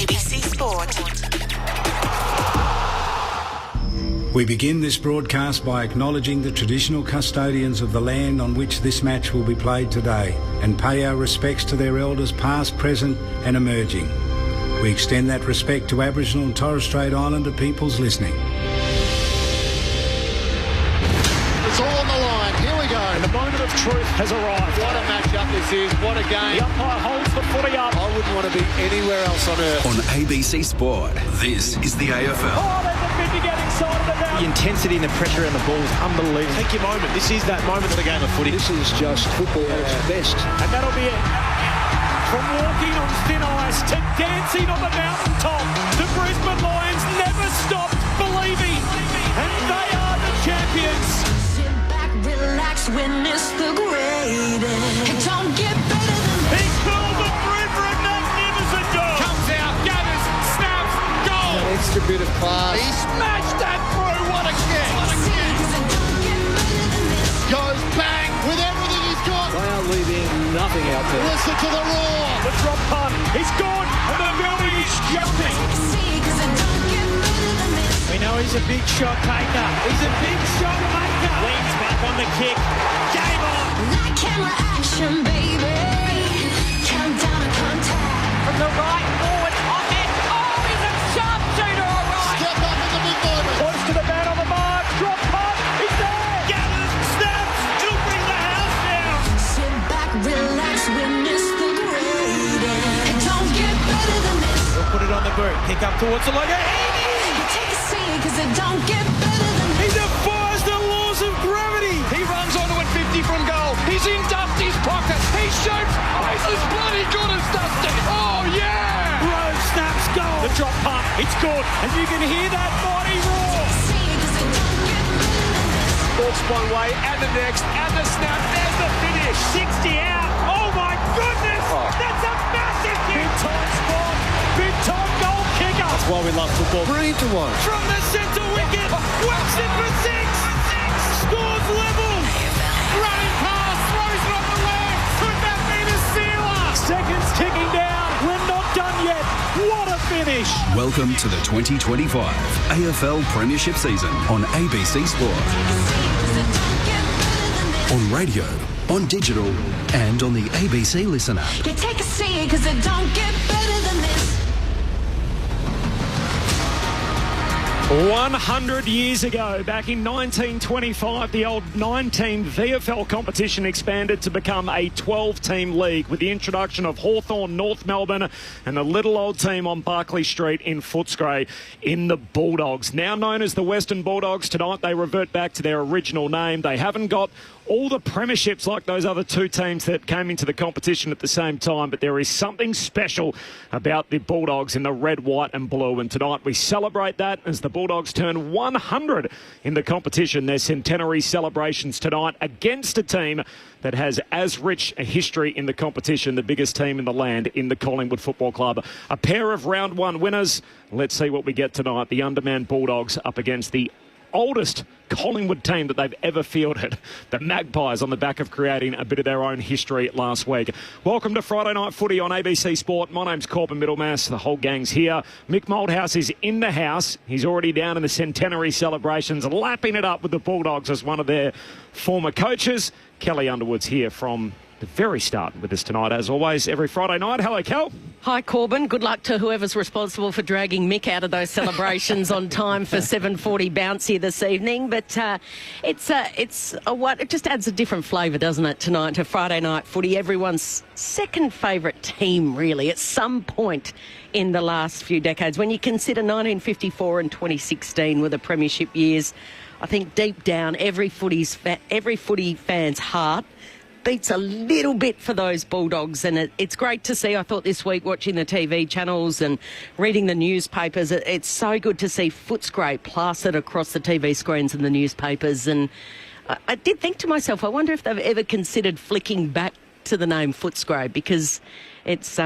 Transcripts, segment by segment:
ABC Sport. We begin this broadcast by acknowledging the traditional custodians of the land on which this match will be played today and pay our respects to their elders past, present and emerging. We extend that respect to Aboriginal and Torres Strait Islander peoples listening. It's all on the line. Here we go. And the moment of truth has arrived. What a match-up this is. What a game. The umpire holds the footy up. I wouldn't want to be anywhere else on earth. On ABC Sport, this is the AFL. Oh, there's a 50 getting excited about. The intensity and the pressure in the ball is unbelievable. Take your moment. This is that moment of the game of footy. This is just football at its best. And that'll be it. From walking on thin ice to dancing on the mountaintop, the Brisbane Lions never stopped believing. And they are the champions. Sit back, relax, witness the greatest. It don't get better than He pulled the through for a magnificent goal. Comes out, gathers, snaps, goal. An extra bit of class. He smashed that through. What a kick. Goes bang with everything he's got. They are leaving nothing out there. Listen to the roar. The drop punt. He's gone. And the building is jumping. We know he's a big shot taker. He's a big shot maker. Leans back on the kick. Game on. that camera action, baby. Countdown to contact. From the right forward, off it. Oh, he's a sharpshooter, all right. Step up in the big moment. Close to the man on the mark. Drop punt. He's there. Gathers, snaps. He'll bring the house down. Sit back, relax, witness the greatest. It don't get better than this. We'll put it on the boot. Kick up towards the logo. You take a seat, cause it don't get better than He this. defies the laws of gravity. He runs onto it 50 from goal. He's in Dusty's pocket. He shoots. Oh, he's as bloody good as Dusty. Oh, yeah. Rose snaps goal. The drop punt. It's good. And you can hear that mighty roar. See, cause it don't get better than this. Walks one way and the next and the snap. There's the finish. 60 out. Oh, my goodness. That's a massive kick. Big time spot. Big time goal kicker. That's why we love football. Brilliant to watch. From the centre wicket. Whacks it for six. Scores level. Running past. Throws it on the left. Could that be the sealer? Seconds ticking down. We're not done yet. What a finish. Welcome to the 2025 AFL Premiership season on ABC Sport. Cause it don't get better than this. On radio, on digital and on the ABC Listen app. You take a seat, cause it don't get better than this. 100 years ago, back in 1925, the old 9-team VFL competition expanded to become a 12-team league with the introduction of Hawthorn, North Melbourne and the little old team on Barclay Street in Footscray in the Bulldogs. Now known as the Western Bulldogs, tonight they revert back to their original name. They haven't got all the premierships like those other two teams that came into the competition at the same time, but there is something special about the Bulldogs in the red, white and blue, and tonight we celebrate that as the Bulldogs turn 100 in the competition. Their centenary celebrations tonight against a team that has as rich a history in the competition, the biggest team in the land in the Collingwood Football Club. A pair of round one winners. Let's see what we get tonight. The undermanned Bulldogs up against the oldest Collingwood team that they've ever fielded, the Magpies, on the back of creating a bit of their own history last week. Welcome to Friday Night Footy on ABC Sport. My name's Corbin Middlemass. The whole gang's here. Mick Moldhouse is in the house. He's already down in the centenary celebrations, lapping it up with the Bulldogs as one of their former coaches. Kelly Underwood's here from the very start with us tonight, as always, every Friday night. Hello, Kel. Hi, Corbin. Good luck to whoever's responsible for dragging Mick out of those celebrations on time for 7:40 bounce here this evening. But it just adds a different flavour, doesn't it, tonight to Friday Night Footy? Everyone's second favourite team, really, at some point in the last few decades. When you consider 1954 and 2016 were the premiership years, I think deep down every footy fan's heart beats a little bit for those Bulldogs, and it's great to see. I thought this week, watching the TV channels and reading the newspapers, it's so good to see Footscray plastered across the TV screens and the newspapers. And I did think to myself, I wonder if they've ever considered flicking back to the name Footscray, because it's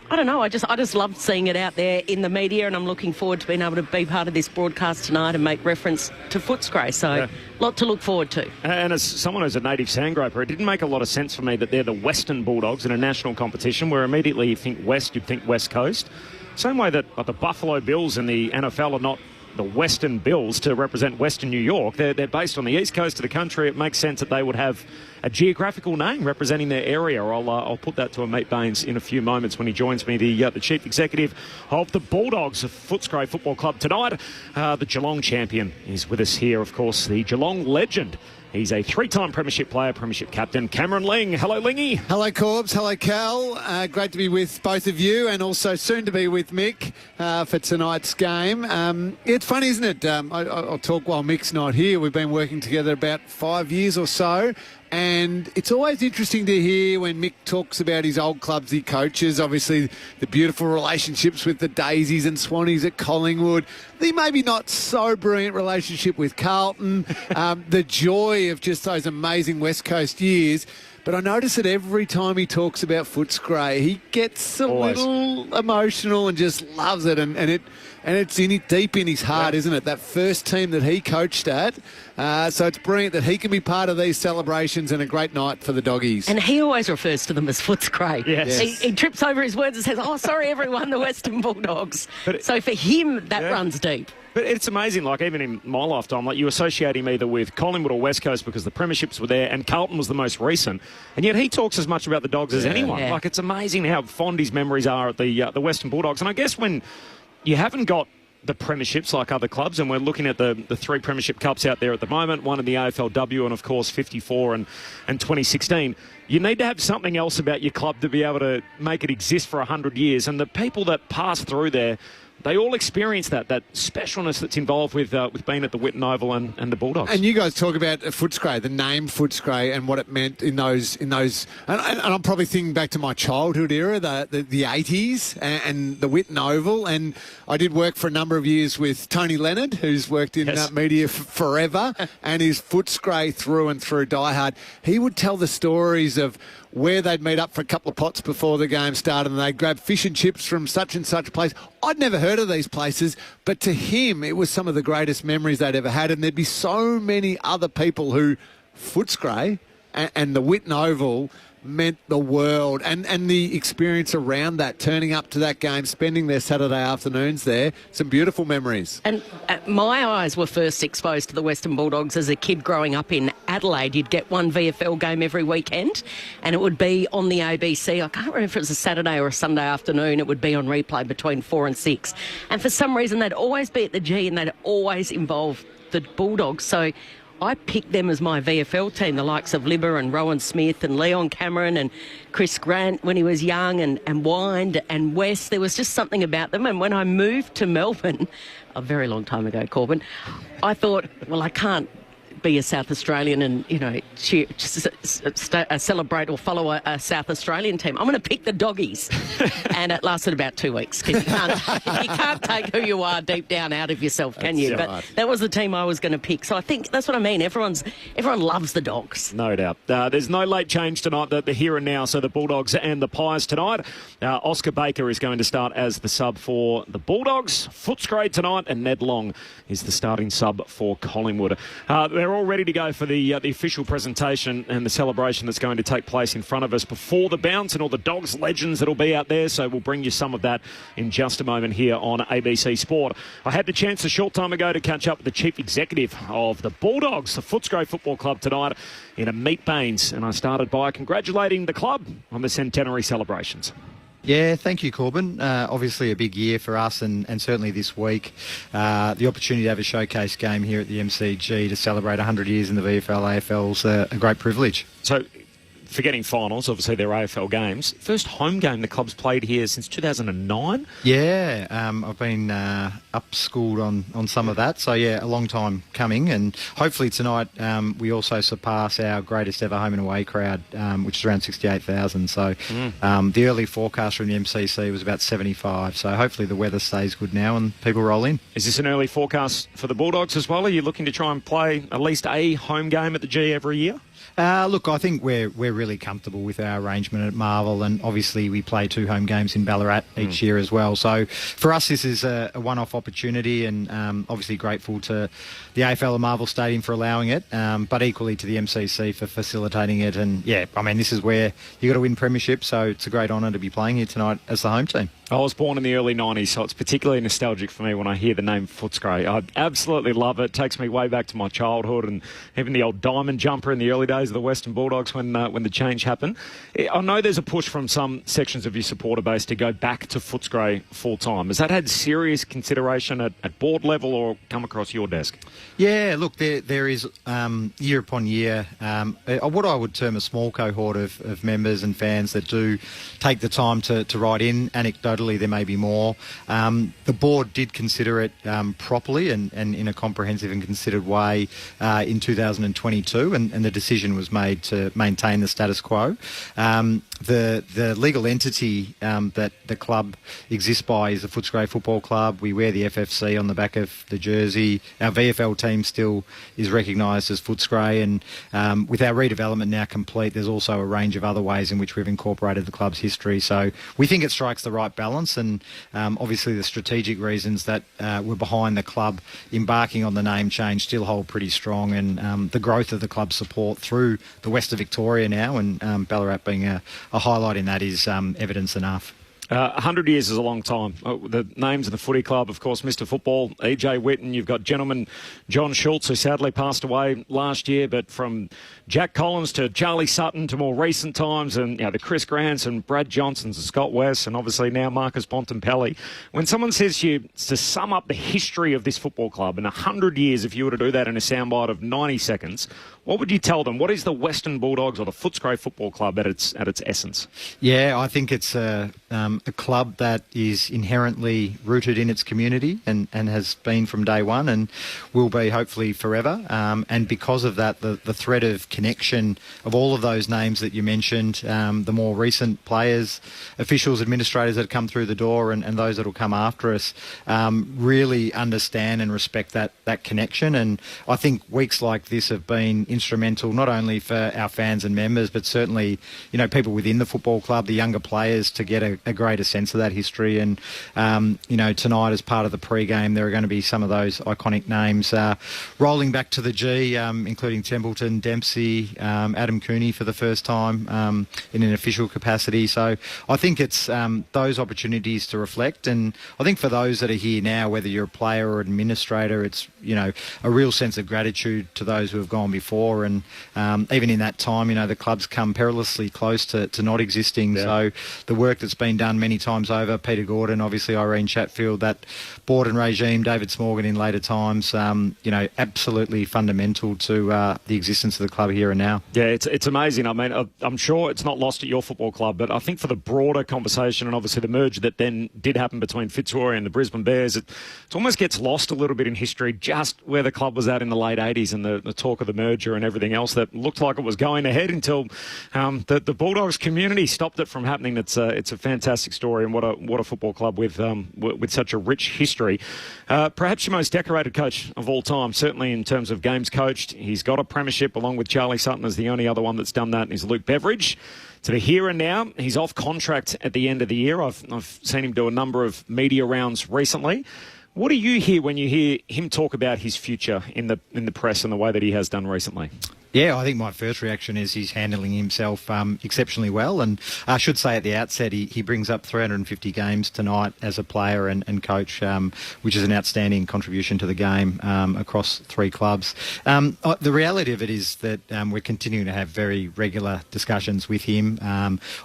I don't know, I just loved seeing it out there in the media, and I'm looking forward to being able to be part of this broadcast tonight and make reference to Footscray. So, a lot to look forward to. And as someone who's a native sandgroper, it didn't make a lot of sense for me that they're the Western Bulldogs in a national competition, where immediately you think West, you'd think West Coast. Same way that the Buffalo Bills and the NFL are not the Western Bills to represent Western New York. They're based on the east coast of the country. It makes sense that they would have a geographical name representing their area. I'll put that to Amit Baines in a few moments when he joins me, the chief executive of the Bulldogs of Footscray Football Club tonight. The Geelong champion is with us here, of course, the Geelong legend. He's a three-time premiership player, premiership captain, Cameron Ling. Hello, Lingy. Hello, Corbs. Hello, Cal. Great to be with both of you and also soon to be with Mick for tonight's game. It's funny, isn't it? I'll talk while Mick's not here. We've been working together about 5 years or so. And it's always interesting to hear when Mick talks about his old clubs he coaches, obviously the beautiful relationships with the Daisies and Swannies at Collingwood, the maybe not so brilliant relationship with Carlton, the joy of just those amazing West Coast years. But I notice that every time he talks about Footscray, he gets a little emotional and just loves it. And it's deep in his heart, isn't it? That first team that he coached at. So it's brilliant that he can be part of these celebrations and a great night for the doggies. And he always refers to them as Footscray. Yes. He trips over his words and says, "Oh, sorry, everyone, the Western Bulldogs." So for him, that runs deep. But it's amazing, like even in my lifetime, like you associate him either with Collingwood or West Coast because the premierships were there and Carlton was the most recent. And yet he talks as much about the Dogs as anyone. Yeah. Like it's amazing how fond his memories are at the Western Bulldogs. And I guess when you haven't got the premierships like other clubs, and we're looking at the three premiership cups out there at the moment, one in the AFLW and, of course, 54 and 2016, you need to have something else about your club to be able to make it exist for 100 years. And the people that pass through there, they all experience that specialness that's involved with being at the Whitten Oval and the Bulldogs. And you guys talk about Footscray, the name Footscray, and what it meant in those. And I'm probably thinking back to my childhood era, the 80s, and the Whitten Oval. And I did work for a number of years with Tony Leonard, who's worked in media forever, and is Footscray through and through, diehard. He would tell the stories of where they'd meet up for a couple of pots before the game started and they'd grab fish and chips from such and such a place. I'd never heard of these places, but to him it was some of the greatest memories they'd ever had, and there'd be so many other people who Footscray and the Whitten Oval meant the world, and the experience around that, turning up to that game, spending their Saturday afternoons there, some beautiful memories. And my eyes were first exposed to the Western Bulldogs as a kid growing up in Adelaide. You'd get one VFL game every weekend and it would be on the ABC. I can't remember if it was a Saturday or a Sunday afternoon. It would be on replay between 4 and 6. And for some reason they'd always be at the G and they'd always involve the Bulldogs. So I picked them as my VFL team, the likes of Libber and Rowan Smith and Leon Cameron and Chris Grant when he was young, and Wind and West. There was just something about them. And when I moved to Melbourne, a very long time ago, Corbin, I thought, well, I can't be a South Australian and, celebrate or follow a South Australian team. I'm going to pick the Doggies. And it lasted about 2 weeks. You can't take who you are deep down out of yourself, can you? But that was the team I was going to pick. So I think that's what I mean. Everyone loves the Dogs. No doubt. There's no late change tonight, the here and now. So the Bulldogs and the Pies tonight. Oscar Baker is going to start as the sub for the Bulldogs. Footscray tonight, and Ned Long is the starting sub for Collingwood. They're all ready to go for the official presentation and the celebration that's going to take place in front of us before the bounce, and all the Dogs legends that'll be out there. So we'll bring you some of that in just a moment here on ABC Sport. I had the chance a short time ago to catch up with the chief executive of the Bulldogs, the Footscray Football Club tonight, in Amit Baines, and I started by congratulating the club on the centenary celebrations. Yeah, thank you, Corbin. Obviously a big year for us, and certainly this week. The opportunity to have a showcase game here at the MCG to celebrate 100 years in the VFL, AFL is a great privilege. So, forgetting finals, obviously they're AFL games. First home game the club's played here since 2009? Yeah, I've been up-schooled on some of that. So, yeah, a long time coming. And hopefully tonight we also surpass our greatest ever home and away crowd, which is around 68,000. So the early forecast from the MCC was about 75. So hopefully the weather stays good now and people roll in. Is this an early forecast for the Bulldogs as well? Are you looking to try and play at least a home game at the G every year? Look, I think we're really comfortable with our arrangement at Marvel, and obviously we play 2 home games in Ballarat each year as well. So for us, this is a one-off opportunity, and obviously grateful to the AFL and Marvel Stadium for allowing it, but equally to the MCC for facilitating it. And yeah, I mean, this is where you got to win premiership, so it's a great honour to be playing here tonight as the home team. I was born in the early 90s, so it's particularly nostalgic for me when I hear the name Footscray. I absolutely love it. It takes me way back to my childhood and even the old diamond jumper in the early days of the Western Bulldogs when the change happened. I know there's a push from some sections of your supporter base to go back to Footscray full-time. Has that had serious consideration at board level or come across your desk? Yeah, look, there is year upon year what I would term a small cohort of members and fans that do take the time to write in. Anecdotally, there may be more. The board did consider it properly and in a comprehensive and considered way in 2022, and the decision was made to maintain the status quo. The legal entity that the club exists by is the Footscray Football Club. We wear the FFC on the back of the jersey. Our VFL team still is recognised as Footscray, and with our redevelopment now complete, there's also a range of other ways in which we've incorporated the club's history. So we think it strikes the right balance, and obviously the strategic reasons that were behind the club embarking on the name change still hold pretty strong, and the growth of the club's support through the west of Victoria now, and Ballarat being a highlight in that is evidence enough. 100 years is a long time. The names of the footy club, of course, Mr. Football, E.J. Whitten. You've got gentleman John Schultz, who sadly passed away last year, but from Jack Collins to Charlie Sutton to more recent times, and the Chris Grants and Brad Johnsons and Scott West, and obviously now Marcus Bontempelli. When someone says to you to sum up the history of this football club in 100 years, if you were to do that in a soundbite of 90 seconds, what would you tell them? What is the Western Bulldogs or the Footscray Football Club at its essence? Yeah, I think it's a club that is inherently rooted in its community and has been from day one and will be hopefully forever. And because of that, the thread of connection of all of those names that you mentioned, the more recent players, officials, administrators that come through the door and those that will come after us, really understand and respect that connection. And I think weeks like this have been instrumental not only for our fans and members, but certainly, people within the football club, the younger players, to get a greater sense of that history. And, tonight as part of the pre-game, there are going to be some of those iconic names rolling back to the G, including Templeton, Dempsey, Adam Cooney for the first time in an official capacity. So I think it's those opportunities to reflect. And I think for those that are here now, whether you're a player or administrator, it's, a real sense of gratitude to those who have gone before. And even in that time, the club's come perilously close to not existing. Yeah. So the work that's been done many times over, Peter Gordon, obviously Irene Chatfield, that board and regime, David Smorgan in later times, absolutely fundamental to the existence of the club here and now. Yeah, it's amazing. I mean, I'm sure it's not lost at your football club, but I think for the broader conversation and obviously the merger that then did happen between Fitzroy and the Brisbane Bears, it almost gets lost a little bit in history, just where the club was at in the late 80s and the talk of the merger and everything else that looked like it was going ahead until the Bulldogs community stopped it from happening. It's a fantastic story, and what a football club with such a rich history. Perhaps your most decorated coach of all time, certainly in terms of games coached. He's got a premiership along with Charlie Sutton as the only other one that's done that, and is Luke Beveridge. To the here and now, he's off contract at the end of the year. I've seen him do a number of media rounds recently. What do you hear when you hear him talk about his future in the press and the way that he has done recently? Yeah, I think my first reaction is he's handling himself exceptionally well. And I should say at the outset, he brings up 350 games tonight as a player and coach, which is an outstanding contribution to the game across three clubs. The reality of it is that we're continuing to have very regular discussions with him,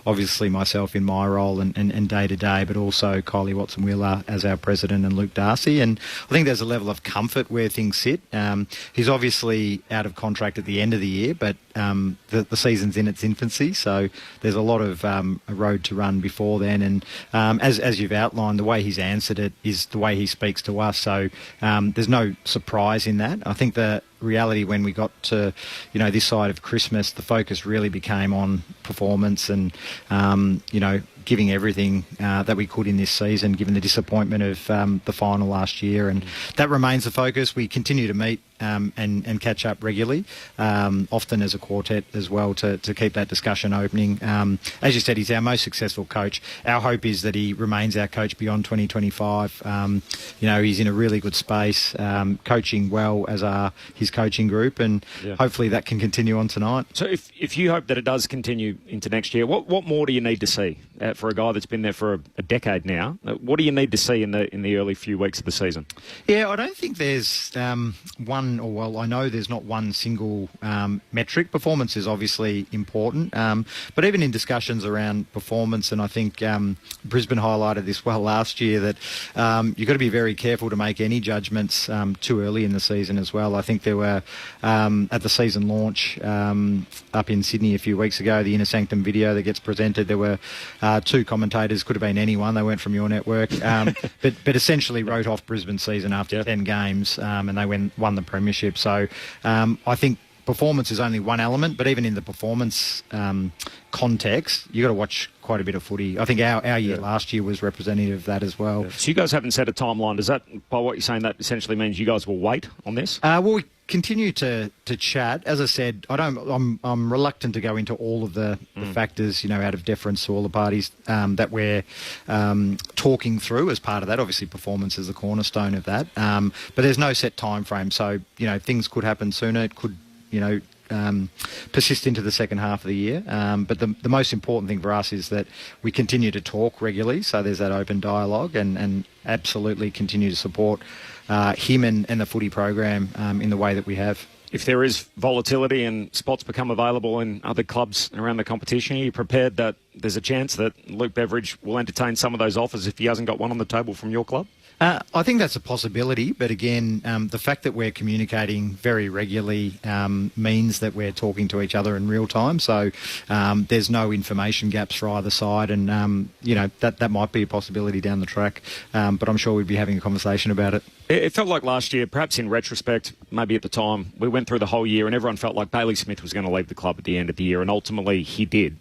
obviously myself in my role and day-to-day, but also Kylie Watson-Wheeler as our president and Luke Darcy. And I think there's a level of comfort where things sit. He's obviously out of contract at the end of the year, but the season's in its infancy, so there's a lot of a road to run before then. And as you've outlined, the way he's answered it is the way he speaks to us, so there's no surprise in that. I think the reality when we got to this side of Christmas, the focus really became on performance and giving everything that we could in this season, given the disappointment of the final last year, and that remains the focus. We continue to meet and catch up regularly, often as a quartet as well, to keep that discussion opening. As you said, he's our most successful coach. Our hope is that he remains our coach beyond 2025. He's in a really good space, coaching well, as are his coaching group, and hopefully that can continue on tonight. So if you hope that it does continue into next year, what more do you need to see for a guy that's been there for a decade now? What do you need to see in the early few weeks of the season? Yeah, I don't think there's I know there's not one single metric. Performance is obviously important, but even in discussions around performance, and I think Brisbane highlighted this well last year, that you've got to be very careful to make any judgments too early in the season as well. I think there were, at the season launch up in Sydney a few weeks ago, the Inner Sanctum video that gets presented, there were two commentators, could have been anyone, they weren't from your network, but essentially wrote off Brisbane's season after 10 games, and they won the premiership. So I think performance is only one element, but even in the performance context, you've got to watch quite a bit of footy. I think our year last year was representative of that as well. So you guys haven't set a timeline. Does that, by what you're saying, that essentially means you guys will wait on this? Well, we continue to chat. As I said, I'm reluctant to go into all of the factors, out of deference to all the parties that we're talking through as part of that. Obviously, performance is the cornerstone of that. But there's no set time frame. So, things could happen sooner. It could, persist into the second half of the year. But the most important thing for us is that we continue to talk regularly. So there's that open dialogue, and absolutely continue to support him and the footy program in the way that we have. If there is volatility and spots become available in other clubs around the competition, are you prepared that there's a chance that Luke Beveridge will entertain some of those offers if he hasn't got one on the table from your club? I think that's a possibility, but again, the fact that we're communicating very regularly means that we're talking to each other in real time. So there's no information gaps for either side, and that might be a possibility down the track. But I'm sure we'd be having a conversation about it. It felt like last year, perhaps in retrospect, maybe at the time, we went through the whole year and everyone felt like Bailey Smith was going to leave the club at the end of the year, and ultimately he did.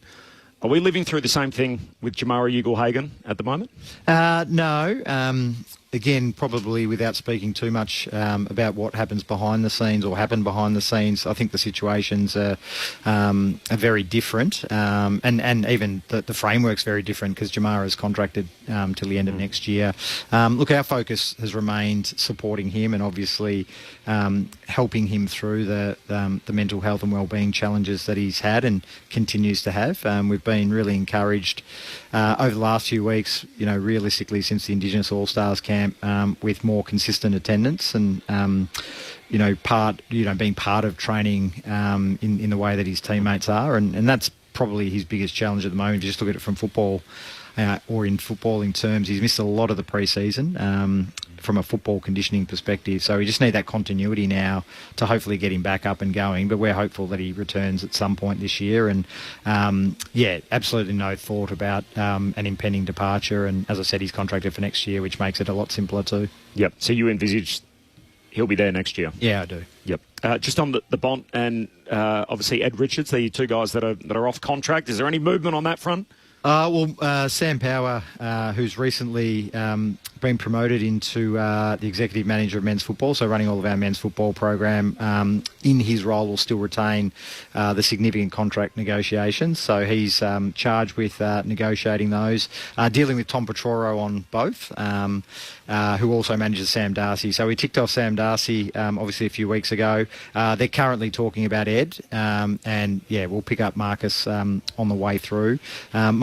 Are we living through the same thing with Jamara Ugle-Hagan at the moment? No. Again, probably without speaking too much about what happens behind the scenes or happened behind the scenes, I think the situations are very different, and even the framework's very different, because Jamara is contracted till the end of next year. Look, our focus has remained supporting him and obviously helping him through the mental health and wellbeing challenges that he's had and continues to have. We've been really encouraged over the last few weeks, realistically since the Indigenous All-Stars camp, with more consistent attendance and being part of training in the way that his teammates are, and that's probably his biggest challenge at the moment. If you just look at it from football or in footballing terms, he's missed a lot of the pre-season from a football conditioning perspective. So we just need that continuity now to hopefully get him back up and going. But we're hopeful that he returns at some point this year. And absolutely no thought about an impending departure. And as I said, he's contracted for next year, which makes it a lot simpler too. Yep. So you envisage he'll be there next year? Yeah, I do. Yep. Just on the Bont and obviously Ed Richards, the two guys that are off contract. Is there any movement on that front? Sam Power, who's recently been promoted into the executive manager of men's football, so running all of our men's football program, in his role will still retain the significant contract negotiations. So he's charged with negotiating those, dealing with Tom Petroro on both, who also manages Sam Darcy. So we ticked off Sam Darcy, obviously, a few weeks ago. They're currently talking about Ed, and we'll pick up Marcus on the way through.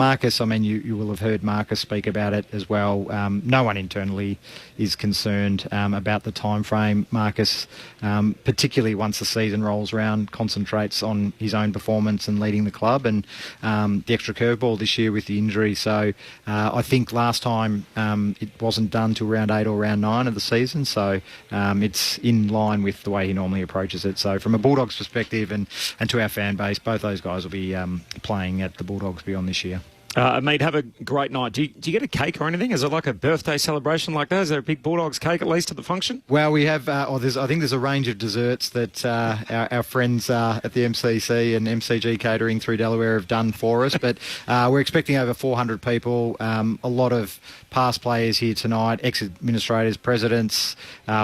Marcus, you will have heard Marcus speak about it as well. No one internally is concerned about the time frame. Marcus, particularly once the season rolls around, concentrates on his own performance and leading the club, and the extra curveball this year with the injury. So I think last time it wasn't done till round 8 or round 9 of the season, so it's in line with the way he normally approaches it. So from a Bulldogs perspective and to our fan base, both those guys will be playing at the Bulldogs beyond this year. Mate, have a great night. Do you get a cake or anything? Is it like a birthday celebration like that? Is there a big Bulldogs cake at least at the function? Well, we have, I think there's a range of desserts that our friends at the MCC and MCG Catering through Delaware have done for us. But we're expecting over 400 people, a lot of past players here tonight, ex-administrators, presidents,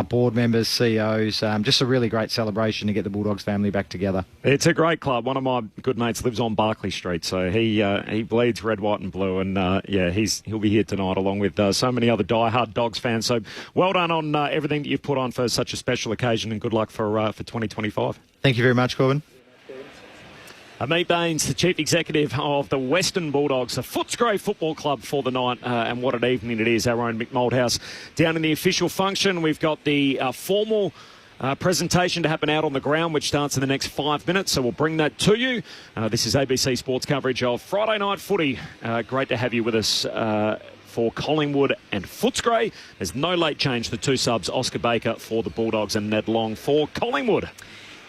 board members, CEOs. Just a really great celebration to get the Bulldogs family back together. It's a great club. One of my good mates lives on Barclay Street, so he bleeds red, white and blue, and he'll be here tonight along with so many other diehard Dogs fans. So well done on everything that you've put on for such a special occasion, and good luck for 2025. Thank you very much, Corbin. Meet Baines, the Chief Executive of the Western Bulldogs, the Footscray Football Club for the night, and what an evening it is. Our own Mick Malthouse down in the official function. We've got the formal presentation to happen out on the ground, which starts in the next 5 minutes, so we'll bring that to you. This is ABC Sports coverage of Friday Night Footy. Great to have you with us for Collingwood and Footscray. There's no late change. The two subs, Oscar Baker for the Bulldogs and Ned Long for Collingwood.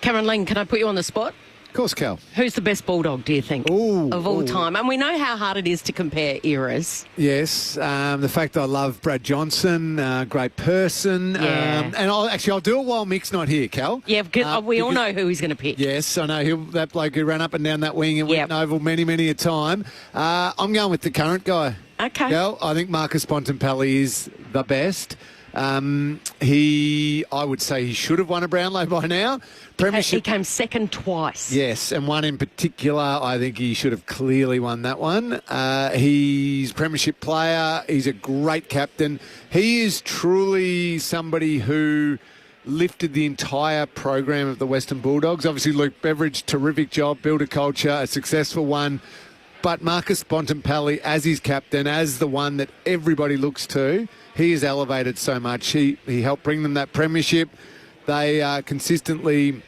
Cameron Lang, can I put you on the spot? Of course, Cal. Who's the best Bulldog, do you think, of all time? And we know how hard it is to compare eras. Yes, the fact that I love Brad Johnson, great person. Yeah. And I'll do it while Mick's not here, Cal. Yeah, we all know who he's going to pick. Yes, I know that bloke who ran up and down that wing and went Oval many a time. I'm going with the current guy. Okay. Cal, I think Marcus Bontempelli is the best. I would say he should have won a Brownlow by now. He came second twice. Yes, and one in particular, I think he should have clearly won that one. He's a premiership player. He's a great captain. He is truly somebody who lifted the entire program of the Western Bulldogs. Obviously, Luke Beveridge, terrific job, build a culture, a successful one. But Marcus Bontempelli, as his captain, as the one that everybody looks to, he has elevated so much. He helped bring them that premiership. They are consistently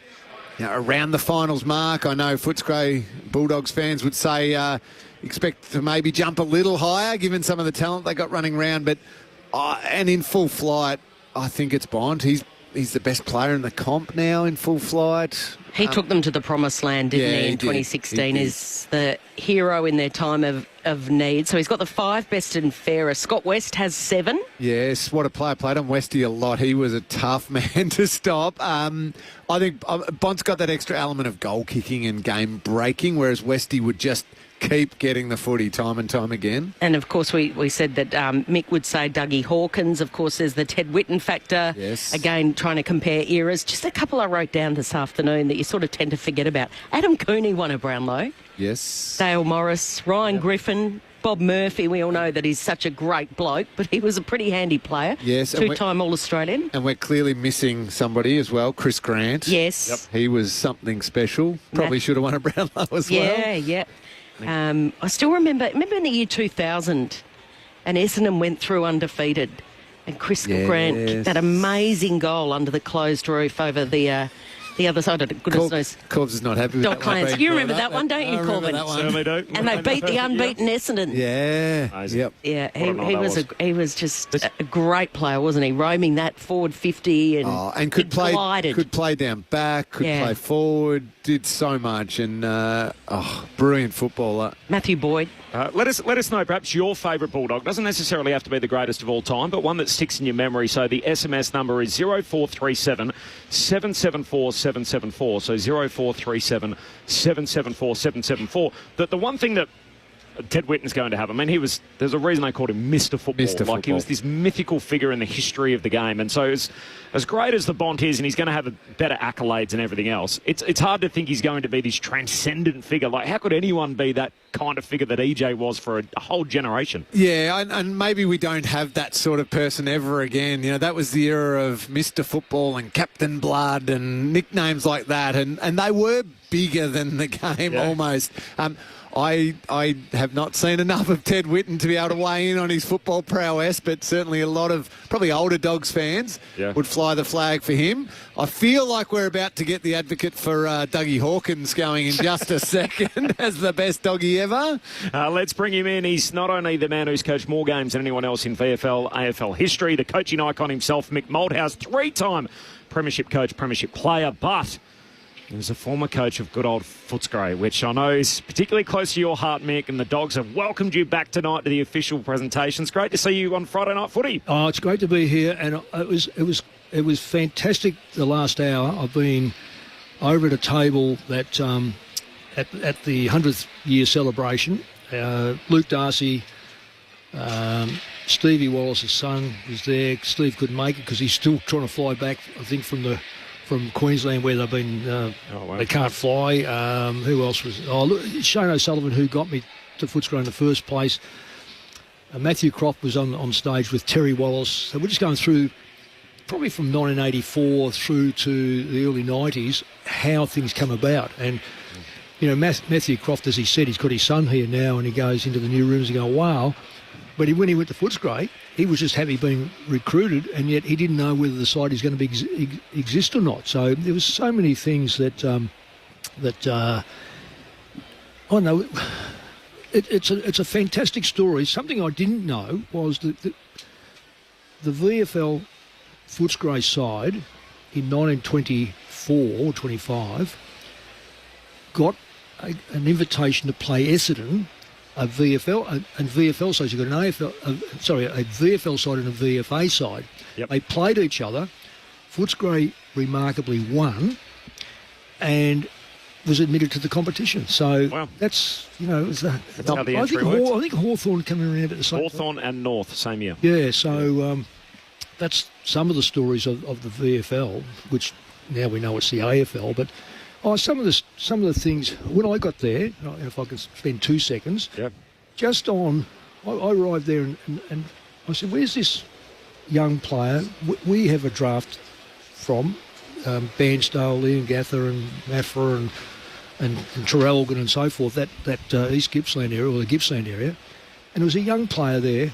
around the finals mark. I know Footscray Bulldogs fans would say expect to maybe jump a little higher given some of the talent they got running around. But and in full flight, I think it's Bont. He's the best player in the comp now in full flight. He took them to the promised land, didn't he, in 2016, is the hero in their time of need. So he's got the 5 best and fairest. Scott West has 7. Yes, what a player. Played on Westy a lot. He was a tough man to stop. I think Bont's got that extra element of goal kicking and game breaking, whereas Westy would just keep getting the footy time and time again. And, of course, we said that Mick would say Dougie Hawkins. Of course, there's the Ted Whitten factor. Yes. Again, trying to compare eras. Just a couple I wrote down this afternoon that you sort of tend to forget about. Adam Cooney won a Brownlow. Yes. Dale Morris, Ryan Griffin, Bob Murphy. We all know that he's such a great bloke, but he was a pretty handy player. Yes. Two-time All-Australian. And we're clearly missing somebody as well, Chris Grant. Yes. Yep. He was something special. Probably should have won a Brownlow as well. Yeah. I still remember in the year 2000, and Essendon went through undefeated, and Chris Grant kicked that amazing goal under the closed roof over the other side of the goodness knows. Corbs is not happy with Doc that Clancy. one. You remember that one, don't you, Corbin? Certainly do. And they beat the unbeaten Essendon. Yeah. Amazing. Yep. Yeah, he was just a great player, wasn't he? Roaming that forward 50 and could play glided. Could play down back, could play forward, did so much, and brilliant footballer. Matthew Boyd. Let us know perhaps your favourite Bulldog. Doesn't necessarily have to be the greatest of all time, but one that sticks in your memory. So the SMS number is 0437 774 774. So 0437 774 774. The one thing that Ted Whitten's going to have. I mean, there's a reason they called him Mr. Football. He was this mythical figure in the history of the game. And so as great as the Bont is, and he's going to have better accolades and everything else, it's hard to think he's going to be this transcendent figure. Like, how could anyone be that kind of figure that EJ was for a whole generation? Yeah, and maybe we don't have that sort of person ever again. You know, that was the era of Mr. Football and Captain Blood and nicknames like that. And they were bigger than the game almost. I have not seen enough of Ted Whitten to be able to weigh in on his football prowess, but certainly a lot of probably older Dogs fans would fly the flag for him. I feel like we're about to get the advocate for Dougie Hawkins going in just a second as the best doggy ever. Let's bring him in. He's not only the man who's coached more games than anyone else in VFL, AFL history, the coaching icon himself, Mick Malthouse, 3-time premiership coach, premiership player, but He was a former coach of good old Footscray, which I know is particularly close to your heart, Mick, and the Dogs have welcomed you back tonight to the official presentation. It's great to see you on Friday Night Footy. Oh, it's great to be here, and it was fantastic the last hour. I've been over at a table that at the 100th year celebration. Luke Darcy, Stevie Wallace's son was there. Steve couldn't make it because he's still trying to fly back, I think, from Queensland where they've been, they can't fly. Who else was? Oh, look, Shane O'Sullivan, who got me to Footscray in the first place. Matthew Croft was on stage with Terry Wallace. So we're just going through, probably from 1984 through to the early 90s, how things come about. And, you know, Matthew Croft, as he said, he's got his son here now, and he goes into the new rooms and go, wow. But when he went to Footscray, he was just happy being recruited, and yet he didn't know whether the side is going to exist or not. So there was so many things that I know. It's a fantastic story. Something I didn't know was that the VFL Footscray side in 1924 or 25 got an invitation to play Essendon. A VFL and VFL side. You've got an AFL, a VFL side and a VFA side. Yep. They played each other. Footscray remarkably won, and was admitted to the competition. So that's that's how the entry works. I think Hawthorn coming around at the same time. Hawthorn and North, same year. Yeah. So that's some of the stories of the VFL, which now we know it's the AFL, but. Some of the things when I got there, if I can spend 2 seconds, just on, I arrived there and I said, "Where's this young player?" We have a draft from Bairnsdale, Ian Gather, and Maffra, and Traralgon and so forth. That East Gippsland area or the Gippsland area, and there was a young player there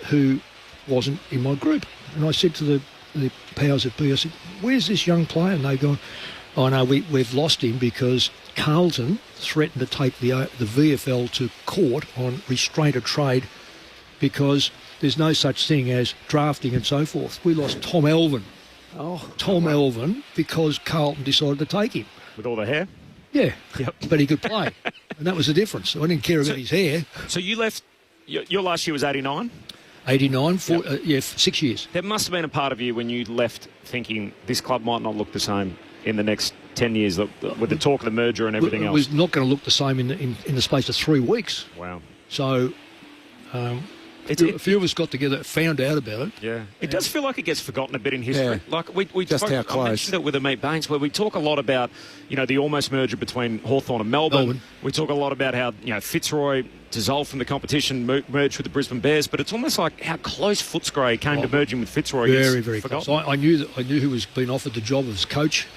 who wasn't in my group. And I said to the powers that be, I said, "Where's this young player?" And they've gone, "Oh no, we've lost him because Carlton threatened to take the VFL to court on restraint of trade because there's no such thing as drafting and so forth." We lost Tom Elvin. Elvin, because Carlton decided to take him. With all the hair? Yeah, but he could play. And that was the difference. I didn't care about his hair. So you left, your last year was 89? 89, 6 years. There must have been a part of you when you left thinking this club might not look the same in the next 10 years with the talk of the merger and everything else. It was not going to look the same in the space of 3 weeks. Wow. So a few of us got together, found out about it. Yeah. It does feel like it gets forgotten a bit in history. Yeah. Like we just how close. I mentioned it with Amit Baines, where we talk a lot about, the almost merger between Hawthorn and Melbourne. We talk a lot about how, Fitzroy dissolved from the competition, merged with the Brisbane Bears, but it's almost like how close Footscray came to merging with Fitzroy. Very, very close. I knew who was being offered the job as coach.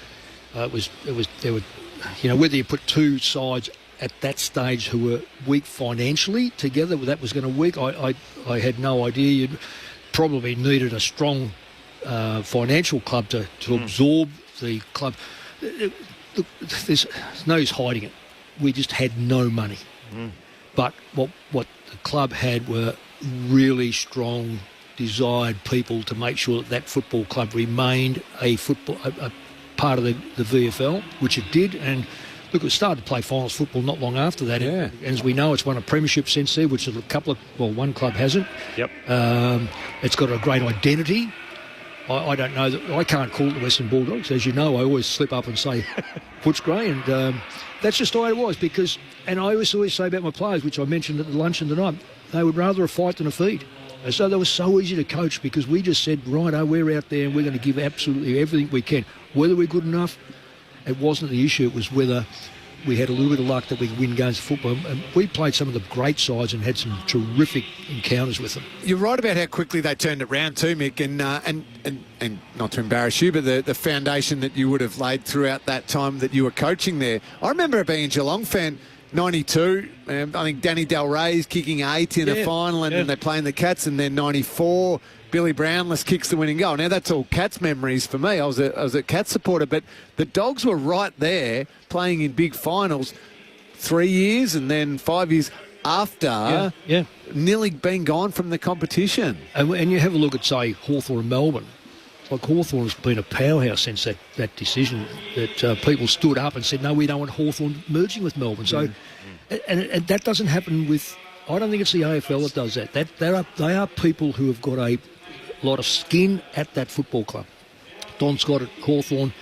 Whether you put two sides at that stage who were weak financially together, that was going to work. I had no idea. You'd probably needed a strong financial club to absorb the club. There's no use hiding it. We just had no money. But what the club had were really strong, desired people to make sure that football club remained a part of the VFL, which it did. And look, it started to play finals football not long after that. Yeah. And as we know, it's won a premiership since there, which is one club hasn't. Yep. It's got a great identity. I don't know that I can't call it the Western Bulldogs. As you know, I always slip up and say Footscray, and that's just the way it was. And I always say about my players, which I mentioned at the luncheon tonight, they would rather a fight than a feed. And so they were so easy to coach because we just said, righto, we're out there and we're going to give absolutely everything we can. Whether we're good enough, it wasn't the issue. It was whether we had a little bit of luck that we could win games of football. And we played some of the great sides and had some terrific encounters with them. You're right about how quickly they turned it round too, Mick, and not to embarrass you, but the foundation that you would have laid throughout that time that you were coaching there. I remember being a Geelong fan, 92, I think Danny Del Rey's kicking 8 in a final and they're playing the Cats, and then 94, Billy Brownless kicks the winning goal. Now, that's all Cats memories for me. I was a Cats supporter, but the Dogs were right there playing in big finals 3 years and then 5 years after nearly being gone from the competition. And you have a look at, say, Hawthorn and Melbourne. Hawthorn has been a powerhouse since that decision, that people stood up and said, no, we don't want Hawthorn merging with Melbourne. So, and that doesn't happen with, I don't think it's the AFL that does that. They are people who have got a lot of skin at that football club. Don Scott at Hawthorn,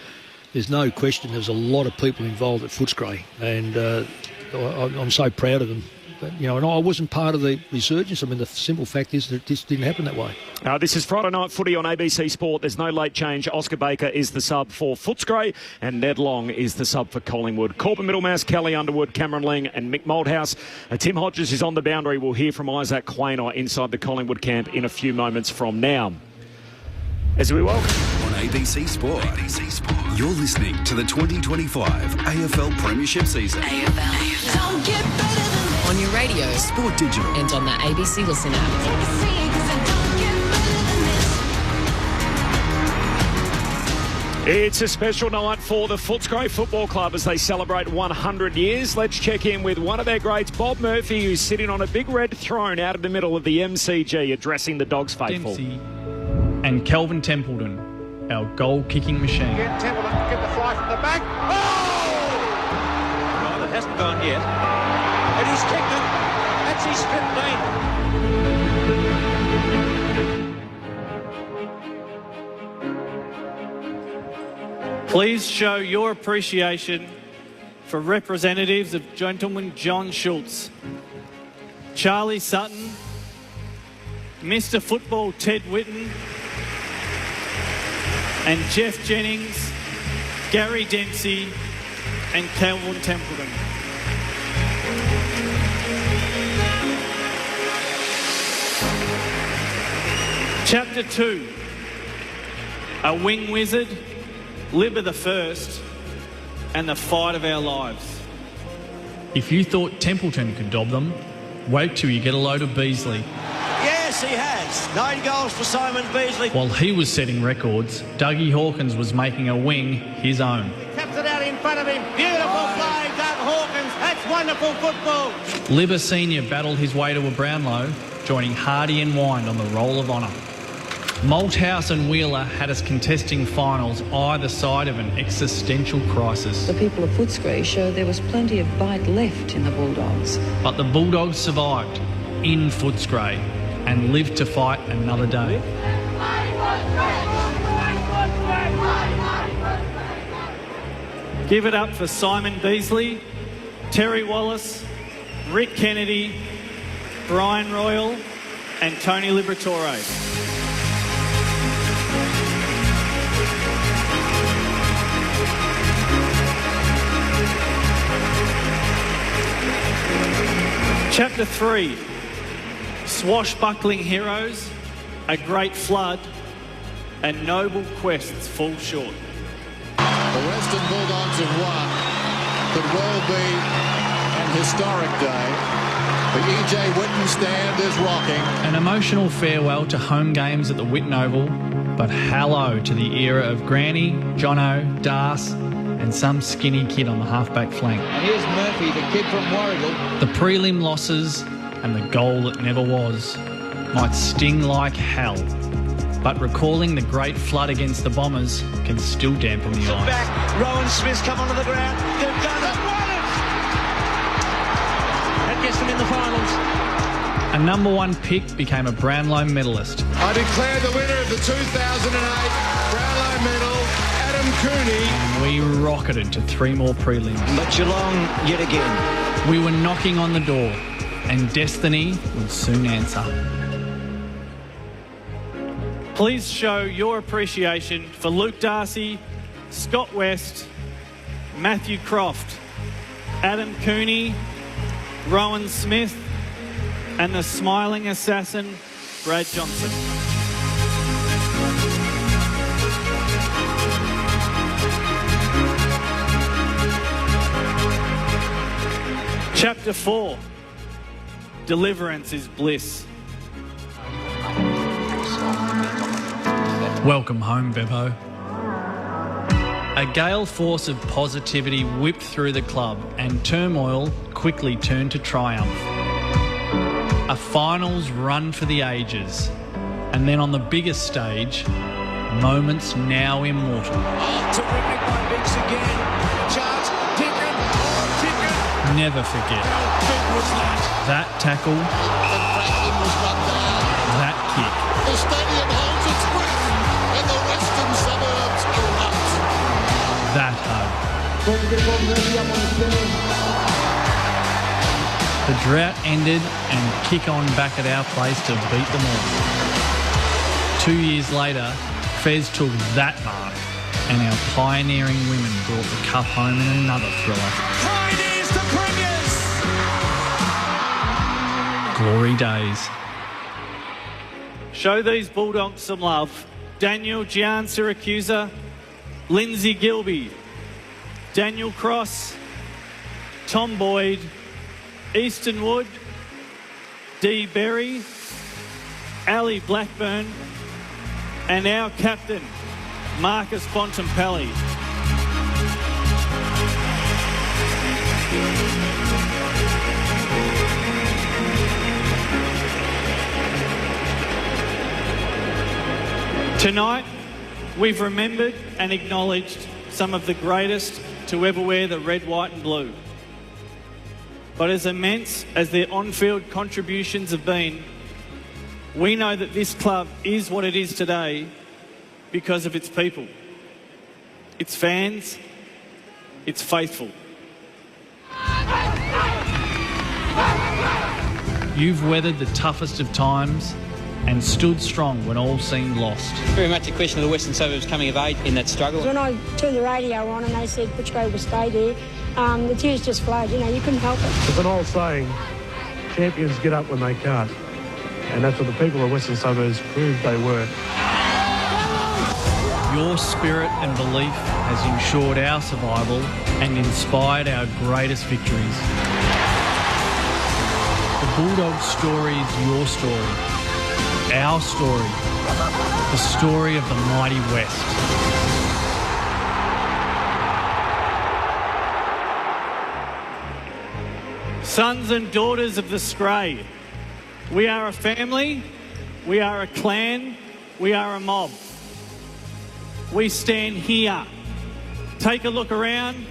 there's no question there's a lot of people involved at Footscray, and I'm so proud of them. But, and I wasn't part of the resurgence. I mean, the simple fact is that this didn't happen that way. This is Friday Night Footy on ABC Sport. There's no late change. Oscar Baker is the sub for Footscray, and Ned Long is the sub for Collingwood. Corbin Middlemass, Kelly Underwood, Cameron Ling and Mick Malthouse. Tim Hodges is on the boundary. We'll hear from Isaac Quaynor inside the Collingwood camp in a few moments from now. As we welcome on ABC Sport. You're listening to the 2025 AFL Premiership season. AFL. Don't get better than this. On your radio, Sport Digital, and on the ABC Listen app. It's a special night for the Footscray Football Club as they celebrate 100 years. Let's check in with one of their greats, Bob Murphy, who's sitting on a big red throne out in the middle of the MCG addressing the Dogs faithful. Dempsey and Kelvin Templeton, our goal-kicking machine. Again, Templeton get the fly from the back. Oh! No, that hasn't gone yet. And he's kicked it. That's his 15. Please show your appreciation for representatives of Gentleman John Schultz, Charlie Sutton, Mr. Football Ted Whitten, and Jeff Jennings, Gary Dempsey, and Kelvin Templeton. Chapter 2, a wing wizard, Libba the First, and the fight of our lives. If you thought Templeton could dob them, wait till you get a load of Beasley. Yes, he has. 9 goals for Simon Beasley. While he was setting records, Dougie Hawkins was making a wing his own. Taps it out in front of him. Beautiful play, Doug Hawkins. That's wonderful football. Libba Senior battled his way to a Brownlow, joining Hardy and Wind on the Roll of Honour. Malthouse and Wheeler had us contesting finals either side of an existential crisis. The people of Footscray showed there was plenty of bite left in the Bulldogs. But the Bulldogs survived in Footscray and lived to fight another day. Give it up for Simon Beasley, Terry Wallace, Rick Kennedy, Brian Royal and Tony Liberatore. Chapter 3, swashbuckling heroes, a great flood, and noble quests fall short. The Western Bulldogs have won. Could well be an historic day. The E.J. Whitten stand is rocking. An emotional farewell to home games at the Whitten Oval, but hello to the era of Granny, Jono, Das, and some skinny kid on the halfback flank. And here's Murphy, the kid from Warragul. The prelim losses and the goal that never was might sting like hell, but recalling the great flood against the Bombers can still dampen the eyes. Back, Rowan Smith's come onto the ground. They've done it. That gets them in the finals. A number 1 pick became a Brownlow medalist. I declare the winner of the 2008 Brownlow medal, Adam Cooney. And we rocketed to 3 more prelims. But Geelong yet again. We were knocking on the door, and destiny would soon answer. Please show your appreciation for Luke Darcy, Scott West, Matthew Croft, Adam Cooney, Rowan Smith, and the smiling assassin, Brad Johnson. Chapter 4, Deliverance is Bliss. Welcome home, Bevo. A gale force of positivity whipped through the club and turmoil quickly turned to triumph. A finals run for the ages, and then on the biggest stage, Moments now immortal. Terrific by Vince again. Chance. Ticket. Oh, Ticket. Never forget. How big was that? That tackle. And Franklin was run down. That kick. The stadium holds its breath, and the western suburbs erupt. That hug. The drought ended and kick on back at our place to beat them all. 2 years later, Fez took that mark and our pioneering women brought the cup home in another thriller. Pioneers to premiers. Glory days. Show these Bulldogs some love. Daniel Gian Syracusa, Lindsay Gilby, Daniel Cross, Tom Boyd, Easton Wood, Dee Berry, Ali Blackburn, and our captain, Marcus Bontempelli. Tonight, we've remembered and acknowledged some of the greatest to ever wear the red, white and blue. But as immense as their on-field contributions have been, we know that this club is what it is today because of its people, its fans, its faithful. You've weathered the toughest of times and stood strong when all seemed lost. Very much a question of the Western Suburbs coming of age in that struggle. When I turned the radio on and they said Footscray will stay there, the tears just flowed. You know, you couldn't help it. There's an old saying, champions get up when they can't. And that's what the people of Western Suburbs proved they were. Your spirit and belief has ensured our survival and inspired our greatest victories. The Bulldog story is your story. Our story, the story of the mighty West. Sons and daughters of the Scray, we are a family, we are a clan, we are a mob. We stand here. Take a look around,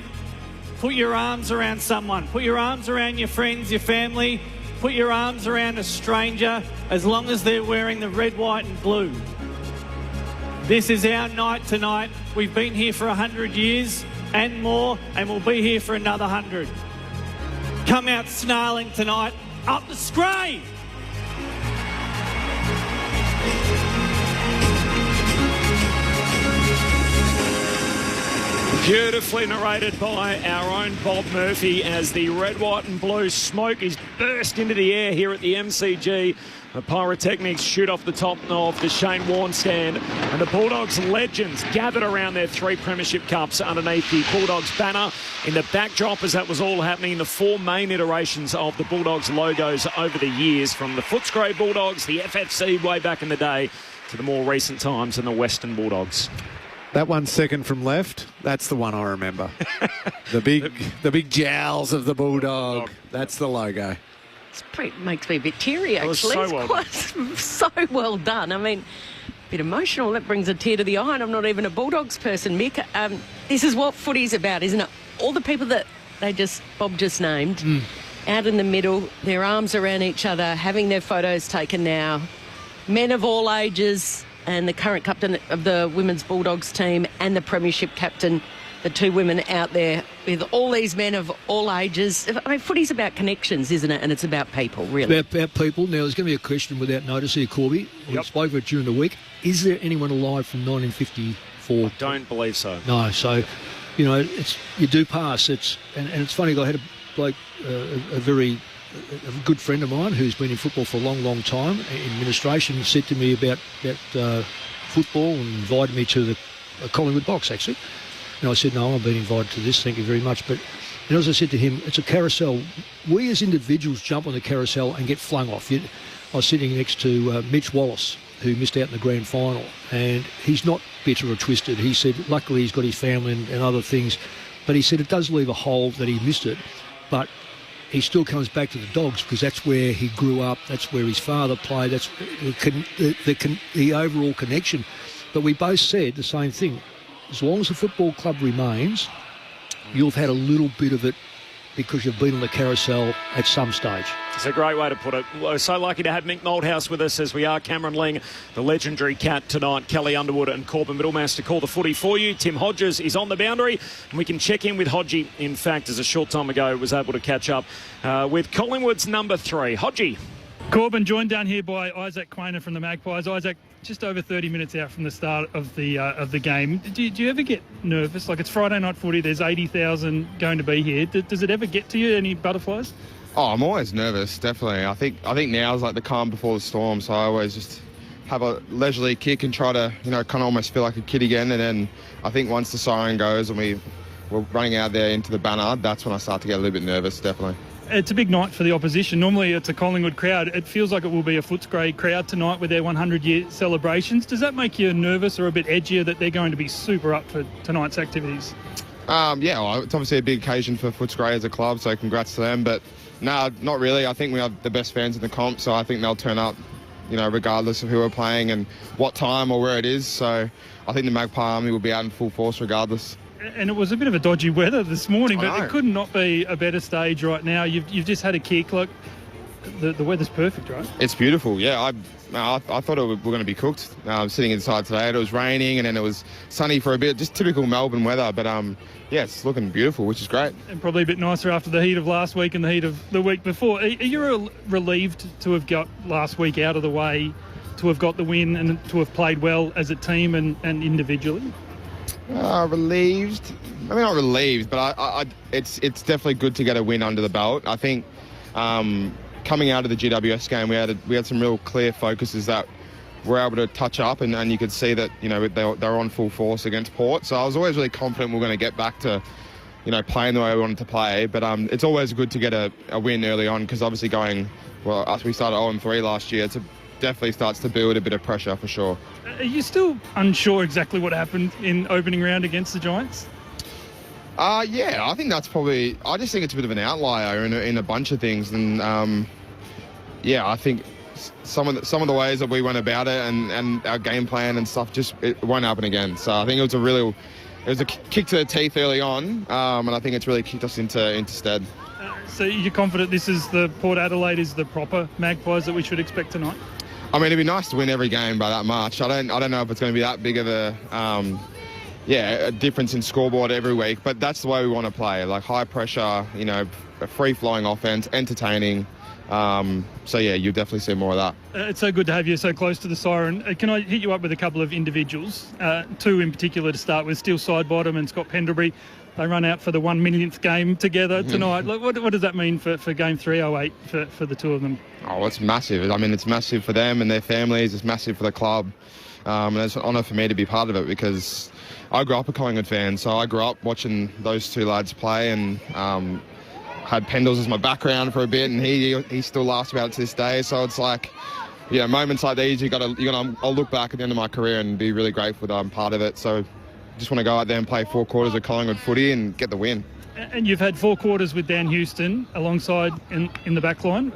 put your arms around someone, put your arms around your friends, your family, put your arms around a stranger as long as they're wearing the red, white and blue. This is our night tonight. We've been here for 100 years and more, and we'll be here for another 100. Come out snarling tonight. Up the Scray! Beautifully narrated by our own Bob Murphy as the red, white and blue smoke is burst into the air here at the MCG. The pyrotechnics shoot off the top of the Shane Warne stand, and the Bulldogs legends gathered around their 3 premiership cups underneath the Bulldogs banner. In the backdrop, as that was all happening, the 4 main iterations of the Bulldogs logos over the years, from the Footscray Bulldogs, the FFC way back in the day, to the more recent times in the Western Bulldogs. That 1 second from left, that's the one I remember. the big jowls of the Bulldog. That's the logo. It makes me a bit teary, actually. So well done. I mean, a bit emotional. That brings a tear to the eye, and I'm not even a Bulldogs person, Mick. This is what footy's about, isn't it? All the people that Bob just named, out in the middle, their arms around each other, having their photos taken now. Men of all ages, and the current captain of the Women's Bulldogs team and the premiership captain, the 2 women out there with all these men of all ages. I mean, footy's about connections, isn't it? And it's about people, really. About people. Now, there's going to be a question without notice here, Corby. We spoke about it during the week. Is there anyone alive from 1954? I don't believe so. No. So, you know, you do pass. And it's funny, I had a bloke, a good friend of mine who's been in football for a long, long time, in administration, said to me about football and invited me to the Collingwood box, actually. And I said, no, I've been invited to this, thank you very much. But as I said to him, it's a carousel. We as individuals jump on the carousel and get flung off. I was sitting next to Mitch Wallace, who missed out in the grand final, and he's not bitter or twisted. He said, luckily he's got his family and other things, but he said it does leave a hole that he missed it, but he still comes back to the Dogs because that's where he grew up, that's where his father played, that's the overall connection. But we both said the same thing. As long as the football club remains, you'll have had a little bit of it because you've been on the carousel at some stage. It's a great way to put it. We're so lucky to have Mick Malthouse with us, as we are Cameron Ling, the legendary Cat tonight, Kelly Underwood and Corbin Middlemass to call the footy for you. Tim Hodges is on the boundary, and we can check in with Hodgie. In fact, as a short time ago, was able to catch up with Collingwood's number 3. Hodgie. Corbin joined down here by Isaac Quainer from the Magpies. Isaac, just over 30 minutes out from the start of the game. Do you ever get nervous? Like, it's Friday night footy, there's 80,000 going to be here. Does it ever get to you, any butterflies? Oh, I'm always nervous, definitely. I think now is like the calm before the storm, so I always just have a leisurely kick and try to, kind of almost feel like a kid again. And then I think once the siren goes and we're running out there into the banner, that's when I start to get a little bit nervous, definitely. It's a big night for the opposition. Normally it's a Collingwood crowd. It feels like it will be a Footscray crowd tonight with their 100-year celebrations. Does that make you nervous or a bit edgier that they're going to be super up for tonight's activities? Well, it's obviously a big occasion for Footscray as a club, so congrats to them. But no, not really. I think we have the best fans in the comp, so I think they'll turn up, regardless of who we're playing and what time or where it is. So I think the Magpie Army will be out in full force regardless. And it was a bit of a dodgy weather this morning, but it could not be a better stage right now. You've just had a kick. Look, the weather's perfect, right? It's beautiful, yeah. I thought we're going to be cooked. Sitting inside today, it was raining and then it was sunny for a bit. Just typical Melbourne weather, but it's looking beautiful, which is great. And probably a bit nicer after the heat of last week and the heat of the week before. Are you relieved to have got last week out of the way, to have got the win and to have played well as a team and individually? Relieved. I mean, not relieved, but it's definitely good to get a win under the belt. I think coming out of the GWS game, we had some real clear focuses that we're able to touch up, and you could see that they're on full force against Port. So I was always really confident we're going to get back to playing the way we wanted to play. But it's always good to get a win early on, because obviously after we started 0-3 last year, it definitely starts to build a bit of pressure for sure. Are you still unsure exactly what happened in opening round against the Giants? I think that's probably... I just think it's a bit of an outlier in a bunch of things. And, I think some of the ways that we went about it and our game plan and stuff, it won't happen again. So I think it was a kick to the teeth early on, and I think it's really kicked us into stead. So you're confident this is Port Adelaide is the proper Magpies that we should expect tonight? I mean, it'd be nice to win every game by that much. I don't know if it's going to be that big of a difference in scoreboard every week, but that's the way we want to play. Like high pressure, a free-flowing offense, entertaining. You'll definitely see more of that. It's so good to have you so close to the siren. Can I hit you up with a couple of individuals? 2 in particular to start with, Steele Sidebottom and Scott Pendlebury. They run out for the 1 millionth game together tonight. What does that mean for game 308 for the two of them? Oh, it's massive. I mean, it's massive for them and their families. It's massive for the club. And it's an honour for me to be part of it, because I grew up a Collingwood fan. So I grew up watching those two lads play, and had Pendles as my background for a bit, and he still laughs about it to this day. So it's like, moments like these, I'll look back at the end of my career and be really grateful that I'm part of it. So just want to go out there and play 4 quarters of Collingwood footy and get the win. And you've had 4 quarters with Dan Houston alongside in the back line.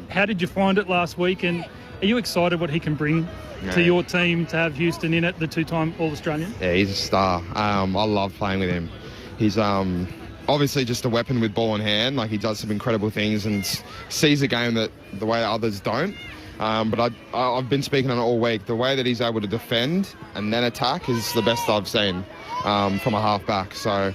How did you find it last week, and are you excited what he can bring to your team to have Houston in it, the 2-time All-Australian? Yeah, he's a star. I love playing with him. He's obviously just a weapon with ball in hand. Like, he does some incredible things and sees the game the way others don't. But I've been speaking on it all week. The way that he's able to defend and then attack is the best I've seen from a half-back. So,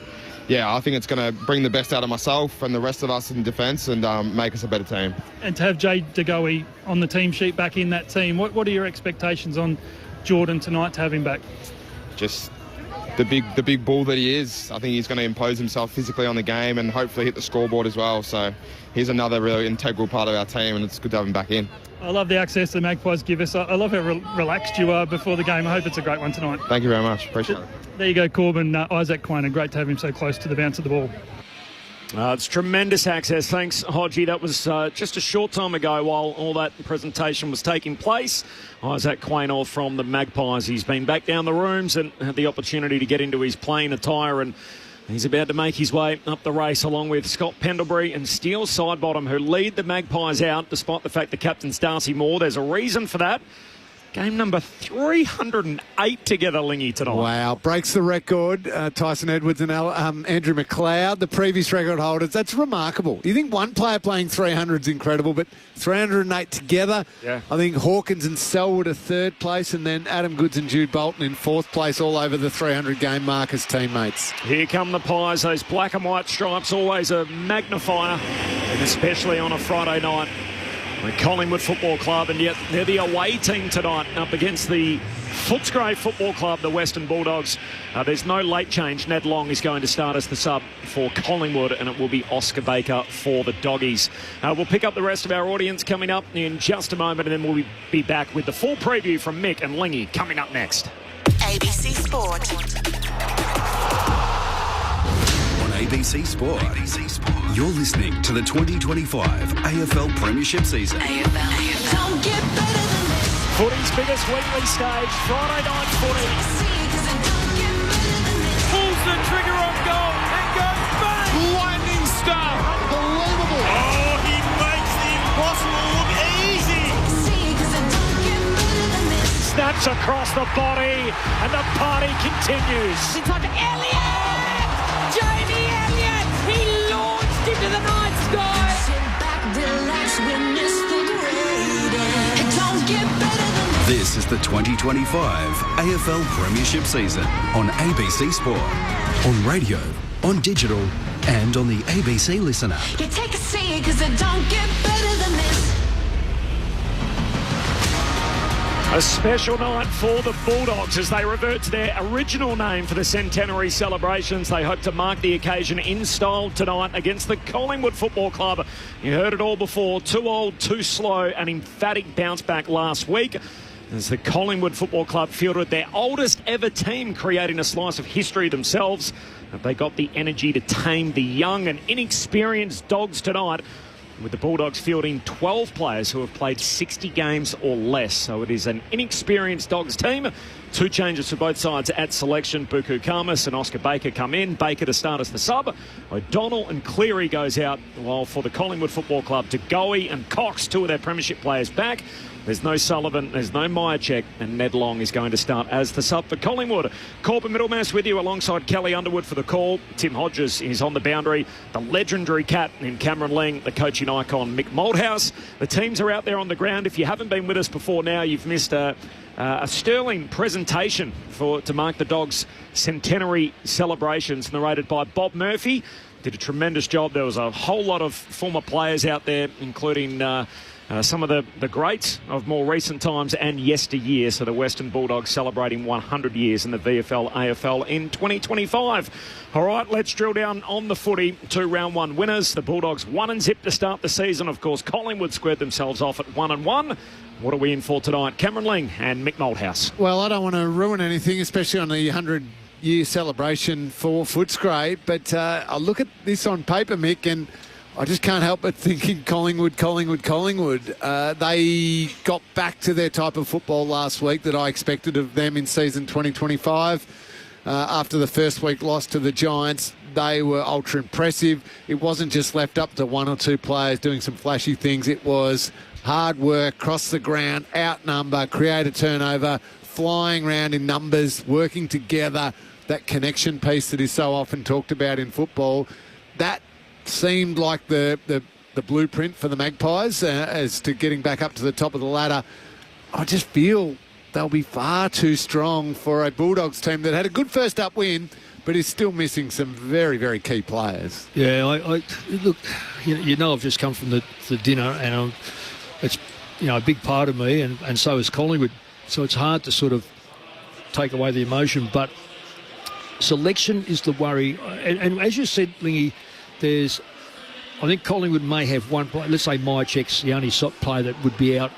I think it's going to bring the best out of myself and the rest of us in defence and make us a better team. And to have Jay DeGoey on the team sheet back in that team, what are your expectations on Jordan tonight to have him back? Just the big bull that he is. I think he's going to impose himself physically on the game and hopefully hit the scoreboard as well. So he's another really integral part of our team, and it's good to have him back in. I love the access the Magpies give us. I love how relaxed you are before the game. I hope it's a great one tonight. Thank you very much. Appreciate it. There you go, Corbin. Isaac Quainer. Great to have him so close to the bounce of the ball. It's tremendous access. Thanks, Hodgie. That was just a short time ago while all that presentation was taking place. Isaac Quainer from the Magpies. He's been back down the rooms and had the opportunity to get into his playing attire, and he's about to make his way up the race along with Scott Pendlebury and Steele Sidebottom, who lead the Magpies out despite the fact the captain's Darcy Moore. There's a reason for that. Game number 308 together, Lingy, tonight. Wow, breaks the record. Tyson Edwards and Andrew McLeod, the previous record holders. That's remarkable. You think one player playing 300 is incredible, but 308 together. Yeah. I think Hawkins and Selwood are third place, and then Adam Goods and Jude Bolton in fourth place, all over the 300 game mark as teammates. Here come the Pies. Those black and white stripes, always a magnifier, and especially on a Friday night. The Collingwood Football Club, and yet they're the away team tonight up against the Footscray Football Club, the Western Bulldogs. There's no late change. Ned Long is going to start as the sub for Collingwood, and it will be Oscar Baker for the Doggies. We'll pick up the rest of our audience coming up in just a moment, and then we'll be back with the full preview from Mick and Lingy coming up next. ABC Sport. ABC Sport. You're listening to the 2025 AFL Premiership season. Don't get better than this. Footy's biggest weekly stage, Friday night footy. Pulls the trigger on goal and goes bang! Lightning star! Unbelievable! Oh, he makes the impossible look easy! Snaps across the body, and the party continues. It's on Elliott! Jamie Elliott! He launched into the night sky! Sit back, relax, witness the greatest. It don't get better than this. This is the 2025 AFL Premiership season on ABC Sport, on radio, on digital, and on the ABC Listen app. You take a seat, cause it don't get better than this. A special night for the Bulldogs as they revert to their original name for the centenary celebrations. They hope to mark the occasion in style tonight against the Collingwood Football Club. You heard it all before. Too old, too slow, an emphatic bounce back last week as the Collingwood Football Club fielded their oldest ever team, creating a slice of history themselves. They got the energy to tame the young and inexperienced Dogs tonight, with the Bulldogs fielding 12 players who have played 60 games or less. So it is an inexperienced Dogs team. Two changes for both sides at selection. Buku Kamas and Oscar Baker come in. Baker to start as the sub. O'Donnell and Cleary goes out, while for the Collingwood Football Club, Tagoe and Cox, two of their premiership players back. There's no Sullivan, there's no Myercheck, and Ned Long is going to start as the sub for Collingwood. Corbin Middlemass with you alongside Kelly Underwood for the call. Tim Hodges is on the boundary. The legendary cat in Cameron Ling, the coaching icon Mick Malthouse. The teams are out there on the ground. If you haven't been with us before now, you've missed a sterling presentation to mark the Dogs' centenary celebrations, narrated by Bob Murphy. Did a tremendous job. There was a whole lot of former players out there, including some of the greats of more recent times and yesteryear. So the Western Bulldogs celebrating 100 years in the VFL AFL in 2025. All right, let's drill down on the footy. Two round one winners. The Bulldogs 1-0 to start the season. Of course, Collingwood squared themselves off at 1-1. What are we in for tonight? Cameron Ling and Mick Malthouse. Well, I don't want to ruin anything, especially on the 100-year celebration for Footscray, but I look at this on paper, Mick, and I just can't help but thinking Collingwood. They got back to their type of football last week that I expected of them in season 2025. After the first week loss to the Giants, they were ultra impressive. It wasn't just left up to one or two players doing some flashy things. It was hard work, cross the ground, outnumber, create a turnover, flying around in numbers, working together, that connection piece that is so often talked about in football. That seemed like the blueprint for the Magpies as to getting back up to the top of the ladder. I just feel they'll be far too strong for a Bulldogs team that had a good first up win, but is still missing some very, very key players. Yeah, I look, you know, I've just come from the dinner, and it's, you know, a big part of me, and so is Collingwood. So it's hard to sort of take away the emotion, but selection is the worry. And as you said, Lingy, I think Collingwood may have one player. Let's say Myercheck's the only player that would be out.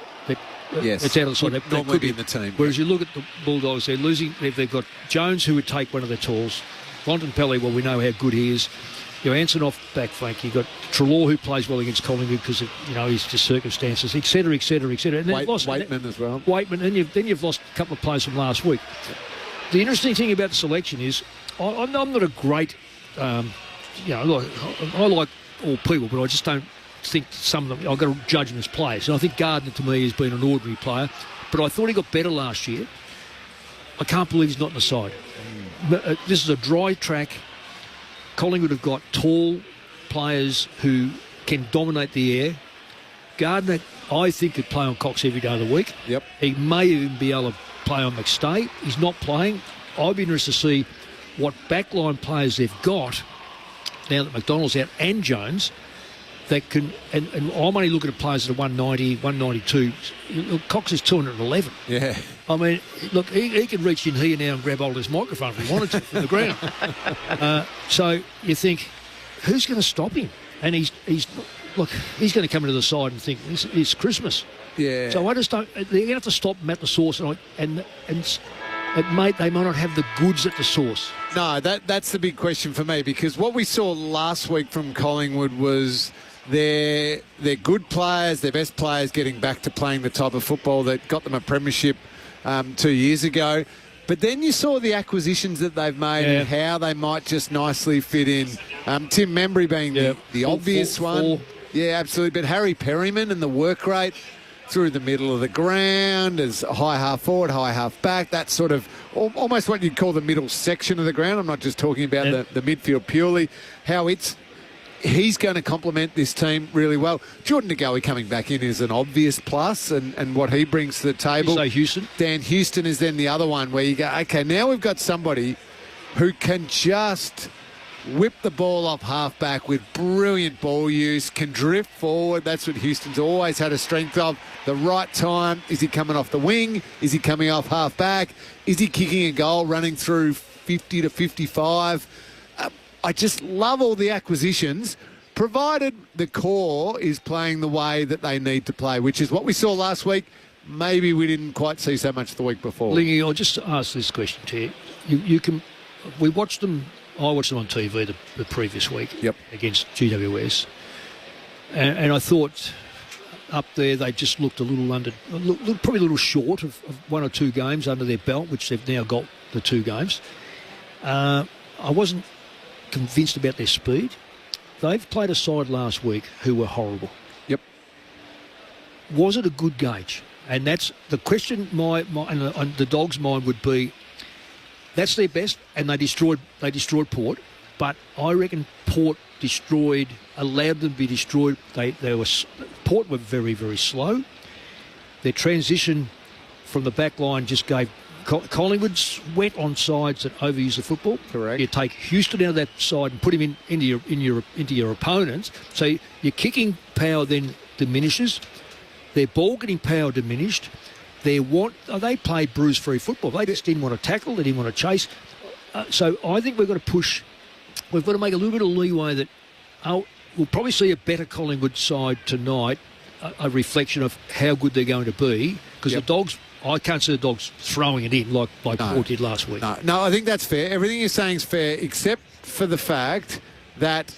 Yes, it's out of the side. That could be in the team. Whereas you look at the Bulldogs, they're losing. They've got Jones, who would take one of the tools. Bontempelli, well, we know how good he is. You know, Ansonoff back flank. You've got Treloar, who plays well against Collingwood because of, you know, his just circumstances, etc., etc., etc. And then Waitman as well. Waitman, and then you've lost a couple of players from last week. The interesting thing about the selection is I'm not a great. You know, I like all people, but I just don't think some of them. I've got to judge them as players. And I think Gardner, to me, has been an ordinary player. but I thought he got better last year. I can't believe he's not in the side. This is a dry track. Collingwood have got tall players who can dominate the air. Gardner, I think, could play on Cox every day of the week. Yep. He may even be able to play on McStay. He's not playing. I'd be interested to see what backline players they've got now that McDonald's out and Jones that can, and I'm only looking at players that are 190, 192. Look, Cox is 211. Yeah. I mean, look, he can reach in here now and grab hold of his microphone if he wanted to from the ground. So you think, who's going to stop him? And he's going to come into the side and think, it's Christmas. Yeah. So I just don't, they're going to have to stop him at the source and they might not have the goods at the source. No, that's the big question for me, because what we saw last week from Collingwood was they're good players, their best players getting back to playing the type of football that got them a premiership 2 years ago. But then you saw the acquisitions that they've made and how they might just nicely fit in. Tim Membry being the obvious one. Yeah, absolutely. But Harry Perryman and the work rate through the middle of the ground as a high half forward, high half back, that's sort of almost what you'd call the middle section of the ground. I'm not just talking about the midfield purely. He's going to complement this team really well. Jordan De Goey coming back in is an obvious plus, and what he brings to the table. You say Houston? Dan Houston is then the other one where you go, okay, now we've got somebody who can just whip the ball off half-back with brilliant ball use, can drift forward. That's what Houston's always had a strength of. The right time. Is he coming off the wing? Is he coming off half-back? Is he kicking a goal, running through 50 to 55? I just love all the acquisitions, provided the core is playing the way that they need to play, which is what we saw last week. Maybe we didn't quite see so much the week before. Lingy, I'll just ask this question to you. We watched them. I watched them on TV the previous week against GWS, and I thought up there they just looked probably a little short of one or two games under their belt, which they've now got the 2 games. I wasn't convinced about their speed. They've played a side last week who were horrible. Yep. Was it a good gauge? And that's the question. And the Dogs' mind would be, that's their best, and they destroyed Port. But I reckon Port allowed them to be destroyed. Port were very, very slow. Their transition from the back line just gave Collingwood's wet on sides that overuse the football. Correct. You take Houston out of that side and put him into your opponents. So your kicking power then diminishes. Their ball getting power diminished. They played bruise-free football. They just didn't want to tackle. They didn't want to chase. So I think we've got to push. We've got to make a little bit of leeway that we'll probably see a better Collingwood side tonight, a reflection of how good they're going to be. Because the Dogs, I can't see the Dogs throwing it in like Port did last week. No, I think that's fair. Everything you're saying is fair, except for the fact that,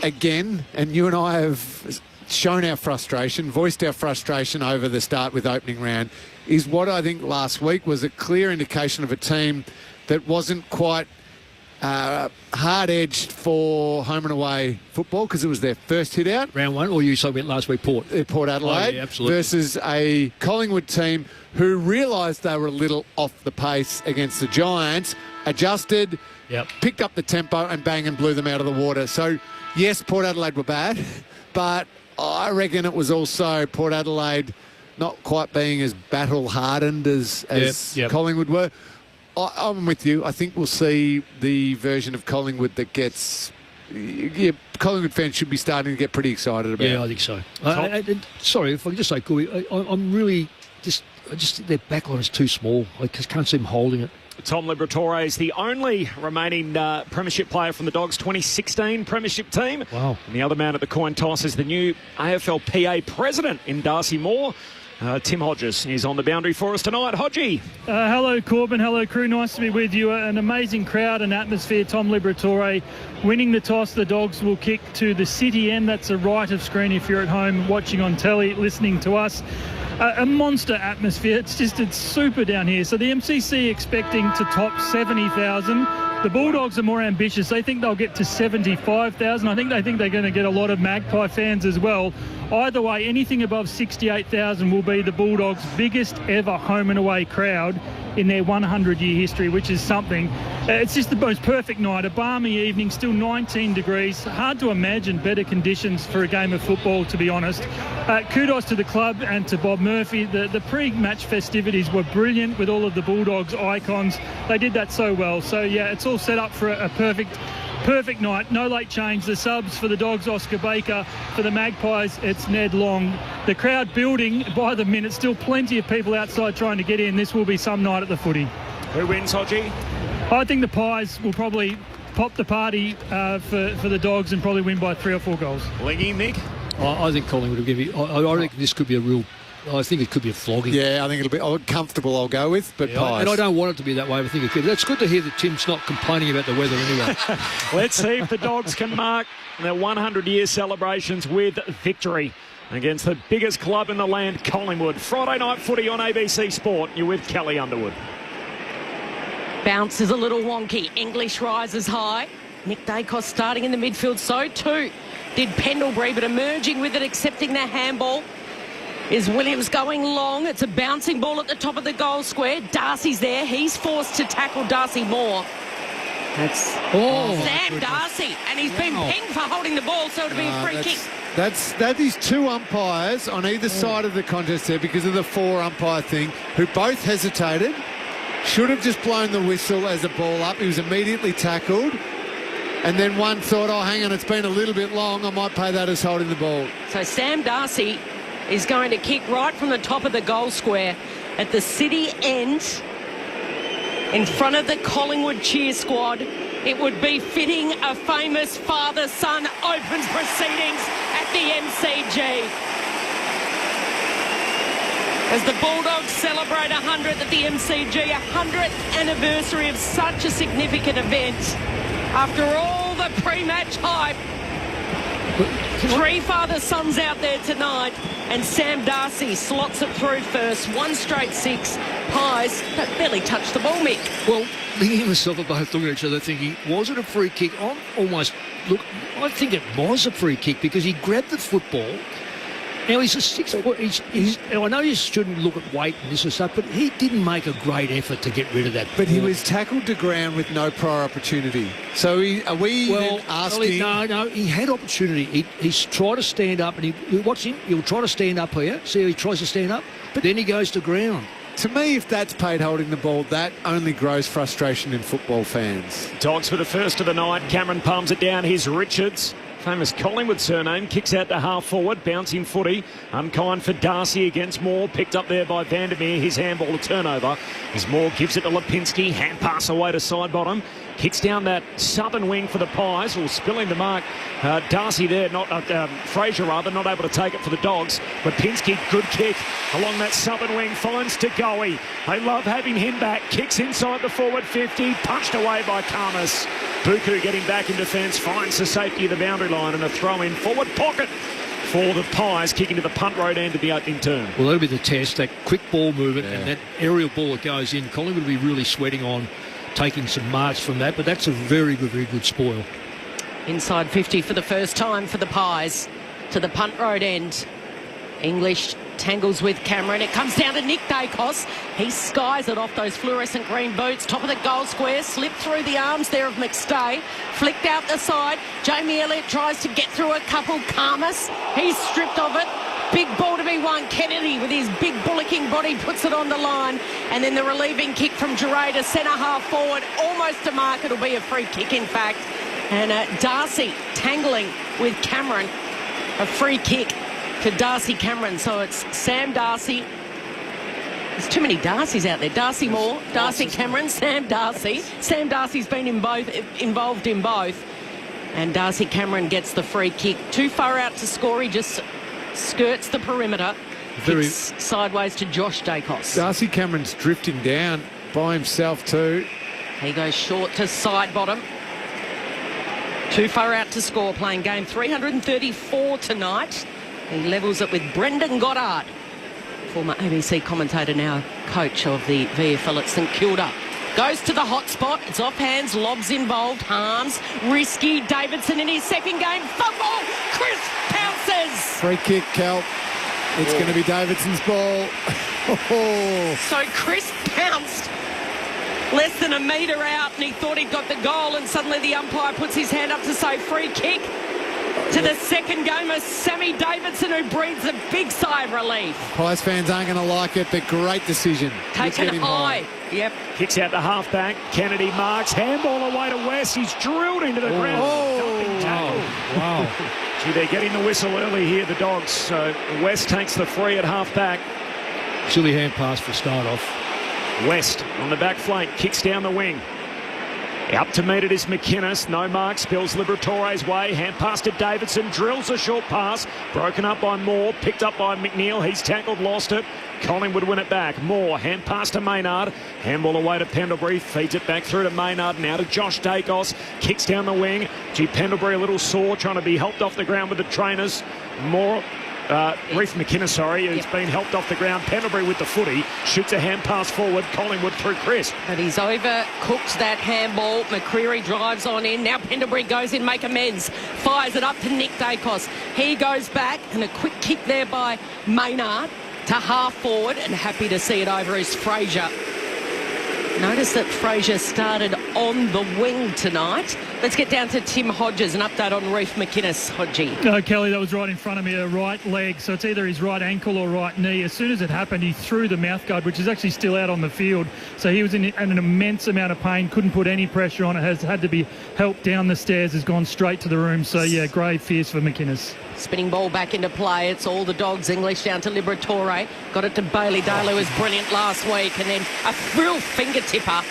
again, and you and I have shown our frustration, voiced our frustration over the start with opening round, is what I think last week was a clear indication of a team that wasn't quite hard-edged for home and away football because it was their first hit out. Round 1, or you talking about last week, Port? Port Adelaide, absolutely. Versus a Collingwood team who realised they were a little off the pace against the Giants, adjusted, picked up the tempo and bang and blew them out of the water. So, yes, Port Adelaide were bad, but I reckon it was also Port Adelaide not quite being as battle-hardened as Collingwood were. I'm with you. I think we'll see the version of Collingwood that gets... Collingwood fans should be starting to get pretty excited about. Yeah, I think so. Sorry, if I can just say, Corey, I'm really... I just think their backline is too small. I just can't see them holding it. Tom Liberatore is the only remaining premiership player from the Dogs' 2016 premiership team. Wow. And the other man at the coin toss is the new AFL PA president in Darcy Moore. Tim Hodges is on the boundary for us tonight. Hodgie. Hello, Corbin. Hello, crew. Nice to be with you. An amazing crowd and atmosphere. Tom Liberatore winning the toss. The Dogs will kick to the city end. That's a right of screen if you're at home watching on telly, listening to us. A monster atmosphere. It's super down here. So the MCC expecting to top 70,000. The Bulldogs are more ambitious. They think they'll get to 75,000. I think they think they're going to get a lot of Magpie fans as well. Either way, anything above 68,000 will be the Bulldogs' biggest ever home and away crowd in their 100-year history, which is something. It's just the most perfect night. A balmy evening, still 19 degrees. Hard to imagine better conditions for a game of football, to be honest. Kudos to the club and to Bob Murphy. The pre-match festivities were brilliant with all of the Bulldogs icons. They did that so well. So, yeah, it's all set up for a perfect night. No late change. The subs for the Dogs, Oscar Baker. For the Magpies, it's Ned Long. The crowd building by the minute. Still plenty of people outside trying to get in. This will be some night at the footy. Who wins, Hodgie? I think the Pies will probably pop the party for the Dogs and probably win by 3 or 4 goals. Leggy, Mick? I think Collingwood will give you... I reckon this could be a real... I think it could be a flogging. Yeah, I think it'll be comfortable, I'll go with, but Pies. And I don't want it to be that way. I think it could. That's good to hear that Tim's not complaining about the weather anyway. Let's see if the Dogs can mark their 100-year celebrations with victory against the biggest club in the land, Collingwood. Friday night footy on ABC Sport. You're with Kelly Underwood. Bounce is a little wonky. English rises high. Nick Dacos starting in the midfield. So too did Pendlebury, but emerging with it, accepting the handball. Is Williams going long? It's a bouncing ball at the top of the goal square. Darcy's there. He's forced to tackle Darcy Moore. That's Sam Darcy, and he's been pinged for holding the ball, so it'll be a free kick. That is 2 umpires on either side of the contest there because of the 4 umpire thing, who both hesitated. Should have just blown the whistle as a ball up. He was immediately tackled. And then one thought, oh, hang on, it's been a little bit long. I might pay that as holding the ball. So Sam Darcy is going to kick right from the top of the goal square at the city end in front of the Collingwood cheer squad. It would be fitting a famous father-son opens proceedings at the MCG. As the Bulldogs celebrate 100th at the MCG, 100th anniversary of such a significant event. After all the pre-match hype, 3 father-sons out there tonight, and Sam Darcy slots it through first. 1 straight 6. Pies barely touched the ball, Mick. Well, me and myself are both looking at each other thinking, was it a free kick? I think it was a free kick because he grabbed the football. Now, he's a 6 foot. I know you shouldn't look at weight and this and stuff, but he didn't make a great effort to get rid of that. But he was tackled to ground with no prior opportunity. So are we then asking... No, he had opportunity. He's tried to stand up, and watch him. He'll try to stand up here. See how he tries to stand up? But then he goes to ground. To me, if that's paid holding the ball, that only grows frustration in football fans. Dogs for the first of the night. Cameron palms it down. Here's Richards. Famous Collingwood surname, kicks out to half forward, bouncing footy. Unkind for Darcy against Moore, picked up there by Vandermeer. His handball, a turnover. As Moore gives it to Lipinski, hand pass away to side bottom. Kicks down that southern wing for the Pies, or spilling the mark. Darcy there, Fraser rather, not able to take it for the Dogs. Lipinski, good kick along that southern wing, finds to Goey. They love having him back, kicks inside the forward 50, punched away by Karmas. Buku getting back in defence, finds the safety of the boundary line, and a throw in forward pocket for the Pies, kicking to the punt road end of the opening turn. Well, that'll be the test, that quick ball movement and that aerial ball that goes in. Collingwood will be really sweating on taking some marks from that, but that's a very good spoil. Inside 50 for the first time for the Pies to the punt road end. English tangles with Cameron. It comes down to Nick Dacos. He skies it off those fluorescent green boots. Top of the goal square. Slipped through the arms there of McStay. Flicked out the side. Jamie Elliott tries to get through a couple. Karmas. He's stripped of it. Big ball to be won. Kennedy with his big bullocking body puts it on the line. And then the relieving kick from Giray to centre half forward. Almost to mark. It'll be a free kick, in fact. And Darcy tangling with Cameron. A free kick to Darcy Cameron. So it's Sam Darcy. There's too many Darcys out there. Darcy Moore, Darcy Cameron, Sam Darcy. Sam Darcy's been involved in both. And Darcy Cameron gets the free kick. Too far out to score. He just skirts the perimeter. Kicks sideways to Josh Dacos. Darcy Cameron's drifting down by himself too. He goes short to side bottom. Too far out to score, playing game 334 tonight. He levels it with Brendan Goddard, former ABC commentator, now coach of the VFL at St Kilda. Goes to the hot spot. It's off hands. Lobs involved. Harms. Risky. Davidson in his second game. Fumble. Chris pounces. Free kick, Cal. It's going to be Davidson's ball. So Chris pounced less than a metre out and he thought he'd got the goal, and suddenly the umpire puts his hand up to say free kick to the second gamer, Sammy Davidson, who breathes a big sigh of relief. Pies fans aren't going to like it, but great decision. Taken high. Yep. Kicks out to half-back. Kennedy marks. Handball away to West. He's drilled into the ground. Wow. Gee, they're getting the whistle early here, the Dogs. So West takes the free at half-back. Silly hand pass for start off. West on the back flank. Kicks down the wing. Up to meet it is McInnes. No mark. Spills Liberatore's way. Hand pass to Davidson. Drills a short pass. Broken up by Moore. Picked up by McNeil. He's tackled. Lost it. Collingwood win it back. Moore. Hand pass to Maynard. Handball away to Pendlebury. Feeds it back through to Maynard. Now to Josh Dacos. Kicks down the wing. Gee, Pendlebury a little sore. Trying to be helped off the ground with the trainers. Moore... Reef McInnes, who's been helped off the ground. Pendlebury with the footy. Shoots a hand pass forward. Collingwood through Chris. But he's overcooked that handball. McCreery drives on in. Now Pendlebury goes in, make amends. Fires it up to Nick Dacos. He goes back, and a quick kick there by Maynard to half forward, and happy to see it over is Fraser. Notice that Fraser started on the wing tonight. Let's get down to Tim Hodges, an update on Reef McInnes. Hodgie. No, Kelly, that was right in front of me, a right leg. So it's either his right ankle or right knee. As soon as it happened, he threw the mouthguard, which is actually still out on the field. So he was in an immense amount of pain, couldn't put any pressure on it, has had to be helped down the stairs, has gone straight to the room. So, yeah, grave fears for McInnes. Spinning ball back into play. It's all the Dogs. English down to Liberatore. Got it to Bailey Dale, who was brilliant last week. And then a real finger-tipper.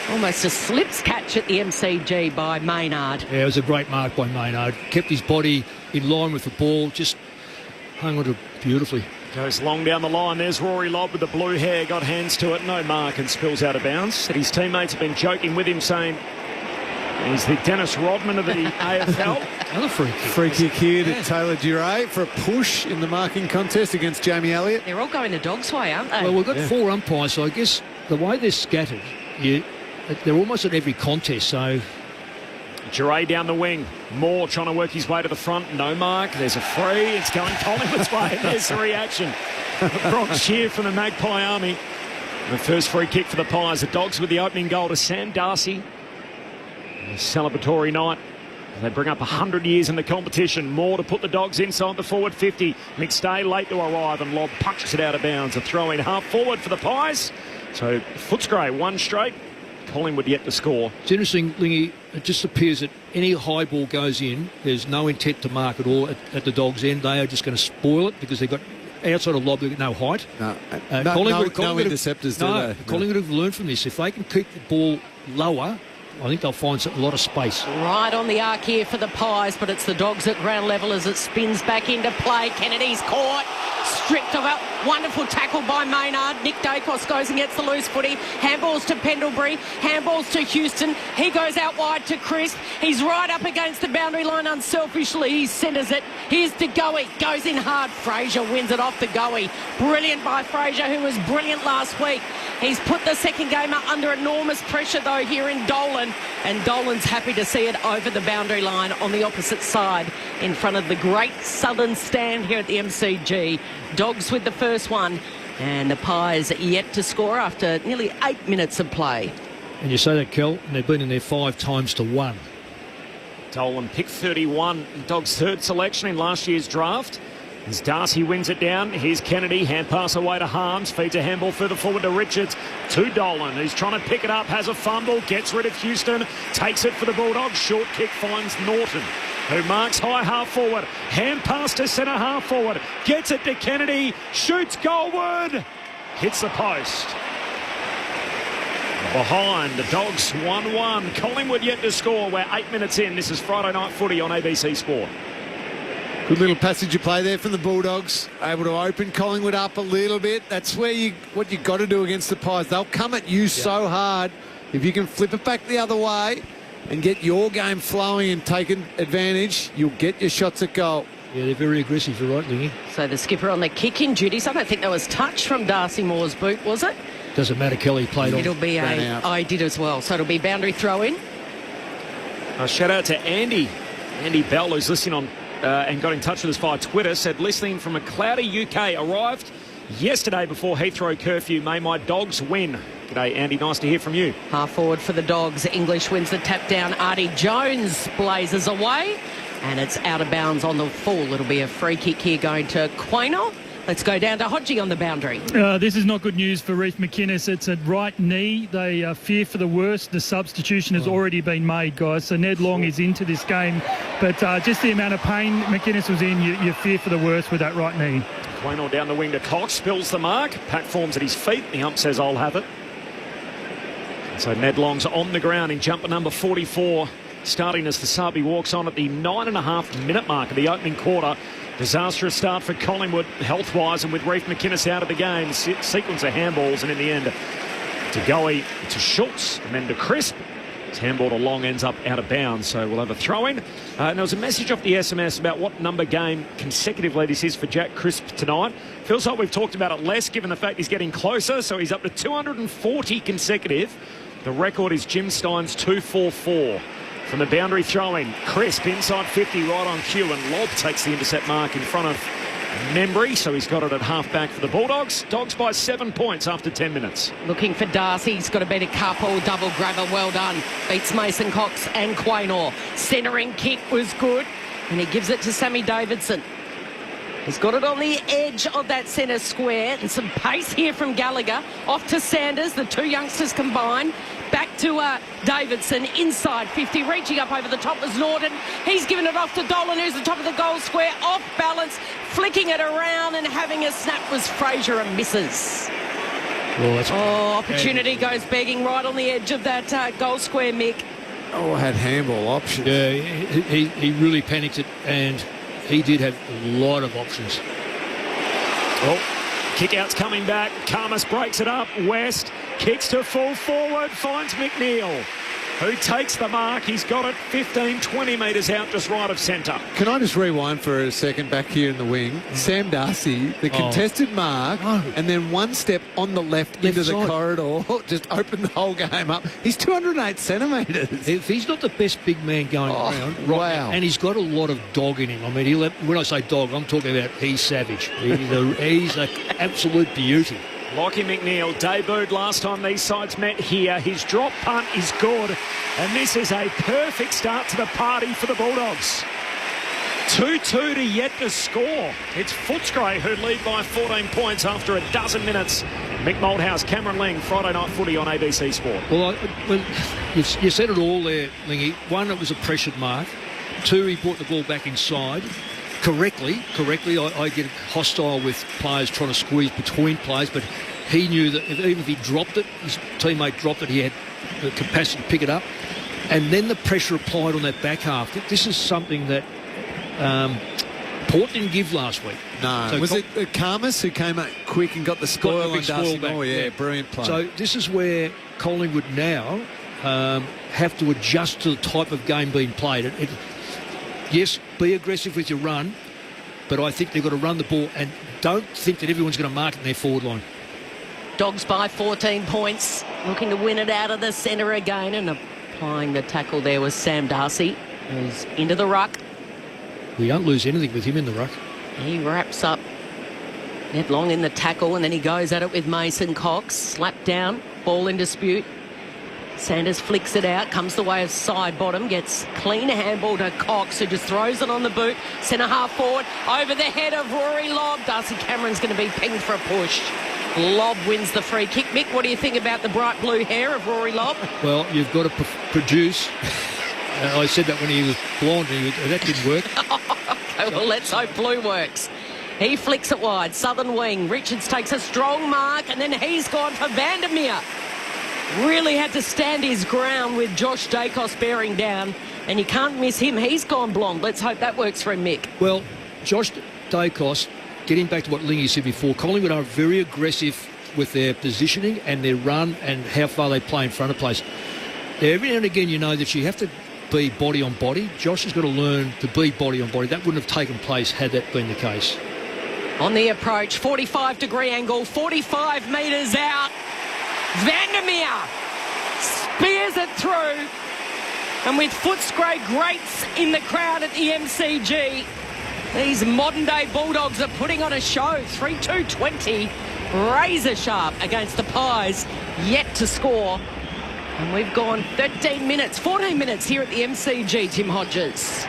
Almost a slips catch at the MCG by Maynard. Yeah, it was a great mark by Maynard. Kept his body in line with the ball. Just hung on to it beautifully. Goes long down the line. There's Rory Lobb with the blue hair. Got hands to it. No mark and spills out of bounds. And his teammates have been joking with him, saying he's the Dennis Rodman of the AFL. Another free kick. Free kick here to Taylor Duray for a push in the marking contest against Jamie Elliott. They're all going the Dogs' way, aren't they? Well, we've got four umpires, so I guess the way they're scattered, they're almost at every contest, so... Duray down the wing. Moore trying to work his way to the front. No mark. There's a free. It's going Collingwood's way. There's the reaction. Bronx cheer from the Magpie Army. The first free kick for the Pies. The Dogs with the opening goal to Sam Darcy. A celebratory night. They bring up 100 years in the competition. Moore to put the Dogs inside the forward 50. McStay late to arrive, and Lobb punches it out of bounds. A throw in half forward for the Pies. So Footscray one straight. Collingwood yet to score. It's interesting, Lingy, it just appears that any high ball goes in, there's no intent to mark at all at the Dogs' end. They are just going to spoil it because they've got, outside of Lobb, they've got no height. No interceptors, do they? Collingwood have learned from this. If they can keep the ball lower, I think they'll find a lot of space. Right on the arc here for the Pies, but it's the Dogs at ground level as it spins back into play. Kennedy's caught, stripped of it. Wonderful tackle by Maynard. Nick Dacos goes and gets the loose footy. Handballs to Pendlebury. Handballs to Houston. He goes out wide to Chris. He's right up against the boundary line unselfishly. He centres it. Here's to Goey. Goes in hard. Fraser wins it off the Goey. Brilliant by Fraser, who was brilliant last week. He's put the second gamer under enormous pressure, though, here in Dolan. And Dolan's happy to see it over the boundary line on the opposite side in front of the great southern stand here at the MCG. Dogs with the first one, and the Pies yet to score after nearly 8 minutes of play. And you say that, Kel, and they've been in there 5 times to 1. Dolan picked 31, Dogs' third selection in last year's draft. As Darcy wins it down, here's Kennedy, hand pass away to Harms, feeds a handball further forward to Richards, to Dolan, who's trying to pick it up, has a fumble, gets rid of Houston, takes it for the Bulldogs, short kick finds Norton, who marks high half forward, hand pass to centre half forward, gets it to Kennedy, shoots goalward, hits the post. Behind, the Dogs 1-1, Collingwood yet to score. We're 8 minutes in. This is Friday Night Footy on ABC Sport. Good little passage of play there from the Bulldogs. Able to open Collingwood up a little bit. That's where what you got to do against the Pies. They'll come at you so hard. If you can flip it back the other way and get your game flowing and taking advantage, you'll get your shots at goal. Yeah, they're very aggressive, you're right, Lingy. So the skipper on the kick-in duties. I don't think there was touch from Darcy Moore's boot, was it? Doesn't matter, Kelly played on. It'll be I did as well, so it'll be boundary throw-in. A shout out to Andy Bell, who's listening on and got in touch with us via Twitter, said listening from a cloudy UK, arrived yesterday before Heathrow curfew. May my Dogs win. G'day, Andy. Nice to hear from you. Half forward for the Dogs. English wins the tap down. Artie Jones blazes away, and it's out of bounds on the full. It'll be a free kick here going to Quaynor. Let's go down to Hodgie on the boundary. This is not good news for Reece McInnes. It's a right knee. They fear for the worst. The substitution has already been made, guys. So Ned Long is into this game. But just the amount of pain McInnes was in, you fear for the worst with that right knee. Quaynor down the wing to Cox. Spills the mark. Pack forms at his feet. The ump says, I'll have it. So Ned Long's on the ground in jumper number 44. Starting as the Sabi walks on at the 9.5-minute mark of the opening quarter. Disastrous start for Collingwood health-wise, and with Reece McInnes out of the game, sequence of handballs, and in the end to Goey, to Schultz, and then to Crisp. His handball to Long ends up out of bounds, so we'll have a throw-in. And there was a message off the SMS about what number game consecutively this is for Jack Crisp tonight. Feels like we've talked about it less, given the fact he's getting closer, so he's up to 240 consecutive. The record is Jim Stein's 244. From the boundary throw-in, Crisp inside 50 right on cue, and Lobb takes the intercept mark in front of Membry, so he's got it at half-back for the Bulldogs. Dogs by 7 points after 10 minutes. Looking for Darcy. He's got to beat a couple. Double grabber, well done. Beats Mason Cox and Quaynor. Centering kick was good, and he gives it to Sammy Davidson. He's got it on the edge of that centre square, and some pace here from Gallagher. Off to Sanders, the two youngsters combined. Back to Davidson, inside 50, reaching up over the top was Norton. He's given it off to Dolan, who's the top of the goal square, off balance, flicking it around and having a snap was Fraser and misses. Opportunity goes begging right on the edge of that goal square, Mick. Had handball options. Yeah, he really panicked it, and he did have a lot of options. Kick-out's coming back. Karmas breaks it up. West kicks to full forward. Finds McNeil, who takes the mark. He's got it 15, 20 metres out, just right of centre. Can I just rewind for a second back here in the wing? Sam Darcy, the contested mark, and then one step on the left into the corridor, just opened the whole game up. He's 208 centimetres. If he's not the best big man going around, wow. And he's got a lot of dog in him. I mean, when I say dog, I'm talking about he's savage. He's an absolute beauty. Lockie McNeil debuted last time these sides met here. His drop punt is good, and this is a perfect start to the party for the Bulldogs. 2-2 to yet to score. It's Footscray who lead by 14 points after a dozen minutes. Mick Malthouse, Cameron Ling, Friday Night Footy on ABC Sport. Well, you said it all there, Lingy. One, it was a pressured mark. Two, he brought the ball back inside. Correctly, I get hostile with players trying to squeeze between players, but he knew that even if he dropped it, his teammate dropped it, he had the capacity to pick it up. And then the pressure applied on that back half. This is something that Port didn't give last week. No. So was it Karmas who came up quick and got the spoil on Darcy? Oh, yeah, brilliant play. So this is where Collingwood now have to adjust to the type of game being played. Yes, be aggressive with your run, but I think they've got to run the ball and don't think that everyone's going to mark it in their forward line. Dogs by 14 points, looking to win it out of the centre again, and applying the tackle there was Sam Darcy, who's into the ruck. We don't lose anything with him in the ruck. He wraps up Ned Long in the tackle, and then he goes at it with Mason Cox. Slapped down, ball in dispute. Sanders flicks it out, comes the way of side bottom, gets clean handball to Cox, who just throws it on the boot. Centre half forward, over the head of Rory Lobb. Darcy Cameron's going to be pinged for a push. Lobb wins the free kick. Mick, what do you think about the bright blue hair of Rory Lobb? Well, you've got to produce. I said that when he was blonde, that didn't work. Okay, well, let's hope blue works. He flicks it wide, southern wing. Richards takes a strong mark, and then he's gone for Vandermeer. Really had to stand his ground with Josh Dacos bearing down, and you can't miss him. He's gone blonde. Let's hope that works for him, Mick. Well, Josh Dacos, getting back to what Lingy said before, Collingwood are very aggressive with their positioning and their run and how far they play in front of place. Now, every now and again, you know that you have to be body on body. Josh has got to learn to be body on body. That wouldn't have taken place had that been the case. On the approach, 45-degree angle, 45 metres out. Vandermeer spears it through. And with Footscray greats in the crowd at the MCG, these modern-day Bulldogs are putting on a show. 3-2-20, razor sharp against the Pies, yet to score. And we've gone 14 minutes here at the MCG, Tim Hodges.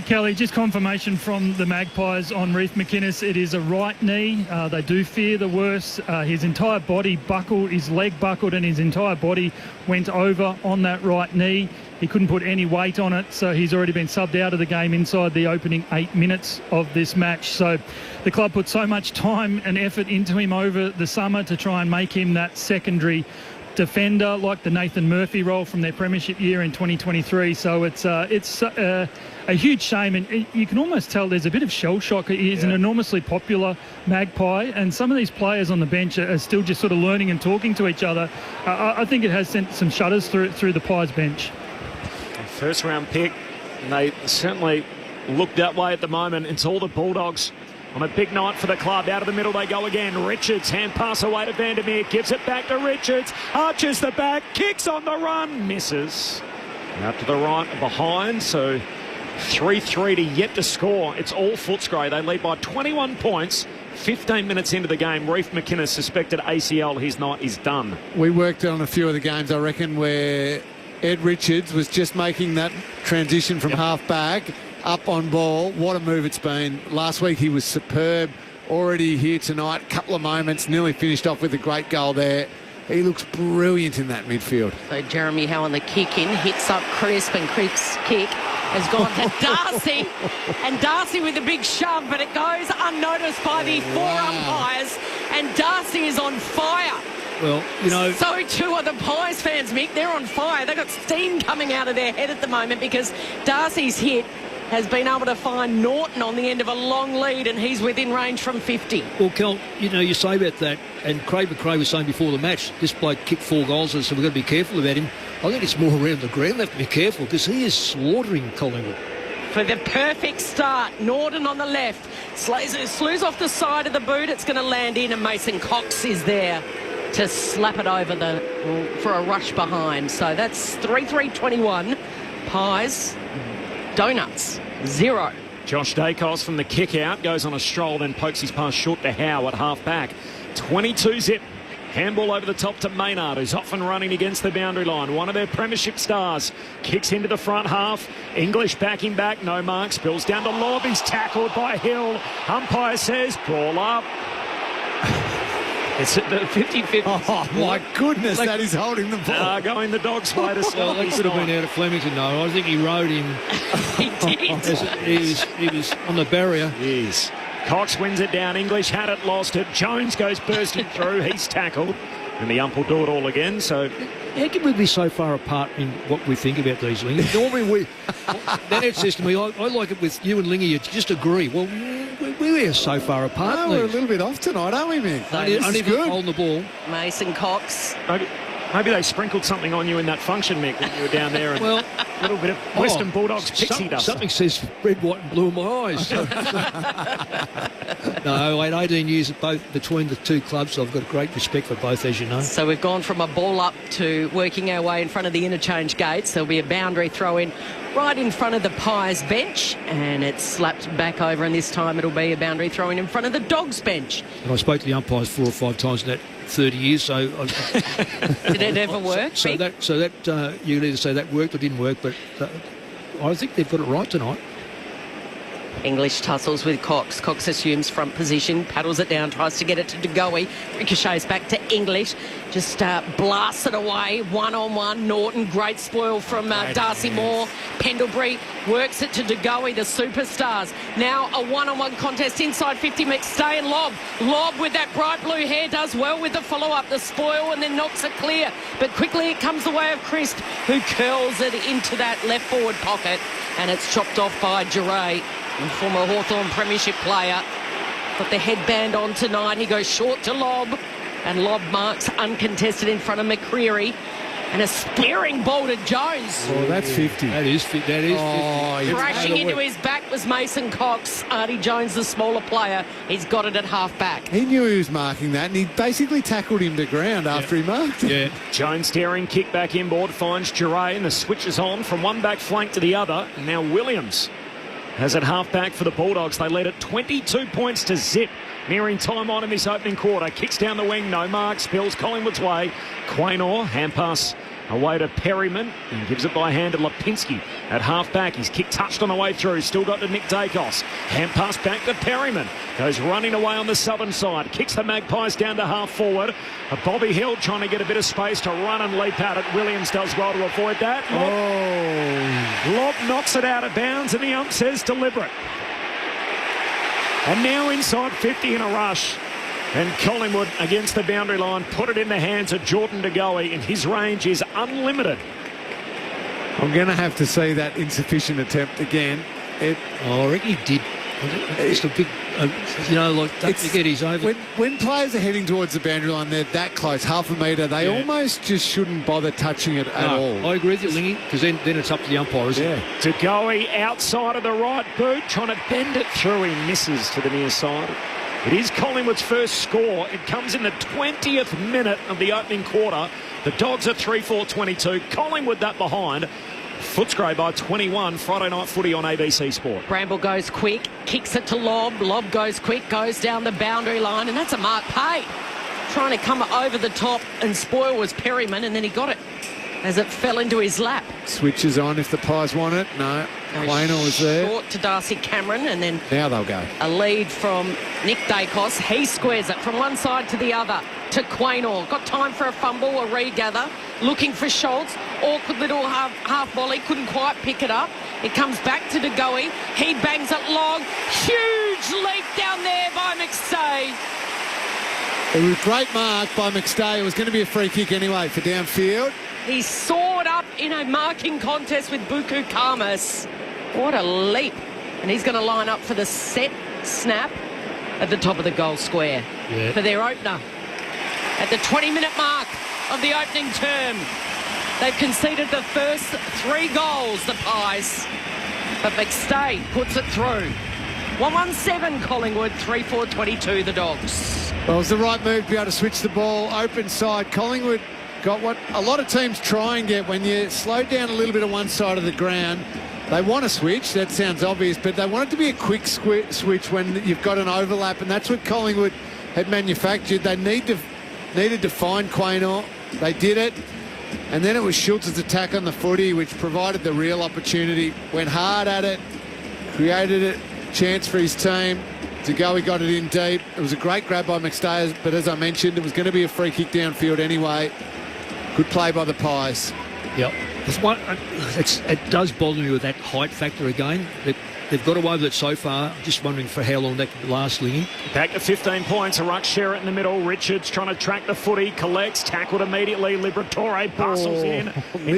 Kelly, just confirmation from the Magpies on Reece McInnes. It is a right knee. They do fear the worst. His entire body buckled, his leg buckled, and his entire body went over on that right knee. He couldn't put any weight on it, so he's already been subbed out of the game inside the opening 8 minutes of this match. So the club put so much time and effort into him over the summer to try and make him that secondary defender, like the Nathan Murphy role from their premiership year in 2023. So it's a huge shame, and you can almost tell there's a bit of shell shock. He is an enormously popular Magpie, and some of these players on the bench are still just sort of learning and talking to each other. I think it has sent some shudders through the Pies bench. First round pick, and they certainly look that way at the moment. It's all the Bulldogs on a big night for the club. Out of the middle they go again. Richards, hand pass away to Vandermeer, gives it back to Richards, arches the back, kicks on the run, misses. Out to the right, behind, so 3-3 to yet to score. It's all Footscray. They lead by 21 points. 15 minutes into the game, Reece McInnes suspected ACL. His night is done. We worked on a few of the games, I reckon, where Ed Richards was just making that transition from half back up on ball. What a move it's been. Last week he was superb. Already here tonight, couple of moments, nearly finished off with a great goal there. He looks brilliant in that midfield. So Jeremy Howe on the kick in, hits up Crisp, and Crisp's kick has gone to Darcy. And Darcy with a big shove, but it goes unnoticed by the four umpires. And Darcy is on fire. Well, you know... So too are the Pies fans, Mick. They're on fire. They've got steam coming out of their head at the moment because Darcy's hit has been able to find Norton on the end of a long lead, and he's within range from 50. Well, Kel, you know, you say about that, and Craig McRae was saying before the match, this bloke kicked 4 goals, so we've got to be careful about him. I think it's more around the ground. They have to be careful because he is slaughtering Collingwood. For the perfect start, Norton on the left. Slews off the side of the boot. It's going to land in, and Mason Cox is there to slap it over for a rush behind. So that's 3-3-21. Pies, Donuts, 0. Josh Dacos from the kick out goes on a stroll, then pokes his pass short to Howe at half back. 22-zip. Handball over the top to Maynard, who's off and running against the boundary line. One of their premiership stars kicks into the front half. English backing back, no mark. Spills down to Lobb. He's tackled by Hill. Umpire says, ball up. It's at the 55th. Oh, my goodness, that is holding the ball. Going the Dogs' way to stop. Well, he could have been out of Flemington, though. I think he rode him. He did. He was on the barrier. Yes. Cox wins it down. English had it, lost it. Jones goes bursting through. He's tackled. And the ump will do it all again. So how can we be so far apart in what we think about these, Lingy? Normally, Dad says to me, I like it with you and Lingy, you just agree. Well, we are so far apart. No, we're a little bit off tonight, aren't we, Mick? Only good. Holding the ball. Mason Cox. Maybe they sprinkled something on you in that function, Mick, when you were down there. And a little bit of Western Bulldogs pixie dust. Something says red, white and blue in my eyes. No, I had 18 years between the two clubs, so I've got great respect for both, as you know. So we've gone from a ball up to working our way in front of the interchange gates. There'll be a boundary throw in right in front of the Pies bench, and it's slapped back over, and this time it'll be a boundary throw in front of the Dogs bench. And I spoke to the umpires 4 or 5 times in that 30 years, so... Did it ever work? So that you can either say that worked or didn't work, but I think they've got it right tonight. English tussles with Cox. Cox assumes front position, paddles it down, tries to get it to DeGoey. Ricochets back to English. Just blasts it away. One-on-one. Norton, great spoil from Darcy Moore. Pendlebury works it to DeGoey, the superstars. Now a one-on-one contest inside 50. McStay and Lobb. Lobb with that bright blue hair does well with the follow-up, the spoil, and then knocks it clear. But quickly it comes the way of Crisp, who curls it into that left forward pocket, and it's chopped off by Duray. Former Hawthorn premiership player. Got the headband on tonight. He goes short to Lobb, and Lobb marks uncontested in front of McCreery. And a spearing ball to Jones. Oh, that's 50. That is 50. Crashing into his back was Mason Cox. Artie Jones, the smaller player, he's got it at half-back. He knew he was marking that, and he basically tackled him to ground after he marked it. Yeah. Jones steering, kick back inboard, finds Duray, and the switch is on from one back flank to the other. And now Williams has it half-back for the Bulldogs. They lead at 22 points to zip. Nearing time on in this opening quarter. Kicks down the wing, no mark, spills Collingwood's way. Quaynor, hand pass away to Perryman and gives it by hand to Lipinski at half-back. His kick touched on the way through, still got to Nick Dacos. Hand pass back to Perryman. Goes running away on the southern side. Kicks the Magpies down to half-forward. Bobby Hill trying to get a bit of space to run and leap at it. Williams does well to avoid that. Lob knocks it out of bounds and the ump says deliberate. And now inside 50 in a rush. And Collingwood against the boundary line put it in the hands of Jordan De Goey, and his range is unlimited. I'm going to have to see that insufficient attempt again. I reckon he did. Just a big, don't forget he's over. When players are heading towards the boundary line, they're that close, half a metre, they almost just shouldn't bother touching it at all. I agree with you, Lingy, because then it's up to the umpire, isn't it? De Goey outside of the right boot, trying to bend it through. He misses to the near side. It is Collingwood's first score. It comes in the 20th minute of the opening quarter. The Dogs are 3-4-22. Collingwood that behind. Footscray by 21. Friday night footy on ABC Sport. Bramble goes quick, kicks it to Lob. Lob goes quick, goes down the boundary line, and that's a Mark Pate. Trying to come over the top and spoil was Perryman, and then he got it as it fell into his lap. Switches on if the Pies want it. No, Quaynor was there. Short to Darcy Cameron, and then now they'll go. A lead from Nick Dacos. He squares it from one side to the other to Quaynor. Got time for a fumble, a regather. Looking for Schultz. Awkward little half volley. Couldn't quite pick it up. It comes back to De Goey. He bangs it long. Huge leap down there by McStay. It was a great mark by McStay. It was going to be a free kick anyway for downfield. He soared up in a marking contest with Buku Kamas. What a leap. And he's going to line up for the set snap at the top of the goal square for their opener. At the 20-minute mark of the opening term, they've conceded the first 3 goals, the Pies. But McStay puts it through. 1-1-7 Collingwood, 3-4-22 the Dogs. Well, it was the right move to be able to switch the ball open side. Collingwood got what a lot of teams try and get when you slow down a little bit on one side of the ground. They want to switch, that sounds obvious, but they want it to be a quick switch when you've got an overlap, and that's what Collingwood had manufactured. They needed to find Quaynor. They did it, and then it was Schultz's attack on the footy which provided the real opportunity. Went hard at it, created a chance for his team. De Goey got it in deep. It was a great grab by McStay, but as I mentioned, it was going to be a free kick downfield anyway. Good play by the Pies. Yep. It does bother me with that height factor again. They've got away with it so far. I'm just wondering for how long that could last, Lingy. Back to 15 points. A ruck Sherritt in the middle. Richards trying to track the footy. Collects. Tackled immediately. Liberatore bustles in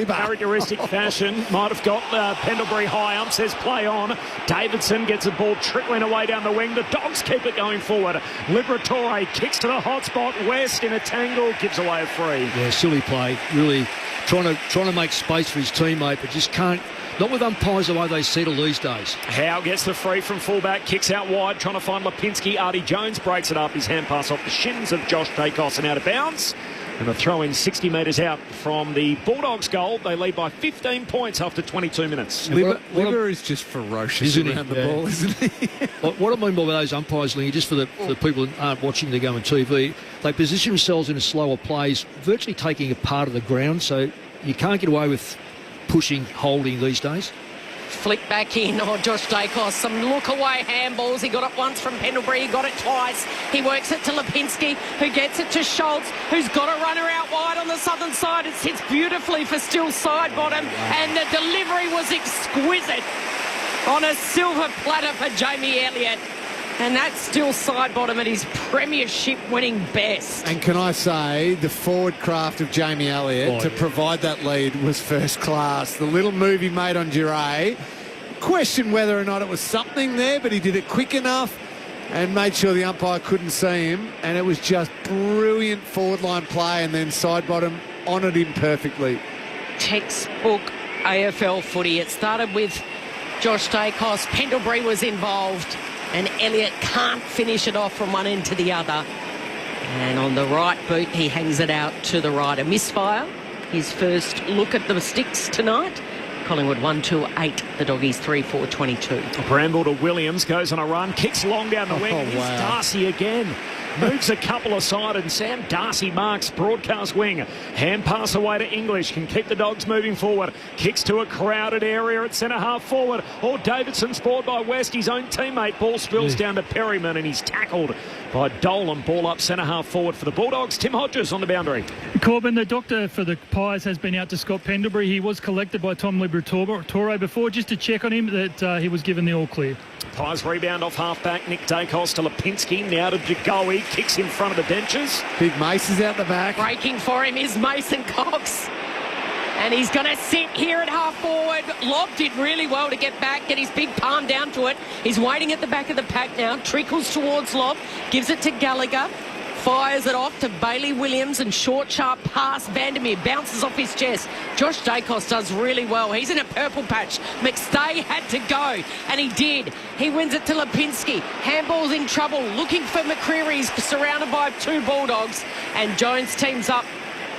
characteristic fashion. Might have got Pendlebury high. Ump says play on. Davidson gets the ball trickling away down the wing. The Dogs keep it going forward. Liberatore kicks to the hot spot. West in a tangle. Gives away a free. Yeah, silly play. Really trying to make space for his teammate, but just can't. Not with umpires the way they settle these days. Howe gets the free from fullback, kicks out wide, trying to find Lipinski. Artie Jones breaks it up. His hand pass off the shins of Josh Dacos and out of bounds. And a throw in 60 metres out from the Bulldogs' goal. They lead by 15 points after 22 minutes. Liver is just ferocious around the ball, isn't he? What I mean by those umpires, Lingy, just for the people that aren't watching the game on TV, they position themselves in a slower plays, virtually taking a part of the ground, so you can't get away with pushing, holding these days. Flick back in. Josh Dacos, some look-away handballs. He got it once from Pendlebury. He got it twice. He works it to Lipinski, who gets it to Schultz, who's got a runner out wide on the southern side. It sits beautifully for still side bottom, and the delivery was exquisite on a silver platter for Jamie Elliott. And that's still side bottom at his premiership winning best. And can I say, the forward craft of Jamie Elliott to provide that lead was first class. The little move he made on Duray, question whether or not it was something there, but he did it quick enough and made sure the umpire couldn't see him. And it was just brilliant forward line play, and then side bottom honoured him perfectly. Textbook AFL footy. It started with Josh Dacos. Pendlebury was involved, and Elliott can't finish it off from one end to the other. And on the right boot, he hangs it out to the right. A misfire. His first look at the sticks tonight. Collingwood 1-2-8. The Doggies 3-4-22. Bramble to Williams, goes on a run, kicks long down the wing. Here's wow. Darcy again. Moves a couple aside, and Sam Darcy marks broadcast wing. Hand pass away to English, can keep the Dogs moving forward. Kicks to a crowded area at centre half forward. Davidson spoiled by West, his own teammate. Ball spills down to Perryman, and he's tackled by Dolan. Ball up centre half forward for the Bulldogs. Tim Hodges on the boundary. Corbin, the doctor for the Pies, has been out to Scott Pendlebury. He was collected by Tom Liberatore before, just to check on him that he was given the all clear. Pies rebound off half-back. Nick Dacos to Lipinski. Now to Jagoe. Kicks in front of the benches. Big Mace is out the back. Breaking for him is Mason Cox. And he's going to sit here at half forward. Lobb did really well to get back, get his big palm down to it. He's waiting at the back of the pack now. Trickles towards Lobb. Gives it to Gallagher. Fires it off to Bailey Williams, and short, sharp pass. Vandermeer bounces off his chest. Josh Dacos does really well. He's in a purple patch. McStay had to go, and he did. He wins it to Lipinski. Handball's in trouble, looking for McCreary. He's surrounded by two Bulldogs, and Jones teams up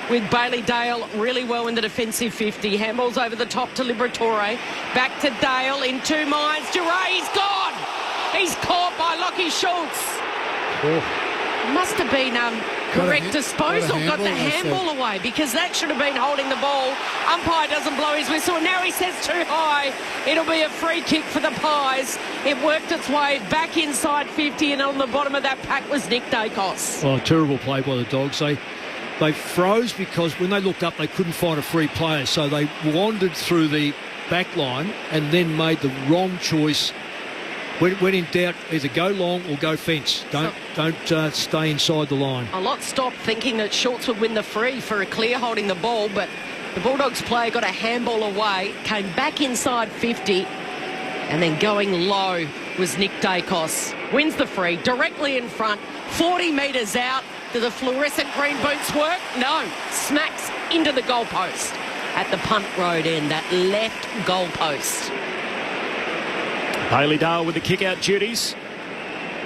with Bailey Dale really well in the defensive 50. Handball's over the top to Liberatore. Back to Dale in 2 minds. Duray's gone. He's caught by Lockie Schultz. Must have been correct disposal. Got the handball away, because that should have been holding the ball. Umpire doesn't blow his whistle, and now he says too high. It'll be a free kick for the Pies. It worked its way back inside 50, and on the bottom of that pack was Nick Dacos. Well, terrible play by the Dogs. They froze because when they looked up, they couldn't find a free player, so they wandered through the back line and then made the wrong choice. When in doubt, either go long or go fence. Don't stay inside the line. A lot stopped thinking that Schultz would win the free for a clear holding the ball, but the Bulldogs player got a handball away, came back inside 50, and then going low was Nick Dacos. Wins the free, directly in front, 40 metres out. Do the fluorescent green boots work? No. Smacks into the goalpost at the punt road end, that left goalpost. Bailey Dale with the kick-out duties.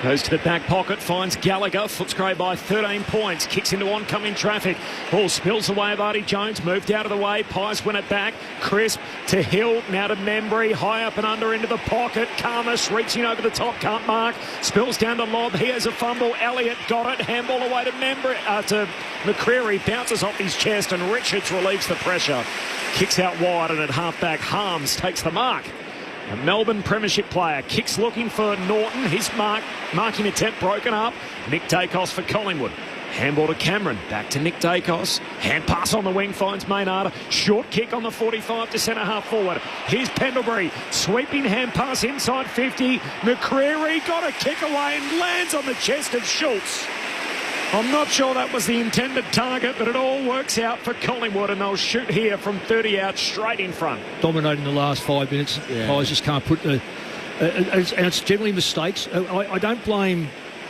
Goes to the back pocket, finds Gallagher. Footscray by 13 points. Kicks into oncoming traffic. Ball spills away of Artie Jones. Moved out of the way. Pies win it back. Crisp to Hill. Now to Membry. High up and under into the pocket. Karmas reaching over the top. Can't mark. Spills down to Lobb. He has a fumble. Elliott got it. Handball away to to McCreary. Bounces off his chest, and Richards relieves the pressure. Kicks out wide, and at half-back, Harms takes the mark. A Melbourne premiership player kicks looking for Norton. His marking attempt broken up. Nick Dacos for Collingwood. Handball to Cameron. Back to Nick Dacos. Hand pass on the wing finds Maynard. Short kick on the 45 to centre half forward. Here's Pendlebury. Sweeping hand pass inside 50. McCreary got a kick away and lands on the chest of Schultz. I'm not sure that was the intended target, but it all works out for Collingwood, and they'll shoot here from 30 out straight in front. Dominating the last 5 minutes. I just can't put the... and it's generally mistakes. I don't blame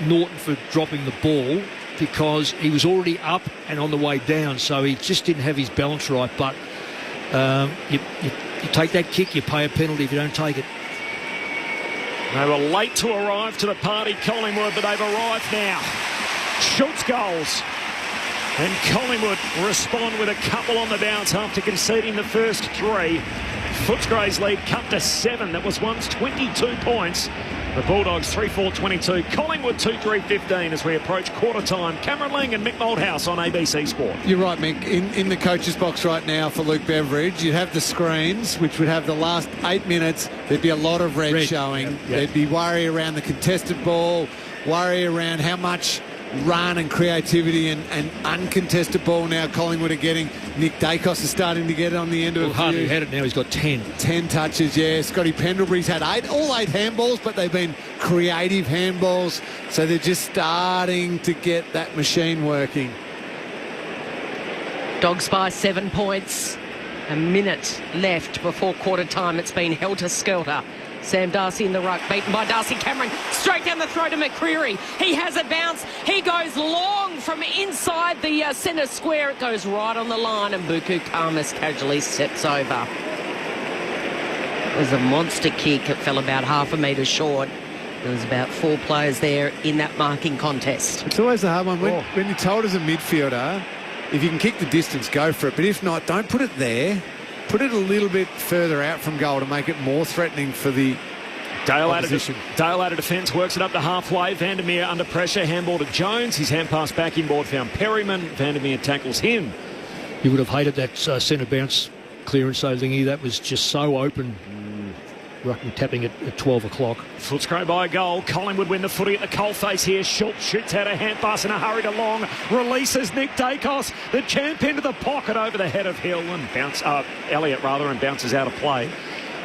Norton for dropping the ball, because he was already up and on the way down, so he just didn't have his balance right. But you take that kick, you pay a penalty if you don't take it. They were late to arrive to the party, Collingwood, but they've arrived now. Schultz goals, and Collingwood respond with a couple on the bounce after conceding the first 3. Footscray's lead cut to 7. That was once 22 points. The Bulldogs 3-4-22. Collingwood 2-3-15 as we approach quarter time. Cameron Lang and Mick Moldhouse on ABC Sport. You're right, Mick. In the coach's box right now for Luke Beveridge, you'd have the screens, which would have the last 8 minutes. There'd be a lot of red showing. Yep. There'd be worry around the contested ball, worry around how much run and creativity and uncontested ball now Collingwood are getting. Nick Dacos is starting to get it on the end of it. Hardly had it now. He's got 10 touches. Yeah, Scotty Pendlebury's had all 8 handballs, but they've been creative handballs, so they're just starting to get that machine working. Dogs by 7 points. A minute left before quarter time. It's been helter-skelter. Sam Darcy in the ruck, beaten by Darcy Cameron. Straight down the throat of McCreary. He has a bounce. He goes long long from inside the centre square. It goes right on the line, and Buku Kamas casually steps over. It was a monster kick. It fell about half a metre short. There was about 4 players there in that marking contest. It's always a hard one. When you're told as a midfielder, if you can kick the distance, go for it. But if not, don't put it there. Put it a little bit further out from goal to make it more threatening for the Dale out opposition. of defence, works it up to halfway. Vandermeer under pressure, handball to Jones. His hand pass back inboard, found Perryman. Vandermeer tackles him. You would have hated that centre bounce clearance, though, Lingy. That was just so open. Rucken tapping it at 12 o'clock. Footscray by a goal. Collingwood win the footy at the coalface here. Schultz shoots out a hand pass in a hurry to Long. Releases Nick Dacos. The champ into the pocket over the head of Hill and Elliott and bounces out of play.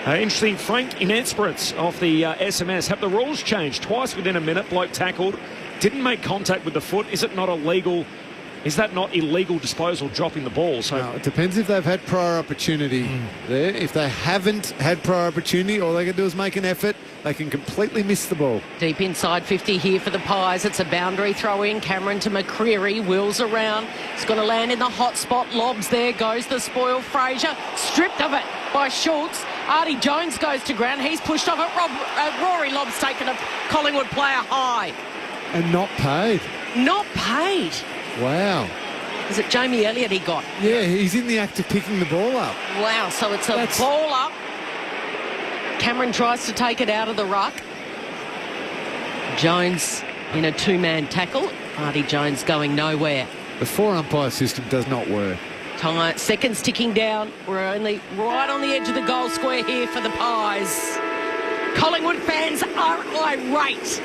Interesting, Frank Inespritz off the SMS. Have the rules changed? Twice within a minute, bloke tackled. Didn't make contact with the foot. Is it not illegal? Is that not illegal disposal, dropping the ball? So no, it depends if they've had prior opportunity there. If they haven't had prior opportunity, all they can do is make an effort. They can completely miss the ball. Deep inside 50 here for the Pies. It's a boundary throw in. Cameron to McCreery. Wheels around. It's going to land in the hot spot. Lobs there. Goes the spoil. Fraser. Stripped of it by Schultz. Artie Jones goes to ground. He's pushed off it. Rory Lobb's taken a Collingwood player high. And not paid. Not paid. Wow. Is it Jamie Elliott he got? Yeah, he's in the act of picking the ball up. Wow, so it's a ball up. Cameron tries to take it out of the ruck. Jones in a 2-man tackle. Artie Jones going nowhere. The 4-umpire system does not work. Seconds ticking down. We're only right on the edge of the goal square here for the Pies. Collingwood fans are irate.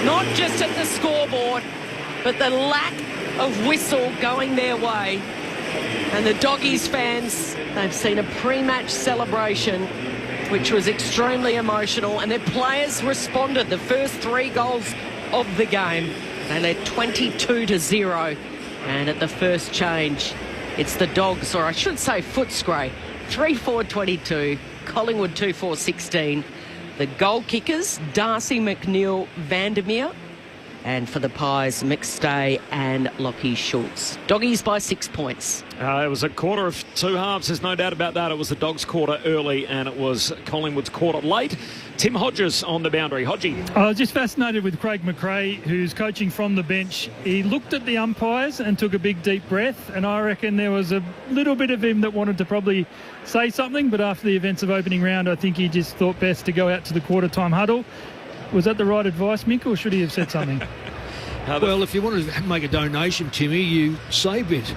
Not just at the scoreboard, but the lack of whistle going their way. And the Doggies fans, they've seen a pre-match celebration which was extremely emotional, and their players responded. The first 3 goals of the game, they led 22-0, and at the first change it's the Dogs, or I should say Footscray, 3-4-22, Collingwood 2-4-16. The goal kickers, Darcy, McNeil, Vandermeer. And for the Pies, McStay and Lockie Schultz. Doggies by 6 points. It was a quarter of 2 halves. There's no doubt about that. It was the Dogs' quarter early and it was Collingwood's quarter late. Tim Hodges on the boundary. Hodgie. I was just fascinated with Craig McRae, who's coaching from the bench. He looked at the umpires and took a big, deep breath. And I reckon there was a little bit of him that wanted to probably say something. But after the events of opening round, I think he just thought best to go out to the quarter-time huddle. Was that the right advice, Mick, or should he have said something? Well, if you want to make a donation, Timmy, you save it.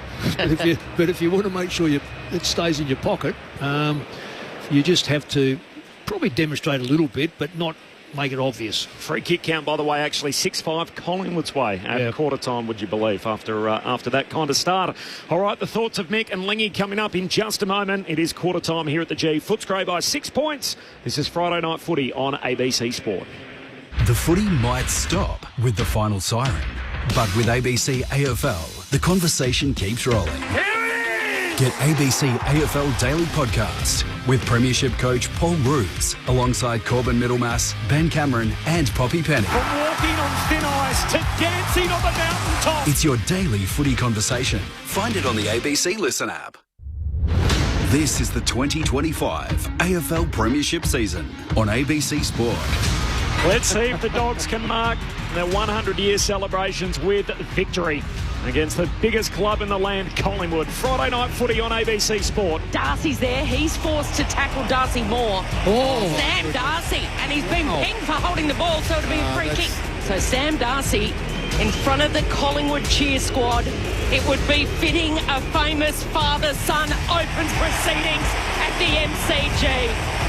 But if you want to make sure it stays in your pocket, you just have to probably demonstrate a little bit, but not make it obvious. Free kick count, by the way, actually 6-5 Collingwood's way at quarter time, would you believe, after that kind of start. All right, the thoughts of Mick and Lingy coming up in just a moment. It is quarter time here at the G. Footscray by 6 points. This is Friday Night Footy on ABC Sport. The footy might stop with the final siren, but with ABC AFL, the conversation keeps rolling. Get ABC AFL Daily Podcast with Premiership coach Paul Roos alongside Corbin Middlemass, Ben Cameron and Poppy Penny. From walking on thin ice to dancing on the mountaintop. It's your daily footy conversation. Find it on the ABC Listen app. This is the 2025 AFL Premiership season on ABC Sport. Let's see if the Dogs can mark their 100-year celebrations with victory against the biggest club in the land, Collingwood. Friday Night Footy on ABC Sport. Darcy's there. He's forced to tackle Darcy Moore. Sam Darcy. And he's been pinged for holding the ball, so it'll be a free kick. So Sam Darcy in front of the Collingwood cheer squad. It would be fitting a famous father-son opens proceedings at the MCG.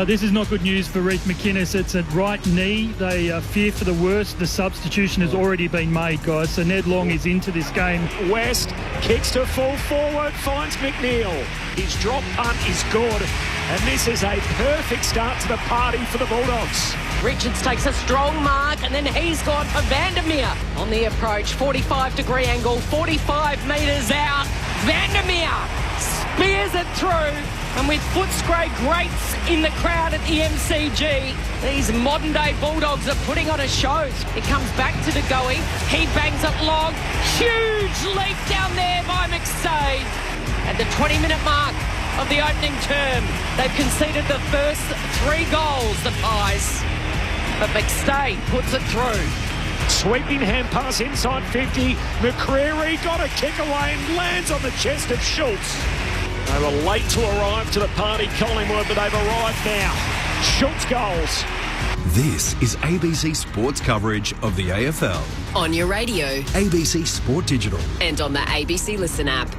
This is not good news for Reece McInnes. It's at right knee. They fear for the worst. The substitution has already been made, guys. So Ned Long is into this game. West kicks to full forward, finds McNeil. His drop punt is good. And this is a perfect start to the party for the Bulldogs. Richards takes a strong mark, and then he's gone for Vandermeer on the approach. 45-degree angle, 45 metres out. Vandermeer spears it through, and with Footscray greats in the crowd at the MCG, these modern-day Bulldogs are putting on a show. It comes back to De Goey. He bangs it long. Huge leap down there by McStay. At the 20-minute mark of the opening term, they've conceded the first 3 goals, the Pies. But McStay puts it through. Sweeping hand pass inside 50. McCreary got a kick away and lands on the chest of Schultz. They were late to arrive to the party, Collingwood, but they've arrived now. Schultz goals. This is ABC Sports coverage of the AFL. On your radio. ABC Sport Digital. And on the ABC Listen app.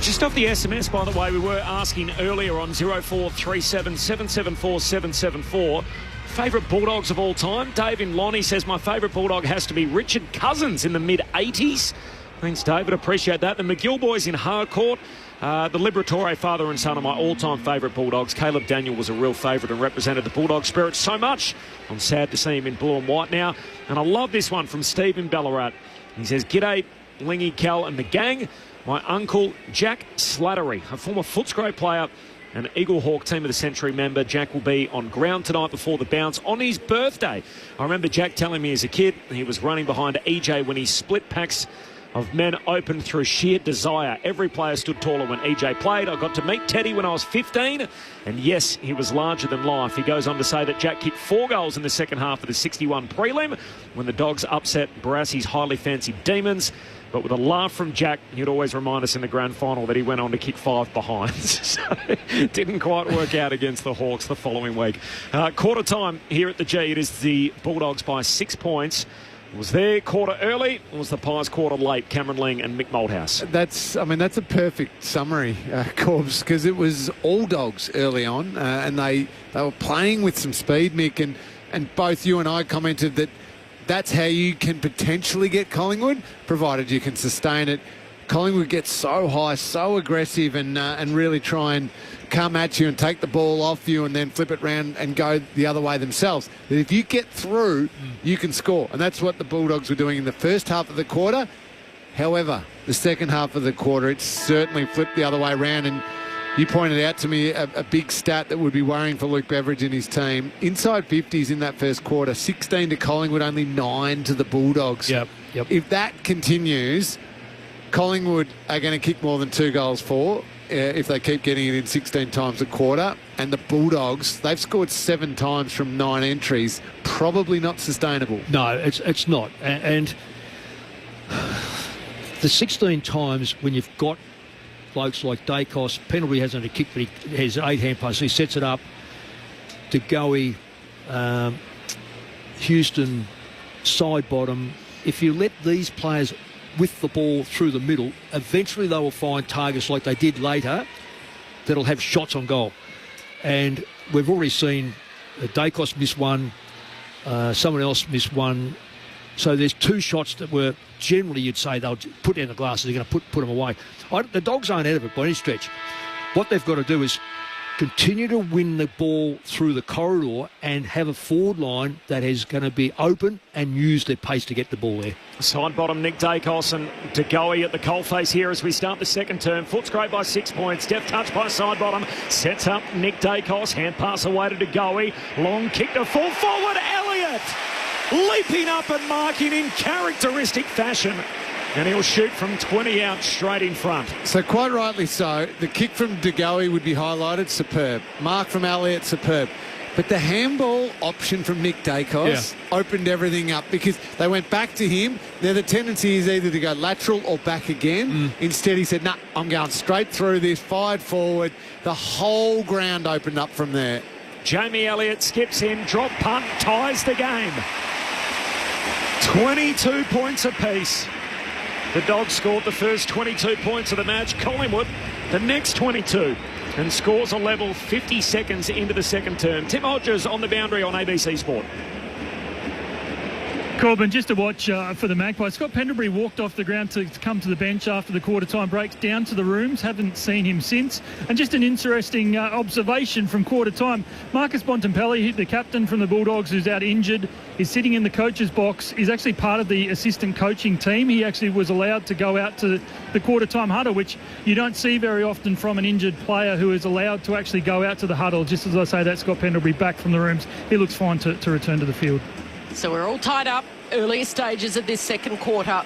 Just off the SMS, by the way, we were asking earlier on 0437 774 774. Favourite Bulldogs of all time? Dave in Lonnie says my favourite Bulldog has to be Richard Cousins in the mid-80s. Thanks, David. Appreciate that. The McGill boys in Harcourt. The Liberatore father and son are my all-time favourite Bulldogs. Caleb Daniel was a real favourite and represented the Bulldog spirit so much. I'm sad to see him in blue and white now. And I love this one from Steve in Ballarat. He says, "G'day, Lingy, Cal and the gang. My uncle, Jack Slattery, a former Footscray player and Eagle Hawk Team of the Century member. Jack will be on ground tonight before the bounce on his birthday. I remember Jack telling me as a kid he was running behind EJ when he split packs of men open through sheer desire. Every player stood taller when EJ played. I got to meet Teddy when I was 15, and yes, he was larger than life." He goes on to say that Jack kicked 4 goals in the second half of the 61 prelim when the Dogs upset Barassi's highly fancied Demons. But with a laugh from Jack, he'd always remind us in the grand final that he went on to kick 5 behinds. So it didn't quite work out against the Hawks the following week. Quarter time here at the G. It is the Bulldogs by 6 points. It was their quarter early. It was the Pies quarter late. Cameron Ling and Mick Malthouse. That's a perfect summary, Corbs, because it was all Dogs early on, and they were playing with some speed, Mick, and both you and I commented that that's how you can potentially get Collingwood, provided you can sustain it. Collingwood gets so high, so aggressive, and really try and come at you and take the ball off you and then flip it round and go the other way themselves. That if you get through, you can score. And that's what the Bulldogs were doing in the first half of the quarter. However, the second half of the quarter, it certainly flipped the other way around. And you pointed out to me a big stat that would be worrying for Luke Beveridge and his team. Inside 50s in that first quarter, 16 to Collingwood, only 9 to the Bulldogs. Yep. If that continues, Collingwood are going to kick more than 2 goals for if they keep getting it in 16 times a quarter. And the Bulldogs, they've scored 7 times from 9 entries. Probably not sustainable. No, it's not. And the 16 times when you've got blokes like Dacos, Pendlebury hasn't a kick, but he has 8 hand passes. He sets it up. De Goey, Houston, side bottom. If you let these players with the ball through the middle, eventually they will find targets like they did later that'll have shots on goal. And we've already seen Dacos miss one, someone else miss one. So there's 2 shots that were generally you'd say they'll put down the glasses, they're going to put them away. The Dogs aren't out of it by any stretch. What they've got to do is continue to win the ball through the corridor and have a forward line that is going to be open and use their pace to get the ball there. Side bottom, Nick Dacos and De Goey at the coalface here as we start the second term. Footscray by 6 points. Deft touch by side bottom. Sets up Nick Dacos. Hand pass away to De Goey. Long kick to full forward. Elliott leaping up and marking in characteristic fashion. And he'll shoot from 20 out straight in front. So quite rightly so. The kick from De Goey would be highlighted. Superb. Mark from Elliott. Superb. But the handball option from Nick Dacos opened everything up because they went back to him. Now the tendency is either to go lateral or back again. Instead he said, "No, I'm going straight through this," fired forward. The whole ground opened up from there. Jamie Elliott skips in, drop punt, ties the game. 22 points apiece. The Dogs scored the first 22 points of the match. Collingwood, the next 22. And scores a level 50 seconds into the second term. Tim Hodges on the boundary on ABC Sport. Corbin, just to watch for the Magpies. Scott Pendlebury walked off the ground to come to the bench after the quarter-time break, down to the rooms. Haven't seen him since. And just an interesting observation from quarter-time. Marcus Bontempelli, the captain from the Bulldogs, who's out injured, is sitting in the coach's box. He's actually part of the assistant coaching team. He actually was allowed to go out to the quarter-time huddle, which you don't see very often from an injured player who is allowed to actually go out to the huddle. Just as I say that, Scott Pendlebury back from the rooms. He looks fine to return to the field. So we're all tied up. Earlier stages of this second quarter.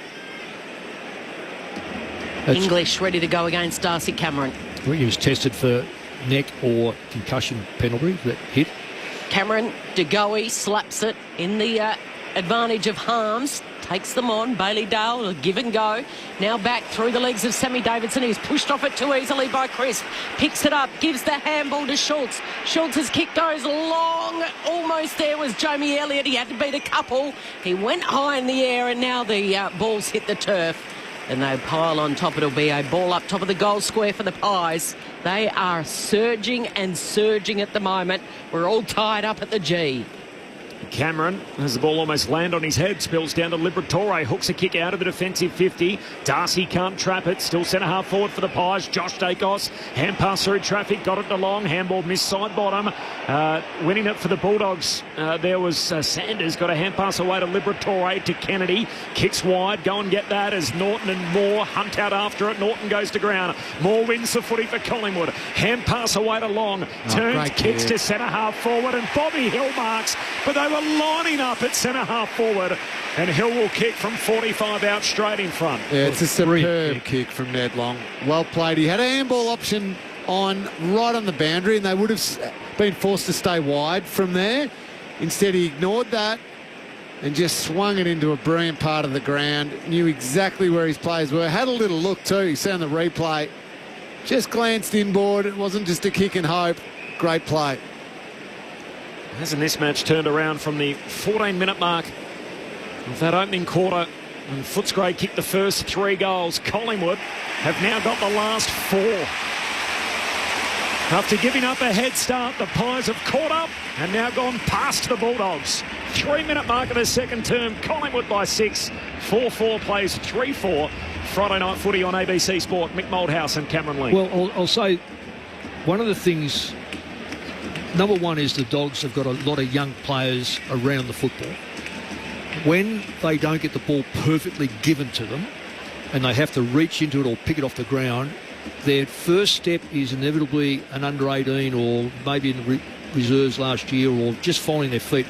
English ready to go against Darcy Cameron. I think he was tested for neck or concussion. Pendlebury, that hit. Cameron, De Goey slaps it in the advantage of Harms. Takes them on. Bailey Dale, a give and go. Now back through the legs of Sammy Davidson. He's pushed off it too easily by Crisp. Picks it up, gives the handball to Schultz. Schultz's kick goes long. Almost there was Jamie Elliott. He had to beat a couple. He went high in the air, and now the ball's hit the turf. And they pile on top. It'll be a ball up top of the goal square for the Pies. They are surging and surging at the moment. We're all tied up at the G. Cameron has the ball almost land on his head, spills down to Liberatore, hooks a kick out of the defensive 50. Darcy can't trap it, still centre half forward for the Pies. Josh Dacos, hand pass through traffic, got it to long, handball missed side bottom. Winning it for the Bulldogs, there was Sanders, got a hand pass away to Liberatore, to Kennedy, kicks wide, go and get that as Norton and Moore hunt out after it. Norton goes to ground, Moore wins the footy for Collingwood, hand pass away to Long, turns, kicks to centre half forward, and Bobby Hill marks, but they were lining up at centre half forward, and Hill will kick from 45 out straight in front. Yeah, it's a superb kick from Ned Long. Well played. He had a handball option on right on the boundary, and they would have been forced to stay wide from there. Instead, he ignored that and just swung it into a brilliant part of the ground. Knew exactly where his players were. Had a little look too. You see on the replay. Just glanced inboard. It wasn't just a kick and hope. Great play. Hasn't this match turned around from the 14-minute mark of that opening quarter? And Footscray kicked the first 3 goals. Collingwood have now got the last 4. After giving up a head start, the Pies have caught up and now gone past the Bulldogs. 3-minute mark of the second term. Collingwood by 6. 4-4 plays 3-4. Friday night footy on ABC Sport. Mick Moldhouse and Cameron Lee. Well, I'll say one of the things... Number one is the Dogs have got a lot of young players around the football. When they don't get the ball perfectly given to them and they have to reach into it or pick it off the ground, their first step is inevitably an under-18 or maybe in the reserves last year or just finding their feet.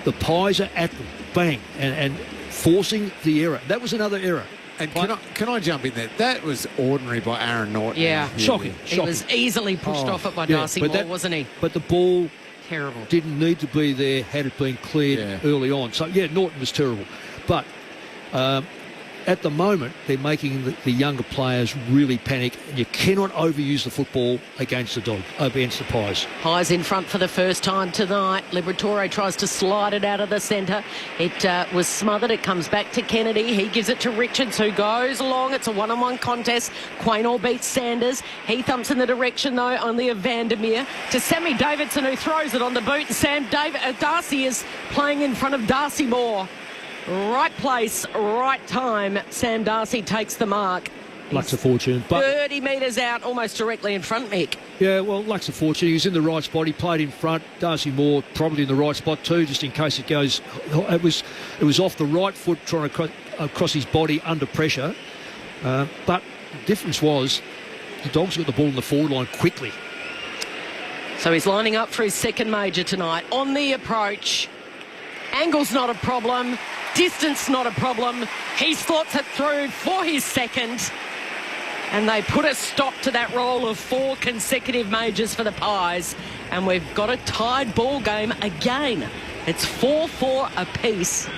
The Pies are at them, bang, and forcing the error. That was another error. And can I jump in there? That was ordinary by Aaron Norton. Yeah. Shocking. He was easily pushed off it by Darcy Moore, wasn't he? But the ball terrible. Didn't need to be there had it been cleared early on. So, yeah, Norton was terrible. But at the moment, they're making the younger players really panic. And you cannot overuse the football against the Pies. Pies in front for the first time tonight. Liberatore tries to slide it out of the centre. It was smothered. It comes back to Kennedy. He gives it to Richards, who goes along. It's a one-on-one contest. Quaynor beats Sanders. He thumps in the direction, though, only of Vandermeer. To Sammy Davidson, who throws it on the boot. And Darcy is playing in front of Darcy Moore. Right place, right time. Sam Darcy takes the mark. Luck's a fortune. But 30 metres out, almost directly in front, Mick. Yeah, well, luck's a fortune. He was in the right spot. He played in front. Darcy Moore probably in the right spot too, just in case it goes. It was off the right foot, trying to cross his body under pressure. But the difference was the Dogs got the ball in the forward line quickly. So he's lining up for his second major tonight. On the approach, angle's not a problem. Distance not a problem. He slots it through for his second. And they put a stop to that roll of 4 consecutive majors for the Pies. And we've got a tied ball game again. It's 4-4 apiece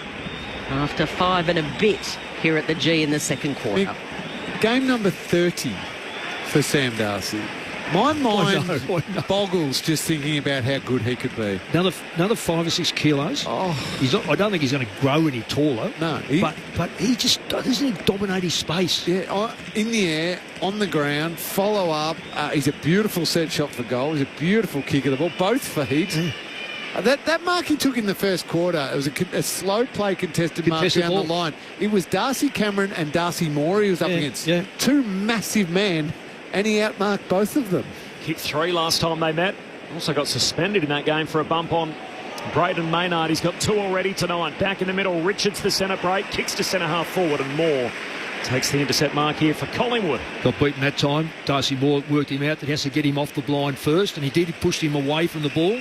after 5 and a bit here at the G in the second quarter. Game number 30 for Sam Darcy. My mind boggles just thinking about how good he could be. Another 5 or 6 kilos. I don't think he's going to grow any taller. No, but he just doesn't he dominate his space. Yeah, in the air, on the ground, follow up. He's a beautiful set shot for goal. He's a beautiful kick of the ball, both for heat. That mark he took in the first quarter, it was a slow play contested mark down the line. It was Darcy Cameron and Darcy Moore he was up against. Yeah. Two massive men, and he outmarked both of them. Hit 3 last time they met. Also got suspended in that game for a bump on Braden Maynard. He's got 2 already tonight. Back in the middle, Richards the centre break, kicks to centre half forward, and Moore takes the intercept mark here for Collingwood. Got beaten that time. Darcy Moore worked him out. That he has to get him off the blind first, and he did. He pushed him away from the ball.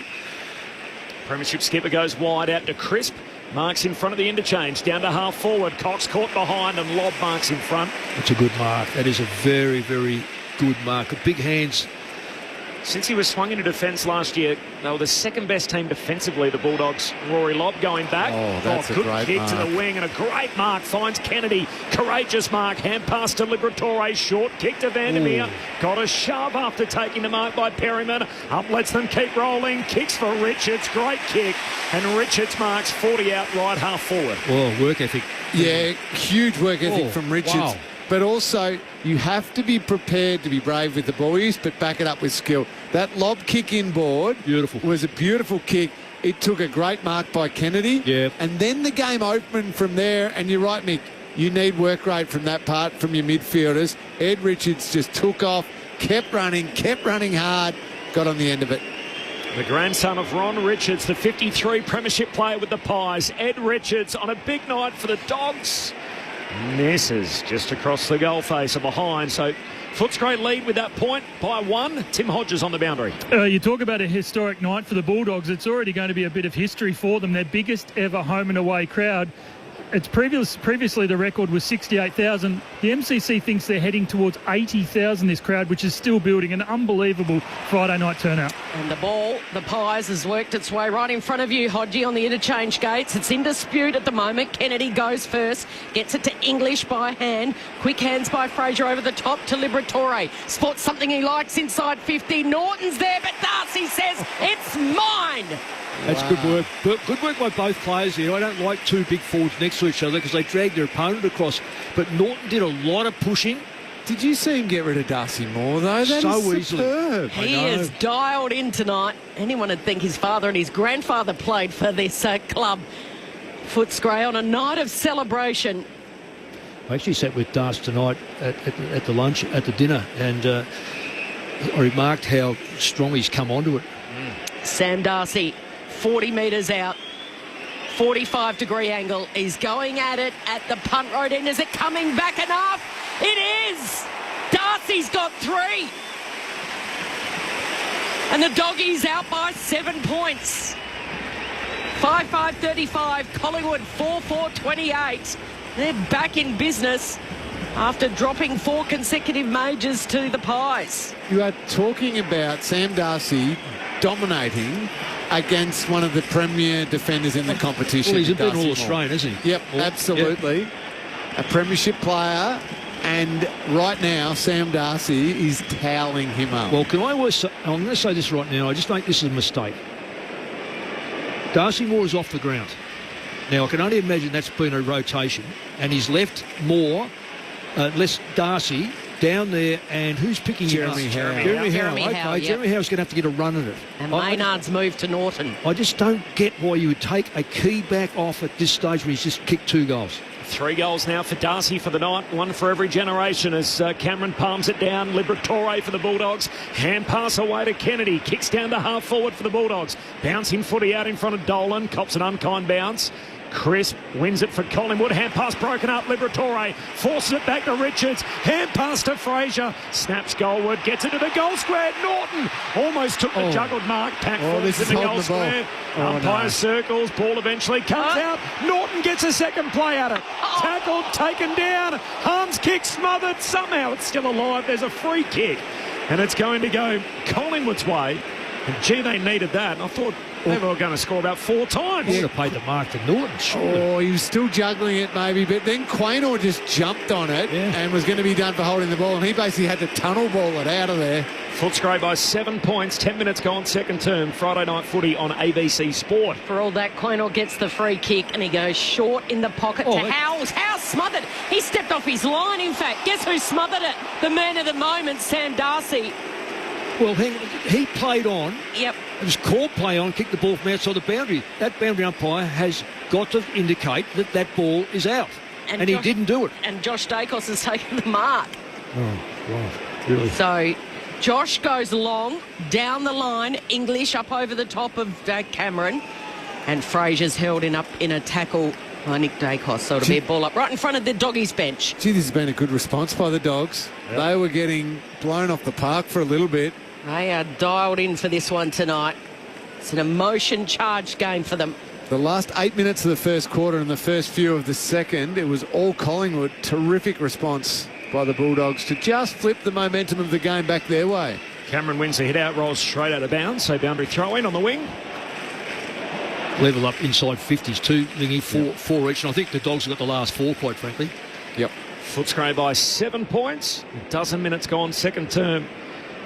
Premiership skipper goes wide out to Crisp. Marks in front of the interchange. Down to half forward. Cox caught behind and Lobb marks in front. That's a good mark. That is a very, very good mark. Big hands. Since he was swung into defence last year, they were the second best team defensively, the Bulldogs. Rory Lobb going back. That's a good great kick mark. to the wing and a great mark. Finds Kennedy. Courageous mark. Hand pass to Liberatore. Short kick to Vandermeer. Got a shove after taking the mark by Perryman. Up lets them keep rolling. Kicks for Richards. Great kick. And Richards marks 40 out right half forward. Oh, work ethic. Yeah, huge work ethic from Richards. Wow. But also, you have to be prepared to be brave with the ball use, but back it up with skill. That lob kick inboard was a beautiful kick. It took a great mark by Kennedy. Yeah. And then the game opened from there. And you're right, Mick. You need work rate from that part from your midfielders. Ed Richards just took off, kept running hard, got on the end of it. The grandson of Ron Richards, the 53 premiership player with the Pies. Ed Richards on a big night for the Dogs. Misses just across the goal face and behind. So Footscray lead with that point by 1. Tim Hodges on the boundary. You talk about a historic night for the Bulldogs. It's already going to be a bit of history for them. Their biggest ever home and away crowd. It's previously the record was 68,000. The MCC thinks they're heading towards 80,000, this crowd, which is still building. An unbelievable Friday night turnout. And the ball, the Pies, has worked its way right in front of you, Hodgie, on the interchange gates. It's in dispute at the moment. Kennedy goes first, gets it to English by hand. Quick hands by Fraser over the top to Liberatore. Spots something he likes inside 50. Norton's there, but Darcy says, it's mine. That's good work. Good work by both players there. I don't like two big forwards next to each other because they drag their opponent across. But Norton did a lot of pushing. Did you see him get rid of Darcy Moore, though? That so is easily. Superb. He is dialed in tonight. Anyone would think his father and his grandfather played for this club. Footscray on a night of celebration. I actually sat with Darcy tonight at the lunch, at the dinner, and I remarked how strong he's come onto it. Sam Darcy, 40 metres out, 45-degree angle. He's going at it at the punt road end. Is it coming back enough? It is! Darcy's got 3. And the Doggies out by 7 points. 5-5-35, Collingwood 4-4-28. They're back in business after dropping 4 consecutive majors to the Pies. You are talking about Sam Darcy dominating against one of the premier defenders in the competition. Well, he's a bit All-Australian, isn't he? Yep, absolutely. Yep. A premiership player, and right now Sam Darcy is toweling him up. Well, I'm going to say this right now. I just think this is a mistake. Darcy Moore is off the ground. Now, I can only imagine that's been a rotation, and he's left Moore, less Darcy, down there, and who's picking Jeremy him Howe. up? Jeremy Howe. Howe, yep. Jeremy Howe's going to have to get a run at it. And Maynard's moved to Norton. I just don't get why you would take a key back off at this stage when he's just kicked 2 goals. 3 goals now for Darcy for the night. 1 for every generation as Cameron palms it down. Liberatore for the Bulldogs. Hand pass away to Kennedy. Kicks down to half forward for the Bulldogs. Bouncing footy out in front of Dolan. Cops an unkind bounce. Crisp wins it for Collingwood. Hand pass broken up. Liberatore forces it back to Richards. Hand pass to Fraser. Snaps goalward. Gets it to the goal square. Norton almost took the juggled mark. Pack forwards in the goal square. Umpire circles. Ball eventually comes out. Norton gets a second play at it. Tackled. Taken down. Harm's kick smothered. Somehow it's still alive. There's a free kick. And it's going to go Collingwood's way. And gee, they needed that. I thought they were going to score about 4 times. He would have paid the mark to Norton, surely. Oh, he was still juggling it maybe, but then Quaynor just jumped on it and was going to be done for holding the ball, and he basically had to tunnel ball it out of there. Footscray by 7 points, 10 minutes gone, second term. Friday night footy on ABC Sport. For all that, Quaynor gets the free kick and he goes short in the pocket to Howes. Howes smothered. He stepped off his line, in fact. Guess who smothered it? The man of the moment, Sam Darcy. Well, he played on. Yep. It was called play on, kicked the ball from outside the boundary. That boundary umpire has got to indicate that that ball is out. And he didn't do it. And Josh Dacos has taken the mark. Oh, right. Really? So Josh goes long, down the line, English up over the top of Cameron. And Fraser's held up in a tackle by Nick Dacos. So it'll be a ball up right in front of the doggies bench. Gee, this has been a good response by the Dogs. Yep. They were getting blown off the park for a little bit. They are dialed in for this one tonight. It's an emotion-charged game for them. The last 8 minutes of the first quarter and the first few of the second, it was all Collingwood. Terrific response by the Bulldogs to just flip the momentum of the game back their way. Cameron wins the hit out, rolls straight out of bounds, so boundary throw in on the wing. Level up inside 50s too, Lingy, four each, and I think the Dogs have got the last four, quite frankly. Yep. Footscray by 7 points. A dozen minutes gone, second term.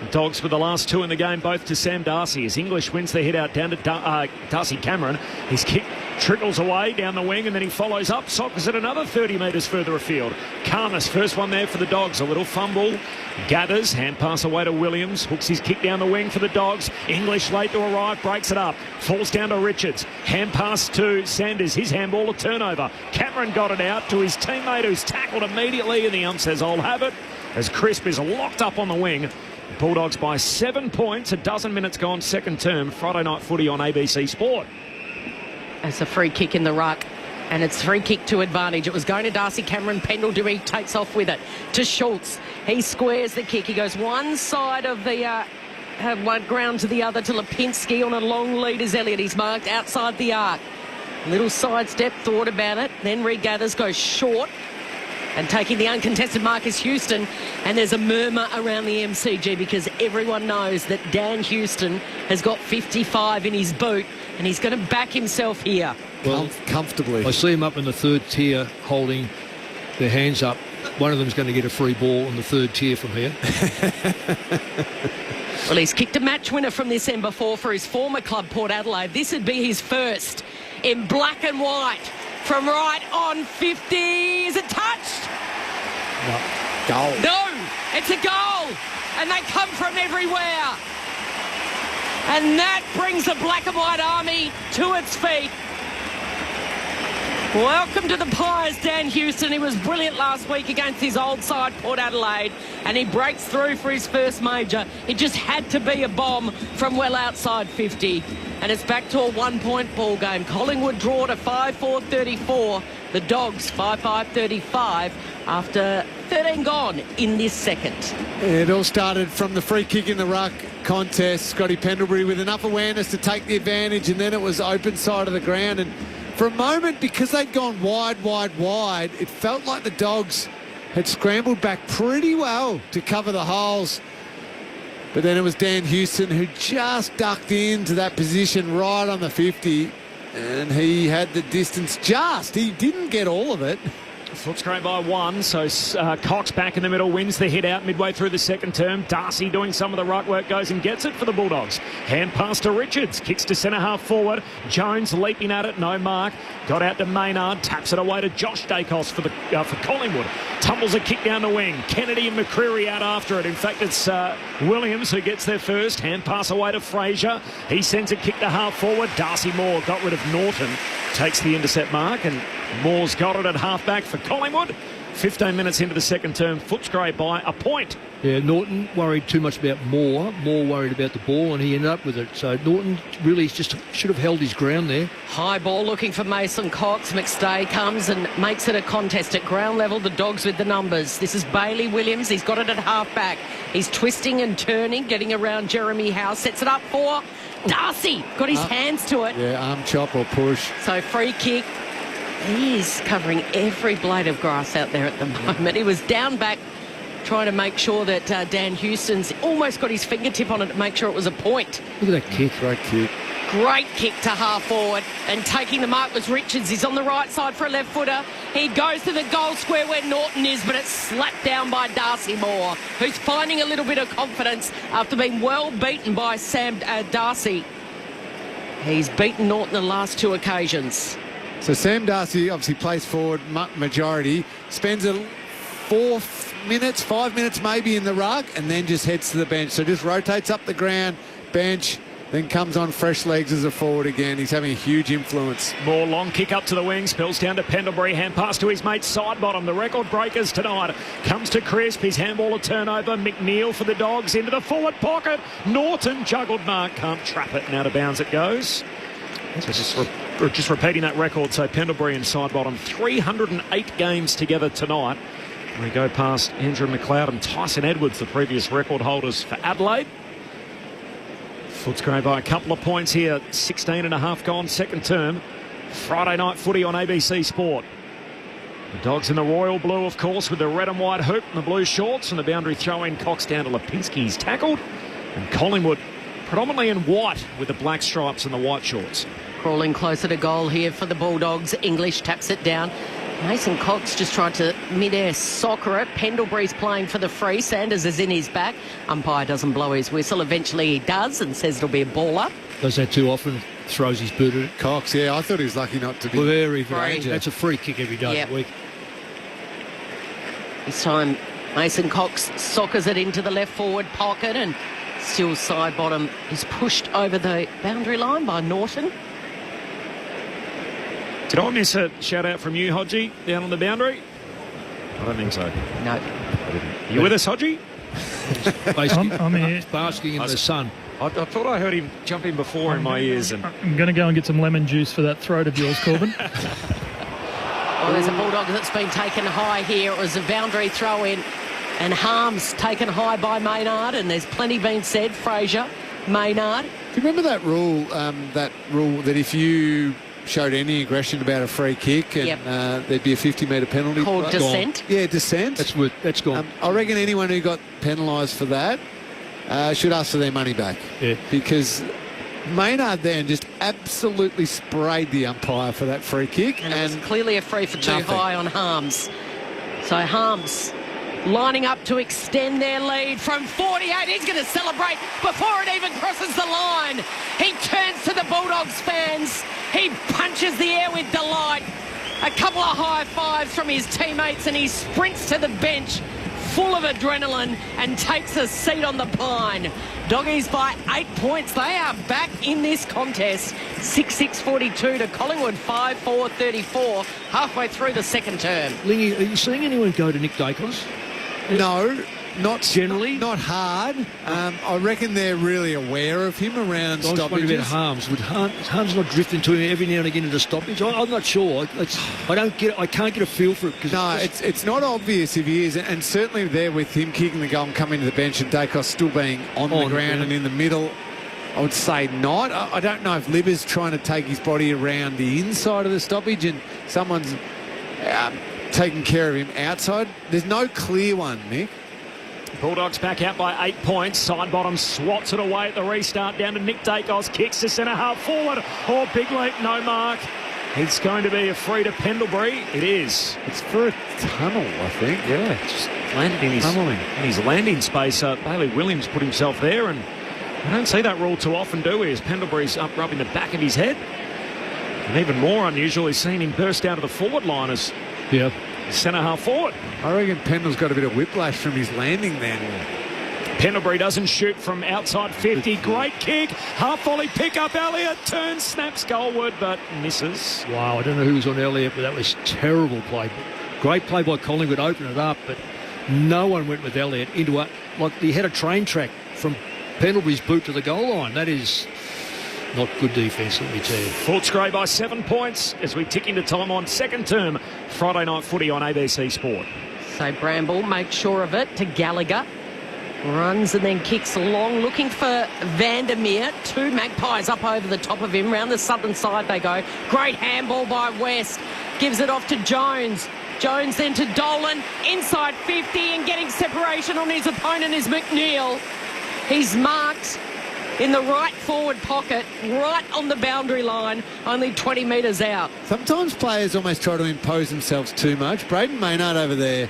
The Dogs with the last two in the game, both to Sam Darcy, as English wins the hit out down to Darcy Cameron. His kick trickles away down the wing, and then he follows up, sockers it another 30 metres further afield. Karmas, first one there for the Dogs. A little fumble, gathers, hand pass away to Williams, hooks his kick down the wing for the Dogs. English late to arrive, breaks it up, falls down to Richards. Hand pass to Sanders, his handball, a turnover. Cameron got it out to his teammate, who's tackled immediately, and the ump says, "I'll have it," as Crisp is locked up on the wing. Bulldogs by 7 points, a dozen minutes gone, second term. Friday night footy on ABC Sport. It's a free kick in the ruck, and it's free kick to advantage. It was going to Darcy Cameron. Pendlebury takes off with it to Schultz. He squares the kick. He goes one side of the one ground to the other to Lipinski on a long lead as Elliott. He's marked outside the arc. Little sidestep, thought about it, then regathers, goes short. And taking the uncontested mark is Houston. And there's a murmur around the MCG because everyone knows that Dan Houston has got 55 in his boot and he's going to back himself here. Well, comfortably. I see him up in the third tier holding their hands up. One of them's going to get a free ball in the third tier from here. Well, he's kicked a match winner from this end before for his former club, Port Adelaide. This would be his first in black and white. From right on 50. Is it touched? No. Goal. No, it's a goal. And they come from everywhere. And that brings the black and white army to its feet. Welcome to the Pies, Dan Houston. He was brilliant last week against his old side, Port Adelaide, and he breaks through for his first major. It just had to be a bomb from well outside 50. And it's back to a 1 point ball game. Collingwood draw to 5-4-34. The Dogs 5-5-35 after 13 gone in this second. It all started from the free kick in the ruck contest. Scotty Pendlebury with enough awareness to take the advantage, and then it was open side of the ground. And for a moment, because they'd gone wide, it felt like the Dogs had scrambled back pretty well to cover the holes. But then it was Dan Houston who just ducked into that position right on the 50, and he had the distance just. He didn't get all of it. Footscray by 1, so Cox back in the middle, wins the hit out midway through the second term. Darcy doing some of the ruck work, goes and gets it for the Bulldogs. Hand pass to Richards, kicks to centre half forward. Jones leaping at it, no mark. Got out to Maynard, taps it away to Josh Dacos for Collingwood. Tumbles a kick down the wing. Kennedy and McCreery out after it. In fact, it's Williams who gets there first. Hand pass away to Fraser. He sends a kick to half forward. Darcy Moore got rid of Norton, takes the intercept mark, and Moore's got it at half-back for Collingwood. 15 minutes into the second term, Footscray by a point. Yeah, Norton worried too much about Moore worried about the ball, and he ended up with it. So Norton really just should have held his ground there. High ball looking for Mason Cox. McStay comes and makes it a contest at ground level. The Dogs with the numbers. This is Bailey Williams. He's got it at half-back. He's twisting and turning, getting around Jeremy Howe. Sets it up for Darcy. Got his hands to it. Yeah, arm chop or push. So free kick. He's covering every blade of grass out there at the moment. He was down back trying to make sure that Dan Houston's almost got his fingertip on it to make sure it was a point. Look at that kick. Great kick. Great kick to half forward, and taking the mark was Richards. He's on the right side for a left footer. He goes to the goal square where Norton is, but it's slapped down by Darcy Moore, who's finding a little bit of confidence after being well beaten by Sam Darcy. He's beaten Norton the last two occasions. So Sam Darcy obviously plays forward majority, spends a 5 minutes maybe in the ruck, and then just heads to the bench. So just rotates up the ground, bench, then comes on fresh legs as a forward again. He's having a huge influence. More long kick up to the wing, spills down to Pendlebury, hand pass to his mate side bottom. The record breakers tonight comes to Crisp. His handball a turnover. McNeil for the Dogs into the forward pocket. Norton juggled mark, can't trap it, and out of bounds it goes. So just repeating that record. So Pendlebury and side bottom, 308 games together tonight. We go past Andrew McLeod and Tyson Edwards, the previous record holders for Adelaide. Footscray by a couple of points here. 16 and a half gone, second term. Friday night footy on ABC Sport. The Dogs in the royal blue, of course, with the red and white hoop and the blue shorts, and the boundary throw-in. Cox down to Lipinski's tackled. And Collingwood predominantly in white with the black stripes and the white shorts. Crawling closer to goal here for the Bulldogs. English taps it down. Mason Cox just tried to mid-air soccer it. Pendlebury's playing for the free. Sanders is in his back. Umpire doesn't blow his whistle. Eventually he does and says it'll be a ball up. Does that too often. Throws his boot at it. Cox, yeah, I thought he was lucky not to be. Very, very. That's a free kick every day of the week. This time Mason Cox soccers it into the left forward pocket, and still side bottom is pushed over the boundary line by Norton. Did I miss a shout out from you, Hodgie, down on the boundary? I don't think so. No. I didn't. You with us, Hodgie? I'm here. Basking in the sun. I thought I heard him jump in before in my ears. And I'm going to go and get some lemon juice for that throat of yours, Corbin. Well, there's a Bulldog that's been taken high here. It was a boundary throw in, and Harms taken high by Maynard, and there's plenty been said. Fraser, Maynard. Do you remember that rule that if you showed any aggression about a free kick and there'd be a 50-metre penalty? Called dissent? Yeah, dissent. That's gone. I reckon anyone who got penalised for that should ask for their money back. Yeah. Because Maynard then just absolutely sprayed the umpire for that free kick. And it was clearly a free for two high on Harms. So Harms lining up to extend their lead from 48. He's going to celebrate before it even crosses the line. He turns to the Bulldogs fans. He punches the air with delight. A couple of high fives from his teammates, and he sprints to the bench full of adrenaline and takes a seat on the pine. Doggies by 8 points. They are back in this contest. 6-6-42 to Collingwood 5-4-34 halfway through the second term. Lingy, are you seeing anyone go to Nick Dacos? No, not generally. Not hard. I reckon they're really aware of him around stoppages. I was wondering about Harms. Would Harms not drift into him every now and again into stoppage? I'm not sure. I can't get a feel for it. No, it's not obvious if he is, and certainly there with him kicking the goal and coming to the bench and Dacos still being on the ground and in the middle. I would say not. I don't know if Libber's trying to take his body around the inside of the stoppage and someone's taking care of him outside. There's no clear one, Nick. Bulldogs back out by 8 points. Side bottom swats it away at the restart. Down to Nick Dacos. Kicks to centre half forward. Oh, big leap, no mark. It's going to be a free to Pendlebury. It is. It's for a tunnel, I think. Yeah, just landed in his landing space. Bailey Williams put himself there, and I don't see that rule too often, do we? As Pendlebury's up rubbing the back of his head. And even more unusual is seeing him burst out of the forward line as centre half forward. I reckon Pendle's got a bit of whiplash from his landing there. Pendlebury doesn't shoot from outside 50. Great kick. Half volley pick up. Elliott turns, snaps goalward, but misses. Wow, I don't know who was on Elliott, but that was terrible play. Great play by Collingwood, open it up, but no one went with Elliott into it. Like he had a train track from Pendlebury's boot to the goal line. That is not good defence, let me tell you. Footscray by 7 points as we tick into time on second term Friday night footy on ABC Sport. So Bramble makes sure of it to Gallagher. Runs and then kicks along, looking for Vandermeer. Two Magpies up over the top of him. Round the southern side they go. Great handball by West. Gives it off to Jones. Jones then to Dolan. Inside 50 and getting separation on his opponent is McNeil. He's marked in the right forward pocket, right on the boundary line, only 20 metres out. Sometimes players almost try to impose themselves too much. Braden Maynard over there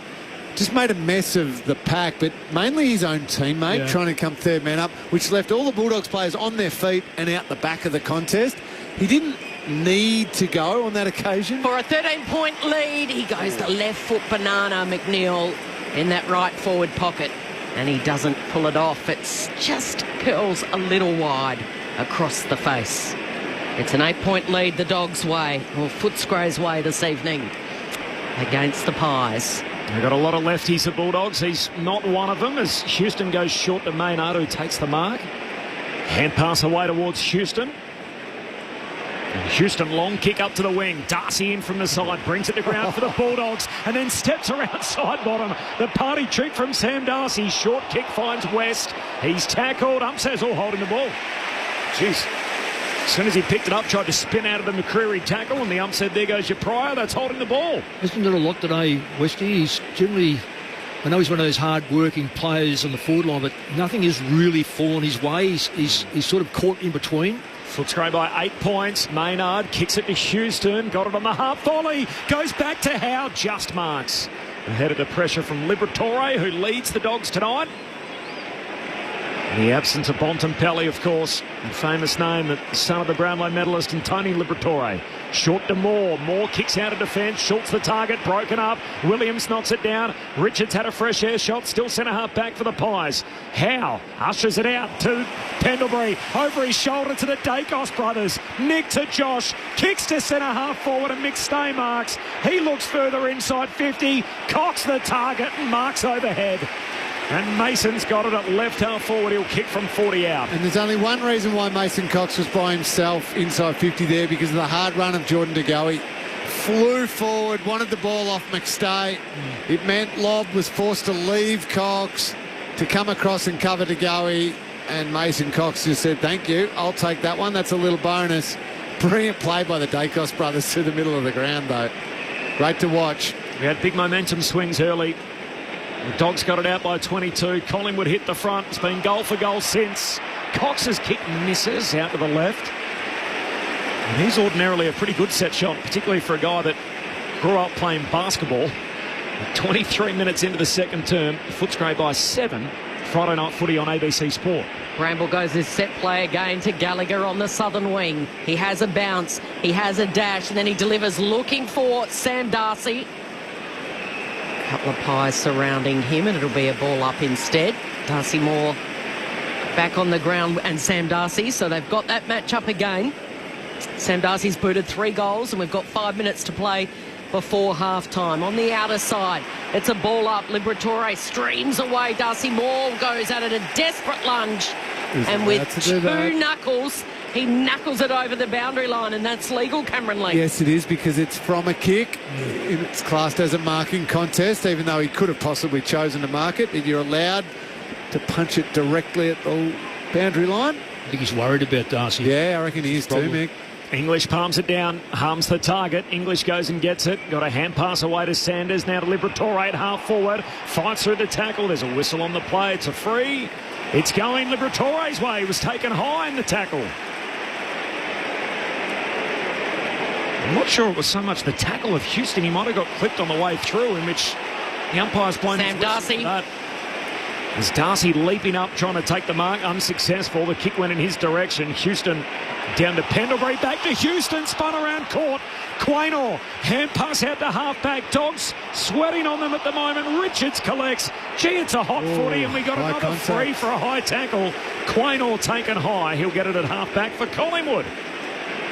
just made a mess of the pack, but mainly his own teammate trying to come third man up, which left all the Bulldogs players on their feet and out the back of the contest. He didn't need to go on that occasion. For a 13-point lead, he goes the left foot banana, McNeil. in that right forward pocket, and he doesn't pull it off. It's just curls a little wide across the face. It's an 8-point lead the Dogs' way, or Footscray's way this evening against the Pies. They've got a lot of lefties, the Bulldogs. He's not one of them as Houston goes short to Maynard, who takes the mark. Hand pass away towards Houston. And Houston, long kick up to the wing. Darcy in from the side, brings it to ground for the Bulldogs, and then steps around side bottom. The party trick from Sam Darcy. Short kick finds West. He's tackled. Says all holding the ball. Jeez. As soon as he picked it up, tried to spin out of the McCreary tackle, and the ump said, there goes your Pryor, that's holding the ball. Isn't there a lot today, Westy? He's generally, I know he's one of those hard-working players on the forward line, but nothing has really fallen his way. He's sort of caught in between. Footscray by 8 points. Maynard kicks it to Houston, got it on the half volley, goes back to Howe, just marks. Ahead of the pressure from Liberatore, who leads the Dogs tonight. In the absence of Bontempelli, of course, a famous name, the son of the Brownlow medalist and Tony Liberatore. Short to Moore. Moore kicks out of defence. Schultz the target, broken up. Williams knocks it down. Richards had a fresh air shot, still centre half back for the Pies. Howe ushers it out to Pendlebury. Over his shoulder to the Dacos brothers. Nick to Josh. Kicks to centre half forward and McStay marks. He looks further inside 50. Cox the target and marks overhead. And Mason's got it at left half forward. He'll kick from 40 out. And there's only one reason why Mason Cox was by himself inside 50 there, because of the hard run of Jordan De Goey. Flew forward, wanted the ball off McStay. It meant Lobb was forced to leave Cox to come across and cover De Goey. And Mason Cox just said, thank you, I'll take that one. That's a little bonus. Brilliant play by the Dacos brothers to the middle of the ground, though. Great to watch. We had big momentum swings early. The Dogs got it out by 22. Collingwood hit the front. It's been goal for goal since. Cox's kick misses out to the left. And he's ordinarily a pretty good set shot, particularly for a guy that grew up playing basketball. 23 minutes into the second term, Footscray by 7. Friday night footy on ABC Sport. Bramble goes his set play again to Gallagher on the southern wing. He has a bounce, he has a dash, and then he delivers looking for Sam Darcy. Couple of Pies surrounding him, and it'll be a ball up instead. Darcy Moore back on the ground and Sam Darcy, so they've got that match up again. Sam Darcy's booted 3 goals, and we've got 5 minutes to play before half-time. On the outer side, it's a ball up. Liberatore streams away. Darcy Moore goes at it, a desperate lunge. And with 2 knuckles, he knuckles it over the boundary line, and that's legal, Cameron Lee. Yes, it is, because it's from a kick. It's classed as a marking contest, even though he could have possibly chosen to mark it. You're allowed to punch it directly at the boundary line. I think he's worried about Darcy. Yeah, I reckon he is too, Mick. English palms it down, harms the target. English goes and gets it. Got a hand pass away to Sanders. Now to Liberatore at half forward. Fights through the tackle. There's a whistle on the play. It's a free. It's going Liberatore's way. He was taken high in the tackle. I'm not sure it was so much the tackle of Houston. He might have got clipped on the way through, in which the umpire's blown Sam Darcy. As Darcy leaping up, trying to take the mark, unsuccessful. The kick went in his direction. Houston down to Pendlebury, back to Houston, spun around court. Quaynor, hand pass out to half-back. Dogs sweating on them at the moment. Richards collects. Gee, it's a hot footy, and we got another free for a high tackle. Quaynor taken high. He'll get it at half-back for Collingwood.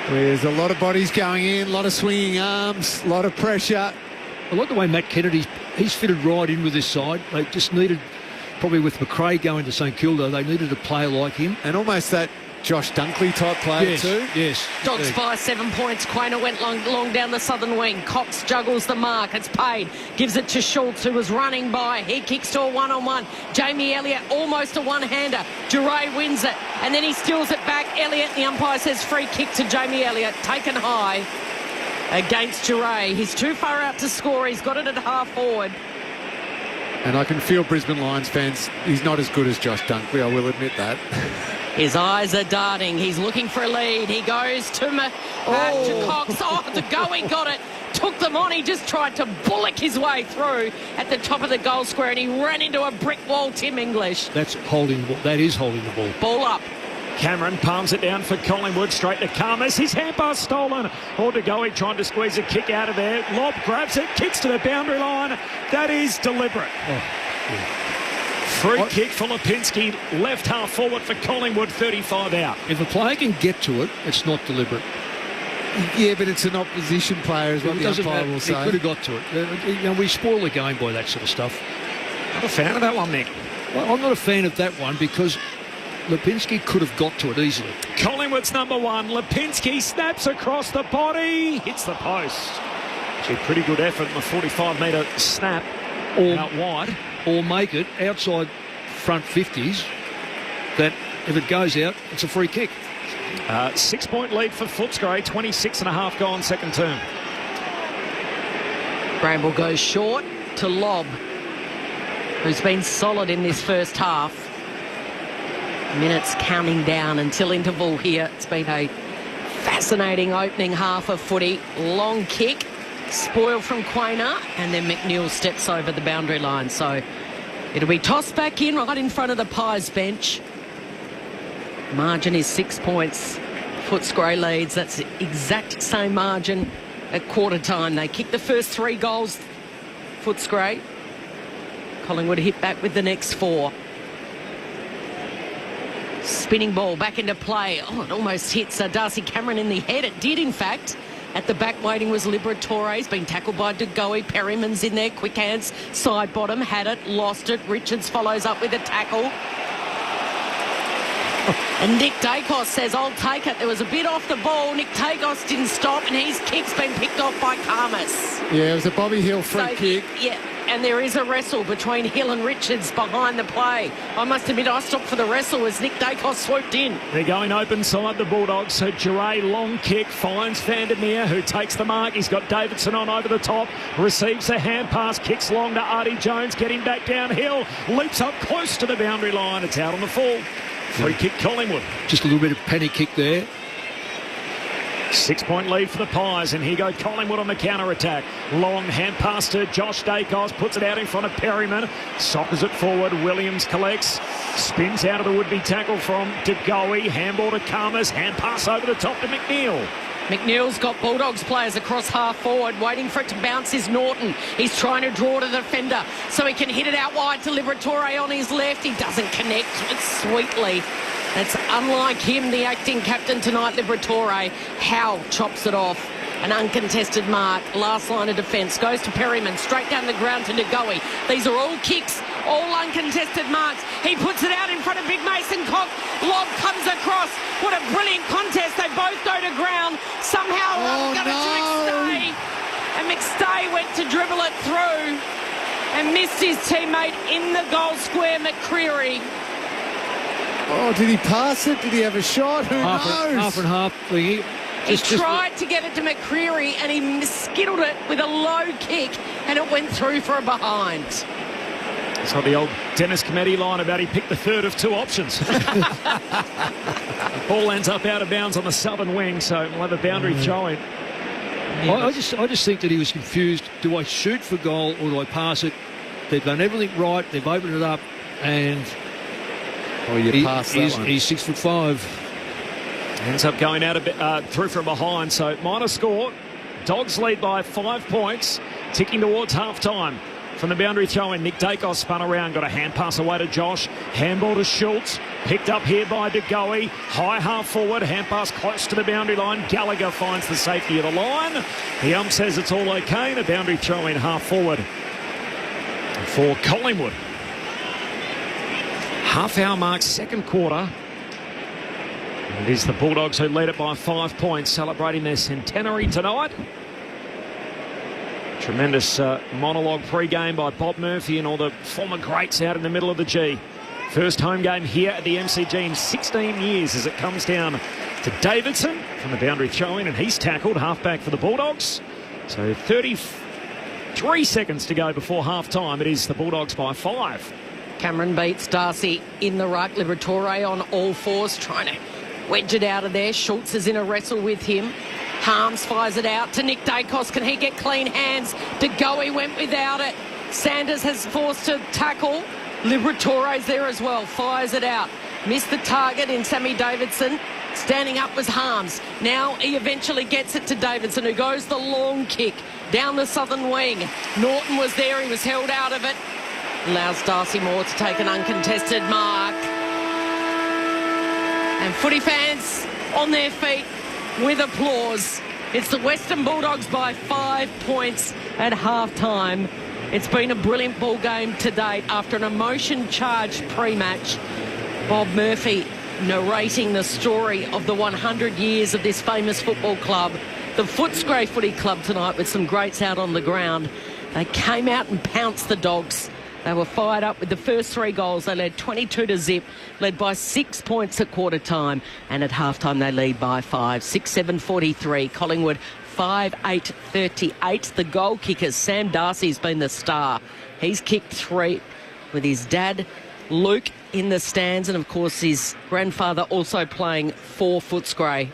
There's a lot of bodies going in, a lot of swinging arms, a lot of pressure. I like the way Matt Kennedy's fitted right in with this side. They just needed, probably with McRae going to St Kilda, they needed a player like him. And almost that Josh Dunkley type player too. Yes. Dogs by 7 points. Quaynor went long down the southern wing. Cox juggles the mark. It's paid. Gives it to Schultz, who was running by. He kicks to a one-on-one. Jamie Elliott almost a one-hander. Duray wins it. And then he steals it back. Elliott, the umpire says free kick to Jamie Elliott. Taken high against Duray. He's too far out to score. He's got it at half forward. And I can feel Brisbane Lions fans, he's not as good as Josh Dunkley, I will admit that. His eyes are darting. He's looking for a lead. He goes to Cox. Oh, De Goey got it. Took them on. He just tried to bullock his way through at the top of the goal square, and he ran into a brick wall, Tim English. That is holding the ball. Ball up. Cameron palms it down for Collingwood, straight to Karmas. His hand pass stolen. Or to go, he trying to squeeze a kick out of there. Lob grabs it, kicks to the boundary line. That is deliberate. Free kick for Lipinski, left half forward for Collingwood, 35 out. If a player can get to it, it's not deliberate. Yeah, but it's an opposition player, is what the umpire will say. He could have got to it. We spoil the game by that sort of stuff. Not a fan of that one, Nick. Well, I'm not a fan of that one because Lipinski could have got to it easily. Collingwood's number one. Lipinski snaps across the body, hits the post. Gee, pretty good effort in the 45-metre snap out wide. Or make it outside front 50s that if it goes out, it's a free kick. 6-point lead for Footscray, 26.5 gone second term. Bramble goes short to Lob, who's been solid in this first half. Minutes counting down until interval here. It's been a fascinating opening half of footy. Long kick, spoil from Quainer, and then McNeil steps over the boundary line. So it'll be tossed back in right in front of the Pies bench. Margin is 6 points. Footscray leads. That's the exact same margin at quarter time. They kicked the first 3 goals, Footscray. Collingwood hit back with the next 4. Spinning ball back into play. Oh, it almost hits Darcy Cameron in the head. It did, in fact. At the back waiting was Liberatore. He's been tackled by De Goey. Perryman's in there. Quick hands. Side bottom. Had it. Lost it. Richards follows up with a tackle. And Nick Dacos says, I'll take it. There was a bit off the ball. Nick Dacos didn't stop, and his kick's been picked off by Karmas. Yeah, it was a Bobby Hill free kick. Yeah, and there is a wrestle between Hill and Richards behind the play. I must admit, I stopped for the wrestle as Nick Dacos swooped in. They're going open side, the Bulldogs. So Giray, long kick, finds Vandermeer, who takes the mark. He's got Davidson on over the top, receives a hand pass, kicks long to Artie Jones, getting back downhill, leaps up close to the boundary line. It's out on the full. Free kick Collingwood. Just a little bit of penny kick there. 6-point lead for the Pies, and here go Collingwood on the counter-attack. Long hand pass to Josh Dacos, puts it out in front of Perryman, soccers it forward, Williams collects, spins out of the would-be tackle from De Goey, handball to Karmas, hand pass over the top to McNeil. McNeil's got Bulldogs players across half forward. Waiting for it to bounce is Norton. He's trying to draw to the defender so he can hit it out wide to Liberatore on his left. He doesn't connect it sweetly. That's unlike him, the acting captain tonight, Liberatore. Howe chops it off. An uncontested mark. Last line of defence goes to Perryman. Straight down the ground to De Goey. These are all kicks, all uncontested marks. He puts it out in front of Big Mason Cox. Lob comes across. What a brilliant contest. They both go to ground. Somehow got it to McStay. And McStay went to dribble it through and missed his teammate in the goal square, McCreery. Oh, did he pass it? Did he have a shot? Who knows? Half and half. He tried to get it to McCreery and he skittled it with a low kick and it went through for a behind. It's got the old Dennis Cometti line about he picked the third of 2 options. Ball ends up out of bounds on the southern wing, so we'll have a boundary throw in. I just think that he was confused. Do I shoot for goal or do I pass it? They've done everything right. They've opened it up and he's 6'5". Ends up going out a bit through from behind, so minor score. Dogs lead by 5 points, ticking towards half-time. From the boundary throw-in, Nick Dacos spun around, got a hand pass away to Josh. Handball to Schultz, picked up here by De Goey. High half forward, hand pass close to the boundary line. Gallagher finds the safety of the line. The ump says it's all okay, and a boundary throw-in half forward for Collingwood. Half-hour mark, second quarter. It is the Bulldogs who lead it by 5 points, celebrating their centenary tonight. Tremendous monologue pre-game by Bob Murphy and all the former greats out in the middle of the G. First home game here at the MCG in 16 years as it comes down to Davidson from the boundary throw-in, and he's tackled, halfback for the Bulldogs. So 33 seconds to go before half-time. It is the Bulldogs by 5. Cameron beats Darcy in the ruck. Liberatore on all fours, trying to wedge it out of there. Schultz is in a wrestle with him. Harms fires it out to Nick Dacos. Can he get clean hands? De Goey went without it. Sanders has forced to tackle. Liberatore's there as well. Fires it out. Missed the target in Sammy Davidson. Standing up was Harms. Now he eventually gets it to Davidson, who goes the long kick down the southern wing. Norton was there. He was held out of it. Allows Darcy Moore to take an uncontested mark. And footy fans on their feet with applause. It's the Western Bulldogs by 5 points at half-time. It's been a brilliant ball game to date. After an emotion-charged pre-match, Bob Murphy narrating the story of the 100 years of this famous football club. The Footscray Footy Club tonight with some greats out on the ground. They came out and pounced the Dogs. They were fired up with the first 3 goals. They led 22-0, led by 6 points at quarter time. And at halftime, they lead by 5, 6-7-43. Collingwood 5-8-38. The goal kickers, Sam Darcy's been the star. He's kicked 3 with his dad, Luke, in the stands. And, of course, his grandfather also playing for Footscray.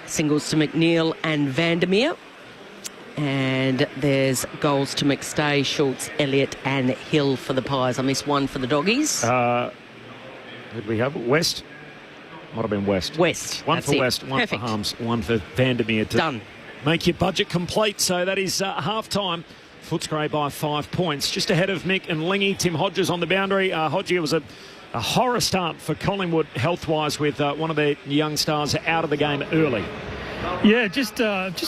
Singles to McNeil and Vandermeer. And there's goals to McStay, Schultz, Elliott and Hill for the Pies. I missed one for the Doggies. Who did we have? West? Might have been West. West. One for West, one Perfect. for Harms, one for Vandermeer to Done. Make your budget complete. So that is half-time. Footscray by 5 points. Just ahead of Mick and Lingy. Tim Hodges on the boundary. Hodgie, was a horror start for Collingwood health-wise with one of their young stars out of the game early. Yeah, just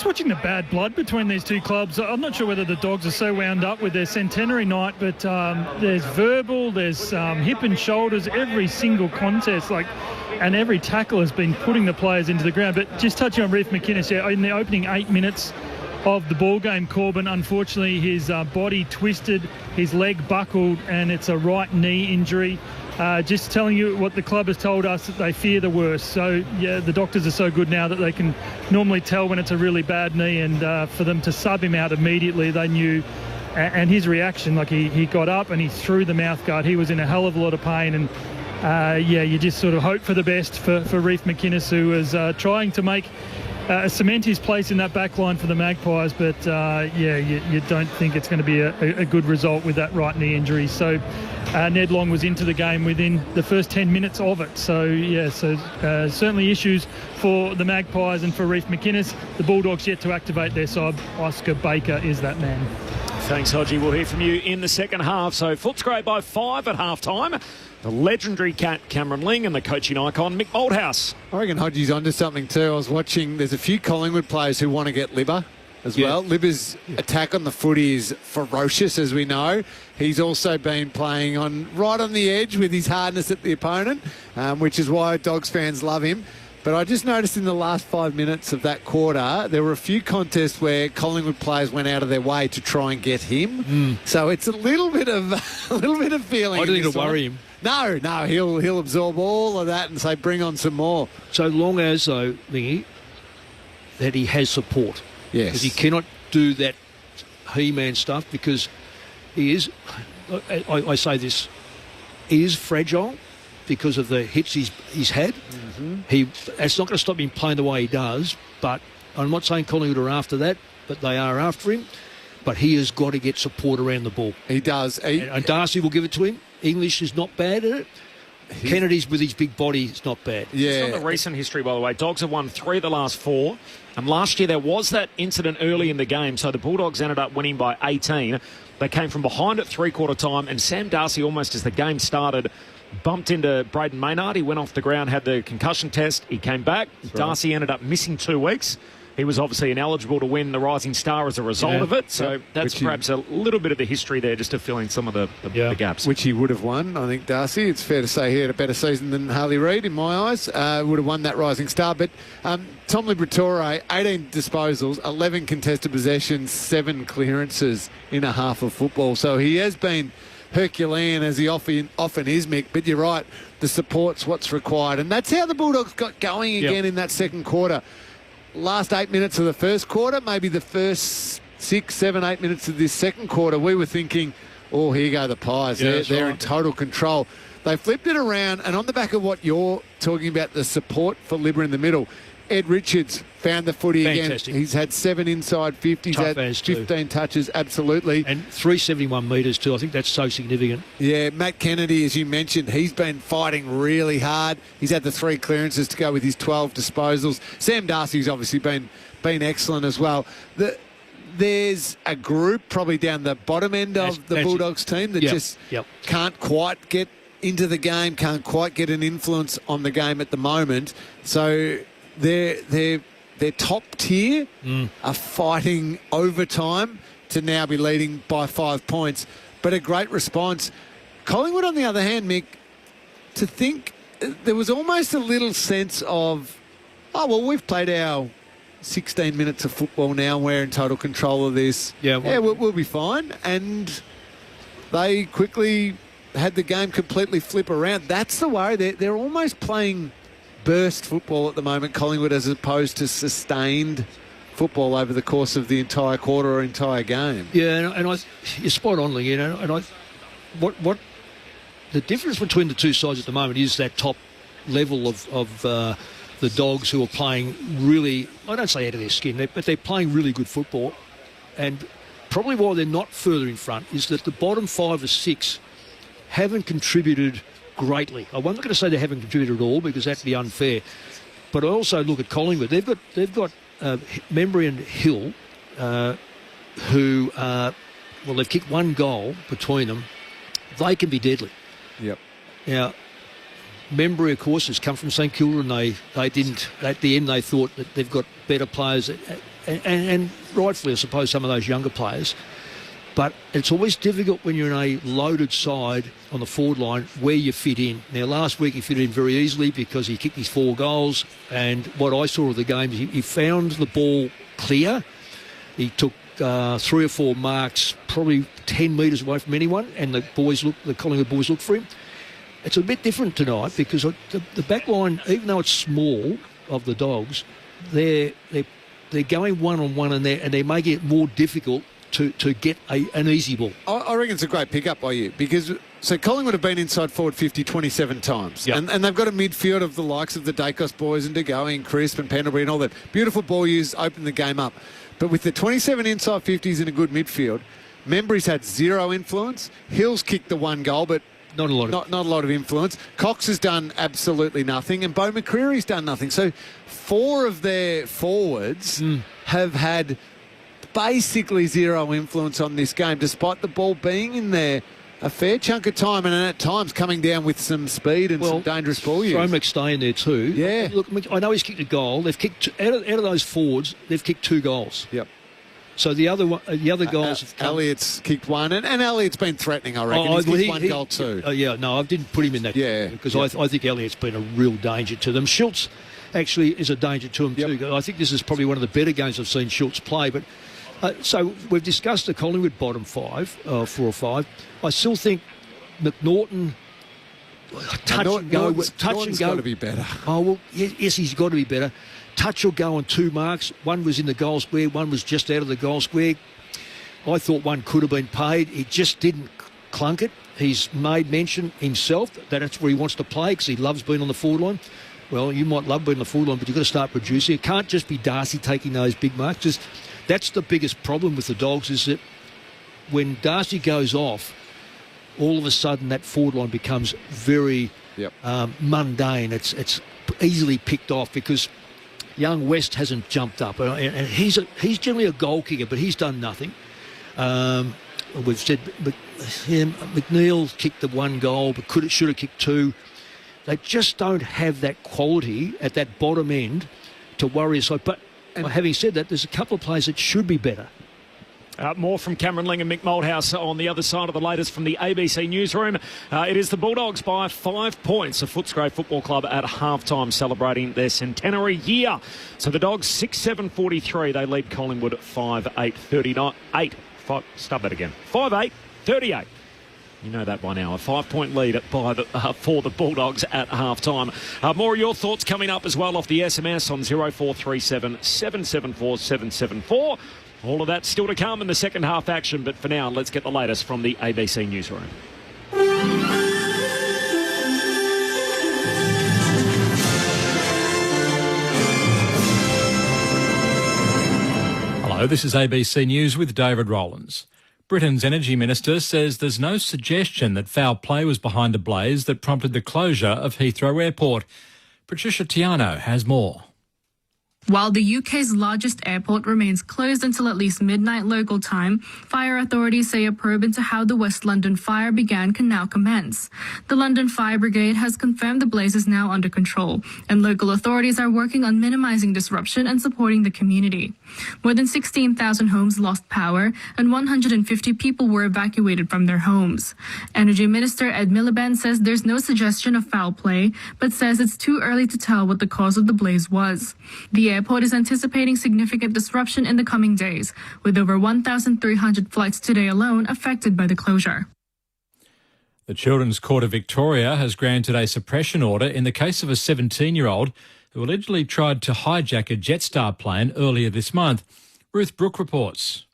watching the bad blood between these two clubs. I'm not sure whether the Dogs are so wound up with their centenary night, but there's verbal, there's hip and shoulders, every single contest, and every tackle has been putting the players into the ground. But just touching on Reef McInnes, yeah, in the opening 8 minutes of the ball game, Corbin, unfortunately, his body twisted, his leg buckled, and it's a right knee injury. Just telling you what the club has told us, that they fear the worst. So, yeah, the doctors are so good now that they can normally tell when it's a really bad knee, and for them to sub him out immediately, they knew. And his reaction, he got up and he threw the mouthguard. He was in a hell of a lot of pain. And, you just sort of hope for the best for Reef McInnes, who is trying to make cement his place in that back line for the Magpies. But, you don't think it's going to be a good result with that right knee injury. So Ned Long was into the game within the first 10 minutes of it. So, certainly issues for the Magpies and for Reef McInnes. The Bulldogs yet to activate their side. Oscar Baker is that man. Thanks, Hodgie. We'll hear from you in the second half. So Footscray by 5 at half-time. The legendary cat Cameron Ling and the coaching icon Mick Moldhouse. I reckon Hodgie's onto something too. I was watching, there's a few Collingwood players who want to get Libba as well. Libba's attack on the footy is ferocious, as we know. He's also been playing right on the edge with his hardness at the opponent, which is why Dogs fans love him. But I just noticed in the last 5 minutes of that quarter, there were a few contests where Collingwood players went out of their way to try and get him. So it's a little bit of feeling. I don't think it'll worry him. No, he'll absorb all of that and say, bring on some more. So long as, though, Lingy, that he has support. Yes. Because he cannot do that He-Man stuff, because he is, I say this, he is fragile because of the hits he's had. It's not going to stop him playing the way he does, but I'm not saying Collingwood are after that, but they are after him. But he has got to get support around the ball. He does. And Darcy will give it to him. English is not bad at it. Kennedy's with his big body is not bad. Yeah. It's not the recent history, by the way. Dogs have won 3 of the last 4. And last year there was that incident early in the game. So the Bulldogs ended up winning by 18. They came from behind at three-quarter time. And Sam Darcy, almost as the game started, bumped into Braden Maynard. He went off the ground, had the concussion test. He came back. Darcy ended up missing 2 weeks. He was obviously ineligible to win the Rising Star as a result of it. So that's perhaps a little bit of the history there, just to fill in some of the gaps. Which he would have won, I think, Darcy. It's fair to say he had a better season than Harley Reid, in my eyes. Would have won that Rising Star. But Tom Liberatore, 18 disposals, 11 contested possessions, 7 clearances in a half of football. So he has been Herculean, as he often is, Mick. But you're right, the support's what's required. And that's how the Bulldogs got going again in that second quarter. Last 8 minutes of the first quarter, maybe the first 6, 7, 8 minutes of this second quarter, we were thinking, oh, here go the Pies. They're in total control. They flipped it around, and on the back of what you're talking about, the support for Libba in the middle, Ed Richards found the footy Fantastic. again. He's had 7 inside 50s. He's Tough had as too. 15 touches, absolutely. And 371 metres too. I think that's so significant. Yeah, Matt Kennedy, as you mentioned, he's been fighting really hard. He's had the 3 clearances to go with his 12 disposals. Sam Darcy's obviously been excellent as well. There's a group probably down the bottom end of the Bulldogs team that just can't quite get into the game, can't quite get an influence on the game at the moment. So they're top tier are fighting overtime to now be leading by 5 points. But a great response. Collingwood, on the other hand, Mick, to think there was almost a little sense of, oh, well, we've played our 16 minutes of football now. We're in total control of this. We'll be fine. And they quickly had the game completely flip around. That's the worry. They're almost playing burst football at the moment, Collingwood, as opposed to sustained football over the course of the entire quarter or entire game. Yeah, and you're spot on, Lee, and what the difference between the two sides at the moment is that top level of the Dogs, who are playing really, I don't say out of their skin, but they're playing really good football. And probably why they're not further in front is that the bottom 5 or 6 haven't contributed greatly. I'm not going to say they haven't contributed at all, because that'd be unfair. But I also look at Collingwood. They've got Membry and Hill, who they've kicked 1 goal between them. They can be deadly. Yep. Now, Membry, of course, has come from St Kilda, and they didn't. At the end, they thought that they've got better players, and rightfully, I suppose, some of those younger players. But it's always difficult when you're in a loaded side on the forward line where you fit in. Now, last week he fit in very easily because he kicked his 4 goals, and what I saw of the game is he found the ball clear. He took 3 or 4 marks, probably 10 metres away from anyone, and the Collingwood boys looked for him. It's a bit different tonight because the back line, even though it's small, of the Dogs, they're going one-on-one, and they're making it more difficult to get an easy ball. I reckon it's a great pick-up by you, because Collingwood have been inside forward 50 27 times. Yep. And they've got a midfield of the likes of the Dacos boys and De Goey and Crisp and Pendlebury and all that. Beautiful ball use, open the game up. But with the 27 inside 50s in a good midfield, Membry's had 0 influence. Hill's kicked the 1 goal, but not a lot of influence. Cox has done absolutely nothing, and Beau McCreary's done nothing. So 4 of their forwards have had basically 0 influence on this game, despite the ball being in there a fair chunk of time, and at times coming down with some speed and some dangerous ball use. Throw McStay in there too. Yeah. Look, I know he's kicked a goal. They've kicked out of those forwards. They've kicked 2 goals. Yep. So the other goals have come. Elliott's kicked 1, and Elliott's been threatening, I reckon. He's kicked 1 goal too. I didn't put him in that because I think Elliott's been a real danger to them. Schultz actually is a danger to them too. I think this is probably one of the better games I've seen Schultz play. But so we've discussed the Collingwood bottom 4 or 5. I still think McNaughton touch and go. Norton's got to be better. Oh well, yes, he's got to be better. Touch will go on 2 marks. 1 was in the goal square, 1 was just out of the goal square. I thought 1 could have been paid. He just didn't clunk it. He's made mention himself that that's where he wants to play because he loves being on the forward line. Well, you might love being on the forward line, but you've got to start producing. It can't just be Darcy taking those big marks. That's the biggest problem with the Dogs, is that when Darcy goes off, all of a sudden that forward line becomes very mundane. It's easily picked off because young West hasn't jumped up, and he's generally a goal kicker, but he's done nothing. We've said McNeil kicked the 1 goal, but should have kicked 2. They just don't have that quality at that bottom end to worry us. But having said that, there's a couple of players that should be better. More from Cameron Ling and Mick Malthouse on the other side of the latest from the ABC newsroom. It is the Bulldogs by 5 points. The Footscray Football Club at halftime celebrating their centenary year. So the Dogs 6-7-43. They lead Collingwood 5-8 39 8 5. Start that again. 5-8 38. You know that by now. A 5-point lead for the Bulldogs at halftime. More of your thoughts coming up as well off the SMS on 0437 774 774. All of that still to come in the second half action, but for now, let's get the latest from the ABC newsroom. Hello, this is ABC News with David Rowlands. Britain's Energy Minister says there's no suggestion that foul play was behind the blaze that prompted the closure of Heathrow Airport. Patricia Tiano has more. While the UK's largest airport remains closed until at least midnight local time, fire authorities say a probe into how the West London fire began can now commence. The London Fire Brigade has confirmed the blaze is now under control, and local authorities are working on minimising disruption and supporting the community. More than 16,000 homes lost power, and 150 people were evacuated from their homes. Energy Minister Ed Miliband says there's no suggestion of foul play, but says it's too early to tell what the cause of the blaze was. The airport is anticipating significant disruption in the coming days, with over 1,300 flights today alone affected by the closure. The Children's Court of Victoria has granted a suppression order in the case of a 17-year-old who allegedly tried to hijack a Jetstar plane earlier this month. Ruth Brooke reports.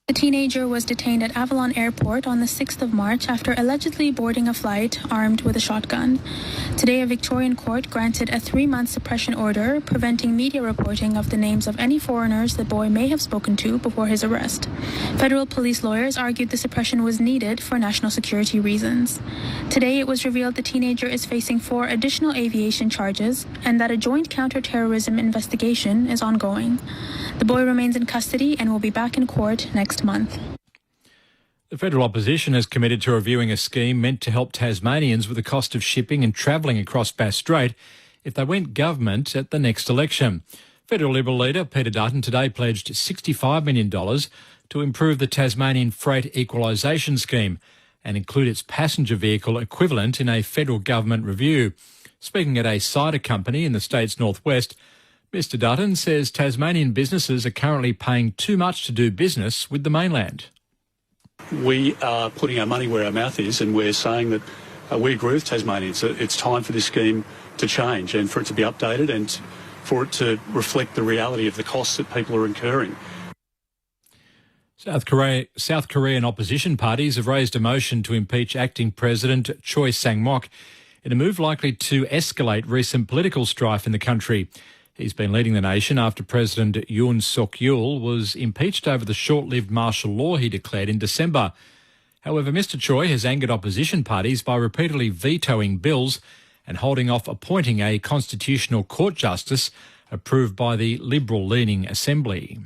The teenager was detained at Avalon Airport on the 6th of March after allegedly boarding a flight armed with a shotgun. Today, a Victorian court granted a 3-month suppression order preventing media reporting of the names of any foreigners the boy may have spoken to before his arrest. Federal police lawyers argued the suppression was needed for national security reasons. Today, it was revealed the teenager is facing 4 additional aviation charges and that a joint counter-terrorism investigation is ongoing. The boy remains in custody and will be back in court next month. The federal opposition has committed to reviewing a scheme meant to help Tasmanians with the cost of shipping and travelling across Bass Strait if they went government at the next election. Federal Liberal leader Peter Dutton today pledged $65 million to improve the Tasmanian Freight Equalisation Scheme and include its passenger vehicle equivalent in a federal government review. Speaking at a cider company in the state's northwest, Mr Dutton says Tasmanian businesses are currently paying too much to do business with the mainland. We are putting our money where our mouth is, and we're saying that we agree with Tasmanians. It's time for this scheme to change and for it to be updated and for it to reflect the reality of the costs that people are incurring. South Korean opposition parties have raised a motion to impeach acting President Choi Sang-mok in a move likely to escalate recent political strife in the country. He's been leading the nation after President Yoon Suk-yeol was impeached over the short-lived martial law he declared in December. However, Mr Choi has angered opposition parties by repeatedly vetoing bills and holding off appointing a constitutional court justice approved by the Liberal-leaning Assembly.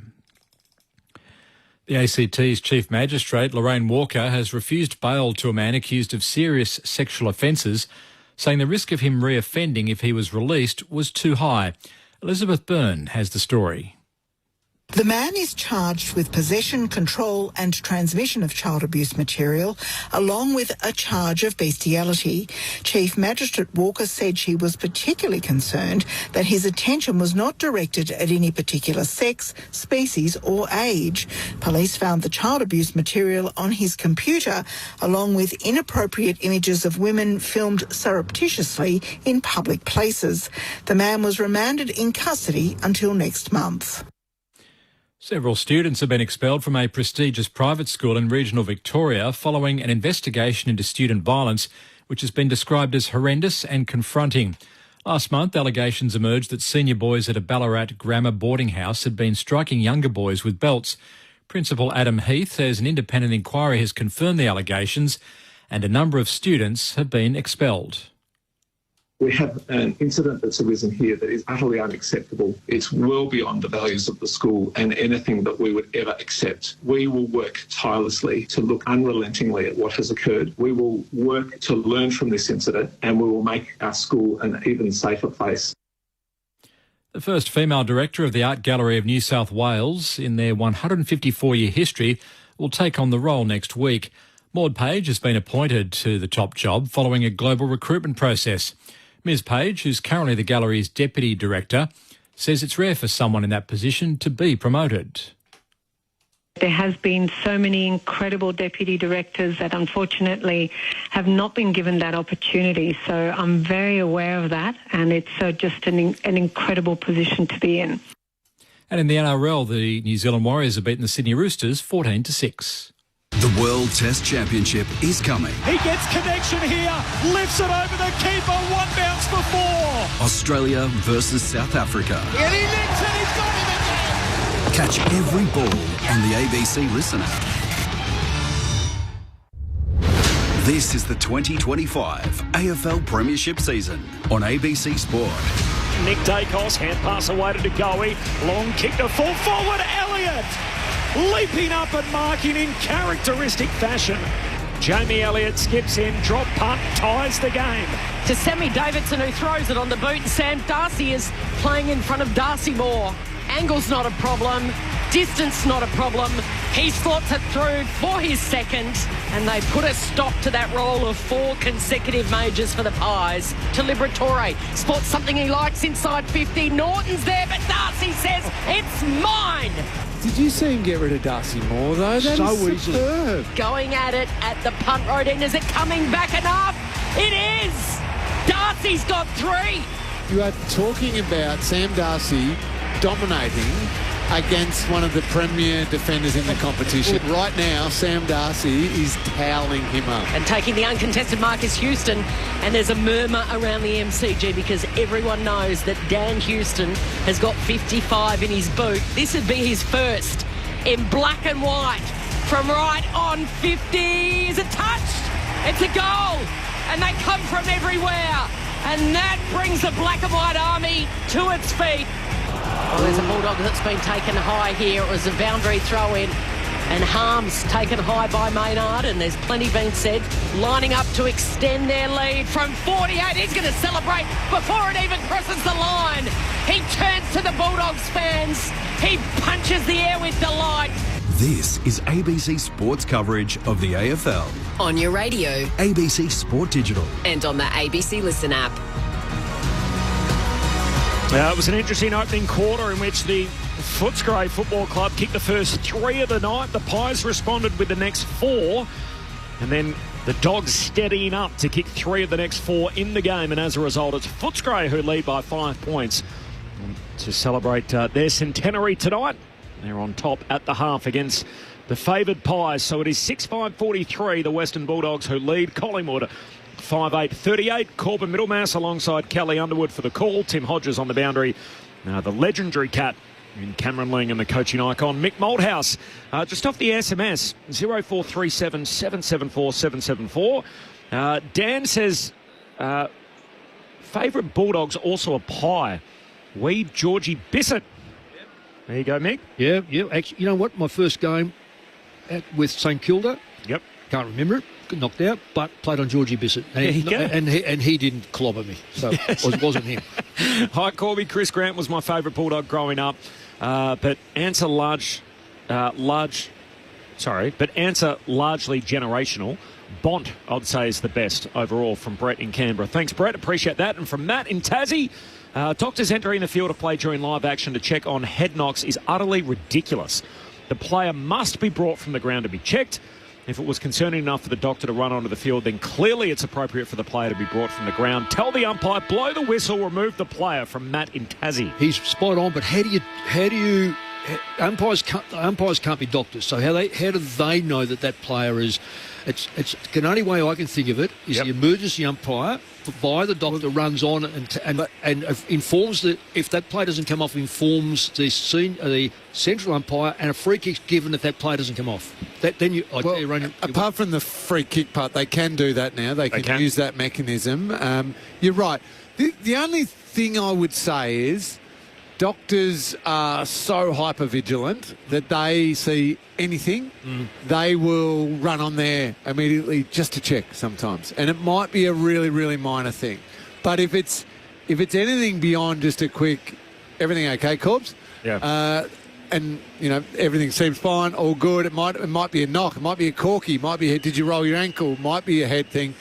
The ACT's Chief Magistrate, Lorraine Walker, has refused bail to a man accused of serious sexual offences, saying the risk of him reoffending if he was released was too high. Elizabeth Byrne has the story. The man is charged with possession, control and transmission of child abuse material, along with a charge of bestiality. Chief Magistrate Walker said she was particularly concerned that his attention was not directed at any particular sex, species or age. Police found the child abuse material on his computer, along with inappropriate images of women filmed surreptitiously in public places. The man was remanded in custody until next month. Several students have been expelled from a prestigious private school in regional Victoria following an investigation into student violence, which has been described as horrendous and confronting. Last month, allegations emerged that senior boys at a Ballarat grammar boarding house had been striking younger boys with belts. Principal Adam Heath says an independent inquiry has confirmed the allegations and a number of students have been expelled. We have an incident that's arisen here that is utterly unacceptable. It's well beyond the values of the school and anything that we would ever accept. We will work tirelessly to look unrelentingly at what has occurred. We will work to learn from this incident and we will make our school an even safer place. The first female director of the Art Gallery of New South Wales in their 154-year history will take on the role next week. Maud Page has been appointed to the top job following a global recruitment process. Ms Page, who's currently the gallery's deputy director, says it's rare for someone in that position to be promoted. There has been so many incredible deputy directors that unfortunately have not been given that opportunity. So I'm very aware of that, and it's just an incredible position to be in. And in the NRL, the New Zealand Warriors have beaten the Sydney Roosters 14-6. The World Test Championship is coming. He gets connection here, lifts it over the keeper, one bounce for 4. Australia versus South Africa. And he nicks it, he's got him again. Catch every ball on the ABC Listen app. This is the 2025 AFL Premiership season on ABC Sport. Nick Dacos, hand pass away to Degoe. Long kick to full forward. Elliott leaping up and marking in characteristic fashion. Jamie Elliott skips in, drop punt, ties the game. To Sammy Davidson, who throws it on the boot, and Sam Darcy is playing in front of Darcy Moore. Angle's not a problem. Distance not a problem. He slots it through for his second, and they put a stop to that roll of 4 consecutive majors for the Pies. To Liberatore, spots something he likes inside 50. Norton's there, but Darcy says, it's mine. Did you see him get rid of Darcy Moore, though? That So is easy. superb. Going at it at the punt road end. Is it coming back enough? It is. Darcy's got 3. You are talking about Sam Darcy dominating against one of the premier defenders in the competition. Right now, Sam Darcy is toweling him up. And taking the uncontested Marcus Houston, and there's a murmur around the MCG because everyone knows that Dan Houston has got 55 in his boot. This would be his first in black and white from right on 50. Is it touched? It's a goal, and they come from everywhere, and that brings the black and white army to its feet. Well, there's a Bulldog that's been taken high here. It was a boundary throw in, and Harms taken high by Maynard, and there's plenty been said, lining up to extend their lead from 48. He's going to celebrate before it even crosses the line. He turns to the Bulldogs fans. He punches the air with delight. This is ABC Sports coverage of the AFL. On your radio, ABC Sport Digital. and on the ABC Listen app. It was an interesting opening quarter in which the Footscray Football Club kicked the first 3 of the night. The Pies responded with the next 4. And then the Dogs steadying up to kick 3 of the next 4 in the game. And as a result, it's Footscray who lead by 5 points to celebrate their centenary tonight. They're on top at the half against the favoured Pies. So it is 6-5-43, the Western Bulldogs who lead Collingwood 5-8-38. Corbin Middlemass alongside Kelly Underwood for the call. Tim Hodges on the boundary. The legendary cat in Cameron Ling and the coaching icon Mick Malthouse. Just off the SMS, 0437 774 774. Dan says, favourite Bulldogs also a pie. Weed Georgie Bissett. There you go, Mick. Yeah. Actually, you know what? My first game with St Kilda. Yep. Can't remember it. Got knocked out, but played on Georgie Bissett. There you go. And he didn't clobber me, so it wasn't him. Hi, Corby. Chris Grant was my favourite Bulldog growing up, but answer largely generational. Bont, I'd say, is the best overall from Brett in Canberra. Thanks, Brett. Appreciate that. And from Matt in Tassie, doctors entering the field of play during live action to check on head knocks is utterly ridiculous. The player must be brought from the ground to be checked. If it was concerning enough for the doctor to run onto the field, then clearly it's appropriate for the player to be brought from the ground. Tell the umpire, blow the whistle, remove the player. From Matt in Tassie. He's spot on, but how do you umpires can't be doctors, so how do they know that player is? It's the only way I can think of it is the emergency umpire via the doctor runs on and informs that if that player doesn't come off, informs the central umpire, and a free kick's given if that player doesn't come off. Apart from the free kick part, they can do that now. They can use that mechanism. You're right. The only thing I would say is doctors are so hyper-vigilant that they see anything, they will run on there immediately just to check sometimes. And it might be a really, really minor thing. But if it's anything beyond just a quick, everything okay, Corbs? Yeah. And, you know, everything seems fine, all good. It might be a knock, it might be a corky, it might be a did you roll your ankle, it might be a head thing.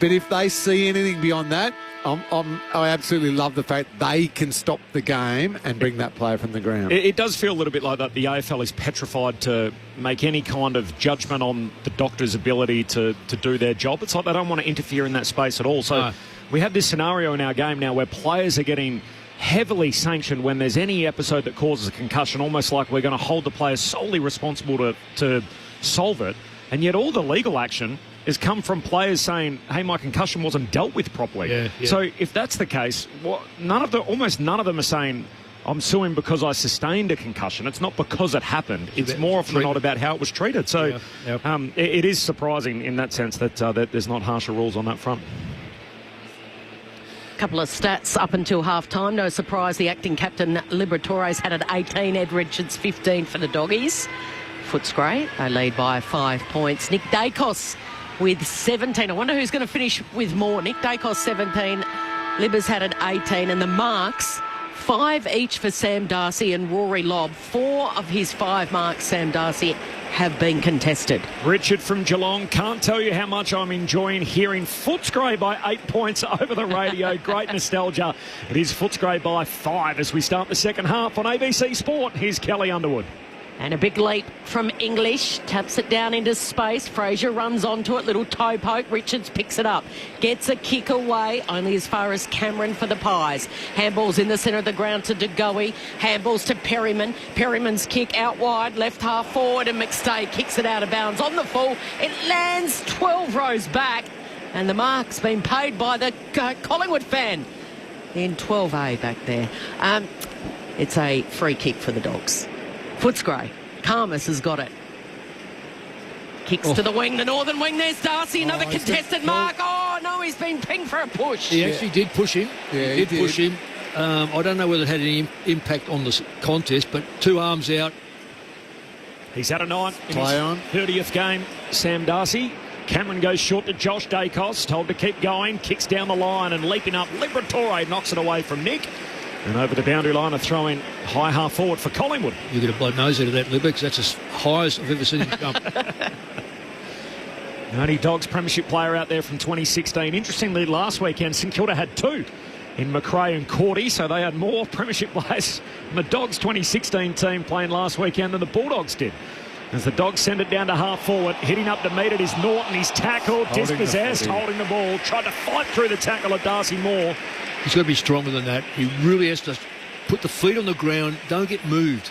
But if they see anything beyond that, I absolutely love the fact they can stop the game and bring that player from the ground. It does feel a little bit like that. The AFL is petrified to make any kind of judgment on the doctor's ability to do their job. It's like they don't want to interfere in that space at all. So we have this scenario in our game now where players are getting heavily sanctioned when there's any episode that causes a concussion, almost like we're going to hold the players solely responsible to solve it. And yet all the legal action has come from players saying, hey, my concussion wasn't dealt with properly. Yeah. So if that's the case, almost none of them are saying, I'm suing because I sustained a concussion. It's not because it happened. It's more often than not about how it was treated. So it is surprising in that sense that there's not harsher rules on that front. Couple of stats up until half-time. No surprise, the acting captain Liberatores had at 18, Ed Richards 15 for the Doggies. Footscray, they lead by 5 points. Nick Dacos with 17. I wonder who's going to finish with more. Nick Dacos 17, Libbers had at 18, and the marks 5 each for Sam Darcy and Rory Lobb. 4 of his 5 marks, Sam Darcy, have been contested. Richard from Geelong, can't tell you how much I'm enjoying hearing Footscray by 8 points over the radio. Great nostalgia. It is Footscray by 5 as we start the second half on ABC Sport. Here's Kelly Underwood. And a big leap from English, taps it down into space. Fraser runs onto it, little toe poke. Richards picks it up, gets a kick away, only as far as Cameron for the Pies. Handball's in the centre of the ground to De Goey. Handball's to Perryman. Perryman's kick out wide, left half forward, and McStay kicks it out of bounds on the full. It lands 12 rows back, and the mark's been paid by the Collingwood fan in 12A back there. It's a free kick for the Dogs. Footscray. Karmas has got it. Kicks to the wing, the northern wing. There's Darcy, another contested mark. Oh, no, he's been pinged for a push. He actually did push him. Yeah, he did push him. I don't know whether it had any impact on the contest, but 2 arms out. He's had a night in Play his on. 30th game, Sam Darcy. Cameron goes short to Josh Dacos, told to keep going, kicks down the line and leaping up. Liberatore knocks it away from Nick. And over the boundary line, a throw in high half forward for Collingwood. You get a blood nose out of that, Libby, because that's as high as I've ever seen him jump. The only Dogs premiership player out there from 2016. Interestingly, last weekend, St Kilda had 2 in McRae and Cordy, so they had more premiership players in the Dogs 2016 team playing last weekend than the Bulldogs did. As the Dogs send it down to half forward, hitting up to meet it is Norton. He's tackled, dispossessed, holding the ball, tried to fight through the tackle of Darcy Moore. He's got to be stronger than that. He really has to put the feet on the ground, don't get moved.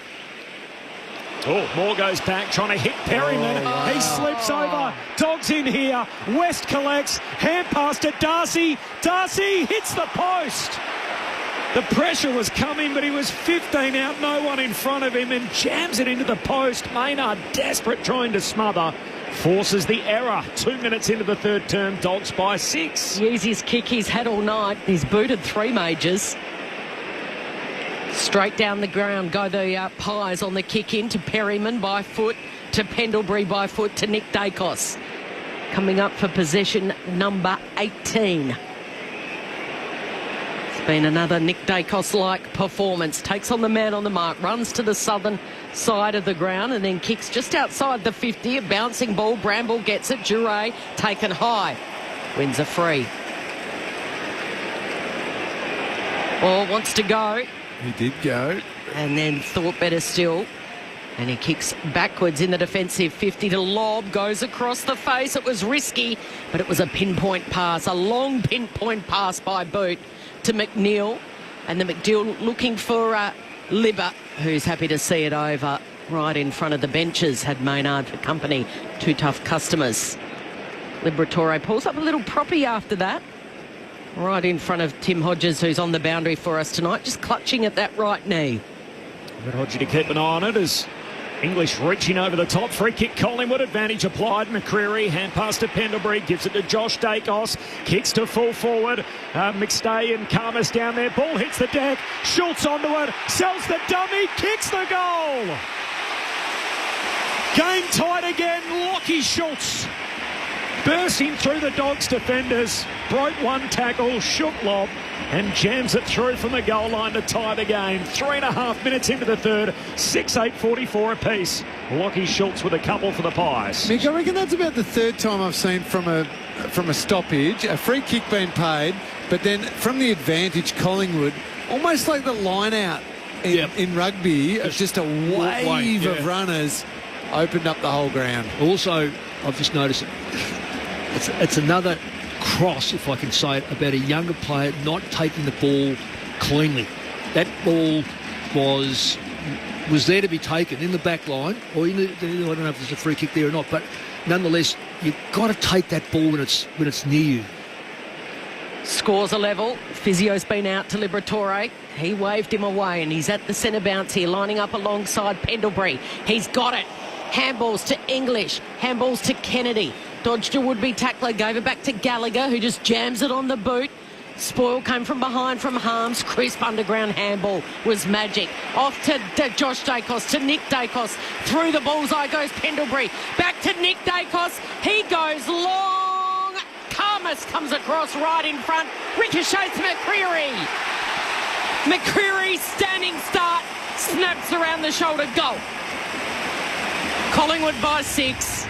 Oh, Moore goes back, trying to hit Perryman. He slips over. Dogs in here. West collects. Hand pass to Darcy. Darcy hits the post. The pressure was coming, but he was 15 out, no one in front of him, and jams it into the post. Maynard, desperate, trying to smother. Forces the error. 2 minutes into the third term, Dogs by 6. The easiest kick he's had all night. He's booted 3 majors. Straight down the ground go the Pies on the kick in to Perryman by foot, to Pendlebury by foot, to Nick Dacos. Coming up for possession number 18. It's been another Nick Dacos-like performance. Takes on the man on the mark, runs to the southern side of the ground and then kicks just outside the 50. A bouncing ball. Bramble gets it. Duray taken high. Wins a free. Ball wants to go. He did go. And then thought better still. And he kicks backwards in the defensive 50 to Lobb. Goes across the face. It was risky, but it was a pinpoint pass. A long pinpoint pass by Boot to McNeil. And the McDill looking for Libber, who's happy to see it over right in front of the benches. Had Maynard for company. 2 tough customers. Liberatore pulls up a little proppy after that. Right in front of Tim Hodges, who's on the boundary for us tonight, just clutching at that right knee. But Hodges to keep an eye on it as English reaching over the top. Free kick, Collingwood, advantage applied. McCreary, hand pass to Pendlebury, gives it to Josh Dacos, kicks to full forward. McStay and Karmas down there. Ball hits the deck. Schultz onto it, sells the dummy, kicks the goal. Game tight again. Lockie Schultz bursting through the Dogs defenders, broke one tackle, shook Lobb, and jams it through from the goal line to tie the game. 3.5 minutes into the third, 6:8:44 apiece. Lockie Schultz with a couple for the Pies. Mick, I reckon that's about the third time I've seen from a stoppage, a free kick being paid, but then from the advantage, Collingwood, almost like the line out in rugby, of just a wave of runners, opened up the whole ground. Also, I've just noticed it's another cross, if I can say it, about a younger player not taking the ball cleanly. That ball was there to be taken in the back line, or I don't know if there's a free kick there or not, but nonetheless, you've got to take that ball when it's near you. Scores a level, Physio's been out to Liberatore. He waved him away and he's at the centre bounce here, lining up alongside Pendlebury. He's got it. Handballs to English. Handballs to Kennedy. Dodged a would-be tackler, gave it back to Gallagher, who just jams it on the boot. Spoil came from behind from Harms. Crisp underground handball was magic. Off to Josh Dacos, to Nick Dacos. Through the bullseye goes Pendlebury. Back to Nick Dacos. He goes long. Karmas comes across right in front. Ricochets McCreary. McCreary standing start. Snaps around the shoulder. Goal. Collingwood by 6.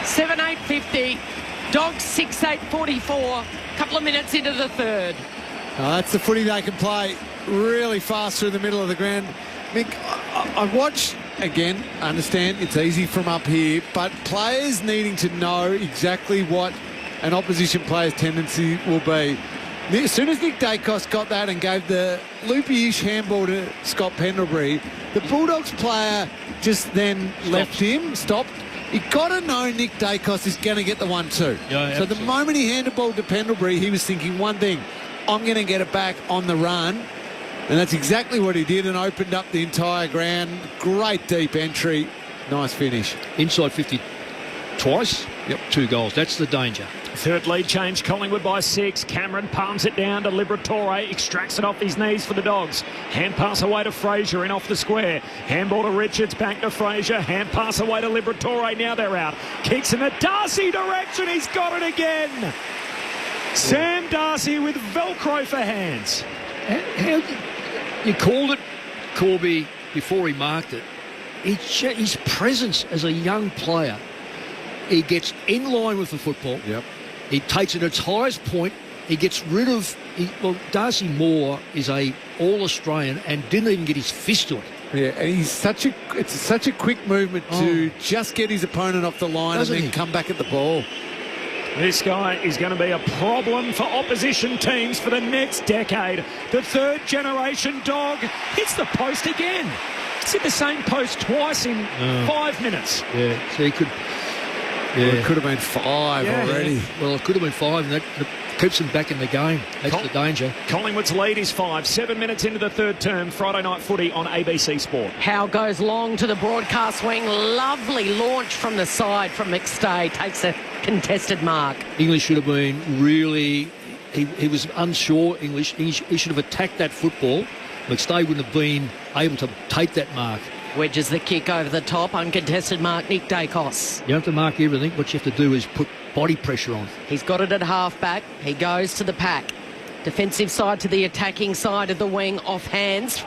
7-8-50. Dogs 6-8-44. Couple of minutes into the third. That's the footy they can play really fast through the middle of the ground. Mick, I watch, again, I understand it's easy from up here, but players needing to know exactly what an opposition player's tendency will be. As soon as Nick Dacos got that and gave the loopy-ish handball to Scott Pendlebury, the Bulldogs player just then left him, stopped. You got to know Nick Dacos is going to get the 1-2. Yeah, so the moment he handed the ball to Pendlebury, he was thinking one thing, I'm going to get it back on the run. And that's exactly what he did and opened up the entire ground. Great deep entry. Nice finish. Inside 50 twice. Yep. 2 goals. That's the danger. Third lead change, Collingwood by 6. Cameron palms it down to Liberatore, extracts it off his knees for the Dogs. Hand pass away to Fraser in off the square. Handball to Richards, back to Fraser. Hand pass away to Liberatore, now they're out. Kicks in the Darcy direction, he's got it again. Sam Darcy with Velcro for hands. How you called it, Corby, before he marked it. His presence as a young player, he gets in line with the football. Yep. He takes it at its highest point. He gets rid of... Darcy Moore is a All-Australian and didn't even get his fist to it. Yeah, and it's such a quick movement to just get his opponent off the line and then come back at the ball. This guy is going to be a problem for opposition teams for the next decade. The third generation Dog hits the post again. It's hit the same post twice in 5 minutes. Yeah, so he could... Yeah. Well, it could have been 5 already. Well, it could have been 5, and that keeps them back in the game. That's the danger. Collingwood's lead is 5. 7 minutes into the third term. Friday night footy on ABC Sport. Howe goes long to the broadcast wing. Lovely launch from the side from McStay. Takes a contested mark. English should have been really... He was unsure, English. He should have attacked that football. McStay wouldn't have been able to take that mark. Wedges the kick over the top. Uncontested mark, Nick Dacos. You don't have to mark everything. What you have to do is put body pressure on. He's got it at half-back. He goes to the pack. Defensive side to the attacking side of the wing, off hands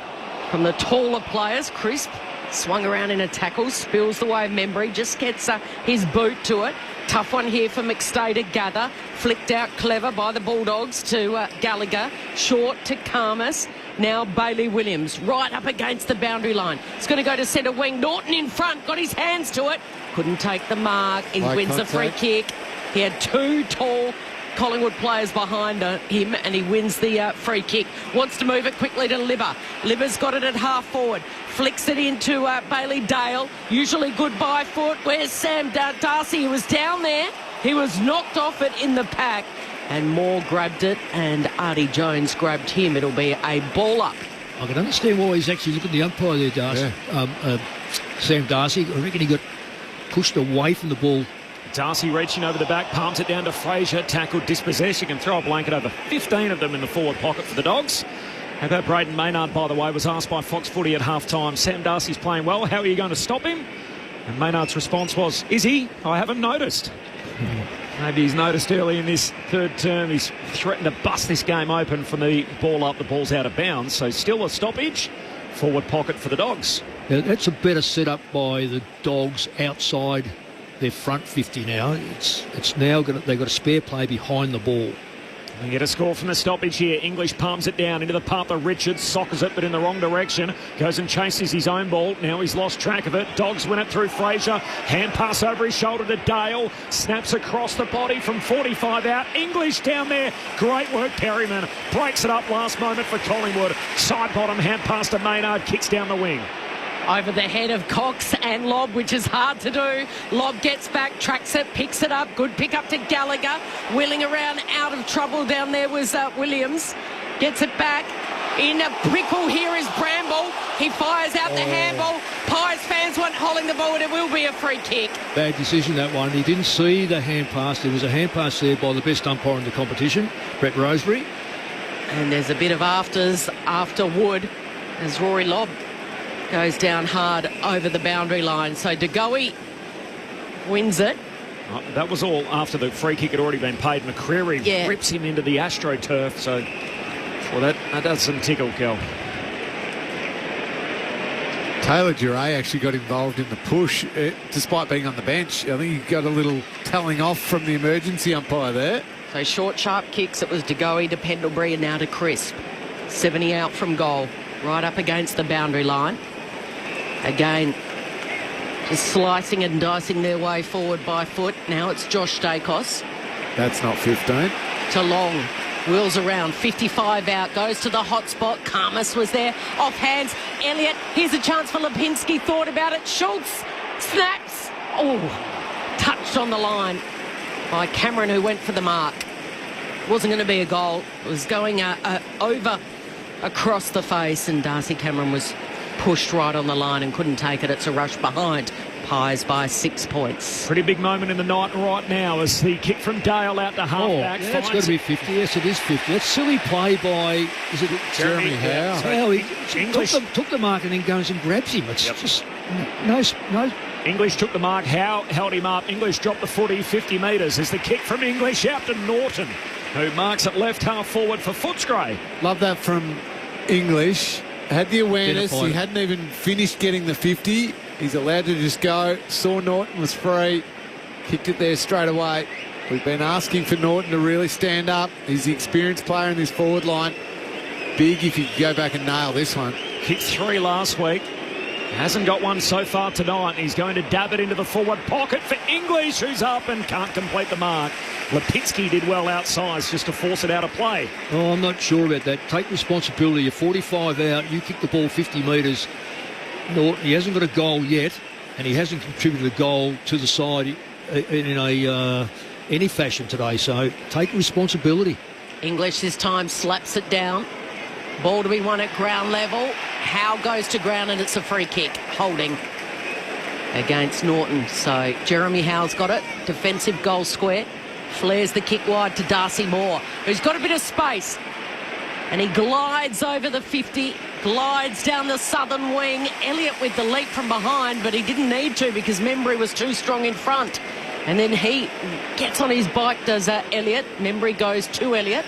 from the taller players. Crisp swung around in a tackle, spills the way of Membry, just gets his boot to it. Tough one here for McStay to gather. Flicked out clever by the Bulldogs to Gallagher. Short to Karmas. Now Bailey Williams right up against the boundary line. It's going to go to centre wing. Norton in front, got his hands to it. Couldn't take the mark. He wins the free kick. He had 2 tall Collingwood players behind him and he wins the free kick. Wants to move it quickly to Libber. Libber's got it at half forward. Flicks it into Bailey Dale. Usually good by foot. Where's Sam Darcy? He was down there. He was knocked off it in the pack. And Moore grabbed it and Artie Jones grabbed him. It'll be a ball up. I can understand why he's actually looking at the umpire there, Darcy. Yeah. Sam Darcy, I reckon he got pushed away from the ball. Darcy reaching over the back, palms it down to Fraser, tackled, dispossessed. You can throw a blanket over 15 of them in the forward pocket for the Dogs. How about Braden Maynard, by the way, was asked by Fox Footy at half-time, Sam Darcy's playing well, how are you going to stop him? And Maynard's response was, is he? I haven't noticed. Maybe he's noticed early in this third term. He's threatened to bust this game open from the ball up. The ball's out of bounds. So still a stoppage. Forward pocket for the Dogs. Yeah, that's a better setup by the Dogs outside their front 50 now. It's now they've got a spare play behind the ball. We get a score from the stoppage here. English palms it down into the path of Richards. Sockers it, but in the wrong direction. Goes and chases his own ball. Now he's lost track of it. Dogs win it through Fraser. Hand pass over his shoulder to Dale. Snaps across the body from 45 out. English down there. Great work, Perryman. Breaks it up last moment for Collingwood. Side bottom, hand pass to Maynard. Kicks down the wing. Over the head of Cox and Lobb, which is hard to do. Lobb gets back, tracks it, picks it up. Good pick up to Gallagher. Wheeling around out of trouble down there was Williams. Gets it back. In a prickle here is Bramble. He fires out the handball. Pies fans want holding the ball, and it will be a free kick. Bad decision, that one. He didn't see the hand pass. There was a hand pass there by the best umpire in the competition, Brett Rosebery. And there's a bit of afters after Wood as Rory Lobb goes down hard over the boundary line. So DeGoey wins it. That was all after the free kick had already been paid. McCreary rips him into the AstroTurf. So, well, that does some tickle, Kel. Taylor Duray actually got involved in the push, despite being on the bench. I think he got a little telling off from the emergency umpire there. So short, sharp kicks. It was DeGoey to Pendlebury and now to Crisp. 70 out from goal, right up against the boundary line. Again, just slicing and dicing their way forward by foot. Now it's Josh Dacos. That's not 15. To Long. Wheels around, 55 out, goes to the hot spot. Karmas was there, off hands. Elliott, here's a chance for Lipinski, thought about it. Schultz snaps. Oh, touched on the line by Cameron, who went for the mark. Wasn't going to be a goal. It was going over across the face, and Darcy Cameron was pushed right on the line and couldn't take it. It's a rush behind. Pies by 6 points. Pretty big moment in the night right now as the kick from Dale out to half-back. Yeah, that's got to be 50. Yes, it is 50. That's silly play by, is it Jeremy Howe? Howe. He took the mark and then goes and grabs him. It's just no. English took the mark. Howe held him up. English dropped the footy 50 metres as the kick from English out to Norton, who marks it left half forward for Footscray. Love that from English. Had the awareness. He hadn't even finished getting the 50. He's allowed to just go. Saw Norton was free. Kicked it there straight away. We've been asking for Norton to really stand up. He's the experienced player in this forward line. Big if he could go back and nail this one. Kicked 3 last week. Hasn't got one so far tonight. He's going to dab it into the forward pocket for English, who's up and can't complete the mark. Lipinski did well outside just to force it out of play. Oh, I'm not sure about that. Take responsibility. You're 45 out. You kick the ball 50 metres. Norton, he hasn't got a goal yet, and he hasn't contributed a goal to the side in any fashion today. So take responsibility. English this time slaps it down. Ball to be won at ground level. Howe goes to ground and it's a free kick. Holding against Norton. So Jeremy Howe's got it. Defensive goal square. Flares the kick wide to Darcy Moore, who's got a bit of space. And he glides over the 50, glides down the southern wing. Elliott with the leap from behind, but he didn't need to because Membry was too strong in front. And then he gets on his bike, does Elliott. Membry goes to Elliott.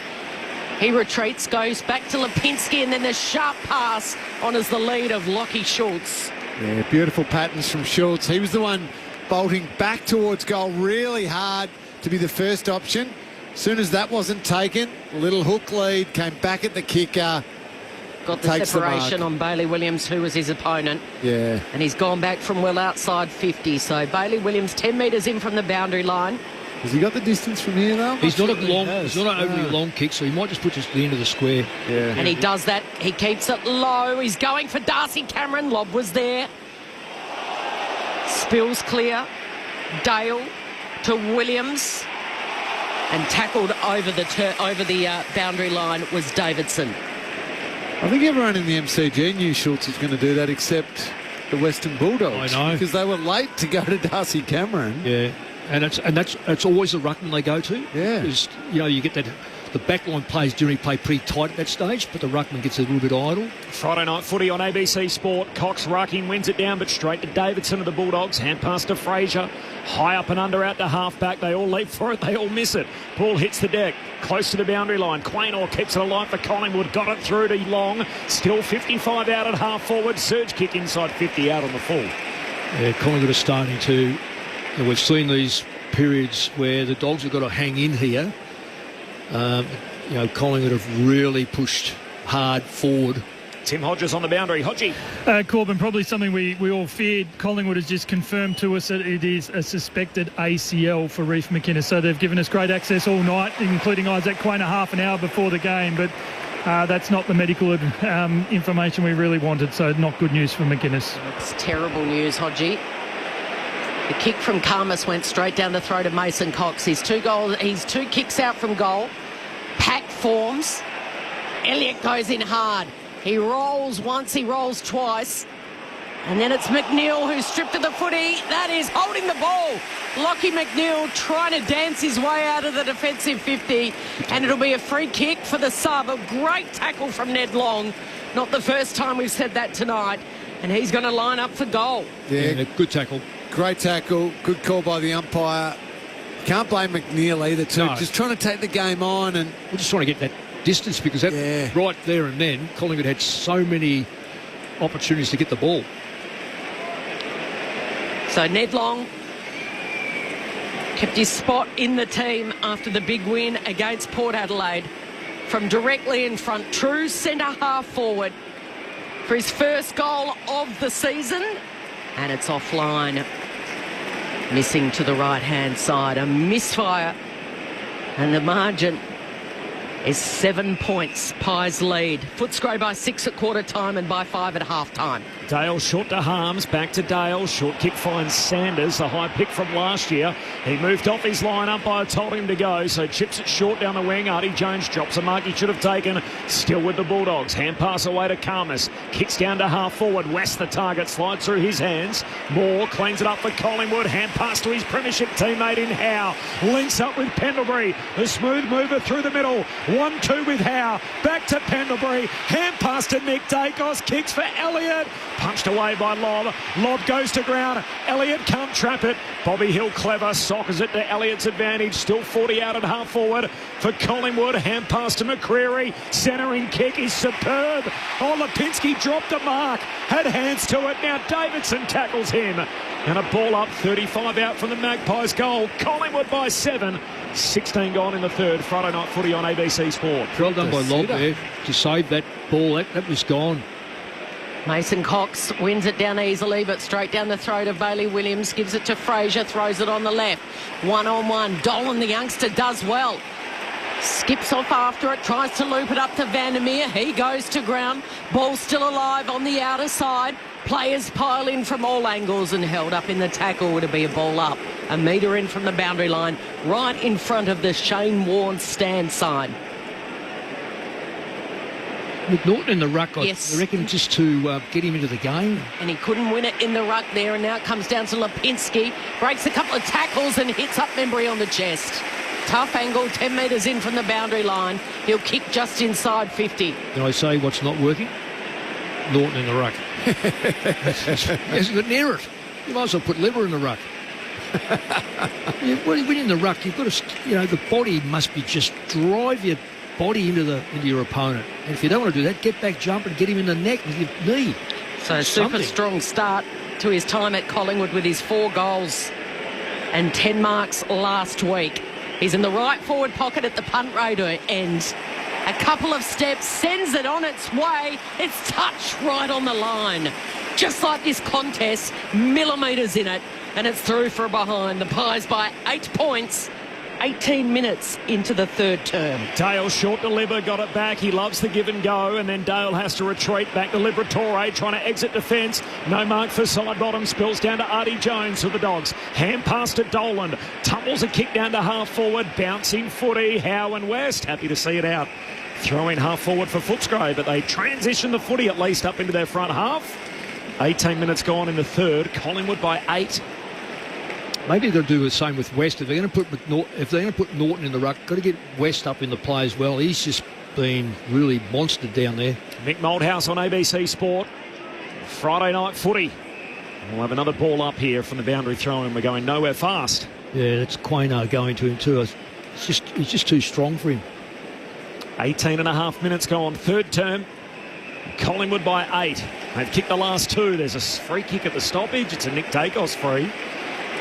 He retreats, goes back to Lipinski, and then the sharp pass on as the lead of Lockie Schultz. Yeah, beautiful patterns from Schultz. He was the one bolting back towards goal really hard to be the first option. As soon as that wasn't taken, a little hook lead, came back at the kicker. Got the separation on Bailey Williams, who was his opponent. Yeah. And he's gone back from well outside 50. So Bailey Williams 10 metres in from the boundary line. Has he got the distance from here, though? He's not an overly long kick, so he might just put this at the end of the square. Yeah. And he does that. He keeps it low. He's going for Darcy Cameron. Lob was there. Spills clear. Dale to Williams. And tackled over the boundary line was Davidson. I think everyone in the MCG knew Schultz was going to do that except the Western Bulldogs. I know. Because they were late to go to Darcy Cameron. Yeah. And that's always the ruckman they go to. Yeah. Because, you get that. The backline players generally play pretty tight at that stage, but the ruckman gets a little bit idle. Friday night footy on ABC Sport. Cox rucking, wins it down, but straight to Davidson of the Bulldogs. Hand pass to Fraser. High up and under out to half-back. They all leap for it. They all miss it. Ball hits the deck. Close to the boundary line. Quaynor keeps it alive for Collingwood. Got it through to Long. Still 55 out at half-forward. Surge kick inside 50 out on the full. Yeah, Collingwood are starting to... we've seen these periods where the Dogs have got to hang in here. Collingwood have really pushed hard forward. Tim Hodges on the boundary. Hodgie. Corbin, probably something we all feared. Collingwood has just confirmed to us that it is a suspected ACL for Reef McInnes. So they've given us great access all night, including Isaac Quaynor half an hour before the game. But that's not the medical information we really wanted. So not good news for McInnes. It's terrible news, Hodgie. The kick from Karmas went straight down the throat of Mason Cox. He's two kicks out from goal. Pack forms. Elliott goes in hard. He rolls once, he rolls twice. And then it's McNeil who's stripped of the footy. That is holding the ball. Lockie McNeil trying to dance his way out of the defensive 50. And it'll be a free kick for the sub. A great tackle from Ned Long. Not the first time we've said that tonight. And he's going to line up for goal. Yeah, good tackle. Great tackle. Good call by the umpire. Can't blame McNeil either, too. No. Just trying to take the game on. And we're just trying to get that distance because that right there and then, Collingwood had so many opportunities to get the ball. So Ned Long kept his spot in the team after the big win against Port Adelaide from directly in front. True centre half forward for his first goal of the season. And it's offline. Missing to the right-hand side. A misfire. And the margin is 7 points. Pies lead. Footscray by 6 at quarter time and by 5 at half time. Dale short to Harms, back to Dale. Short kick finds Sanders, a high pick from last year. He moved off his line, umpire told him to go, so chips it short down the wing. Artie Jones drops a mark he should have taken. Still with the Bulldogs. Hand pass away to Karmas. Kicks down to half forward. West the target, slides through his hands. Moore cleans it up for Collingwood. Hand pass to his premiership teammate in Howe. Links up with Pendlebury. The smooth mover through the middle. 1-2 with Howe. Back to Pendlebury. Hand pass to Nick Dacos. Kicks for Elliott. Punched away by Lobb. Lobb goes to ground. Elliott can't trap it. Bobby Hill clever. Sockers it to Elliott's advantage. Still 40 out at half forward for Collingwood. Hand pass to McCreary. Centering kick is superb. Oh, Lipinski dropped a mark. Had hands to it. Now Davidson tackles him. And a ball up, 35 out from the Magpies goal. Collingwood by 7. 16 gone in the third. Friday night footy on ABC Sport. Well done by Lobb there to save that ball. That was gone. Mason Cox wins it down easily, but straight down the throat of Bailey Williams. Gives it to Fraser, throws it on the left. 1-on-1. Dolan, the youngster, does well. Skips off after it, tries to loop it up to Vandermeer. He goes to ground. Ball still alive on the outer side. Players pile in from all angles and held up in the tackle. It'll be a ball up. A metre in from the boundary line, right in front of the Shane Warne stand sign. McNaughton in the ruck, I Yes. reckon, just to get him into the game. And he couldn't win it in the ruck there, and now it comes down to Lipinski. Breaks a couple of tackles and hits up Membry on the chest. Tough angle, 10 metres in from the boundary line. He'll kick just inside 50. Can I say what's not working? Norton in the ruck. He hasn't got near it. You might as well put Lever in the ruck. When you're in the ruck, you've got to, the body must be just drive your body into your opponent. And if you don't want to do that, get back, jump and get him in the neck with your knee. So super strong start to his time at Collingwood with his 4 goals and 10 marks last week. He's in the right forward pocket at the punt radar end. A couple of steps, sends it on its way. It's touched right on the line. Just like this contest, millimetres in it, and it's through for a behind. The Pies by 8 points. 18 minutes into the third term. Dale short deliver, got it back. He loves the give and go, and then Dale has to retreat back to Liberatore, trying to exit defence. No mark for side bottom, spills down to Artie Jones for the Dogs. Hand pass to Dolan, tumbles a kick down to half forward, bouncing footy. Howe and West, happy to see it out. Throw in half forward for Footscray, but they transition the footy at least up into their front half. 18 minutes gone in the third. Collingwood by 8. Maybe they'll do the same with West. If they're going to put Norton in the ruck, got to get West up in the play as well. He's just been really monstered down there. Mick Malthouse on ABC Sport. Friday night footy. We'll have another ball up here from the boundary throw, and we're going nowhere fast. Yeah, that's Quaino going to him too. He's just too strong for him. 18 and a half minutes gone. Third term. Collingwood by 8. They've kicked the last 2. There's a free kick at the stoppage. It's a Nick Dacos free.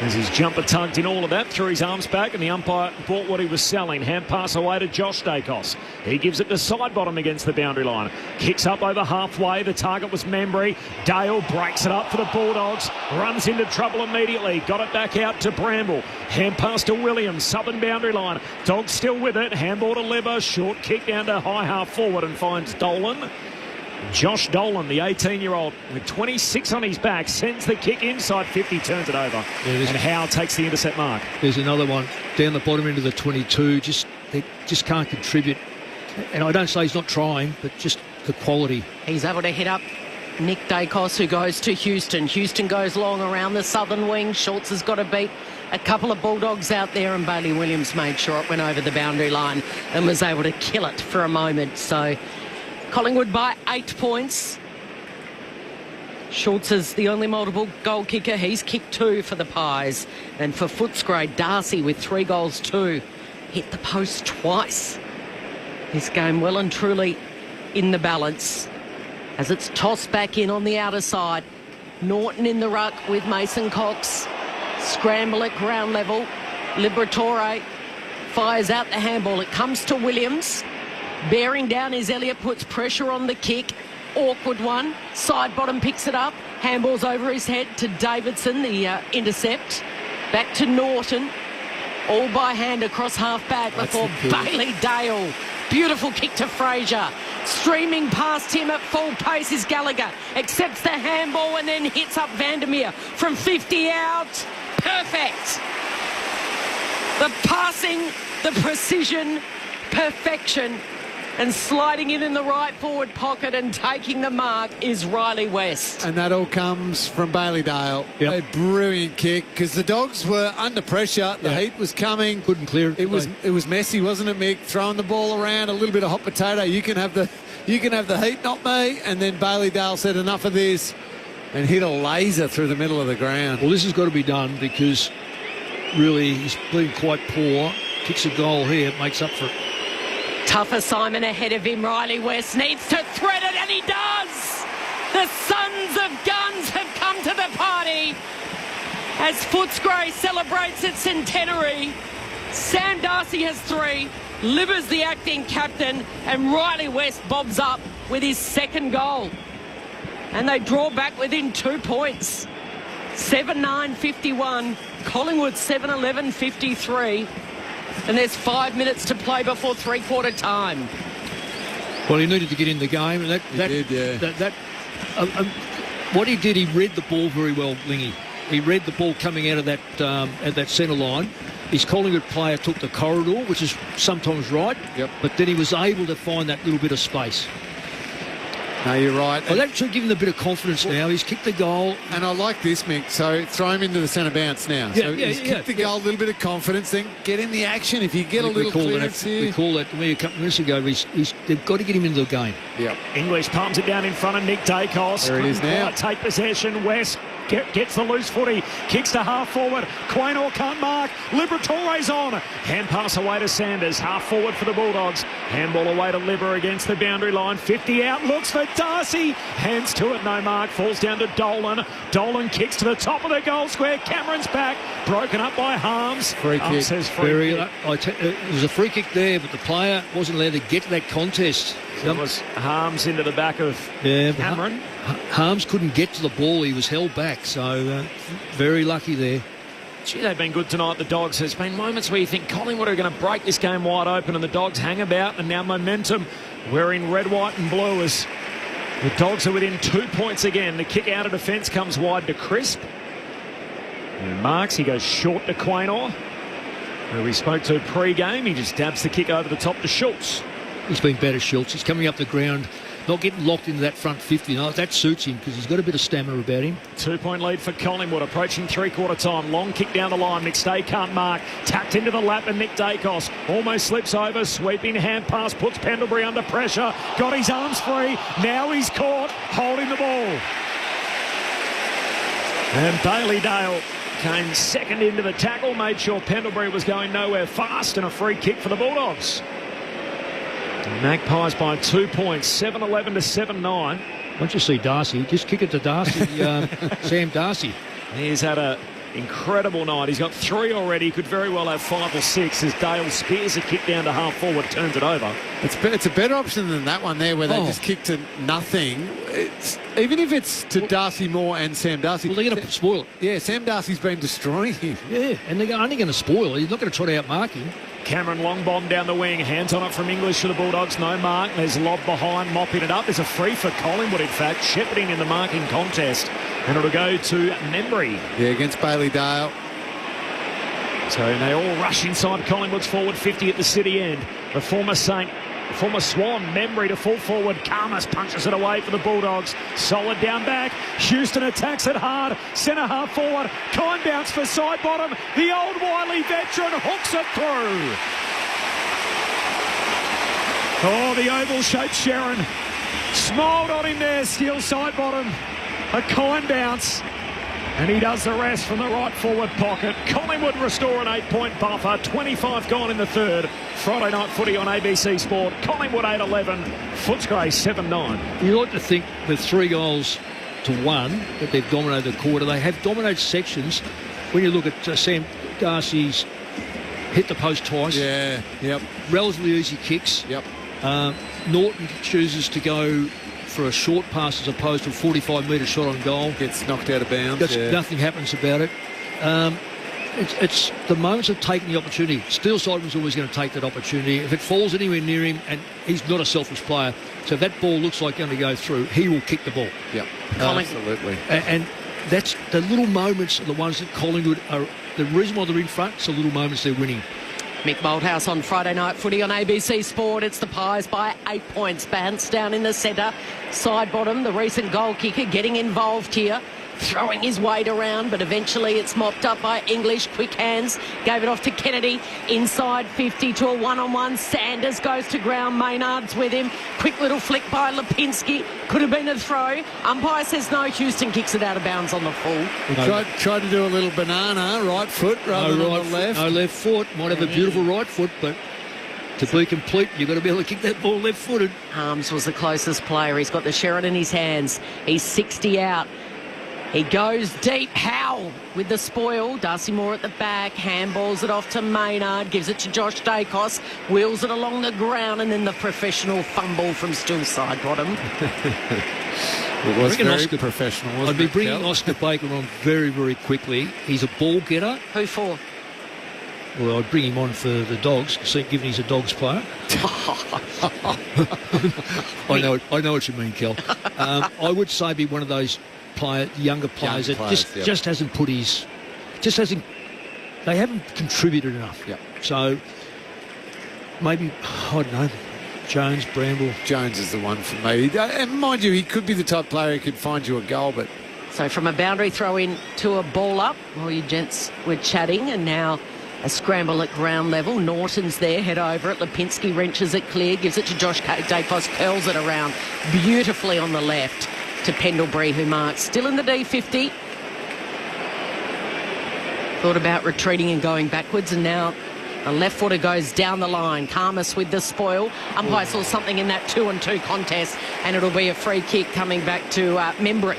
As his jumper tugged in all of that, threw his arms back, and the umpire bought what he was selling. Hand pass away to Josh Dacos. He gives it to side bottom against the boundary line. Kicks up over halfway. The target was Membry. Dale breaks it up for the Bulldogs. Runs into trouble immediately. Got it back out to Bramble. Hand pass to Williams. Southern boundary line. Dogs still with it. Handball to Lever. Short kick down to high half forward and finds Dolan. Josh Dolan, the 18-year-old, with 26 on his back, sends the kick inside 50, turns it over. And Howe takes the intercept mark. There's another one down the bottom into the 22. They just can't contribute. And I don't say he's not trying, but just the quality. He's able to hit up Nick Dacos, who goes to Houston. Houston goes long around the southern wing. Schultz has got to beat a couple of Bulldogs out there, and Bailey Williams made sure it went over the boundary line and was able to kill it for a moment. So Collingwood by 8 points. Schultz is the only multiple goal kicker. He's kicked 2 for the Pies. And for Footscray, Darcy with 3 goals too. Hit the post twice. This game well and truly in the balance as it's tossed back in on the outer side. Norton in the ruck with Mason Cox. Scramble at ground level. Liberatore fires out the handball. It comes to Williams. Bearing down is Elliott, puts pressure on the kick. Awkward one. Side bottom picks it up. Handball's over his head to Davidson, the intercept. Back to Norton. All by hand across half back before Bailey Dale. Beautiful kick to Fraser. Streaming past him at full pace is Gallagher. Accepts the handball and then hits up Vandermeer from 50 out. Perfect. The passing, the precision, perfection. And sliding in the right forward pocket and taking the mark is Riley West. And that all comes from Bailey Dale. Yep. A brilliant kick because the Dogs were under pressure. The heat was coming. Couldn't clear it. It was messy, wasn't it, Mick? Throwing the ball around, a little bit of hot potato. You can have the heat, not me. And then Bailey Dale said enough of this and hit a laser through the middle of the ground. Well, this has got to be done because really he's been quite poor. Kicks a goal here, makes up for it. Tough assignment ahead of him. Riley West needs to thread it, and he does. The Sons of Guns have come to the party as Footscray celebrates its centenary. Sam Darcy has 3. Libber's the acting captain, and Riley West bobs up with his second goal. And they draw back within 2 points. 7-9-51. Collingwood 7-11-53. And there's 5 minutes to play before three-quarter time. Well, he needed to get in the game. And what he did, he read the ball very well, Lingy. He read the ball coming out of that at that centre line. His Collingwood player took the corridor, which is sometimes right. Yep. But then he was able to find that little bit of space. No, you're right. Well, that should give him a bit of confidence now. He's kicked the goal. And I like this, Mick. So throw him into the centre bounce now. So he's kicked the goal, a little bit of confidence, then get in the action. If you get a little clearance here. We call that a couple of minutes ago. They've got to get him into the game. Yep. English palms it down in front of Nick Dacos. There it is now. Take possession. West gets the loose footy. Kicks to half forward. Quaynor can't mark. Liberatore's on. Hand pass away to Sanders. Half forward for the Bulldogs. Handball away to Libber against the boundary line. 50 out. Looks for Darcy. Hands to it. No mark. Falls down to Dolan. Dolan kicks to the top of the goal square. Cameron's back. Broken up by Harms. Free kick. Says free kick. There was a free kick there, but the player wasn't allowed to get to that contest. It was Harms into the back of Cameron. Harms couldn't get to the ball. He was held back, so very lucky there. Gee, they've been good tonight, the Dogs. There's been moments where you think Collingwood are going to break this game wide open and the Dogs hang about, and now momentum. We're in red, white and blue as the Dogs are within 2 points again. The kick out of defence comes wide to Crisp. And marks, he goes short to Quaynor, who we spoke to pre-game. He just dabs the kick over the top to Schultz. He's been better, Schultz. He's coming up the ground, not getting locked into that front 50. No, that suits him because he's got a bit of stamina about him. 2 point lead for Collingwood, approaching three-quarter time. Long kick down the line. McStay can't mark. Tapped into the lap, and Nick Dacos almost slips over. Sweeping hand pass, puts Pendlebury under pressure. Got his arms free. Now he's caught, holding the ball. And Bailey Dale came second into the tackle, made sure Pendlebury was going nowhere fast, and a free kick for the Bulldogs. Magpies by 2 points, 7-11 to 7-9. Once you see Darcy, just kick it to Darcy, Sam Darcy. He's had an incredible night. He's got 3 already. He could very well have 5 or 6 as Dale spears a kick down to half forward, turns it over. It's a better option than that one there where they just kick to nothing. Even if it's to Darcy Moore and Sam Darcy. Well, they're going to spoil it. Yeah, Sam Darcy's been destroying him. Yeah, and they're only going to spoil it. He's not going to try to outmark him. Cameron long bomb down the wing. Hands on it from English for the Bulldogs. No mark. There's lob behind, mopping it up. There's a free for Collingwood, in fact. Shepherding in the marking contest. And it'll go to Membry. Yeah, against Bailey Dale. So they all rush inside Collingwood's forward 50 at the city end. The former Saint Former Swan, Membry to full forward. Karmas punches it away for the Bulldogs. Solid down back. Houston attacks it hard. Centre half forward. Kind bounce for side bottom. The old wily veteran hooks it through. Oh, the oval-shaped Sharon. Smiled on him there, steals side bottom. A kind bounce. And he does the rest from the right forward pocket. Collingwood restore an 8-point buffer. 25 gone in the third. Friday night footy on ABC Sport. Collingwood 8-11. Footscray 7-9. You like to think with 3 goals to 1 that they've dominated the quarter. They have dominated sections. When you look at Sam Darcy's hit the post twice. Yeah, yep. Relatively easy kicks. Yep. Norton chooses to go for a short pass as opposed to a 45-metre shot on goal. Gets knocked out of bounds. Nothing happens about it. It's the moments of taking the opportunity. Steele Sideman's always going to take that opportunity. If it falls anywhere near him, and he's not a selfish player, so if that ball looks like going to go through, he will kick the ball. Yeah, absolutely. And that's the little moments are the ones that Collingwood are. The reason why they're in front, it's the little moments they're winning. Mick Malthouse on Friday night footy on ABC Sport. It's the Pies by 8 points. Bants down in the centre. Side bottom, the recent goal kicker getting involved here. Throwing his weight around, but eventually it's mopped up by English. Quick hands. Gave it off to Kennedy. Inside 50 to a one-on-one. Sanders goes to ground. Maynard's with him. Quick little flick by Lipinski. Could have been a throw. Umpire says no. Houston kicks it out of bounds on the full. Tried to do a little banana, right foot rather than the left. No left foot. Might have a beautiful right foot, but to be complete, you've got to be able to kick that ball left-footed. Harms was the closest player. He's got the Sheridan in his hands. He's 60 out. He goes deep. Howe with the spoil. Darcy Moore at the back. Handballs it off to Maynard. Gives it to Josh Dacos. Wheels it along the ground. And then the professional fumble from Still side bottom. It was very professional. I'd be bringing Oscar Baker on very, very quickly. He's a ball getter. Who for? Well, I'd bring him on for the Dogs, given he's a Dogs player. I know what you mean, Kel. I would say be one of those younger players that just hasn't put his, they haven't contributed enough. Yep. So maybe, I don't know, Jones, Bramble. Jones is the one for me. And mind you, he could be the type of player who could find you a goal, but... So from a boundary throw in to a ball up while you gents were chatting, and now a scramble at ground level. Norton's there, head over it. Lipinski wrenches it clear, gives it to Josh Dacos, curls it around beautifully on the left to Pendlebury, who marks. Still in the D50. Thought about retreating and going backwards, and now a left footer goes down the line. Karmas with the spoil. Umpire saw something in that 2-on-2 contest, and it'll be a free kick coming back to Membry.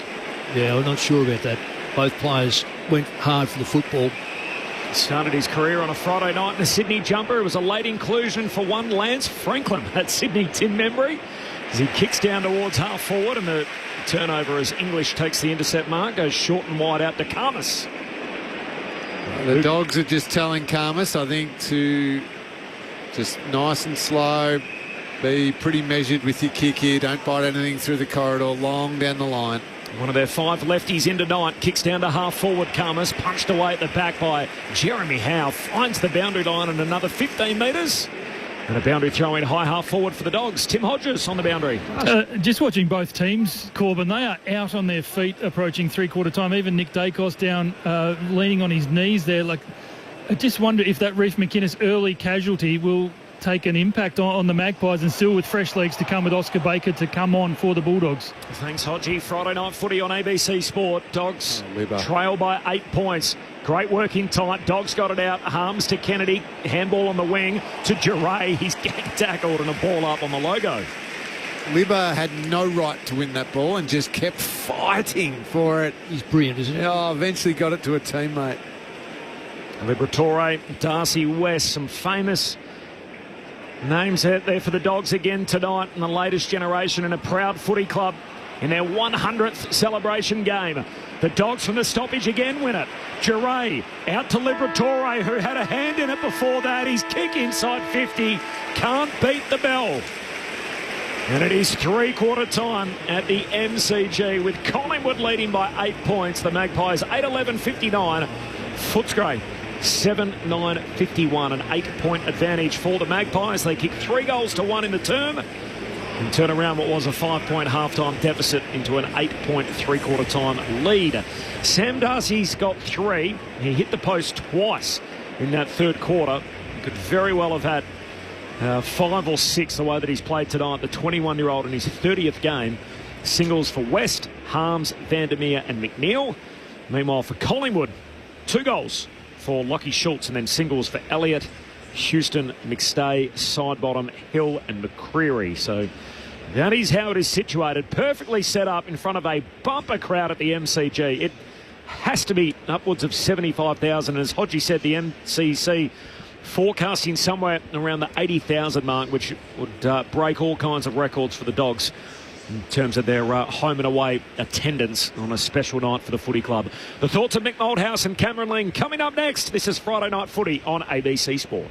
Yeah, I'm not sure about that. Both players went hard for the football. Started his career on a Friday night in a Sydney jumper. It was a late inclusion for one Lance Franklin at Sydney, Tim Membry, as he kicks down towards half forward, and the turnover as English takes the intercept mark, goes short and wide out to Karmas. The Dogs are just telling Karmas, I think, to just nice and slow, be pretty measured with your kick here, don't bite anything through the corridor, long down the line. One of their 5 lefties in tonight, kicks down to half forward. Karmas punched away at the back by Jeremy Howe, finds the boundary line and another 15 metres. And a boundary throw in high half forward for the Dogs. Tim Hodges on the boundary. Just watching both teams, Corbin, they are out on their feet approaching three-quarter time. Even Nick Dacos down, leaning on his knees there. Like, I just wonder if that Reef McInnes early casualty will take an impact on the Magpies, and still with fresh legs to come with Oscar Baker to come on for the Bulldogs. Thanks, Hodgie. Friday night footy on ABC Sport. Dogs trail by 8 points. Great work in tight. Dogs got it out. Harms to Kennedy. Handball on the wing to Duray. He's getting tackled and a ball up on the logo. Libba had no right to win that ball and just kept fighting for it. He's brilliant, isn't he? Oh, eventually got it to a teammate. Liberatore, Darcy West, some famous names out there for the Dogs again tonight, in the latest generation, in a proud footy club in their 100th celebration game. The Dogs from the stoppage again win it. Duray out to Liberatore, who had a hand in it before that. His kick inside 50 can't beat the bell. And it is three-quarter time at the MCG, with Collingwood leading by 8 points. The Magpies 8-11-59. Footscray 7-9-51, an 8-point advantage for the Magpies. They kicked 3 goals to 1 in the term and turn around what was a 5-point halftime deficit into an 8-point three-quarter time lead. Sam Darcy's got 3. He hit the post twice in that third quarter. Could very well have had 5 or 6 the way that he's played tonight. The 21-year-old in his 30th game. Singles for West, Harms, Vandermeer and McNeil. Meanwhile for Collingwood, 2 goals for Lockie Schultz and then singles for Elliott, Houston, McStay, Sidebottom, Hill and McCreary. So that is how it is situated. Perfectly set up in front of a bumper crowd at the MCG. It has to be upwards of 75,000. As Hodgie said, the MCC forecasting somewhere around the 80,000 mark, which would break all kinds of records for the Dogs in terms of their home and away attendance on a special night for the footy club. The thoughts of Mick Moldhouse and Cameron Ling coming up next. This is Friday Night Footy on ABC Sport.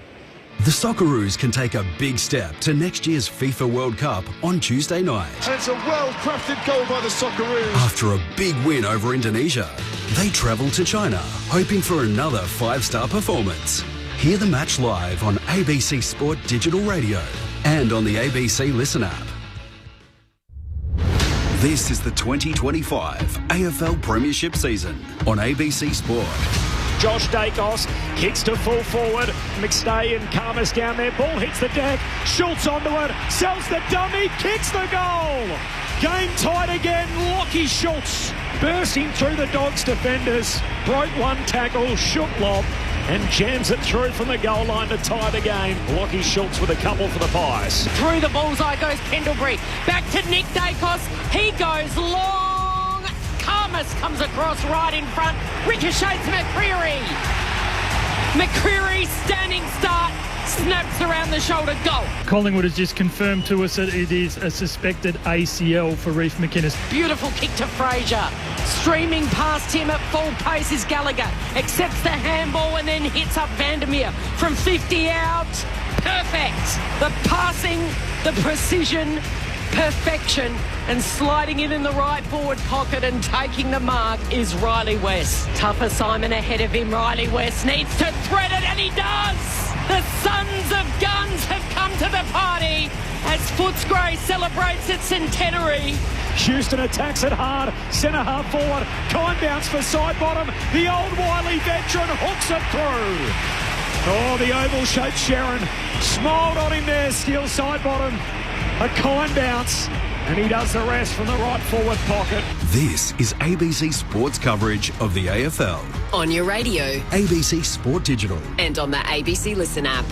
The Socceroos can take a big step to next year's FIFA World Cup on Tuesday night. And it's a well-crafted goal by the Socceroos. After a big win over Indonesia, they travel to China, hoping for another 5-star performance. Hear the match live on ABC Sport Digital Radio and on the ABC Listen app. This is the 2025 AFL Premiership season on ABC Sport. Josh Dacos kicks to full forward. McStay and Karmas down there. Ball hits the deck. Schultz onto it. Sells the dummy. Kicks the goal. Game tied again. Lockie Schultz bursting through the Dogs defenders. Broke one tackle. Shoot lob. And jams it through from the goal line to tie the game. Lockie Schultz with a couple for the Pies. Through the bullseye goes Pendlebury. Back to Nick Dacos. He goes long. Karmas comes across right in front. Ricochets McCreary. McCreary standing start. Snaps around the shoulder. Goal. Collingwood has just confirmed to us that it is a suspected ACL for Reef McInnes. Beautiful kick to Fraser. Streaming past him at full pace is Gallagher. Accepts the handball and then hits up Vandermeer from 50 out. Perfect. The passing, the precision, perfection, and sliding it in the right forward pocket and taking the mark is Riley West. Tough assignment ahead of him. Riley West needs to thread it, and he does. The Sons of Guns have come to the party as Footscray celebrates its centenary. Houston attacks it hard. Centre half forward. Kind bounce for Sidebottom. The old wily veteran hooks it through. Oh, the oval-shaped Sharon smiled on him there. Steals Sidebottom. A kind bounce. And he does the rest from the right forward pocket. This is ABC Sports coverage of the AFL. On your radio, ABC Sport Digital. and on the ABC Listen app.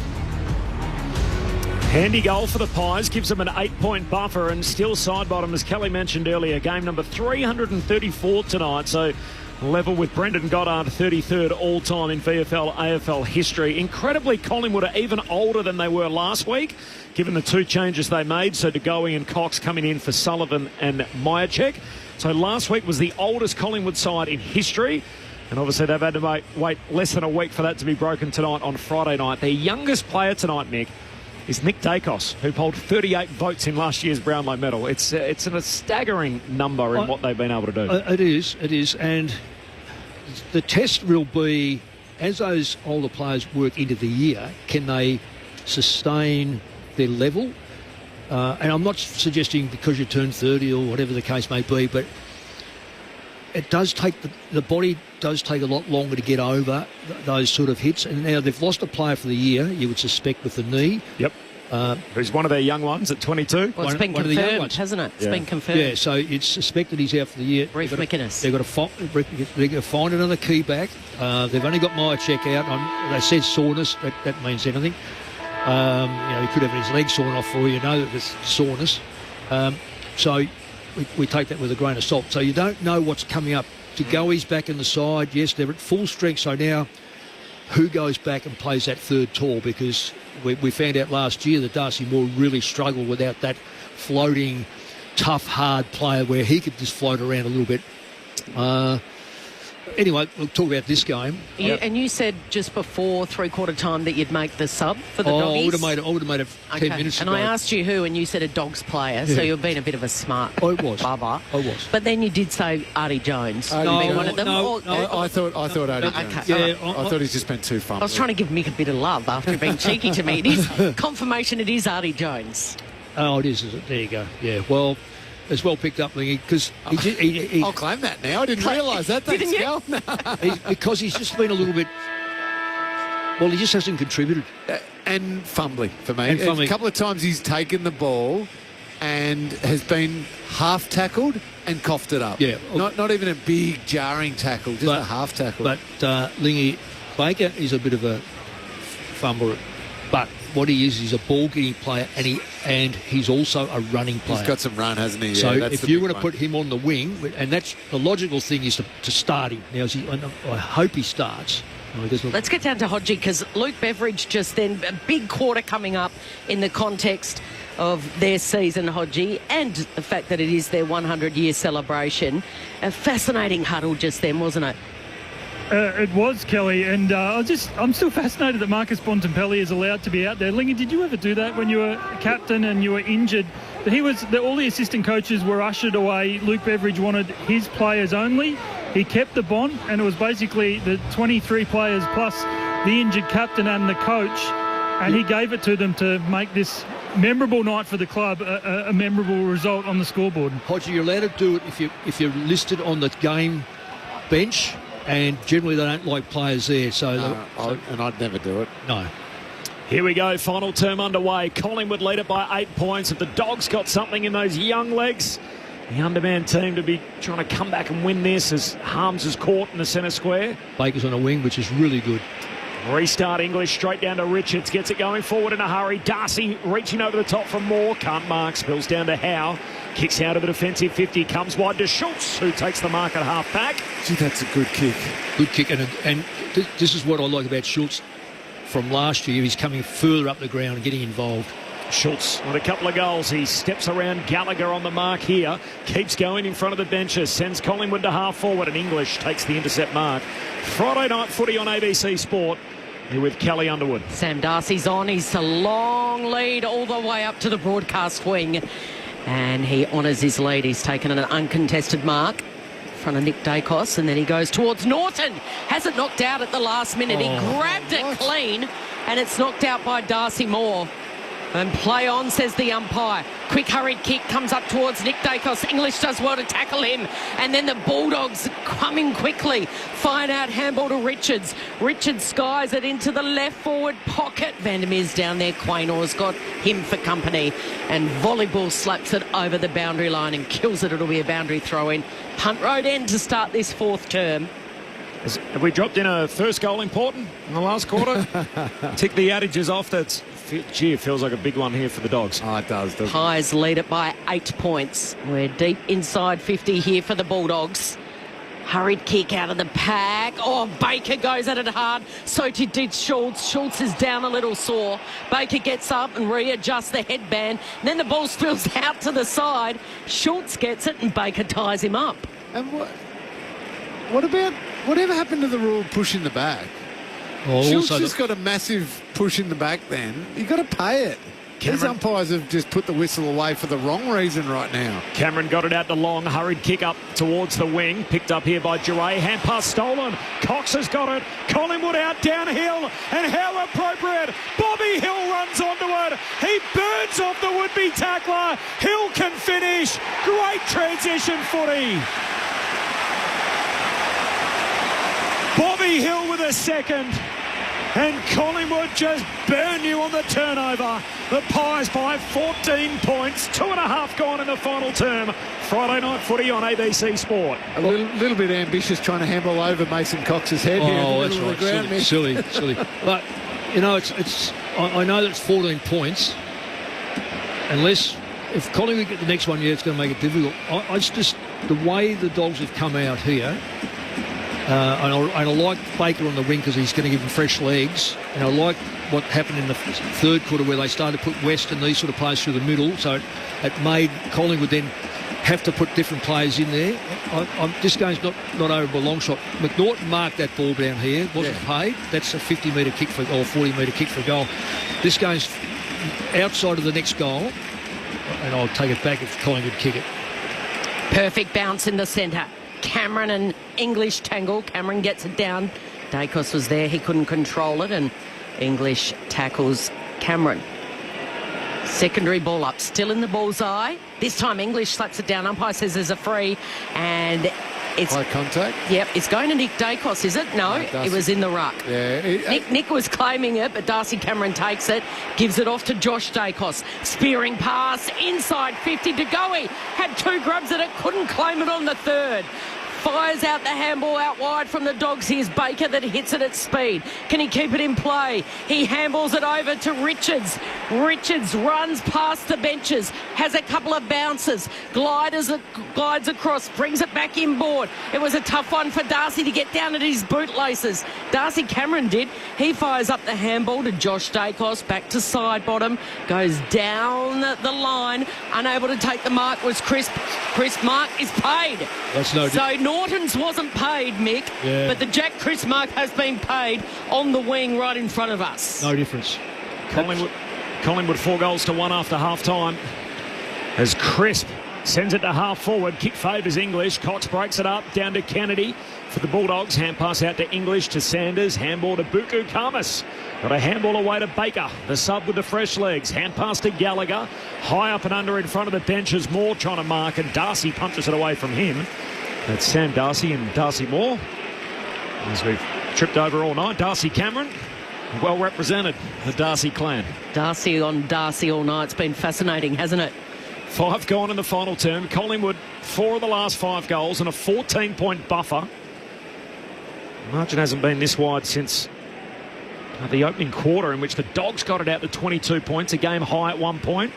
Handy goal for the Pies, gives them an 8-point buffer, and still Sidebottom, as Kelly mentioned earlier, game number 334 tonight, so level with Brendan Goddard, 33rd all-time in VFL AFL history. Incredibly, Collingwood are even older than they were last week, given the 2 changes they made, so DeGoey and Cox coming in for Sullivan and Myercheck. So last week was the oldest Collingwood side in history, and obviously they've had to wait less than a week for that to be broken tonight on Friday night. Their youngest player tonight, Mick, is Nick Dacos, who polled 38 votes in last year's Brownlow medal. It's a staggering number in what they've been able to do. It is. And the test will be, as those older players work into the year, can they sustain their level? And I'm not suggesting because you turn 30 or whatever the case may be, but it does take, the body does take a lot longer to get over those sort of hits. And now they've lost a player for the year, you would suspect, with the knee. Yep. Who's one of their young ones at 22? Well, it's been confirmed, hasn't it? It's been confirmed. Yeah, so it's suspected he's out for the year. Reef McInnes. They've got to find another key back. They've only got Myercheck out. They said soreness. That means anything. He could have his leg sawn off for all you know that there's soreness. So we take that with a grain of salt. So you don't know what's coming up. DeGoey's back in the side. Yes, they're at full strength. So now who goes back and plays that third tall? Because we found out last year that Darcy Moore really struggled without that floating, tough, hard player where he could just float around a little bit. anyway, we'll talk about this game. And you said just before three-quarter time that you'd make the sub for the doggies? I would have made it 10 minutes ago. And I asked you who, and you said a Dogs player, so you've been a bit of a smart bubba. I was. But then you did say Artie Jones. One of them. I thought Artie Jones. Okay. I thought he's just been too fun. I was trying to give Mick a bit of love after being cheeky to me. It is confirmation it is Artie Jones. Oh, it is it? There you go. Yeah, well, it's well picked up, Lingy, because I'll claim that now. I didn't realise that. Thanks, Cal. Because he's just been a little bit... Well, he just hasn't contributed. And fumbling for me. And fumbling. A couple of times he's taken the ball and has been half tackled and coughed it up. Yeah. Not even a big jarring tackle, just a half tackle. But Lingy, Baker is a bit of a fumbler, but what he is, he's a ball-getting player, and he's also a running player. He's got some run, hasn't he? So if you want to put him on the wing, and that's the logical thing is to start him. Now, I hope he starts. Let's get down to Hodgie, because Luke Beveridge just then, a big quarter coming up in the context of their season, Hodgie, and the fact that it is their 100-year celebration. A fascinating huddle just then, wasn't it? It was, Kelly, and I'm still fascinated that Marcus Bontempelli is allowed to be out there. Lingy, did you ever do that when you were captain and you were injured? All the assistant coaches were ushered away. Luke Beveridge wanted his players only. He kept the bond, and it was basically the 23 players plus the injured captain and the coach, and he gave it to them to make this memorable night for the club a memorable result on the scoreboard. Hodgie, you're allowed to do it if you're listed on the game bench. And generally they don't like players there. And I'd never do it. No. Here we go, final term underway. Collingwood lead it by 8 points. If the Dogs got something in those young legs, the underman team to be trying to come back and win this as Harms is caught in the centre square. Baker's on a wing, which is really good. Restart English, straight down to Richards. Gets it going forward in a hurry. Darcy reaching over the top for Moore. Can't mark. Spills down to Howe. Kicks out of the defensive 50. Comes wide to Schultz, who takes the mark at half back. Gee, that's a good kick. Good kick. And this is what I like about Schultz from last year. He's coming further up the ground and getting involved. Schultz with a couple of goals. He steps around Gallagher on the mark here. Keeps going in front of the benches. Sends Collingwood to half forward, and English takes the intercept mark. Friday night footy on ABC Sport. Here with Kelly Underwood. Sam Darcy's on. He's a long lead all the way up to the broadcast wing. And he honours his lead. He's taken an uncontested mark in front of Nick Dacos, and then he goes towards Norton. Has it knocked out at the last minute. He grabbed it clean, and it's knocked out by Darcy Moore. And play on, says the umpire. Quick hurried kick comes up towards Nick Dacos. English does well to tackle him. And then the Bulldogs coming quickly. Fine out handball to Richards. Richards skies it into the left forward pocket. Vandermeer's down there. Quaynor's got him for company. And volleyball slaps it over the boundary line and kills it. It'll be a boundary throw in. Punt road end to start this fourth term. Have we dropped in a first goal important in the last quarter? Tick the outages off. Gee, it feels like a big one here for the Dogs. Oh, it does, doesn't it? Pies lead it by 8 points. We're deep inside 50 here for the Bulldogs. Hurried kick out of the pack. Oh, Baker goes at it hard. So did Schultz. Schultz is down a little sore. Baker gets up and readjusts the headband. And then the ball spills out to the side. Schultz gets it and Baker ties him up. And whatever happened to the rule of push in the back? Schultz just got a massive push in the back then. You've got to pay it. These umpires have just put the whistle away for the wrong reason right now. Cameron got it out to Long. Hurried kick up towards the wing. Picked up here by Duray. Hand pass stolen. Cox has got it. Collingwood out downhill. And how appropriate. Bobby Hill runs onto it. He burns off the would-be tackler. Hill can finish. Great transition footy. Bobby Hill with a second. And Collingwood just burn you on the turnover. The Pies by 14 points. 2.5 gone in the final term. Friday night footy on ABC Sport. A little bit ambitious trying to handle over Mason Cox's head here. Oh, that's right. Silly. But, you know, I know that it's 14 points. If Collingwood get the next one, it's going to make it difficult. It's just the way the Dogs have come out here. And I like Baker on the wing because he's going to give him fresh legs. And I like what happened in the third quarter where they started to put West and these sort of players through the middle. So it made Collingwood then have to put different players in there. This game's not over by a long shot. McNaughton marked that ball down here, wasn't paid. That's a 50-metre kick or 40-metre kick for goal. This game's outside of the next goal, and I'll take it back if Collingwood kick it. Perfect bounce in the centre. Cameron and English tangle. Cameron gets it down. Dacos was there. He couldn't control it, and English tackles Cameron. Secondary ball up, still in the bullseye. This time English slaps it down. Umpire says there's a free, and it's high contact. Yep, it's going to Nick Dacos, is it? No, it was in the ruck. Yeah, Nick was claiming it, but Darcy Cameron takes it, gives it off to Josh Dacos. Spearing pass inside 50 to Goey. Had two grubs at it, couldn't claim it on the third. Fires out the handball out wide from the Dogs. Here's Baker that hits it at speed. Can he keep it in play? He handballs it over to Richards. Richards runs past the benches, has a couple of bounces, glides across, brings it back inboard. It was a tough one for Darcy to get down at his bootlaces. Darcy Cameron did. He fires up the handball to Josh Dacos, back to side bottom, goes down the line, unable to take the mark was Crisp. Crisp mark is paid. That's no So Norton's wasn't paid, Mick, but the Jack Crisp mark has been paid on the wing right in front of us. No difference. Collingwood 4 goals to 1 after half-time. As Crisp sends it to half forward. Kick favours English. Cox breaks it up down to Kennedy for the Bulldogs. Hand pass out to English to Sanders. Handball to Buku Kamas. Got a handball away to Baker. The sub with the fresh legs. Hand pass to Gallagher. High up and under in front of the benches. Moore trying to mark, and Darcy punches it away from him. That's Sam Darcy and Darcy Moore. As we've tripped over all night, Darcy Cameron, well represented, the Darcy clan. Darcy on Darcy all night. It's been fascinating, hasn't it? 5 gone in the final term. Collingwood, 4 of the last 5 goals and a 14-point buffer. Margin hasn't been this wide since the opening quarter, in which the Dogs got it out to 22 points, a game high at 1 point.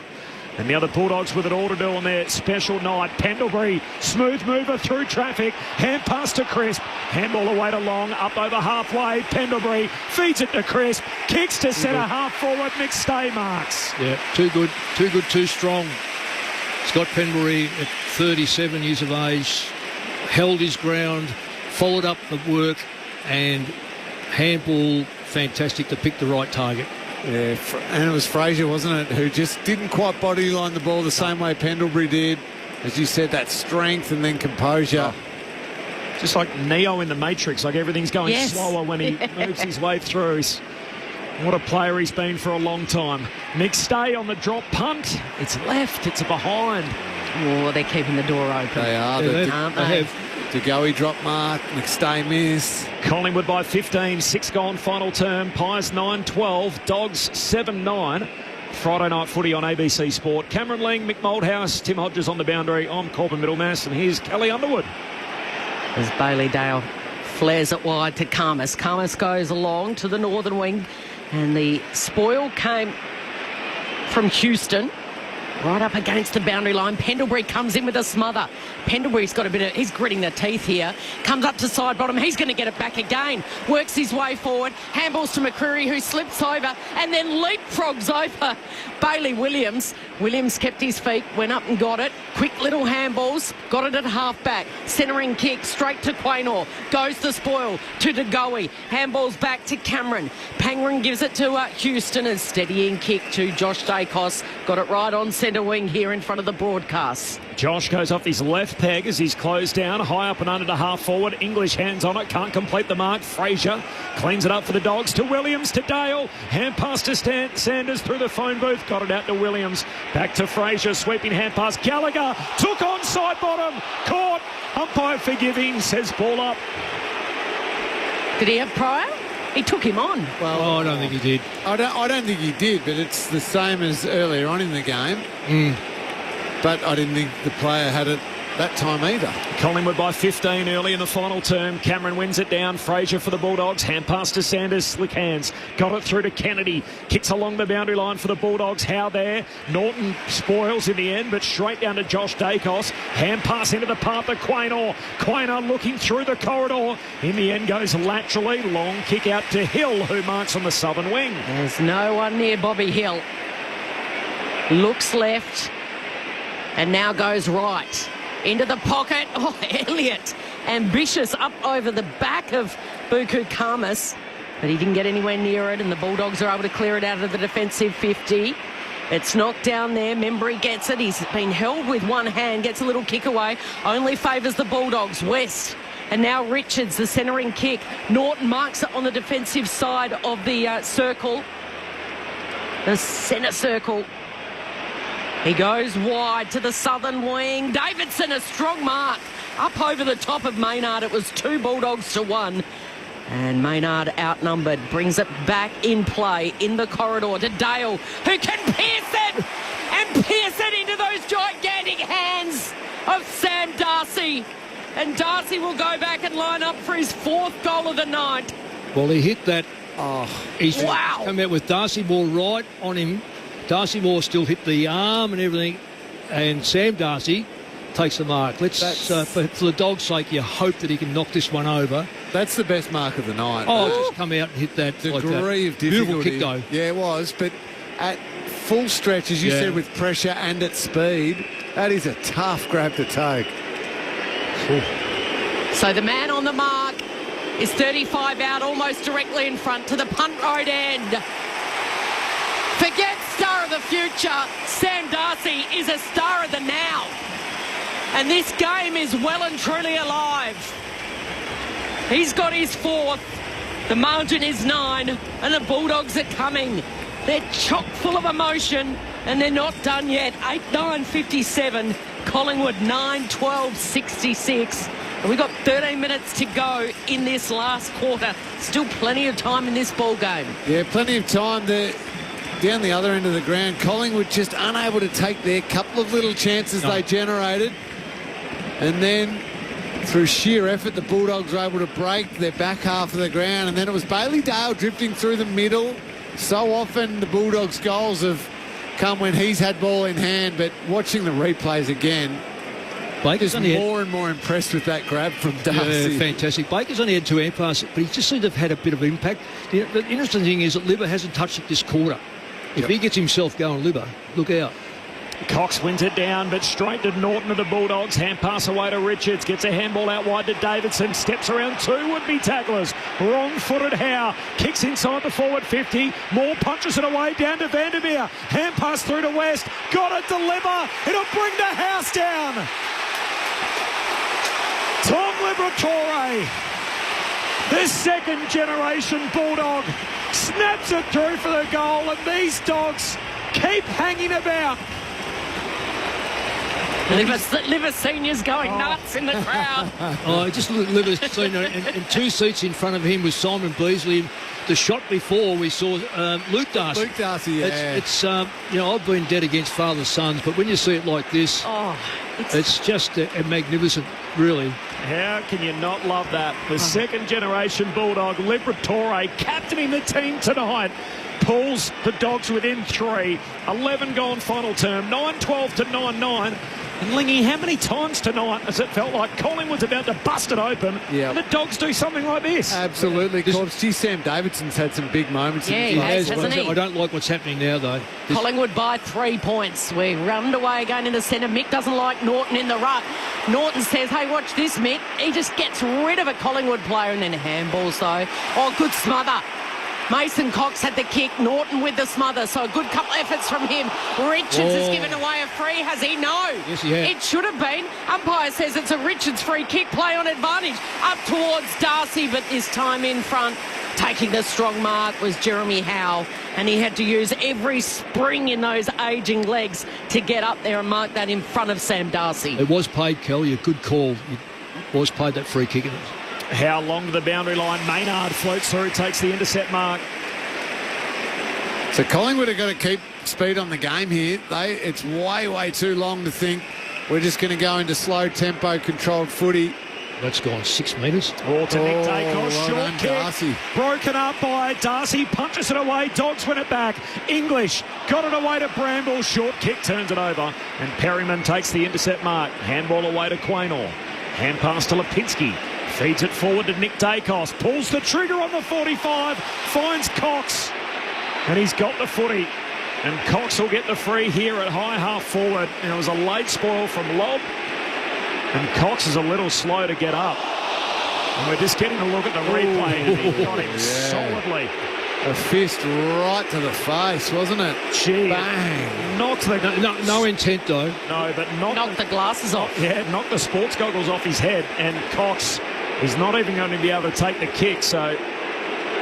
And now the Bulldogs with it all to do on their special night. Pendlebury, smooth mover through traffic. Hand pass to Crisp. Handball away to Long, up over halfway. Pendlebury feeds it to Crisp. Kicks to centre half forward. McStay marks. Yeah, too good, too strong. Scott Pendlebury at 37 years of age held his ground, followed up the work, and handball fantastic to pick the right target. Yeah, and it was Fraser, wasn't it, who just didn't quite bodyline the ball the same way Pendlebury did. As you said, that strength and then composure. Just like Neo in the Matrix, like everything's going slower when he moves his way through. What a player he's been for a long time. McStay on the drop punt. It's left, it's a behind. Oh, they're keeping the door open. They are, aren't they? To Goey drop mark, McStay miss. Collingwood by 15, 6 gone final term. Pies 9-12, Dogs 7-9. Friday night footy on ABC Sport. Cameron Ling, Mick Moldhouse, Tim Hodges on the boundary. I'm Corbin Middlemass, and here's Kelly Underwood. As Bailey Dale flares it wide to Kamas. Kamas goes along to the northern wing, and the spoil came from Houston. Right up against the boundary line. Pendlebury comes in with a smother. Pendlebury's got he's gritting the teeth here. Comes up to side bottom. He's going to get it back again. Works his way forward. Handballs to McCreary, who slips over and then leapfrogs over Bailey Williams. Williams kept his feet, went up and got it. Quick little handballs. Got it at half back. Centering kick straight to Quaynor. Goes the spoil to DeGoey. Handballs back to Cameron. Pangren gives it to Houston. A steadying kick to Josh Dacos. Got it right on centre wing here in front of the broadcast. Josh goes off his left peg as he's closed down, high up and under to half forward. English hands on it, can't complete the mark. Fraser cleans it up for the Dogs to Williams, to Dale. Hand pass to Sanders through the phone booth. Got it out to Williams. Back to Fraser, sweeping hand pass. Gallagher took on side bottom. Caught. Umpire forgiving, says ball up. Did he have prior? He took him on. Well, I don't think he did. I don't think he did, but it's the same as earlier on in the game. But I didn't think the player had it that time either. Collingwood by 15 early in the final term. Cameron wins it down. Fraser for the Bulldogs. Hand pass to Sanders. Slick hands. Got it through to Kennedy. Kicks along the boundary line for the Bulldogs. Howe there. Norton spoils in the end, but straight down to Josh Dacos. Hand pass into the path of Quaynor. Quaynor looking through the corridor. In the end goes laterally. Long kick out to Hill, who marks on the southern wing. There's no one near Bobby Hill. Looks left and now goes right. Into the pocket. Oh, Elliott. Ambitious up over the back of Buku Khamis. But he didn't get anywhere near it, and the Bulldogs are able to clear it out of the defensive 50. It's knocked down there. Membry gets it. He's been held with one hand, gets a little kick away. Only favours the Bulldogs. West. And now Richards, the centering kick. Norton marks it on the defensive side of the circle. The centre circle. He goes wide to the southern wing. Davidson, a strong mark. Up over the top of Maynard. It was 2 Bulldogs to 1. And Maynard outnumbered, brings it back in play in the corridor to Dale, who can pierce it and pierce it into those gigantic hands of Sam Darcy. And Darcy will go back and line up for his 4th goal of the night. Well, he hit that. He's wow. Come out with Darcy Moore right on him. Darcy Moore still hit the arm and everything. And Sam Darcy takes the mark. Let's, for the Dogs' sake, you hope that he can knock this one over. That's the best mark of the night. Oh, just come out and hit that. Degree of difficulty. Beautiful kick, though. Yeah, it was. But at full stretch, as you said, with pressure and at speed, that is a tough grab to take. So the man on the mark is 35 out, almost directly in front to the punt road end. Forget star of the future. Sam Darcy is a star of the now. And this game is well and truly alive. He's got his 4th. The margin is 9, and the Bulldogs are coming. They're chock full of emotion, and they're not done yet. 8-9-57. Collingwood 9-12-66. And we've got 13 minutes to go in this last quarter. Still plenty of time in this ball game. Yeah, plenty of time there. Down the other end of the ground, Collingwood just unable to take their couple of little chances they generated. And then through sheer effort, the Bulldogs were able to break their back half of the ground. And then it was Bailey Dale drifting through the middle. So often the Bulldogs' goals have come when he's had ball in hand. But watching the replays again, Baker's just more and more impressed with that grab from Darcy. Yeah, fantastic. Baker's only had 2 hand passes, but he just seemed to have had a bit of impact. The interesting thing is that Libba hasn't touched it this quarter. If he gets himself going, Libba, look out. Cox wins it down, but straight to Norton of the Bulldogs. Hand pass away to Richards. Gets a handball out wide to Davidson. Steps around 2 would-be tacklers. Wrong-footed Howe. Kicks inside the forward 50. Moore punches it away down to Vandermeer. Hand pass through to West. Got it to Libba. It'll bring the house down. Tom Liberatore, the second-generation Bulldog, snaps it through for the goal, and these Dogs keep hanging about. Liver Senior's going nuts in the crowd. Just Liver Senior, and 2 seats in front of him was Simon Beasley. The shot before we saw Luke Darcy. Luke Darcy, yeah. It's I've been dead against father sons, but when you see it like this, it's just a magnificent, really. How can you not love that? The second-generation Bulldog, Liberatore, captaining the team tonight, pulls the Dogs within 3. 11 gone final term, 9-12 to 9-9. And Lingy, how many times tonight has it felt like Collingwood's about to bust it open and the Dogs do something like this? Absolutely. Gee, Sam Davidson's had some big moments. Yeah, he has, hasn't he? I don't like what's happening now, though. Collingwood by 3 points. We're underway again in the centre. Mick doesn't like Norton in the ruck. Norton says, hey, watch this, Mick. He just gets rid of a Collingwood player, and then handballs, though. Oh, good smother. Mason Cox had the kick. Norton with the smother. So a good couple efforts from him. Richards has given away a free. Has he? No. Yes, he has. It should have been. Umpire says it's a Richards free kick. Play on advantage. Up towards Darcy, but this time in front. Taking the strong mark was Jeremy Howe. And he had to use every spring in those ageing legs to get up there and mark that in front of Sam Darcy. It was paid, Kelly. A good call. It was paid that free kick. How long to the boundary line? Maynard floats through, takes the intercept mark. So Collingwood have got to keep speed on the game here. It's way too long to think we're just going to go into slow tempo controlled footy. That's gone 6 metres. Oh, to Nick Dacos, well short kick. Darcy. Broken up by Darcy, punches it away. Dogs win it back. English got it away to Bramble. Short kick turns it over. And Perryman takes the intercept mark. Handball away to Quaynor. Hand pass to Lipinski. Feeds it forward to Nick Dacos. Pulls the trigger on the 45. Finds Cox. And he's got the footy. And Cox will get the free here at high half forward. And it was a late spoil from Lobb. And Cox is a little slow to get up. And we're just getting a look at the replay, and he got him solidly. A fist right to the face, wasn't it? Gee, bang! Knocked the no intent though. No, but knocked the glasses off. Yeah, knocked the sports goggles off his head, and Cox is not even going to be able to take the kick. So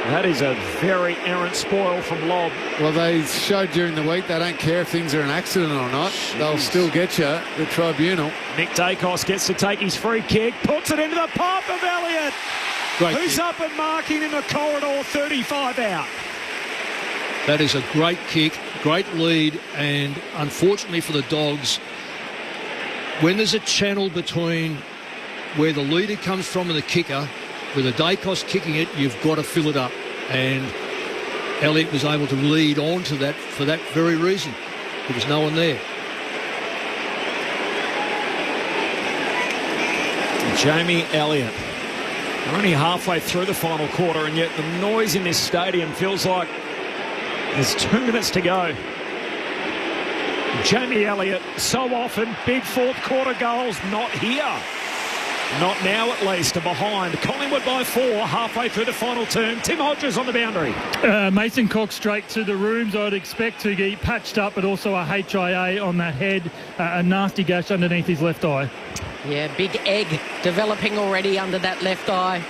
that is a very errant spoil from Lobb. Well, they showed during the week they don't care if things are an accident or not. Jeez. They'll still get you, the tribunal. Nick Dacos gets to take his free kick, puts it into the pop of Elliott. Who's up and marking in the corridor, 35 out. That is a great kick, great lead, and unfortunately for the Dogs, when there's a channel between where the leader comes from and the kicker, with a Dacos kicking it, you've got to fill it up. And Elliott was able to lead on to that for that very reason. There was no one there. Jamie Elliott. We're only halfway through the final quarter, and yet the noise in this stadium feels like there's 2 minutes to go. Jamie Elliott, so often big fourth quarter goals, not here. Not now, at least. Are behind. Collingwood by 4, halfway through the final term. Tim Hodges on the boundary. Mason Cox straight to the rooms. I'd expect to get patched up, but also a HIA on that head. A nasty gash underneath his left eye. Yeah, big egg developing already under that left eye.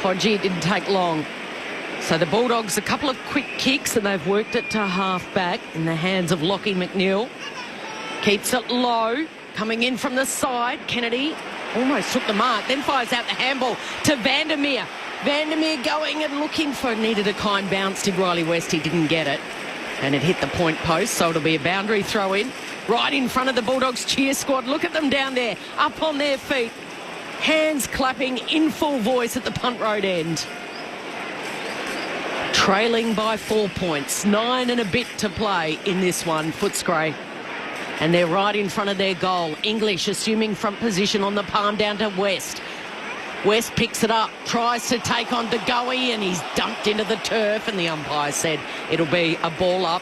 Hodgie, didn't take long. So the Bulldogs, a couple of quick kicks, and they've worked it to half back in the hands of Lockie McNeil. Keeps it low. Coming in from the side, Kennedy almost took the mark, then fires out the handball to Vandermeer. Vandermeer going and looking for, needed a kind bounce, did Riley West, he didn't get it. And it hit the point post, so it'll be a boundary throw in. Right in front of the Bulldogs cheer squad. Look at them down there, up on their feet. Hands clapping in full voice at the punt road end. Trailing by 4 points, 9 and a bit to play in this one, Footscray. And they're right in front of their goal. English assuming front position on the palm down to West. West picks it up, tries to take on DeGoey, and he's dumped into the turf, and the umpire said it'll be a ball up.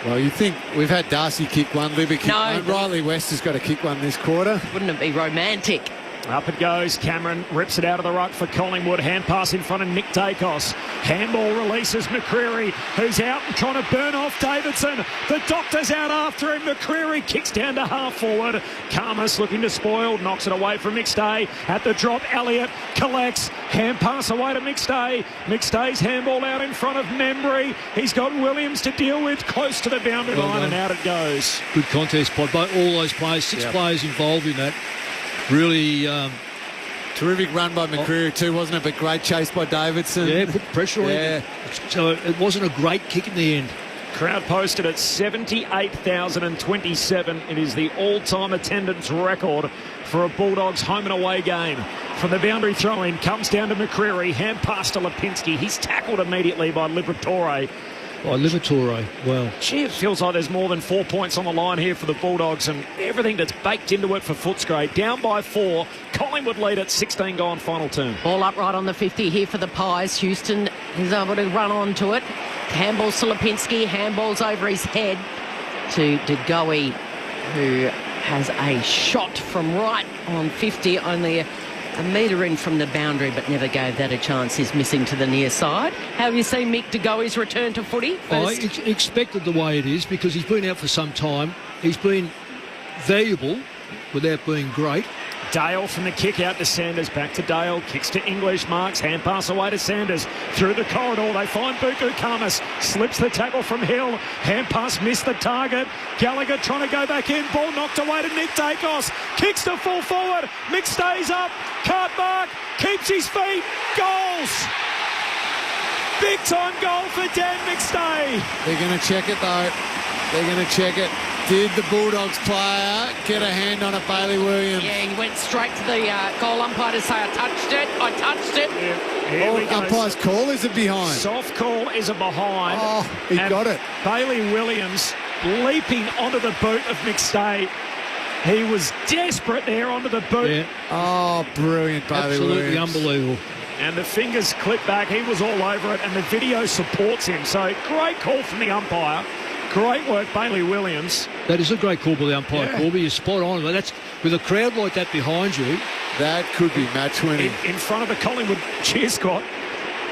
Well, you think we've had Darcy kick one, Libby kick one. Riley West has got to kick one this quarter. Wouldn't it be romantic? Up it goes. Cameron rips it out of the ruck for Collingwood. Hand pass in front of Nick Dacos. Handball releases McCreery, who's out and trying to burn off Davidson. The Doctor's out after him. McCreery kicks down to half forward. Karmas looking to spoil. Knocks it away from McStay. At the drop, Elliott collects. Hand pass away to McStay. McStay's handball out in front of Membry. He's got Williams to deal with close to the boundary line, and out it goes. Good contest by all those players. Six players involved in that. Really terrific run by McCreery too, wasn't it? But great chase by Davidson. Yeah, put pressure on him. So it wasn't a great kick in the end. Crowd posted at 78,027. It is the all-time attendance record for a Bulldogs home and away game. From the boundary throw-in, comes down to McCreery. Hand pass to Lipinski. He's tackled immediately by Liberatore. Well, gee, it feels like there's more than 4 points on the line here for the Bulldogs, and everything that's baked into it for Footscray. Down by 4. Collingwood lead at 16 gone final term. Ball up right on the 50 here for the Pies. Houston is able to run onto it. Handballs to Lipinski. Handballs over his head to DeGoey, who has a shot from right on 50, only a metre in from the boundary, but never gave that a chance. He's missing to the near side. How have you seen Mick DeGoey's return to footy? I expected the way it is, because he's been out for some time. He's been valuable without being great. Dale from the kick out to Sanders. Back to Dale. Kicks to English. Marks. Hand pass away to Sanders. Through the corridor. They find Buku Karmas. Slips the tackle from Hill. Hand pass missed the target. Gallagher trying to go back in. Ball knocked away to Nick Dacos. Kicks to full forward. Mick stays up. Can't mark. Keeps his feet. Goals. Big time goal for Dan McStay. They're going to check it though. They're going to check it. Did the Bulldogs player get a hand on it, Bailey Williams? Yeah, he went straight to the goal umpire to say, I touched it. Yeah. Umpire's call, is it behind? Soft call, is it behind? Oh, he got it. Bailey Williams leaping onto the boot of McStay. He was desperate there onto the boot. Yeah. Oh, brilliant, Bailey Williams. Absolutely unbelievable. And the fingers clipped back. He was all over it, and the video supports him. So great call from the umpire. Great work, Bailey Williams. That is a great call by the umpire, Yeah. Corby. You're spot on. But that's with a crowd like that behind you. That could be match winning. In front of the Collingwood cheer squad.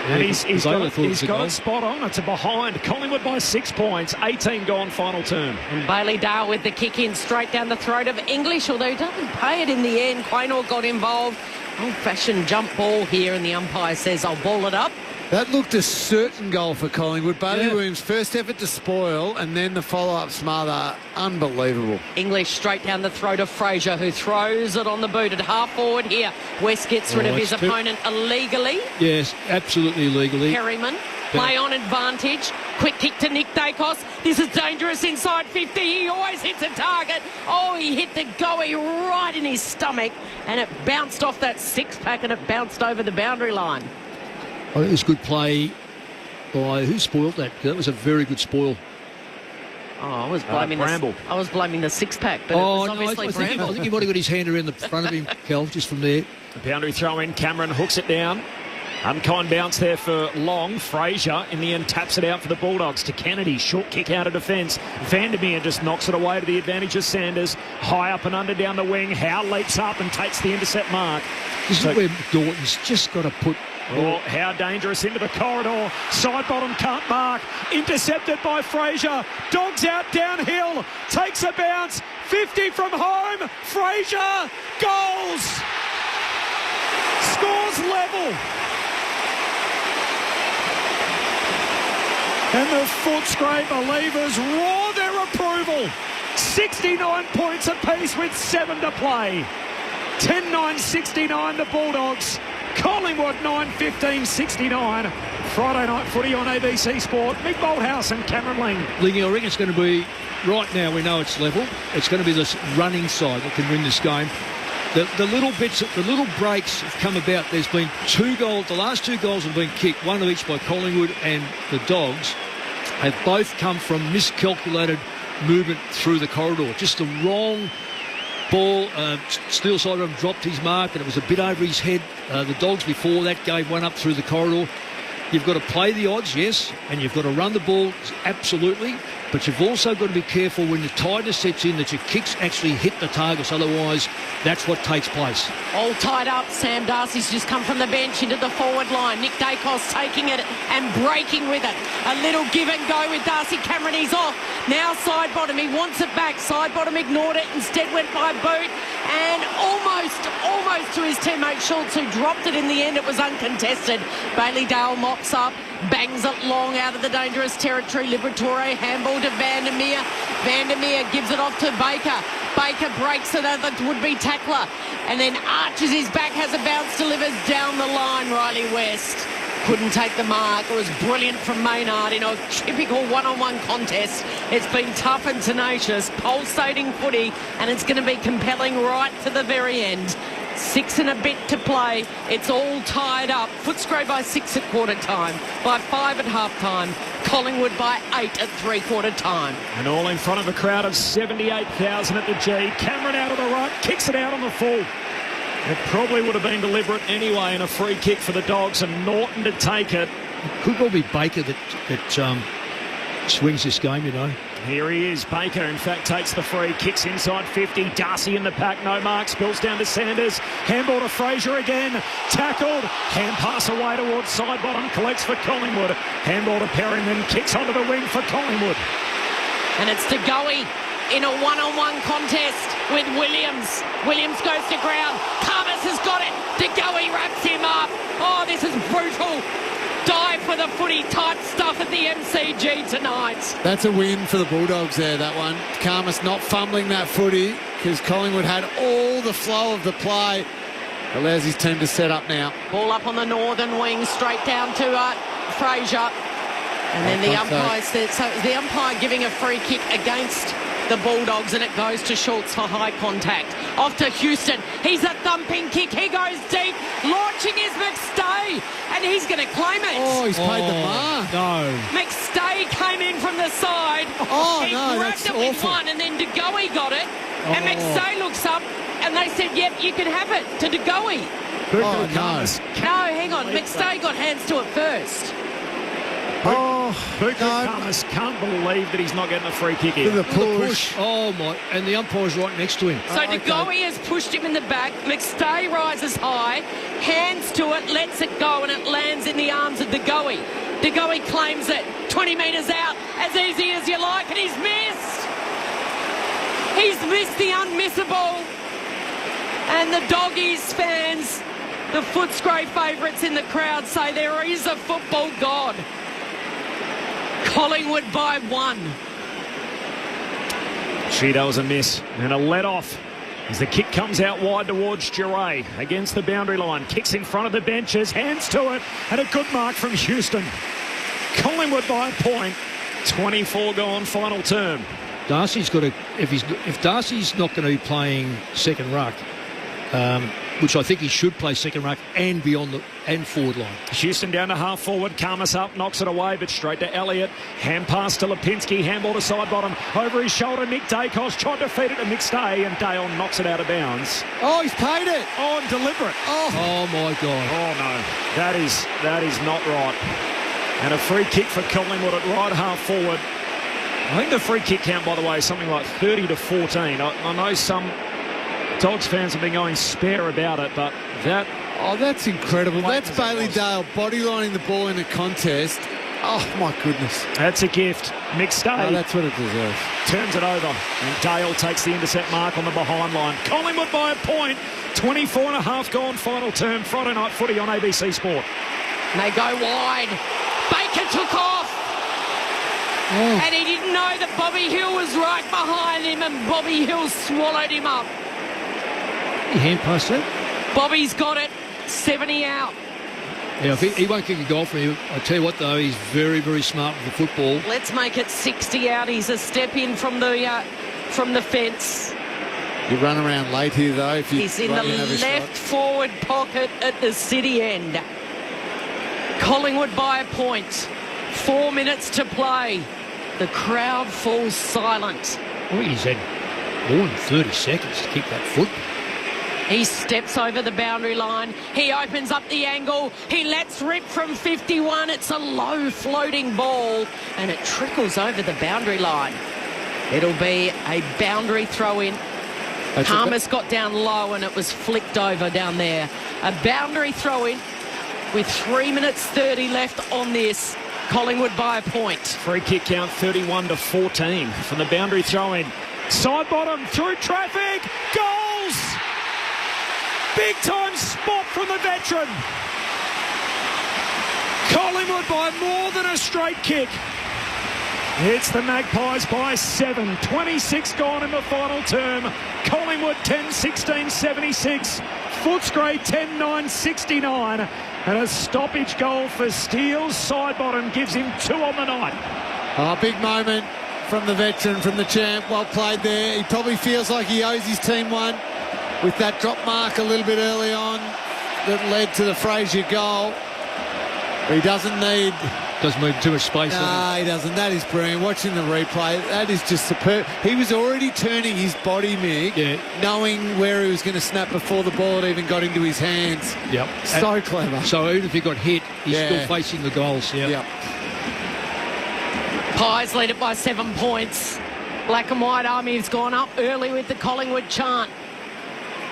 Yeah, And he's got it spot on. It's a behind. Collingwood by 6 points. 18 gone, final term. And Bailey Dale with the kick in straight down the throat of English, although he doesn't pay it in the end. Quaynor got involved. Old-fashioned jump ball here, and the umpire says, I'll ball it up. That looked a certain goal for Collingwood. Bailey Williams' first effort to spoil, and then the follow-up smother. Unbelievable. English straight down the throat of Fraser, who throws it on the boot at half forward here. West gets rid of his opponent illegally. Yes, absolutely illegally. Perryman, play on advantage. Quick kick to Nick Dacos. This is dangerous inside 50. He always hits a target. Oh, he hit the goey right in his stomach, and it bounced off that six-pack, and it bounced over the boundary line. Oh, it was good play by who spoiled that? That was a very good spoil. Oh, I was blaming Bramble. I was blaming the six-pack, but it was obviously I Bramble. think he might have got his hand around the front of him, Cal, just from there. The boundary throw in. Cameron hooks it down. Unkind bounce there for Long. Fraser in the end taps it out for the Bulldogs to Kennedy. Short kick out of defence. Vandermeer just knocks it away to the advantage of Sanders. High up and under down the wing. Howe leaps up and takes the intercept mark. This is where Dorton's just got to put... Oh, how dangerous into the corridor. Side bottom can't mark. Intercepted by Fraser. Dogs out downhill. Takes a bounce. 50 from home. Fraser. Goals. Scores level. And the Footscray believers roar their approval. 69 points apiece with 7 to play. 10-9-69 the Bulldogs. Collingwood 9-15-69. Friday night footy on ABC Sport. Mick Bolthouse and Cameron Ling. Lingy, I reckon it's going to be, right now we know it's level. It's going to be this running side that can win this game. The little bits, the little breaks have come about. There's been 2 goals. The last 2 goals have been kicked, one of each by Collingwood and the Dogs, have both come from miscalculated movement through the corridor. Just the wrong ball. Steele Sidearm dropped his mark and it was a bit over his head. The Dogs before that gave one up through the corridor. You've got to play the odds, yes, and you've got to run the ball, absolutely, but you've also got to be careful when the tightness sets in that your kicks actually hit the targets, otherwise that's what takes place. All tied up. Sam Darcy's just come from the bench into the forward line. Nick Dacos taking it and breaking with it. A little give and go with Darcy Cameron. He's off. Now side bottom. He wants it back. Side bottom ignored it. Instead went by boot and almost to his teammate Schultz, who dropped it in the end. It was uncontested. Bailey Dale mops up. Bangs it long out of the dangerous territory. Liberatore handball to Vandermeer. Vandermeer gives it off to Baker. Baker breaks it over the would-be tackler and then arches his back, has a bounce, delivers down the line. Riley West couldn't take the mark. It was brilliant from Maynard in a typical one-on-one contest. It's been tough and tenacious, pulsating footy, and it's going to be compelling right to the very end. 6 and a bit to play. It's all tied up. Footscray by 6 at quarter time, by 5 at half time. Collingwood by 8 at three-quarter time. And all in front of a crowd of 78,000 at the G. Cameron out of the ruck, kicks it out on the full. It probably would have been deliberate anyway, and a free kick for the Dogs, and Norton to take it. Could well be Baker that swings this game, you know. Here he is. Baker, in fact, takes the free, kicks inside 50. Darcy in the pack, no mark, spills down to Sanders. Handball to Fraser again. Tackled. Hand pass away towards side bottom, collects for Collingwood. Handball to Perryman, kicks onto the wing for Collingwood. And it's to Goey in a one-on-one contest with Williams. Williams goes to ground. Carvis has got it. De Goey wraps him up. Oh, this is brutal. Dive for the footy type stuff at the MCG tonight. That's a win for the Bulldogs there, that one. Karmas not fumbling that footy because Collingwood had all the flow of the play. Allows his team to set up now. Ball up on the northern wing, straight down to Fraser. And then the umpire said, so the umpire giving a free kick against the Bulldogs, and it goes to Schultz for high contact. Off to Houston. He's a thumping kick. He goes deep. Launching is McStay, and he's going to claim it. Oh, he's paid the mark. No. McStay came in from the side. Oh, he no, grabbed that's it with awful. one, and then De Goey got it. And McStay looks up, and they said, yep, you can have it, to De Goey. Oh, no. No, hang on. McStay got hands to it first. Oh. Buko Kamas can't believe that he's not getting a free kick here. The push. Oh, my. And the umpire's right next to him. So DeGoey has pushed him in the back. McStay rises high, hands to it, lets it go, and it lands in the arms of DeGoey. DeGoey claims it. 20 metres out, as easy as you like, and he's missed. He's missed the unmissable. And the Doggies fans, the Footscray favourites in the crowd, say there is a football god. Collingwood by 1. Cheeto was a miss and a let off as the kick comes out wide towards Duray against the boundary line. Kicks in front of the benches, hands to it, and a good mark from Houston. Collingwood by a point, 24 gone, final term. Darcy's got to, if Darcy's not going to be playing second ruck, which I think he should play second ruck and be on the forward line. Houston down to half forward, Karmas up, knocks it away, but straight to Elliott. Hand pass to Lipinski, handball to side bottom, over his shoulder. Nick Dacos tried to feed it to McStay, and Dale knocks it out of bounds. Oh, he's paid it. Oh, and deliberate. Oh my God. Oh no, that is not right. And a free kick for Collingwood at right half forward. I think the free kick count, by the way, is something like 30-14. I know some Dogs fans have been going spare about it, but that... Oh, that's incredible. That's Bailey Dale bodylining the ball in a contest. Oh, my goodness. That's a gift. McStay. Oh, that's what it deserves. Turns it over. And Dale takes the intercept mark on the behind line. Collingwood by a point. 24 and a half gone, final term. Friday night footy on ABC Sport. And they go wide. Baker took off. Oh. And he didn't know that Bobby Hill was right behind him, and Bobby Hill swallowed him up. He hand passed it. Bobby's got it. 70 out. Yeah, he won't kick a goal from you. I tell you what, though, he's very, very smart with the football. Let's make it 60 out. He's a step in from the fence. You run around late here, though. If you He's in the left forward pocket at the City end. Collingwood by a point. 4 minutes to play. The crowd falls silent. I think he's had more than 30 seconds to kick that football. He steps over the boundary line. He opens up the angle. He lets rip from 51. It's a low floating ball and it trickles over the boundary line. It'll be a boundary throw in. Karmas got down low and it was flicked over down there. A boundary throw in with 3 minutes 30 left on this. Collingwood by a point. Free kick count 31-14 from the boundary throw in. Side bottom through traffic. Goals! Big time spot from the veteran. Collingwood by more than a straight kick. It's the Magpies by 7. 26 gone in the final term. Collingwood 10-16-76. Footscray 10-9-69. And a stoppage goal for Steele. Side bottom gives him 2 on the night. Oh, big moment from the veteran, from the champ. Well played there. He probably feels like he owes his team one with that drop mark a little bit early on that led to the Frazier goal. But he doesn't need... Doesn't leave too much space. No, he doesn't. That is brilliant. Watching the replay, that is just superb. He was already turning his body, Mick, knowing where he was going to snap before the ball had even got into his hands. Yep. So clever. So even if he got hit, he's still facing the goals. Yep. Pies lead it by 7 points. Black and White Army has gone up early with the Collingwood chant.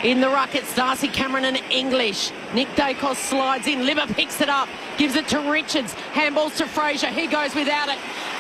In the ruck, it's Darcy Cameron and English. Nick Dacos slides in. Libba picks it up, gives it to Richards. Handballs to Frazier. He goes without it.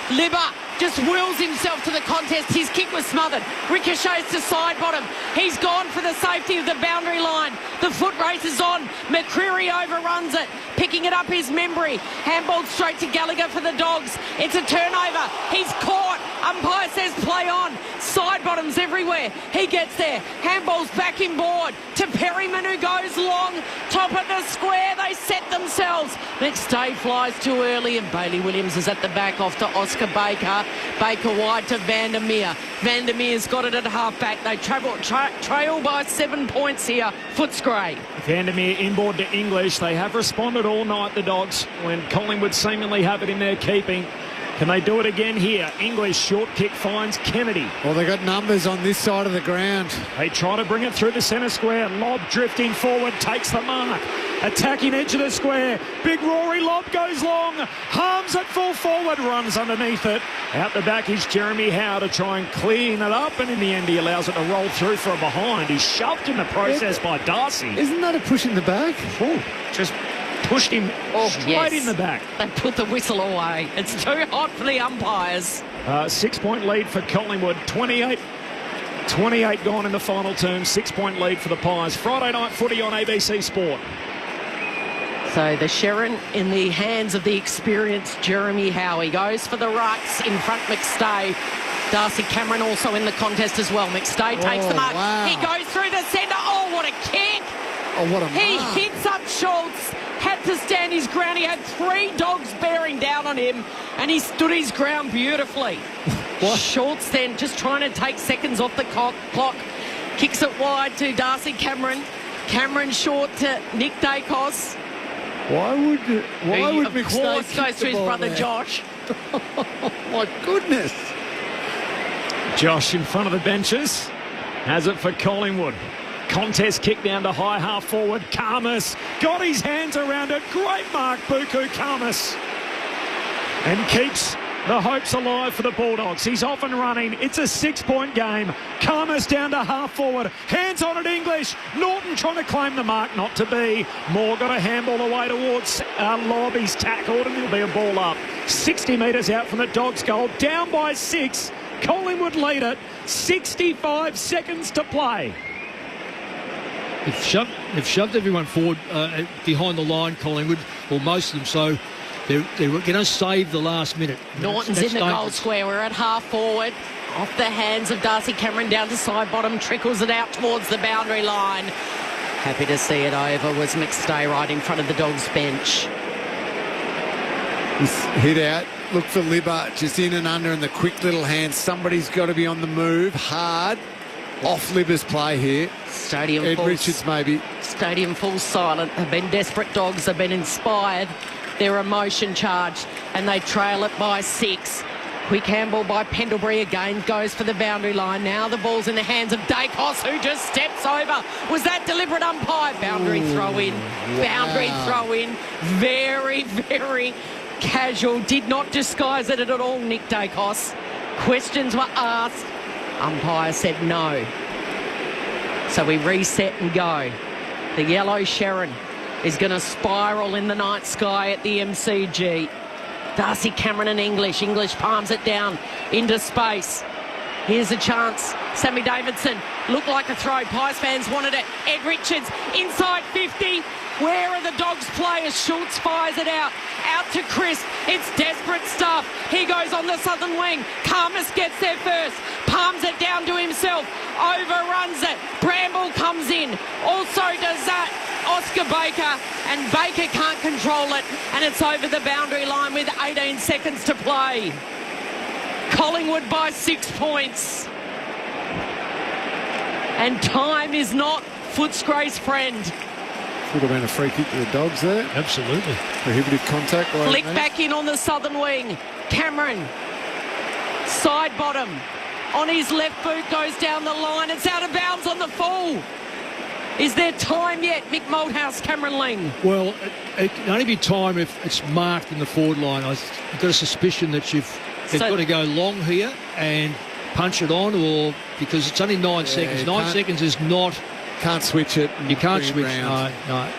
Libba just wills himself to the contest. His kick was smothered. Ricochets to side bottom. He's gone for the safety of the boundary line. The foot race is on. McCreary overruns it. Picking it up is Membry. Handball straight to Gallagher for the Dogs. It's a turnover. He's caught. Umpire says play on. Side bottoms everywhere. He gets there. Handball's back inboard to Perryman, who goes long. Top of the square. They set themselves. McStay flies too early and Bailey Williams is at the back off to Oscar Baker. Baker wide to Vandermeer. Vandermeer's got it at half-back. They trail by 7 points here. Footscray. Vandermeer inboard to English. They have responded all night, the Dogs, when Collingwood seemingly have it in their keeping. Can they do it again here? English short kick finds Kennedy. Well, they got numbers on this side of the ground. They try to bring it through the centre square. Lob drifting forward, takes the mark. attacking edge of the square. Big Rory lob goes long. Harms it full forward, runs underneath it. Out the back is Jeremy Howe to try and clean it up, and in the end he allows it to roll through for a behind. He's shoved in the process by Darcy. Isn't that a push in the back? Oh, just pushed him straight in the back. They put the whistle away. It's too hot for the umpires. 6-point lead for Collingwood. 28 gone in the final term. 6-point lead for the Pies. Friday night footy on ABC Sport. So the Sherrin in the hands of the experienced Jeremy Howe. He goes for the rucks in front McStay. Darcy Cameron also in the contest as well. McStay takes the mark. Wow. He goes through the centre. Oh, what a kick. Oh, what a He mark. hits up Schultz. Had to stand his ground. He had 3 dogs bearing down on him, and he stood his ground beautifully. Schultz then just trying to take seconds off the clock. Kicks it wide to Darcy Cameron. Cameron short to Nick Dacos. Why would Of McStay course kick goes the to his ball brother there? Josh. My goodness. Josh in front of the benches. Has it for Collingwood. Contest kick down to high half forward. Karmas got his hands around it. Great mark, Buku Karmas. And keeps the hopes alive for the Bulldogs. He's off and running. It's a 6-point game. Karmas down to half forward. Hands on it, English. Norton trying to claim the mark. Not to be. Moore got a handball away towards Lobb. He's tackled and there'll be a ball up. 60 metres out from the Dogs' goal. Down by 6. Collingwood lead it. 65 seconds to play. They've shoved everyone forward behind the line, Collingwood, or most of them, so they're going to save the last minute. Norton's That's in the goal dangerous. square. We're at half forward. Off the hands of Darcy Cameron down to side bottom. Trickles it out towards the boundary line. Happy to see it over was McStay right in front of the Dogs bench. He's hit out. Look for Libba, just in and under in the quick little hands. Somebody's got to be on the move. Hard. Off Libba's play here. Stadium Ed full. Richards maybe. Stadium full silent. Have been desperate Dogs. Have been inspired. They're emotion charged and they trail it by 6. Quick handball by Pendlebury again goes for the boundary line. Now the ball's in the hands of Dacos, who just steps over. Was that deliberate umpire? Boundary throw in. Boundary throw in. Very, very casual. Did not disguise it at all, Nick Dacos. Questions were asked. Umpire said no. So we reset and go. The yellow Sherrin is going to spiral in the night sky at the MCG. Darcy Cameron and English. English palms it down into space. Here's a chance. Sammy Davidson looked like a throw. Pies fans wanted it. Ed Richards inside 50. Where are the Dogs players? Schultz fires it out. Out to Chris. It's desperate stuff. He goes on the southern wing. Karmas gets there first. Palms it down to himself. Overruns it. Bramble comes in. Also does that Oscar Baker. And Baker can't control it. And it's over the boundary line with 18 seconds to play. Collingwood by 6 points. And time is not Footscray's friend. Would have been a free kick to the Dogs there. Absolutely. Prohibitive contact. Flick back in on the southern wing. Cameron. Side bottom. On his left boot goes down the line. It's out of bounds on the full. Is there time yet, Mick Malthouse, Cameron Ling? Well, it can only be time if it's marked in the forward line. I've got a suspicion that they've got to go long here and punch it on, or because it's only 9 seconds. 9 seconds is not... Can't switch it. You can't switch. No.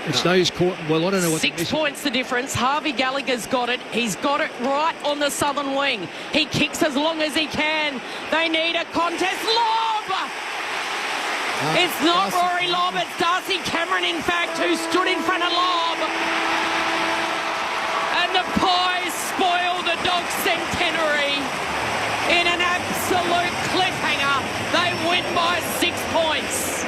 It's no use caught. Well, I don't know what... 6 points the difference. Harvey Gallagher's got it. He's got it right on the southern wing. He kicks as long as he can. They need a contest. Lob! It's not Rory Lobb. It's Darcy Cameron, in fact, who stood in front of Lobb. And the Pies spoil the Dogs' centenary in an absolute cliffhanger. They win by 6 points.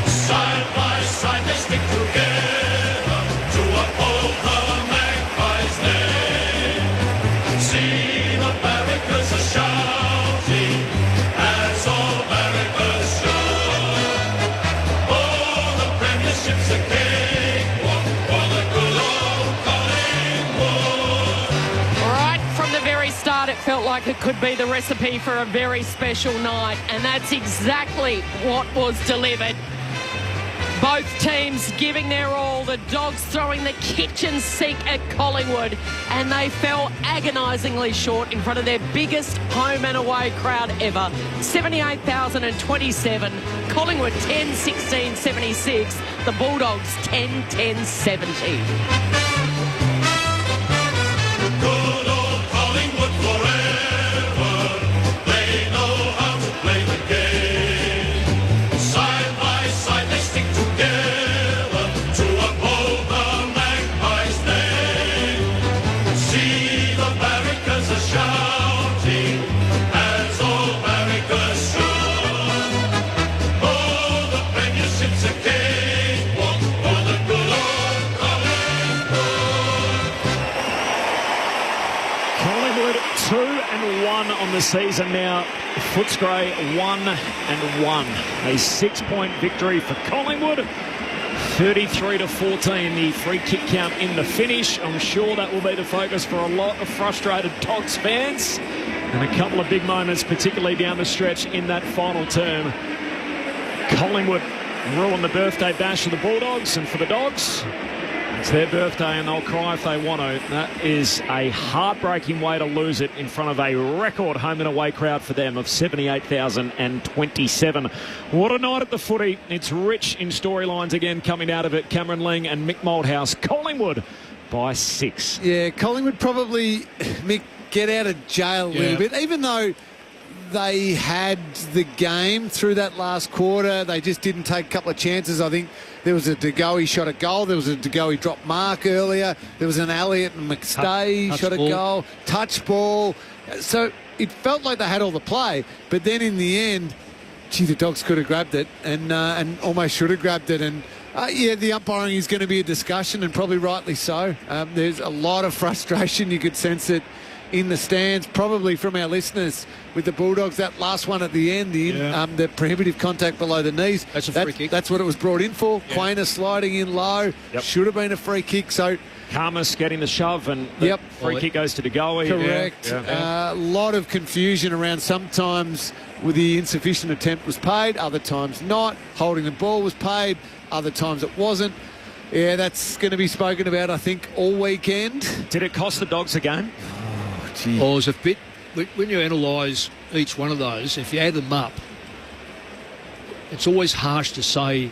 Side by side they stick together to uphold the Magpies' name. See the barricades are shouting as all barricades show. like it could be the recipe for a very special night, and that's exactly what was delivered. Both teams giving their all, the Dogs throwing the kitchen sink at Collingwood, and they fell agonisingly short in front of their biggest home and away crowd ever. 78,027, Collingwood 10-16-76, the Bulldogs 10-10-70. Good old Collingwood forever. They know how to play the game. Side by side they stick together to uphold the Magpies' name. See the barricades are shouting as all barricades should. Oh, the premiership's a cakewalk for the good old Collingwood. Collingwood 2-1 on the season now. Footscray 1-1. A 6-point victory for Collingwood. 33-14, the free kick count in the finish. I'm sure that will be the focus for a lot of frustrated Dogs fans. And a couple of big moments, particularly down the stretch in that final term. Collingwood ruin the birthday bash of the Bulldogs, and for the Dogs, it's their birthday and they'll cry if they want to. That is a heartbreaking way to lose it in front of a record home and away crowd for them of 78,027. What a night at the footy. It's rich in storylines again coming out of it. Cameron Ling and Mick Malthouse. Collingwood by 6. Yeah, Collingwood probably, Mick, get out of jail a little bit, even though they had the game through that last quarter. They just didn't take a couple of chances. I think there was a De Goey shot a goal. There was a De Goey drop mark earlier. There was an Elliott and McStay shot a goal. Touch ball. So it felt like they had all the play. But then in the end, gee, the Dogs could have grabbed it and almost should have grabbed it. And yeah, the umpiring is going to be a discussion, and probably rightly so. There's a lot of frustration. You could sense it in the stands, probably from our listeners with the Bulldogs. That last one at the end, the prohibitive contact below the knees. That's a free kick. That's what it was brought in for. Yeah. Quainer sliding in low. Should have been a free kick. So Karmas getting the shove, and the free kick goes to De Goey. Correct. A lot of confusion around. Sometimes with the insufficient attempt was paid, other times not. Holding the ball was paid, other times it wasn't. Yeah, that's going to be spoken about, I think, all weekend. Did it cost the Dogs a game? Oh, it was a bit. When you analyse each one of those, if you add them up, it's always harsh to say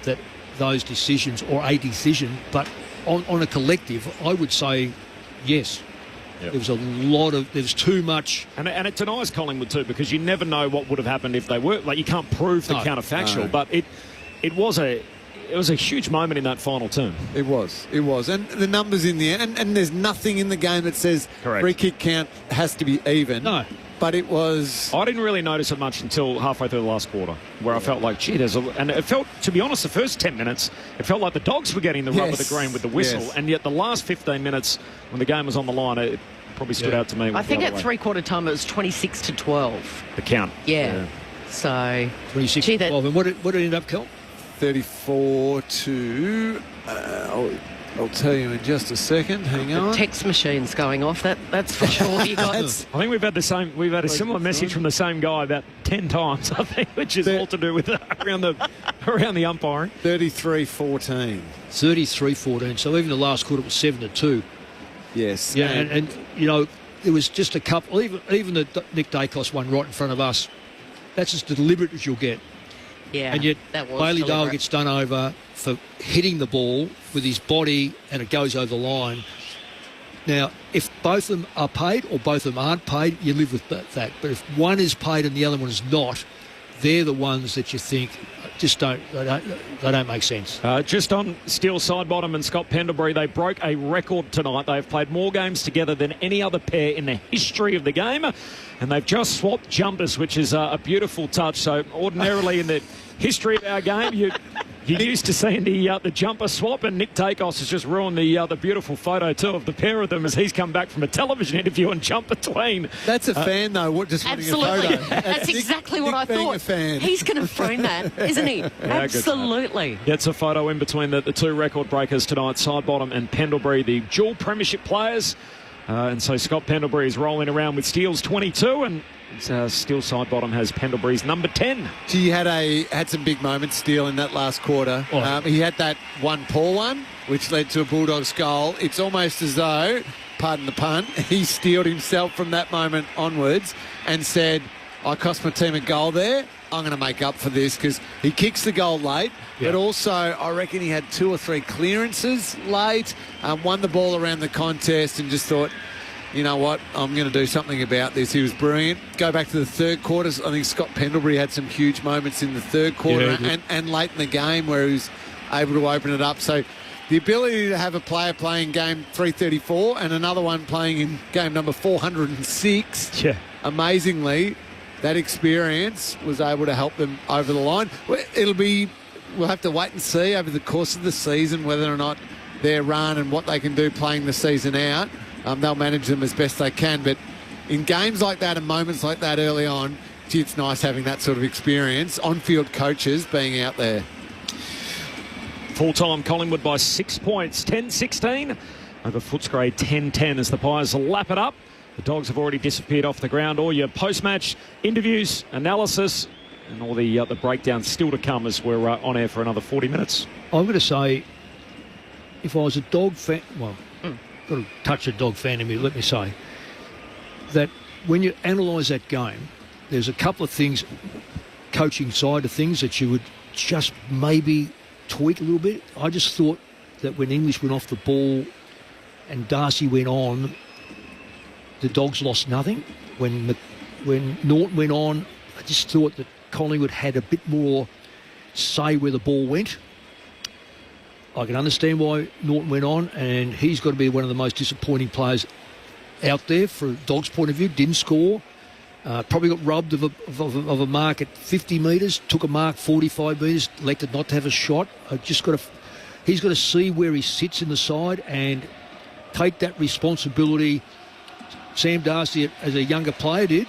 that those decisions or a decision, but on a collective, I would say yes. There was a lot of, there's too much. And it denies Collingwood too, because you never know what would have happened if they were. Like, you can't prove the counterfactual, but it was a huge moment in that final term. It was. And the numbers in the end, and there's nothing in the game that says free kick count has to be even. No. But it was... I didn't really notice it much until halfway through the last quarter, where I felt like, gee, and it felt, to be honest, the first 10 minutes, it felt like the Dogs were getting the rub of the green with the whistle, and yet the last 15 minutes, when the game was on the line, it probably stood out to me. I think at three-quarter time it was 26-12. The count. Yeah. So... 26-12. And what did it end up, Kel? 34 to... I'll tell you in just a second. Hang on. The text machine's going off. That's for sure. You guys. I think we've had a similar message from the same guy about 10 times. I think, which is all to do with around the umpiring. 33-14. 33-14. So even the last quarter was 7-2. Yes. Yeah, and you know, there was just a couple. Even the Nick Dacos one right in front of us. That's as deliberate as you'll get. Yeah, and yet that was Bailey deliberate. Dale gets done over for hitting the ball with his body, and it goes over the line. Now, if both of them are paid or both of them aren't paid, you live with that. But if one is paid and the other one is not, they're the ones that you think just don't make sense. Just on Steele Sidebottom and Scott Pendlebury, they broke a record tonight. They've played more games together than any other pair in the history of the game, and they've just swapped jumpers, which is a beautiful touch. So ordinarily in the history of our game, you're used to seeing the jumper swap, and Nick Dacos has just ruined the beautiful photo too of the pair of them as he's come back from a television interview and jumped between. That's a fan though, just wanting a absolutely. photo. That's exactly what I thought. A fan. He's going to frame that, isn't he? Absolutely. Gets a photo in between the two record breakers tonight, Sidebottom and Pendlebury, the dual premiership players. And so Scott Pendlebury is rolling around with Steele's 22, and Steele Sidebottom has Pendlebury's number 10. He had some big moments, Steele, in that last quarter. Oh. He had that one poor one, which led to a Bulldogs goal. It's almost as though, pardon the pun, he steeled himself from that moment onwards and said, I cost my team a goal there. I'm going to make up for this, because he kicks the goal late, but also I reckon he had 2 or 3 clearances late, won the ball around the contest and just thought, you know what, I'm going to do something about this. He was brilliant. Go back to the third quarter. I think Scott Pendlebury had some huge moments in the third quarter and late in the game where he was able to open it up. So the ability to have a player playing game 334 and another one playing in game number 406, amazingly, that experience was able to help them over the line. We'll have to wait and see over the course of the season whether or not their run and what they can do playing the season out. They'll manage them as best they can. But in games like that and moments like that early on, it's nice having that sort of experience. On-field coaches being out there. Full-time Collingwood by 6 points, 10-16 over Footscray 10-10 as the Pies lap it up. The Dogs have already disappeared off the ground. All your post-match interviews, analysis, and all the breakdowns still to come as we're on air for another 40 minutes. I'm going to say, if I was a Dog fan, well, got a touch of Dog fan in me, let me say, that when you analyse that game, there's a couple of things, coaching side of things, that you would just maybe tweak a little bit. I just thought that when English went off the ball and Darcy went on, the Dogs lost nothing. When Norton went on, I just thought that Collingwood had a bit more say where the ball went. I can understand why Norton went on, and he's got to be one of the most disappointing players out there for a Dogs' point of view. Didn't score. Probably got robbed of a mark at 50 metres, took a mark 45 metres, elected not to have a shot. He's got to see where he sits in the side and take that responsibility. Sam Darcy, as a younger player, did.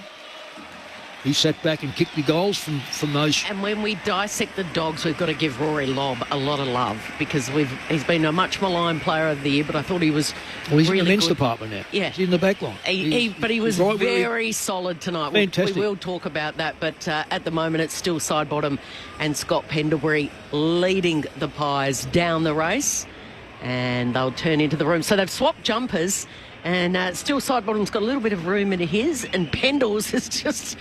He sat back and kicked the goals from those. And when we dissect the Dogs, we've got to give Rory Lobb a lot of love, because he's been a much maligned player of the year, but I thought he was he's really in the men's good. Department now. Yeah. He's in the back line. But he was right very solid tonight. Fantastic. We will talk about that, but at the moment it's still Sidebottom and Scott Pendlebury leading the Pies down the race, and they'll turn into the room. So they've swapped jumpers, and still Sidebottom's got a little bit of room in his, and Pendles is just...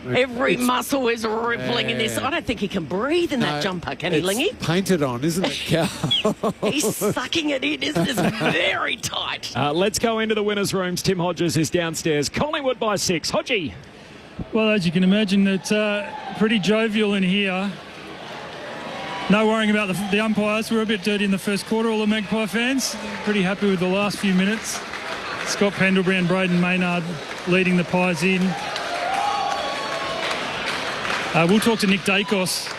Every muscle is rippling in this. I don't think he can breathe in that jumper, can he, Lingy? It's painted on, isn't it, Cal? He's sucking it in, isn't it? It's very tight. Let's go into the winners' rooms. Tim Hodges is downstairs. Collingwood by 6. Hodgie. Well, as you can imagine, it's pretty jovial in here. No worrying about the umpires. We were a bit dirty in the first quarter, all the Magpie fans. Pretty happy with the last few minutes. Scott Pendlebury and Braden Maynard leading the Pies in. We'll talk to Nick Dacos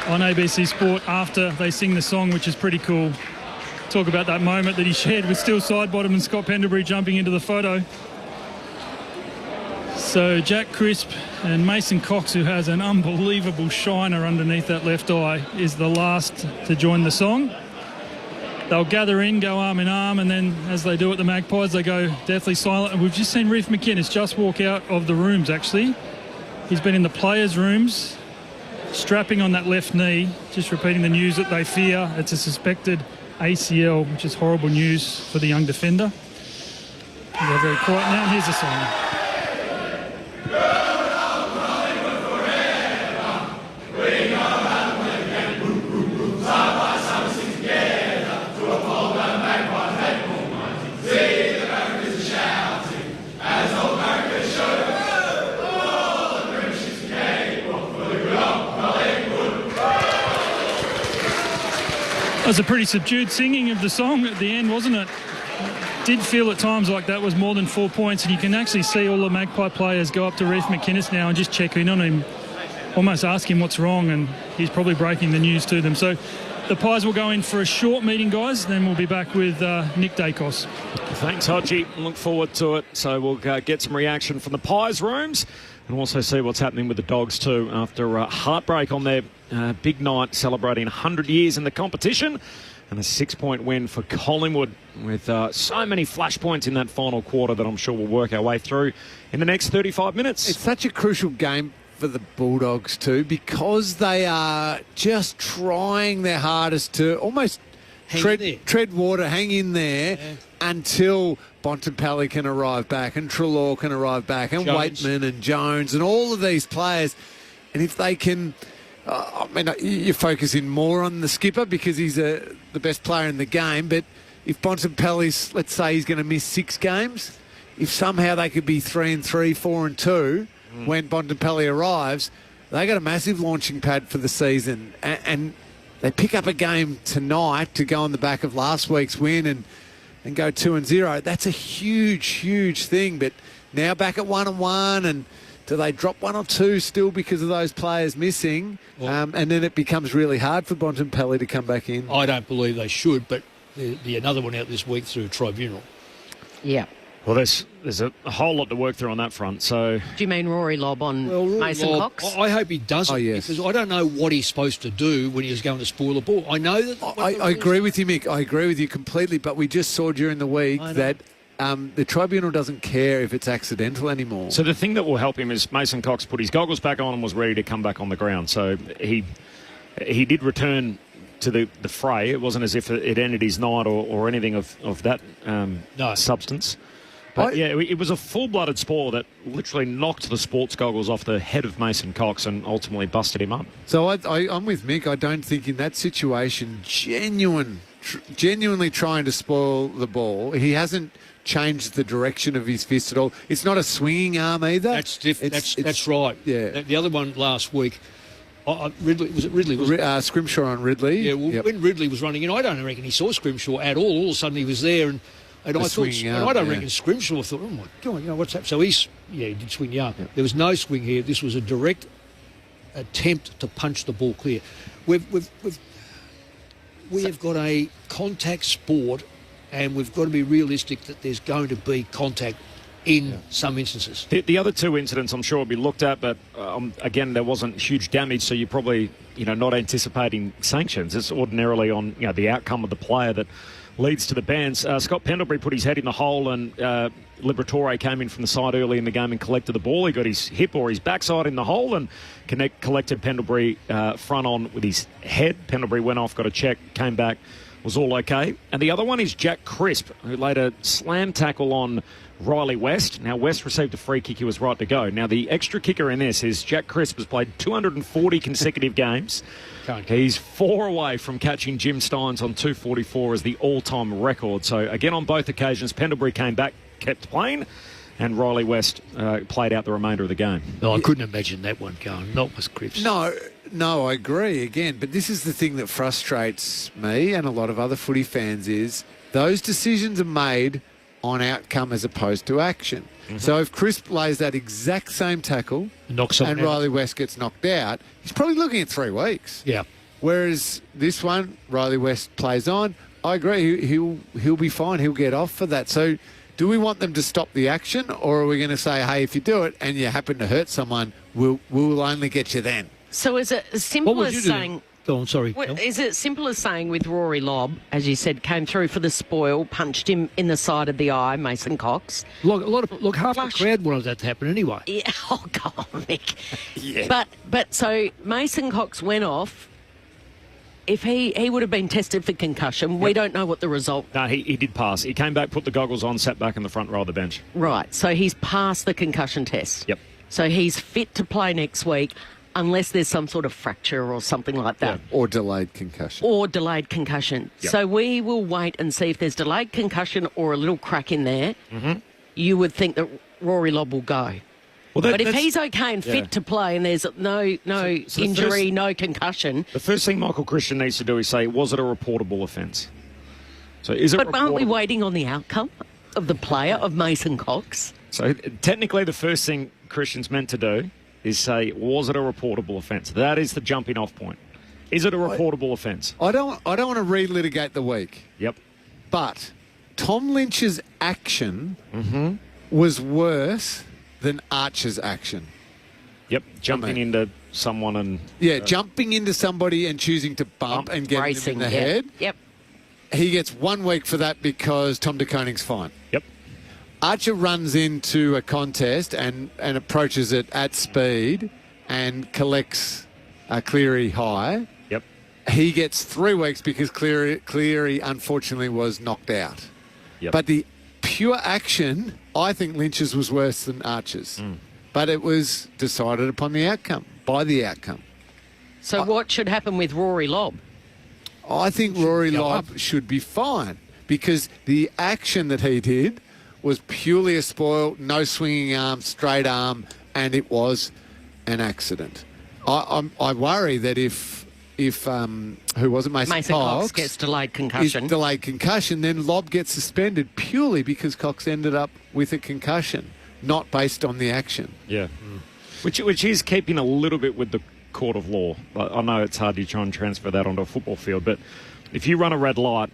on ABC Sport after they sing the song, which is pretty cool. Talk about that moment that he shared with Steele Sidebottom and Scott Pendlebury jumping into the photo. So Jack Crisp and Mason Cox, who has an unbelievable shiner underneath that left eye, is the last to join the song. They'll gather in, go arm in arm, and then as they do at the Magpies, they go deathly silent. And we've just seen Reef McInnes just walk out of the rooms, actually. He's been in the players' rooms, strapping on that left knee, just repeating the news that they fear. It's a suspected ACL, which is horrible news for the young defender. They're very quiet now. Here's the song. It was a pretty subdued singing of the song at the end, wasn't it? Did feel at times like that was more than 4 points, and you can actually see all the Magpie players go up to Reef McInnes now and just check in on him, almost ask him what's wrong, and he's probably breaking the news to them. So the Pies will go in for a short meeting, guys, then we'll be back with Nick Dacos. Thanks, Hodgie. Look forward to it. So we'll get some reaction from the Pies rooms and also see what's happening with the Dogs too after heartbreak on their big night celebrating 100 years in the competition. And a 6-point win for Collingwood with so many flashpoints in that final quarter that I'm sure we'll work our way through in the next 35 minutes. It's such a crucial game for the Bulldogs too, because they are just trying their hardest to almost tread water, hang in there until Bontempelli can arrive back and Treloar can arrive back and Waitman and Jones and all of these players. And if they can... you're focusing more on the skipper because he's the best player in the game, but if Bontempelli's, let's say he's going to miss 6 games, if somehow they could be 3-3, 4-2 when Bontempelli arrives, they got a massive launching pad for the season. And they pick up a game tonight to go on the back of last week's win and go 2-0. That's a huge, huge thing. But now back at 1-1, and do they drop 1 or 2 still because of those players missing? And then it becomes really hard for Bontempelli to come back in. I don't believe they should, but there'll be another one out this week through a tribunal. Yeah. Well, there's a whole lot to work through on that front. So, do you mean Rory Lobb on Mason Cox? I hope he doesn't, because I don't know what he's supposed to do when he's going to spoil the ball. I know that... I agree with you, Mick. I agree with you completely, but we just saw during the week that the tribunal doesn't care if it's accidental anymore. So the thing that will help him is Mason Cox put his goggles back on and was ready to come back on the ground. So he did return to the fray. It wasn't as if it ended his night or anything of that substance. But it was a full-blooded spoil that literally knocked the sports goggles off the head of Mason Cox and ultimately busted him up. So I'm with Mick. I don't think in that situation, genuinely trying to spoil the ball, he hasn't changed the direction of his fist at all. It's not a swinging arm either. That's right. Yeah. The other one last week, Ridley, was it Ridley? Scrimshaw on Ridley. Yeah, when Ridley was running in, I don't reckon he saw Scrimshaw at all. All of a sudden he was there, and I don't reckon Scrimshaw thought, oh my God, what's happened? So he did swing the arm. Yeah. There was no swing here. This was a direct attempt to punch the ball clear. We have got a contact sport, and we've got to be realistic that there's going to be contact in some instances. The other 2 incidents I'm sure will be looked at, but again, there wasn't huge damage, so you're probably not anticipating sanctions. It's ordinarily on the outcome of the player that leads to the bans. Scott Pendlebury put his head in the hole, and Liberatore came in from the side early in the game and collected the ball. He got his hip or his backside in the hole and collected Pendlebury front on with his head. Pendlebury went off, got a check, came back, was all okay. And the other one is Jack Crisp, who laid a slam tackle on Riley West. Now, West received a free kick. He was right to go. Now, the extra kicker in this is Jack Crisp has played 240 consecutive games. He's 4 away from catching Jim Steins on 244 as the all-time record. So, again, on both occasions, Pendlebury came back, kept playing, and Riley West played out the remainder of the game. No, I couldn't imagine that one going. Not with Crisp. No, I agree again. But this is the thing that frustrates me and a lot of other footy fans is those decisions are made on outcome as opposed to action. Mm-hmm. So if Crisp lays that exact same tackle and Riley West gets knocked out, he's probably looking at 3 weeks. Yeah. Whereas this one, Riley West plays on. I agree. He'll be fine. He'll get off for that. So do we want them to stop the action, or are we going to say, hey, if you do it and you happen to hurt someone, we'll only get you then? So is it as simple as saying... Oh, I'm sorry. Is it simple as saying with Rory Lobb, as you said, came through for the spoil, punched him in the side of the eye, Mason Cox? Look, half the crowd wanted that to happen anyway. Yeah, oh, come on, Mick. Yeah. But so Mason Cox went off. If he would have been tested for concussion, we don't know what the result... No, he did pass. He came back, put the goggles on, sat back in the front row of the bench. Right, so he's passed the concussion test. Yep. So he's fit to play next week, unless there's some sort of fracture or something like that. Yeah. Or delayed concussion. Yep. So we will wait and see if there's delayed concussion or a little crack in there. Mm-hmm. You would think that Rory Lobb will go. Well, but if he's okay and fit to play and there's no injury, no concussion... The first thing Michael Christian needs to do is say, was it a reportable offence? So is it But aren't we waiting on the outcome of the player, of Mason Cox? So technically the first thing Christian's meant to do is say, was it a reportable offence? That is the jumping off point. Is it a reportable offence? I don't want to relitigate the week. Yep. But Tom Lynch's action was worse than Archer's action. Yep. Jumping into someone and... Yeah, jumping into somebody and choosing to bump and getting them in the head. Yep. he gets 1 week for that because Tom de Koning's fine. Yep. Archer runs into a contest and approaches it at speed and collects a Cleary high. Yep. He gets 3 weeks because Cleary unfortunately was knocked out. Yep. But the pure action, I think Lynch's was worse than Archer's. But it was decided upon by the outcome. So what should happen with Rory Lobb? I think Rory Lobb should be fine because the action that he did was purely a spoil, no swinging arm, straight arm, and it was an accident. I worry that if who was it, Mason Cox gets delayed concussion, then Lobb gets suspended purely because Cox ended up with a concussion, not based on the action. Yeah, which is keeping a little bit with the court of law. I know it's hard to try and transfer that onto a football field, but if you run a red light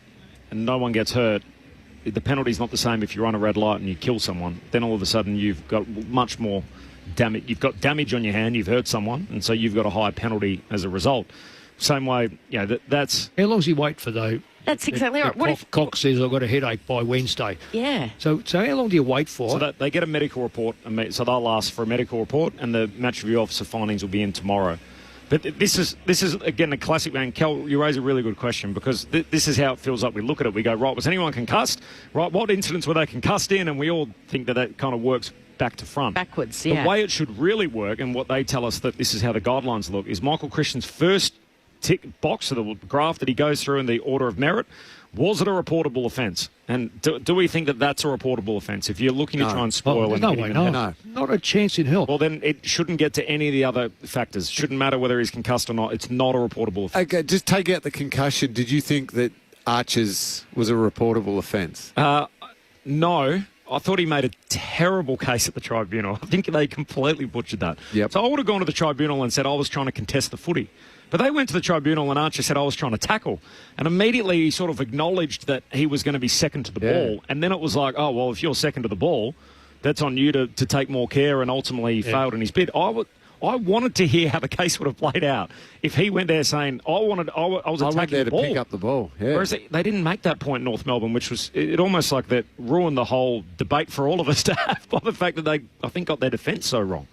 and no one gets hurt, the penalty's not the same if you run a red light and you kill someone. Then all of a sudden you've got much more damage. You've got damage on your hand, you've hurt someone, and so you've got a higher penalty as a result. Same way, that's... How long does he wait for, though? That's exactly right. What if Cox says, I've got a headache by Wednesday? Yeah. So how long do you wait for? So they get a medical report, so they'll ask for a medical report, and the match review officer findings will be in tomorrow. But this is again a classic, man. Kel, you raise a really good question because this is how it feels like we look at it. We go, right, was anyone concussed? Right, what incidents were they concussed in? And we all think that kind of works back to front. Backwards, yeah. The way it should really work, and what they tell us that this is how the guidelines look, is Michael Christian's first tick box of the graph that he goes through in the order of merit. Was it a reportable offence? And do we think that that's a reportable offence? If you're looking to try and spoil and no, not a chance in hell. Well, then it shouldn't get to any of the other factors. Shouldn't matter whether he's concussed or not. It's not a reportable offence. Okay, just take out the concussion. Did you think that Archer's was a reportable offence? No. I thought he made a terrible case at the tribunal. I think they completely butchered that. Yep. So I would have gone to the tribunal and said I was trying to contest the footy. But they went to the tribunal and Archer said I was trying to tackle. And immediately he sort of acknowledged that he was going to be second to the ball. And then it was like, oh, well, if you're second to the ball, that's on you to take more care, and ultimately he failed in his bid. I wanted to hear how the case would have played out if he went there saying, I was attacking the ball. To pick up the ball, yeah. Whereas they didn't make that point in North Melbourne, which was, it almost like that ruined the whole debate for all of us to have by the fact that they, I think, got their defence so wrong.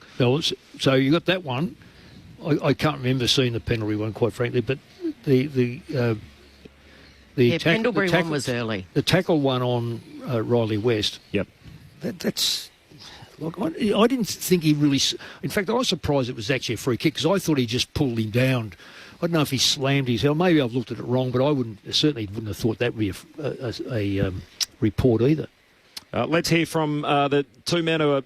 So you got that one. I can't remember seeing the penalty one, quite frankly, but the Pendlebury one was early. The tackle one on Riley West. Yep. That's... Look, I didn't think he really... In fact, I was surprised it was actually a free kick because I thought he just pulled him down. I don't know if he slammed his head. Maybe I've looked at it wrong, but I certainly wouldn't have thought that would be a report either. Let's hear from the two men who are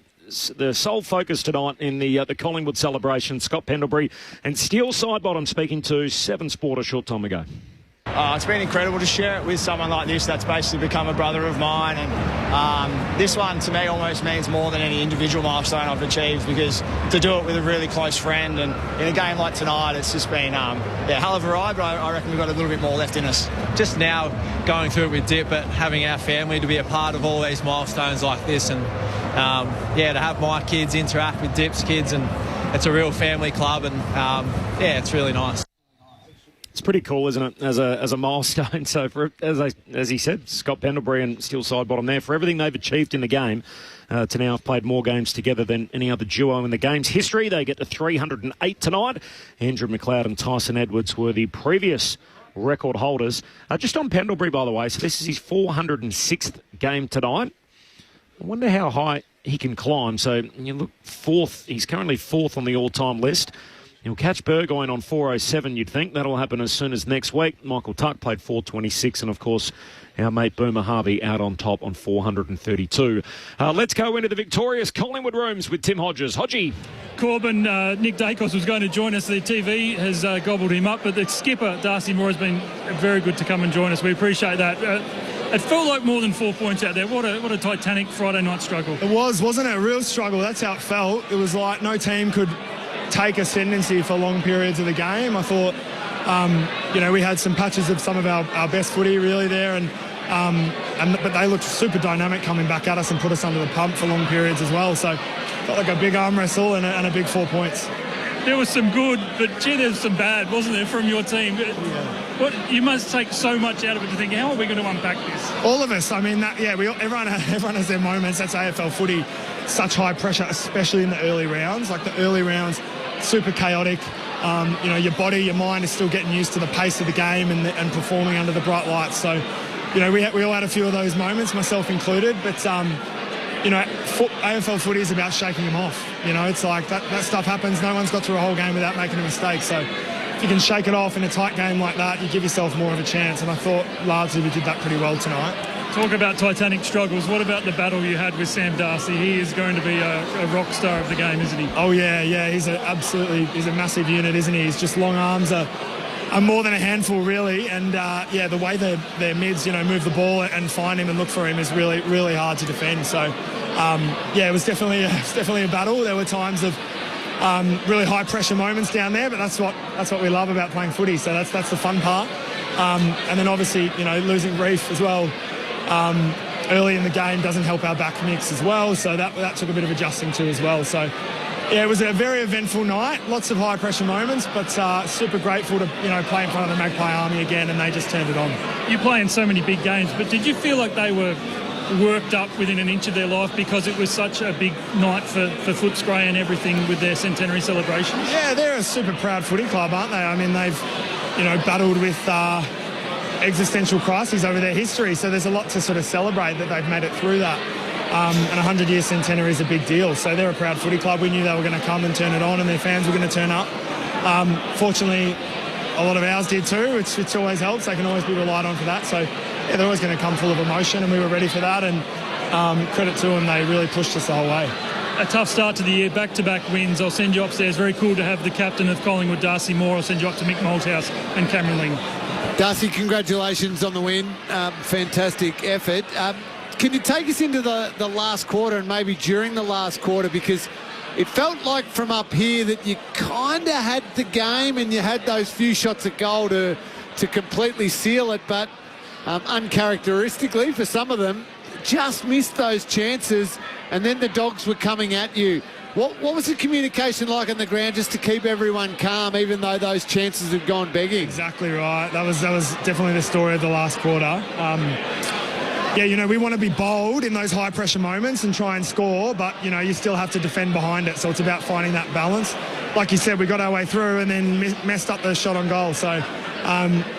the sole focus tonight in the Collingwood celebration, Scott Pendlebury and Steele Sidebottom, speaking to Seven Sport a short time ago. It's been incredible to share it with someone like this that's basically become a brother of mine, and this one to me almost means more than any individual milestone I've achieved, because to do it with a really close friend and in a game like tonight, it's just been a hell of a ride, but I reckon we've got a little bit more left in us. Just now going through it with Dip, but having our family to be a part of all these milestones like this, and to have my kids interact with Dip's kids, and it's a real family club, and it's really nice. It's pretty cool, isn't it, as a milestone? So, as he said, Scott Pendlebury and Steele Sidebottom there, for everything they've achieved in the game, to now have played more games together than any other duo in the game's history. They get to 308 tonight. Andrew McLeod and Tyson Edwards were the previous record holders. Just on Pendlebury, by the way, so this is his 406th game tonight. I wonder how high he can climb. So, you look fourth. He's currently fourth on the all-time list. He'll catch Burgoyne on 407, you'd think. That'll happen as soon as next week. Michael Tuck played 426, and, of course, our mate Boomer Harvey out on top on 432. Let's go into the victorious Collingwood rooms with Tim Hodges. Hodgie. Corbin, Nick Dacos was going to join us. The TV has gobbled him up, but the skipper, Darcy Moore, has been very good to come and join us. We appreciate that. It felt like more than 4 points out there. What a titanic Friday night struggle. It was, wasn't it? A real struggle. That's how it felt. It was like no team could take ascendancy for long periods of the game. I thought, we had some patches of some of our best footy really there, but they looked super dynamic coming back at us and put us under the pump for long periods as well. So felt like a big arm wrestle and a big 4 points. there was some good, but gee, there's some bad, wasn't there, from your team? What, you must take so much out of it to think, how are we going to unpack this? All of us. I mean, everyone has their moments. That's AFL footy. Such high pressure, especially in the early rounds. Like the early rounds, super chaotic. Your body, your mind is still getting used to the pace of the game and performing under the bright lights. So, we all had a few of those moments, myself included. But, AFL footy is about shaking them off. It's like that stuff happens. No one's got through a whole game without making a mistake. So if you can shake it off in a tight game like that, you give yourself more of a chance. And I thought largely we did that pretty well tonight. Talk about titanic struggles. What about the battle you had with Sam Darcy? He is going to be a rock star of the game, isn't he? Oh, yeah. He's a massive unit, isn't he? He's just long arms are more than a handful, really. And, the way their mids, move the ball and find him and look for him is really, really hard to defend. So, it was definitely a battle. There were times of really high-pressure moments down there, but that's what we love about playing footy. So that's the fun part. And then, obviously, losing Reef as well early in the game doesn't help our back mix as well. So that took a bit of adjusting to as well. So, it was a very eventful night. Lots of high-pressure moments, but super grateful to play in front of the Magpie Army again, and they just turned it on. You play in so many big games, but did you feel like they were worked up within an inch of their life because it was such a big night for Footscray and everything with their centenary celebrations? Yeah, they're a super proud footy club, aren't they? I mean, they've battled with existential crises over their history, so there's a lot to sort of celebrate that they've made it through that. And a 100-year centenary is a big deal. So they're a proud footy club. We knew they were going to come and turn it on, and their fans were going to turn up. Fortunately, a lot of ours did too, which always helps. They can always be relied on for that. So, they're always going to come full of emotion, and we were ready for that. And credit to them, they really pushed us the whole way. A tough start to the year, back-to-back wins. I'll send you upstairs. Very cool to have the captain of Collingwood, Darcy Moore. I'll send you up to Mick Malthouse and Cameron Ling. Darcy, congratulations on the win. Fantastic effort. Can you take us into the last quarter and maybe during the last quarter, because it felt like from up here that you kind of had the game and you had those few shots at goal to completely seal it, but uncharacteristically for some of them, just missed those chances, and then the Dogs were coming at you. What was the communication like on the ground just to keep everyone calm, even though those chances had gone begging? Exactly right. That was definitely the story of the last quarter. We want to be bold in those high-pressure moments and try and score, but, you still have to defend behind it. So it's about finding that balance. Like you said, we got our way through and then messed up the shot on goal. So,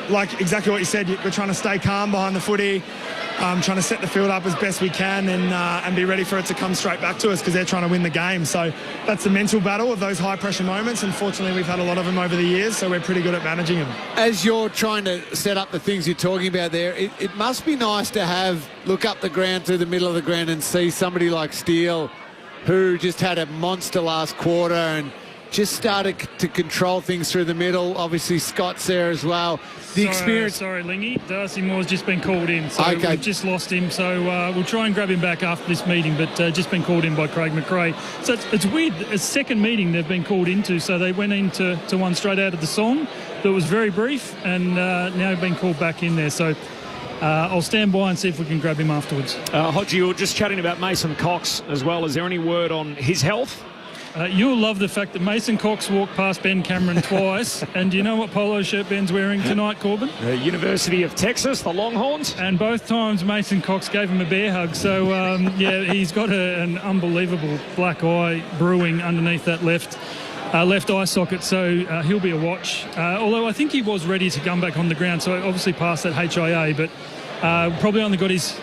like exactly what you said, we're trying to stay calm behind the footy, trying to set the field up as best we can and be ready for it to come straight back to us because they're trying to win the game. So that's the mental battle of those high-pressure moments. Unfortunately, we've had a lot of them over the years, so we're pretty good at managing them. As you're trying to set up the things you're talking about there, it must be nice to look up the ground through the middle of the ground and see somebody like Steele, who just had a monster last quarter and just started to control things through the middle. Obviously, Scott's there as well. Sorry, Lingy. Darcy Moore's just been called in, so we've just lost him. So we'll try and grab him back after this meeting, but just been called in by Craig McRae. So it's weird. A second meeting they've been called into, so they went into one straight out of the song that was very brief, and now been called back in there. So I'll stand by and see if we can grab him afterwards. Hodgie, you were just chatting about Mason Cox as well. Is there any word on his health? You'll love the fact that Mason Cox walked past Ben Cameron twice. And do you know what polo shirt Ben's wearing tonight, Corbin? The University of Texas, the Longhorns. And both times Mason Cox gave him a bear hug. So, he's got an unbelievable black eye brewing underneath that left eye socket. So he'll be a watch. Although I think he was ready to come back on the ground. So obviously past that HIA, but probably only got his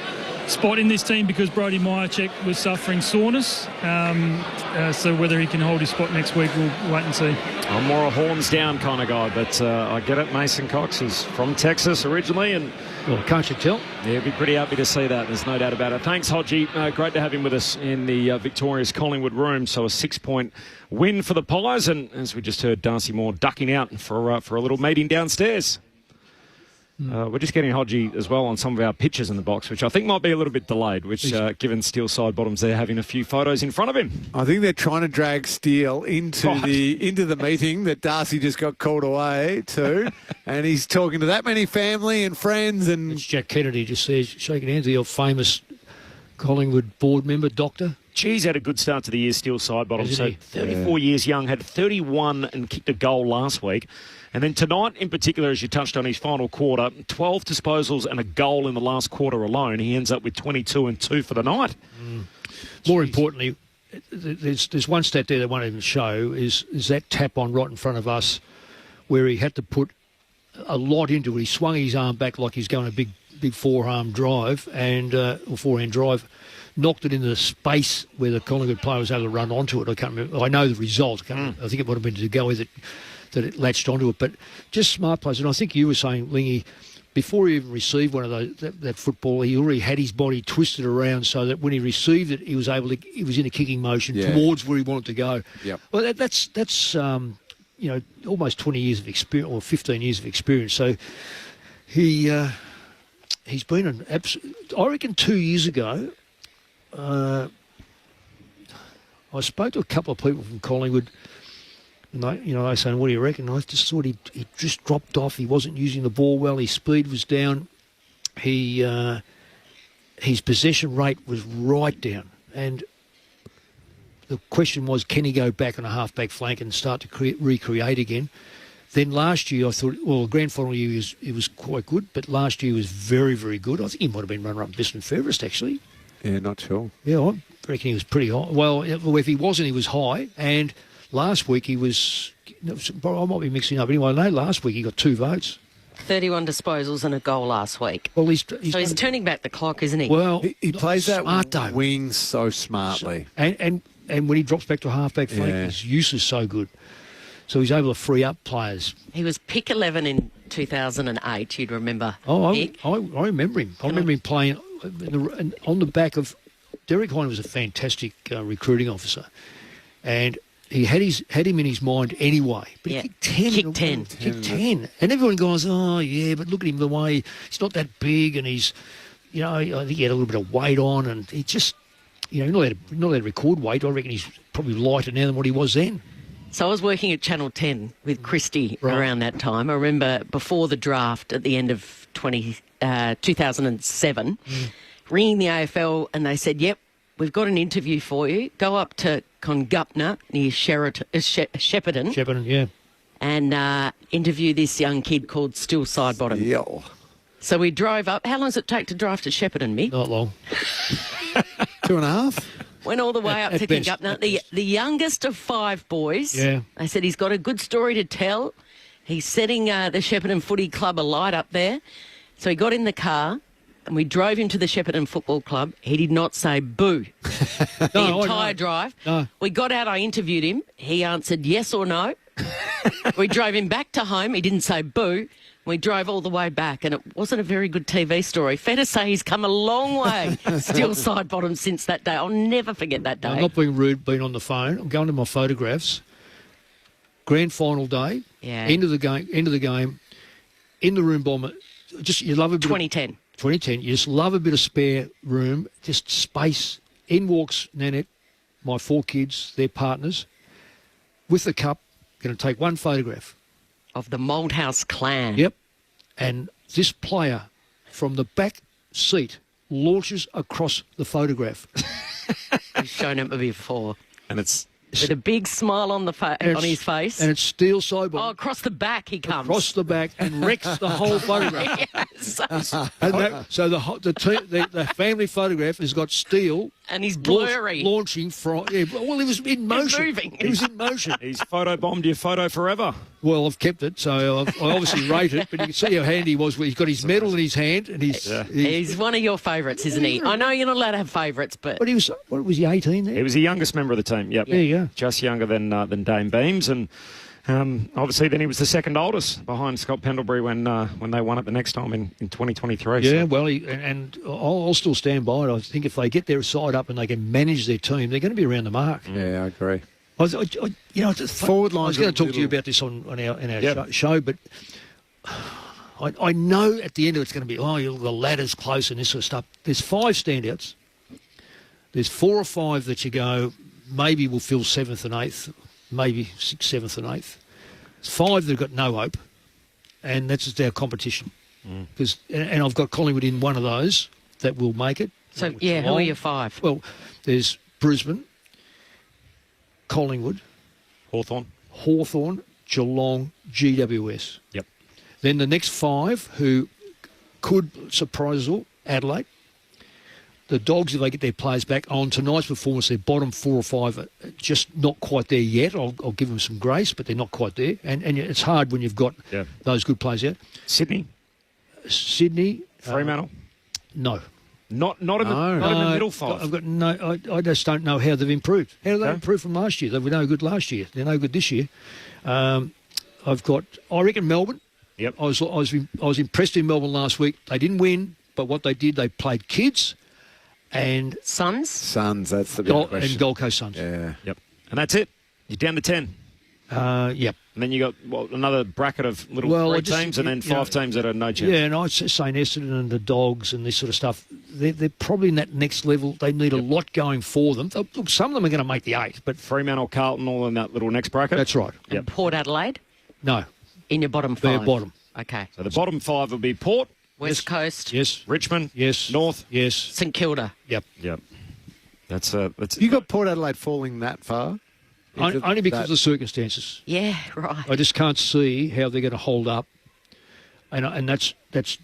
spot in this team because Brodie Myercheck was suffering soreness. So whether he can hold his spot next week, we'll wait and see. I'm more a horns down kind of guy, but I get it. Mason Cox is from Texas originally, and well, can't you tell? Yeah, he'd be pretty happy to see that. There's no doubt about it. Thanks, Hodgie. Great to have him with us in the victorious Collingwood room. So a 6-point win for the Pies, and as we just heard, Darcy Moore ducking out for a little meeting downstairs. We're just getting Hodgie as well on some of our pictures in the box, which I think might be a little bit delayed, which given Steele side bottoms there having a few photos in front of him. I think they're trying to drag Steele into the meeting that Darcy just got called away to, and he's talking to that many family and friends. And it's Jack Kennedy just says, shaking hands with your famous Collingwood board member, doctor. Geez, had a good start to the year, Steele Sidebottom. Isn't So he? 34 years young, had 31 and kicked a goal last week. And then tonight, in particular, as you touched on his final quarter, 12 disposals and a goal in the last quarter alone. He ends up with 22 and 2 for the night. More importantly, there's one stat there that won't even show, is that tap on right in front of us where he had to put a lot into it. He swung his arm back like he's going a big forearm drive or forehand drive, knocked it into the space where the Collingwood player was able to run onto it. I can't remember. I know the result. I think it would have been to go with it, that it latched onto it. But just smart plays. And I think you were saying, Lingy, before he even received one of those, that football, he already had his body twisted around so that when he received it, he was in a kicking motion towards where he wanted to go. Yep. Well, that's almost 20 years of experience, or 15 years of experience. So he's been an absolute. I reckon 2 years ago, I spoke to a couple of people from Collingwood, and they saying, "What do you reckon?" I just thought he just dropped off. He wasn't using the ball well. His speed was down. His possession rate was right down, and the question was, can he go back on a half-back flank and start to recreate again? Then last year, I thought, well, grand final year he was quite good, but last year was very, very good. I think he might have been runner-up best and fairest, actually. Yeah, not sure. Yeah, I reckon he was pretty high. Well, if he wasn't, he was high. And last week he was, I might be mixing up. Anyway, I know last week he got 2 votes. 31 disposals and a goal last week. Well, he's turning back the clock, isn't he? Well, he plays smart, that wing so smartly. And when he drops back to a half-back flank, his use is so good. So he's able to free up players. He was pick 11 in 2008, you'd remember. Oh, Nick. I remember him. I remember him playing on the back of... Derek Hine was a fantastic recruiting officer. And he had him in his mind anyway. But he kicked 10. Kicked 10. And everyone goes, oh, yeah, but look at him the way... He's not that big and he's... I think he had a little bit of weight on and he just... not allowed to record weight. I reckon he's probably lighter now than what he was then. So I was working at Channel 10 with Christy around that time. I remember before the draft at the end of 2007, ringing the AFL and they said, yep, we've got an interview for you. Go up to Congupna near Shepparton. Shepparton, yeah. And interview this young kid called Steele Sidebottom. Yo. So we drove up. How long does it take to drive to Shepparton, Mick? Not long. 2.5. Went all the way up to Congupna. The youngest of 5 boys. Yeah. They said he's got a good story to tell. He's setting the Shepparton Footy Club alight up there. So he got in the car and we drove him to the Shepparton Football Club. He did not say boo the entire drive. No. We got out, I interviewed him. He answered yes or no. We drove him back to home. He didn't say boo. We drove all the way back, and it wasn't a very good TV story. Fair to say he's come a long way, Steele Sidebottom, since that day. I'll never forget that day. I'm not being rude, being on the phone. I'm going to my photographs. Grand final day, end of the game, in the room bomber. Just you love a bit 2010. 2010. You just love a bit of spare room, just space. In walks Nanette, my 4 kids, their partners, with the cup. Going to take one photograph. Of the Malthouse clan. Yep. And this player from the back seat launches across the photograph. I've shown him before. And it's... With a big smile on his face. And it's Steele Sidebottom. Oh, across the back he comes. Across the back and wrecks the whole photograph. Yes. So the family photograph has got Steele. And he's blurry. Launching from... Yeah, well, he was in motion. He's moving. He was in motion. He's photobombed your photo forever. Well, I've kept it, so I obviously rate it, but you can see how handy he was. He's got his medal in his hand, and he's one of your favourites, isn't he? I know you're not allowed to have favourites, but... But he was, what was he, 18 there? He was the youngest member of the team, yep. There you go. Just younger than Dame Beams, and obviously then he was the second oldest behind Scott Pendlebury when they won it the next time in 2023. Yeah, so. well, and I'll still stand by it. I think if they get their side up and they can manage their team, they're going to be around the mark. Yeah, I agree. Forward line. I was going to talk to you about this on our show, but I know at the end of it's going to be, the ladder's close and this sort of stuff. There's 5 standouts. There's 4 or 5 that you go, maybe we'll fill 7th and 8th, maybe 6th, 7th and 8th. There's 5 that have got no hope, and that's just our competition. And I've got Collingwood in one of those that will make it. So, who are your 5? Well, there's Brisbane, Collingwood, Hawthorn, Geelong, GWS. Yep. Then the next 5 who could surprise us all, Adelaide. The Dogs, if they get their players back on tonight's performance, their bottom 4 or 5 are just not quite there yet. I'll give them some grace, but they're not quite there. And it's hard when you've got those good players out. Sydney. Fremantle. No. Not in the middle 5. I've got no. I just don't know how they've improved. How did they improve from last year? They were no good last year. They're no good this year. I reckon Melbourne. Yep. I was impressed in Melbourne last week. They didn't win, but what they did, they played kids. And Suns, that's the big question. And Gold Coast Suns. Yeah. Yep. And that's it. You're down to 10. Yep. And then you got another bracket of little 3 teams, and then 5 teams that are no chance. Yeah, and I'd say St Essendon and the Dogs and this sort of stuff. They're probably in that next level. They need a lot going for them. Look, some of them are going to make the 8, but Fremantle, Carlton, all in that little next bracket. That's right. And Port Adelaide. No. In your bottom 5. They're bottom. Okay. So the bottom 5 will be Port, West Coast. Yes. Richmond. Yes. North. Yes. St Kilda. Yep. That's you got Port Adelaide falling that far? Only because of the circumstances. Yeah, right. I just can't see how they're going to hold up, and that's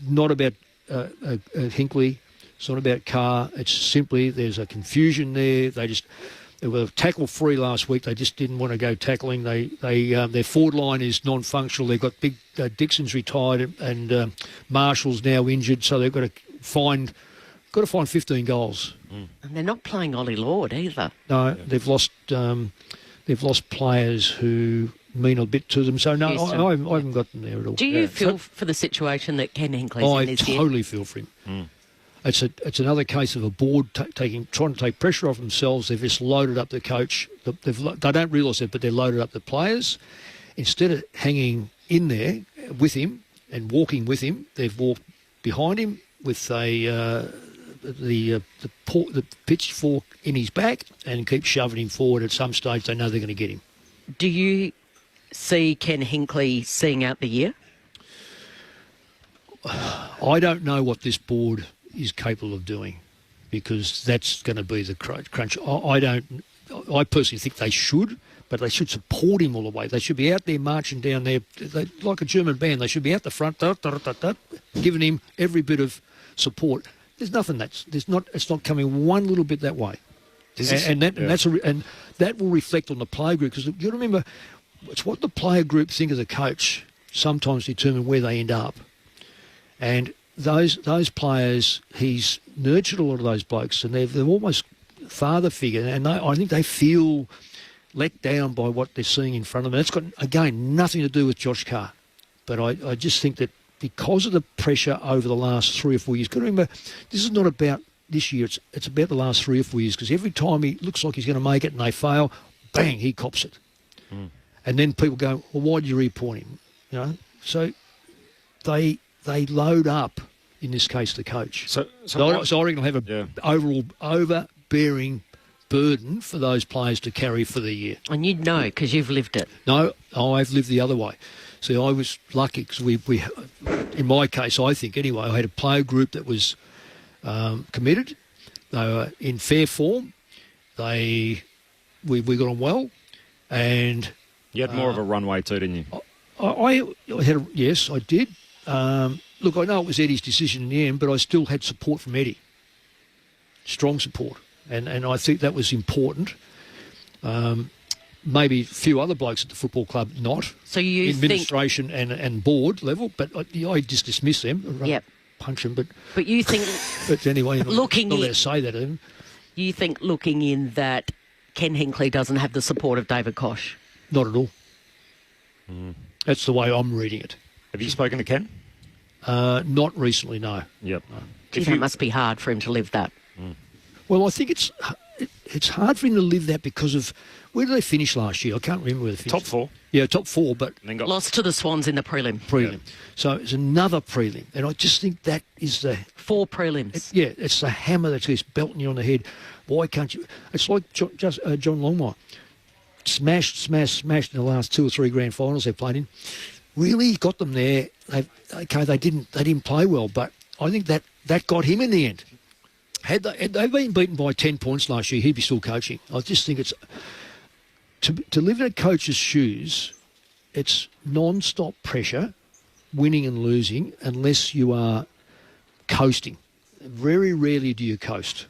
not about Hinkley. It's not about Carr. It's simply there's a confusion there. They were tackle free last week. They just didn't want to go tackling. Their forward line is non-functional. They've got big Dixon's retired and Marshall's now injured, so they've got to find 15 goals. And they're not playing Ollie Lord either. No, they've lost players who mean a bit to them. So no, I haven't got them there at all. Do you feel for the situation that Ken Hinkley's in this year? I totally feel for him. It's another case of a board trying to take pressure off themselves. They've just loaded up the coach. They don't realise it, but they've loaded up the players. Instead of hanging in there with him and walking with him, they've walked behind him with the pitchfork in his back and keep shoving him forward. At some stage, they know they're going to get him. Do you see Ken Hinkley seeing out the year? I don't know what this board is capable of doing, because that's going to be the crunch. I personally think they should, but they should support him all the way. They should be out there marching down there like a German band. They should be out the front, giving him every bit of support. There's nothing it's not coming one little bit that way, and that will reflect on the player group, because you remember it's what the player group think of the coach sometimes determine where they end up, and those players, he's nurtured a lot of those blokes, and they're almost father figure, and I think they feel let down by what they're seeing in front of them. It's got, again, nothing to do with Josh Carr, but I just think that because of the pressure over the last 3 or 4 years, got to remember, this is not about this year, it's about the last 3 or 4 years, because every time he looks like he's going to make it and they fail, bang, he cops it. And then people go, well, why did you reappoint him? So they load up, in this case, the coach. So I reckon they'll have an overall overbearing burden for those players to carry for the year. And you'd know, because you've lived it. No, I've lived the other way. See, I was lucky because we, in my case, I think anyway, I had a player group that was committed. They were in fair form. We got on well, and you had more of a runway too, didn't you? I had yes, I did. Look, I know it was Eddie's decision in the end, but I still had support from Eddie, strong support, and I think that was important. Maybe a few other blokes at the football club not. So you administration and board level, but I just dismiss them. Yep. Punch them, but you think. But anyway, you're not allowed to say that. Even. You think, looking in, that Ken Hinkley doesn't have the support of David Koch? Not at all. That's the way I'm reading it. Have you spoken to Ken? Not recently, no. Yep. No. It must be hard for him to live that. Well, I think it's hard for him to live that because of where did they finish last year? I can't remember where they finished. Top 4. Yeah, top 4, but lost to the Swans in the prelim. Yeah. So it's another prelim, and I just think that is the 4 prelims. It's the hammer that's just belting you on the head. Why can't you? It's like John Longmire, smashed in the last 2 or 3 grand finals they've played in. Really got them there. They didn't play well, but I think that got him in the end. Had they been beaten by 10 points last year, he'd be still coaching. I just think it's to live in a coach's shoes. It's non-stop pressure, winning and losing, unless you are coasting. Very rarely do you coast.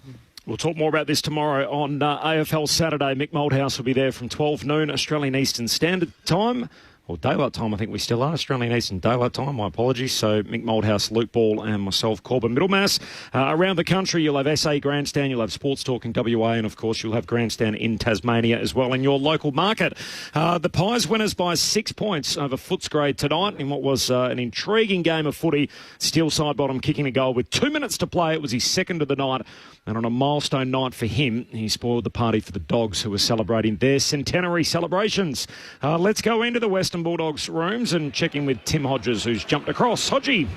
We'll talk more about this tomorrow on AFL Saturday. Mick Moldhouse will be there from 12 noon Australian Eastern Standard Time. Or Daylight Time, I think we still are. Australian Eastern Daylight Time, my apologies. So Mick Moldhouse, Luke Ball and myself, Corbin Middlemass. Around the country, you'll have SA Grandstand, you'll have Sports Talk in WA, and of course you'll have Grandstand in Tasmania as well in your local market. The Pies winners by 6 points over Footscray tonight in what was an intriguing game of footy. Steele Sidebottom kicking a goal with 2 minutes to play. It was his second of the night. And on a milestone night for him, he spoiled the party for the Dogs, who were celebrating their centenary celebrations. Let's go into the Western Bulldogs rooms and check in with Tim Hodges, who's jumped across. Hodgie.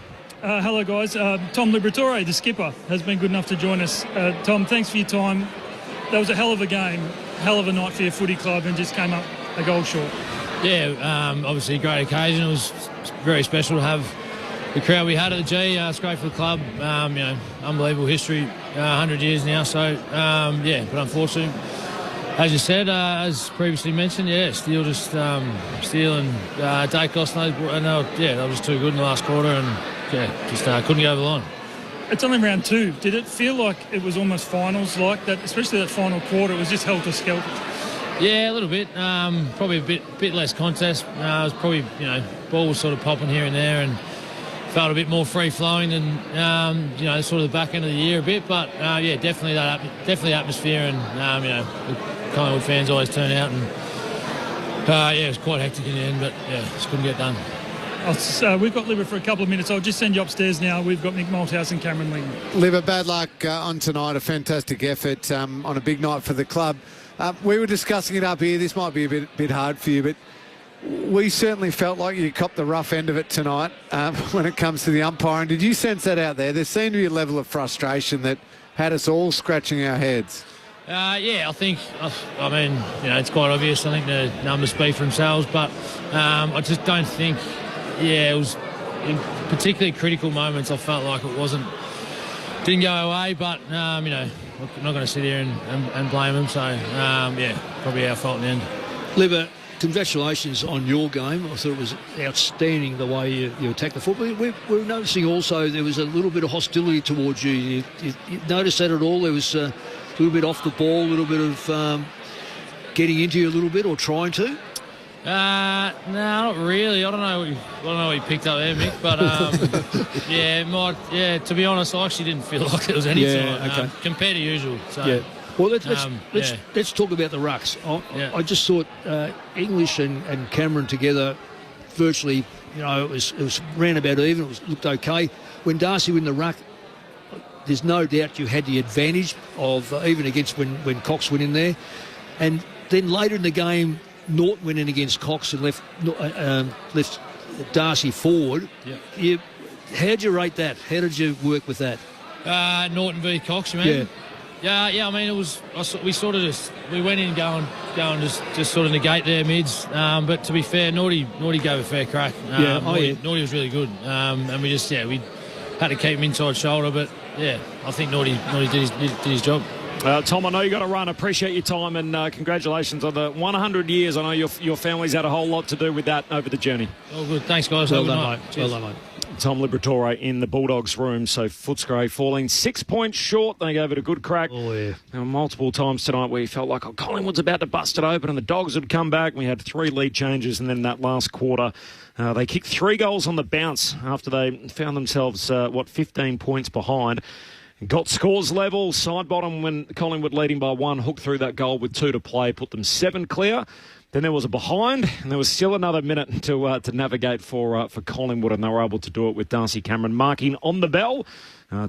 Hello, guys. Tom Liberatore, the skipper, has been good enough to join us. Tom, thanks for your time. That was a hell of a game, hell of a night for your footy club, and just came up a goal short. Yeah, obviously a great occasion. It was very special to have the crowd we had at the G. It's great for the club. Unbelievable history, 100 years now. So, but unfortunately, as you said, as previously mentioned, Steele and Dacos, they were just too good in the last quarter, and couldn't go over the line. It's only round 2. Did it feel like it was almost finals like that, especially that final quarter? It was just helter-skelter. Yeah, a little bit. Probably a bit less contest. It was probably, ball was sort of popping here and there, and felt a bit more free-flowing than, sort of the back end of the year a bit. But, definitely atmosphere, and, the Collingwood fans always turn out, and, it was quite hectic in the end, but, just couldn't get done. We've got Libba for a couple of minutes. I'll just send you upstairs now. We've got Mick Malthouse and Cameron Ling. Libba, bad luck on tonight. A fantastic effort on a big night for the club. We were discussing it up here. This might be a bit hard for you, but we certainly felt like you copped the rough end of it tonight when it comes to the umpiring. Did you sense that out there? There seemed to be a level of frustration that had us all scratching our heads. I think, it's quite obvious. I think the numbers speak for themselves, but I just don't think, it was in particularly critical moments. I felt like it didn't go away, but, I'm not going to sit here and blame them. So, probably our fault in the end. Libba, congratulations on your game. I thought it was outstanding the way you attacked the football. We're noticing also there was a little bit of hostility towards you. You noticed that at all? There was a little bit off the ball, a little bit of getting into you a little bit, or trying to? No, not really. I don't know what you picked up there, Mick. But to be honest, I actually didn't feel like it was any time compared to usual. So. Yeah. Well, let's talk about the rucks. I just thought English and Cameron together, virtually, it was roundabout even. It looked okay. When Darcy went in the ruck, there's no doubt you had the advantage of even against when Cox went in there, and then later in the game, Norton went in against Cox and left Darcy forward. Yeah. How'd you rate that? How did you work with that? Norton v Cox, you mean? Yeah. I mean, it was. We went in going just sort of negate their mids. But to be fair, Naughty gave a fair crack. Naughty was really good. And we had to keep him inside shoulder. But I think Naughty did his job. Tom, I know you got to run. Appreciate your time, and congratulations on the 100 years. I know your family's had a whole lot to do with that over the journey. Oh, good. Thanks, guys. Well done, mate. Well done, mate. Tom Liberatore in the Bulldogs room. So Footscray falling 6 points short. They gave it a good crack. Oh, yeah. There were multiple times tonight where you felt like Collingwood's about to bust it open and the Dogs would come back. We had 3 lead changes, and then that last quarter they kicked 3 goals on the bounce after they found themselves, 15 points behind. Got scores level. Sidebottom when Collingwood leading by 1, hooked through that goal with 2 to play, put them 7 clear. Then there was a behind, and there was still another minute to navigate for Collingwood, and they were able to do it with Darcy Cameron marking on the bell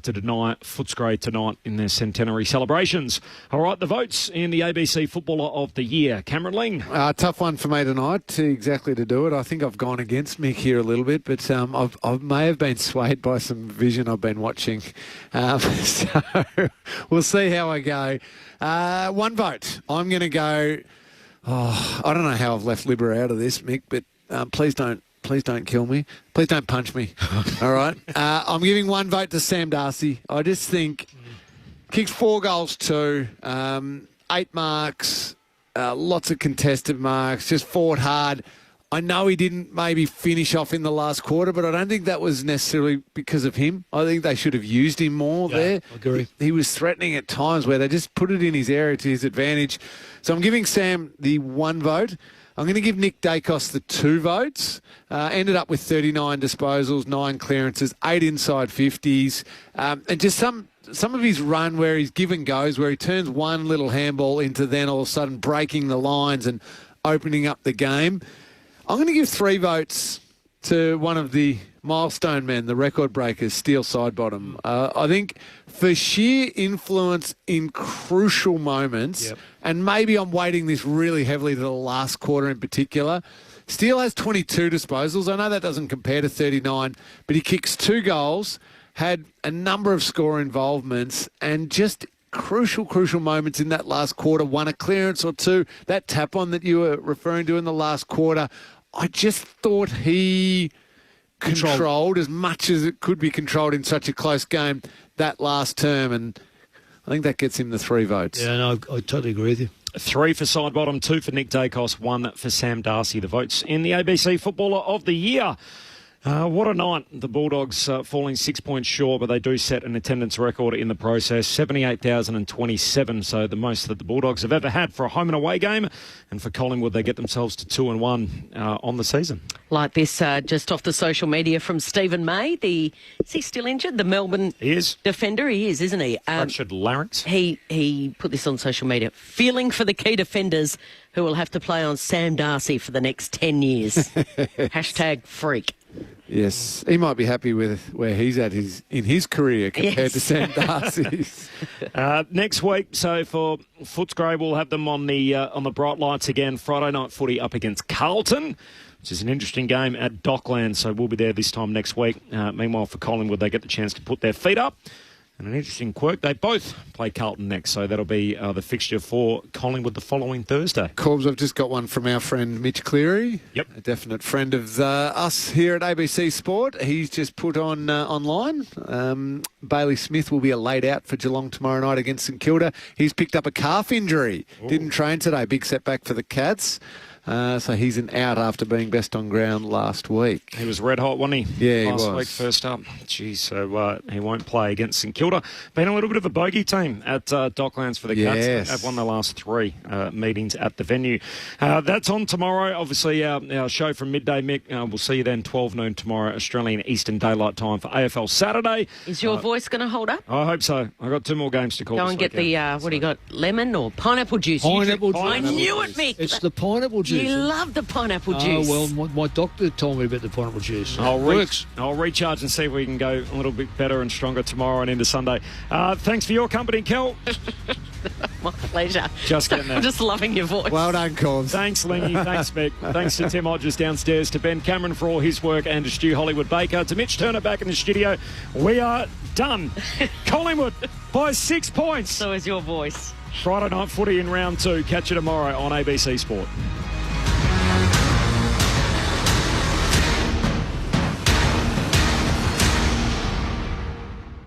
to deny Footscray tonight in their centenary celebrations. All right, the votes in the ABC Footballer of the Year. Cameron Ling. Tough one for me tonight, exactly to do it. I think I've gone against Mick here a little bit, but I may have been swayed by some vision I've been watching. So we'll see how I go. 1 vote. I'm going to go... I don't know how I've left Libba out of this, Mick, but please don't kill me. Please don't punch me. All right? I'm giving 1 vote to Sam Darcy. I just think Kicked 4 goals too, 8 marks, lots of contested marks, just fought hard. I know he didn't maybe finish off in the last quarter, but I don't think that was necessarily because of him. I think they should have used him more there. I agree. He was threatening at times where they just put it in his area to his advantage. So I'm giving Sam the 1 vote. I'm going to give Nick Dacos the 2 votes. Ended up with 39 disposals, 9 clearances, 8 inside 50s, and just some of his run where he's give and goes, where he turns one little handball into then all of a sudden breaking the lines and opening up the game. I'm going to give 3 votes to one of the milestone men, the record breakers, Steele Sidebottom. I think for sheer influence in crucial moments, and maybe I'm weighting this really heavily to the last quarter in particular, Steele has 22 disposals. I know that doesn't compare to 39, but he kicks 2 goals, had a number of score involvements, and just crucial moments in that last quarter, won a clearance or 2. That tap-on that you were referring to in the last quarter, I just thought he controlled as much as it could be controlled in such a close game that last term, and I think that gets him the 3 votes. Yeah, no, I totally agree with you. 3 for Sidebottom, 2 for Nick Dacos, 1 for Sam Darcy. The votes in the ABC Footballer of the Year. What a night. The Bulldogs falling 6 points short, but they do set an attendance record in the process, 78,027, so the most that the Bulldogs have ever had for a home and away game. And for Collingwood, they get themselves to 2-1 on the season. Like this, just off the social media from Stephen May. Is he still injured? The Melbourne defender? He is, isn't he? Fractured larynx. He put this on social media. Feeling for the key defenders who will have to play on Sam Darcy for the next 10 years. Hashtag freak. Yes, he might be happy with where he's at in his career compared to Sam Darcy's. Next week, so for Footscray, we'll have them on the bright lights again. Friday night footy up against Carlton, which is an interesting game at Dockland, so we'll be there this time next week. Meanwhile, for Collingwood, they get the chance to put their feet up. And an interesting quirk, they both play Carlton next, so that'll be the fixture for Collingwood the following Thursday. Corbs, I've just got one from our friend Mitch Cleary. Yep. A definite friend of us here at ABC Sport. He's just put on online. Bailey Smith will be a laid out for Geelong tomorrow night against St Kilda. He's picked up a calf injury. Ooh. Didn't train today. Big setback for the Cats. So he's an out after being best on ground last week. He was red hot, wasn't he? Yeah, he last was. Week, first up. Geez, so he won't play against St Kilda. Been a little bit of a bogey team at Docklands for the Cats. They've won the last 3 meetings at the venue. That's on tomorrow. Obviously, our show from midday, Mick. We'll see you then 12 noon tomorrow, Australian Eastern Daylight Time for AFL Saturday. Is your voice going to hold up? I hope so. I've got 2 more games to call. Go and get the, what do you got, lemon or pineapple juice? Pineapple juice. I knew it, Mick. It's the pineapple juice. You love the pineapple juice. Oh, well, my doctor told me about the pineapple juice. I'll recharge and see if we can go a little bit better and stronger tomorrow and into Sunday. Thanks for your company, Kel. My pleasure. Just getting there. I'm just loving your voice. Well done, Corbs. Thanks, Lingy. Thanks, Mick. Thanks to Tim Hodges downstairs, to Ben Cameron for all his work, and to Stu Hollywood Baker, to Mitch Turner back in the studio. We are done. Collingwood by 6 points. So is your voice. Friday night footy in round 2. Catch you tomorrow on ABC Sport.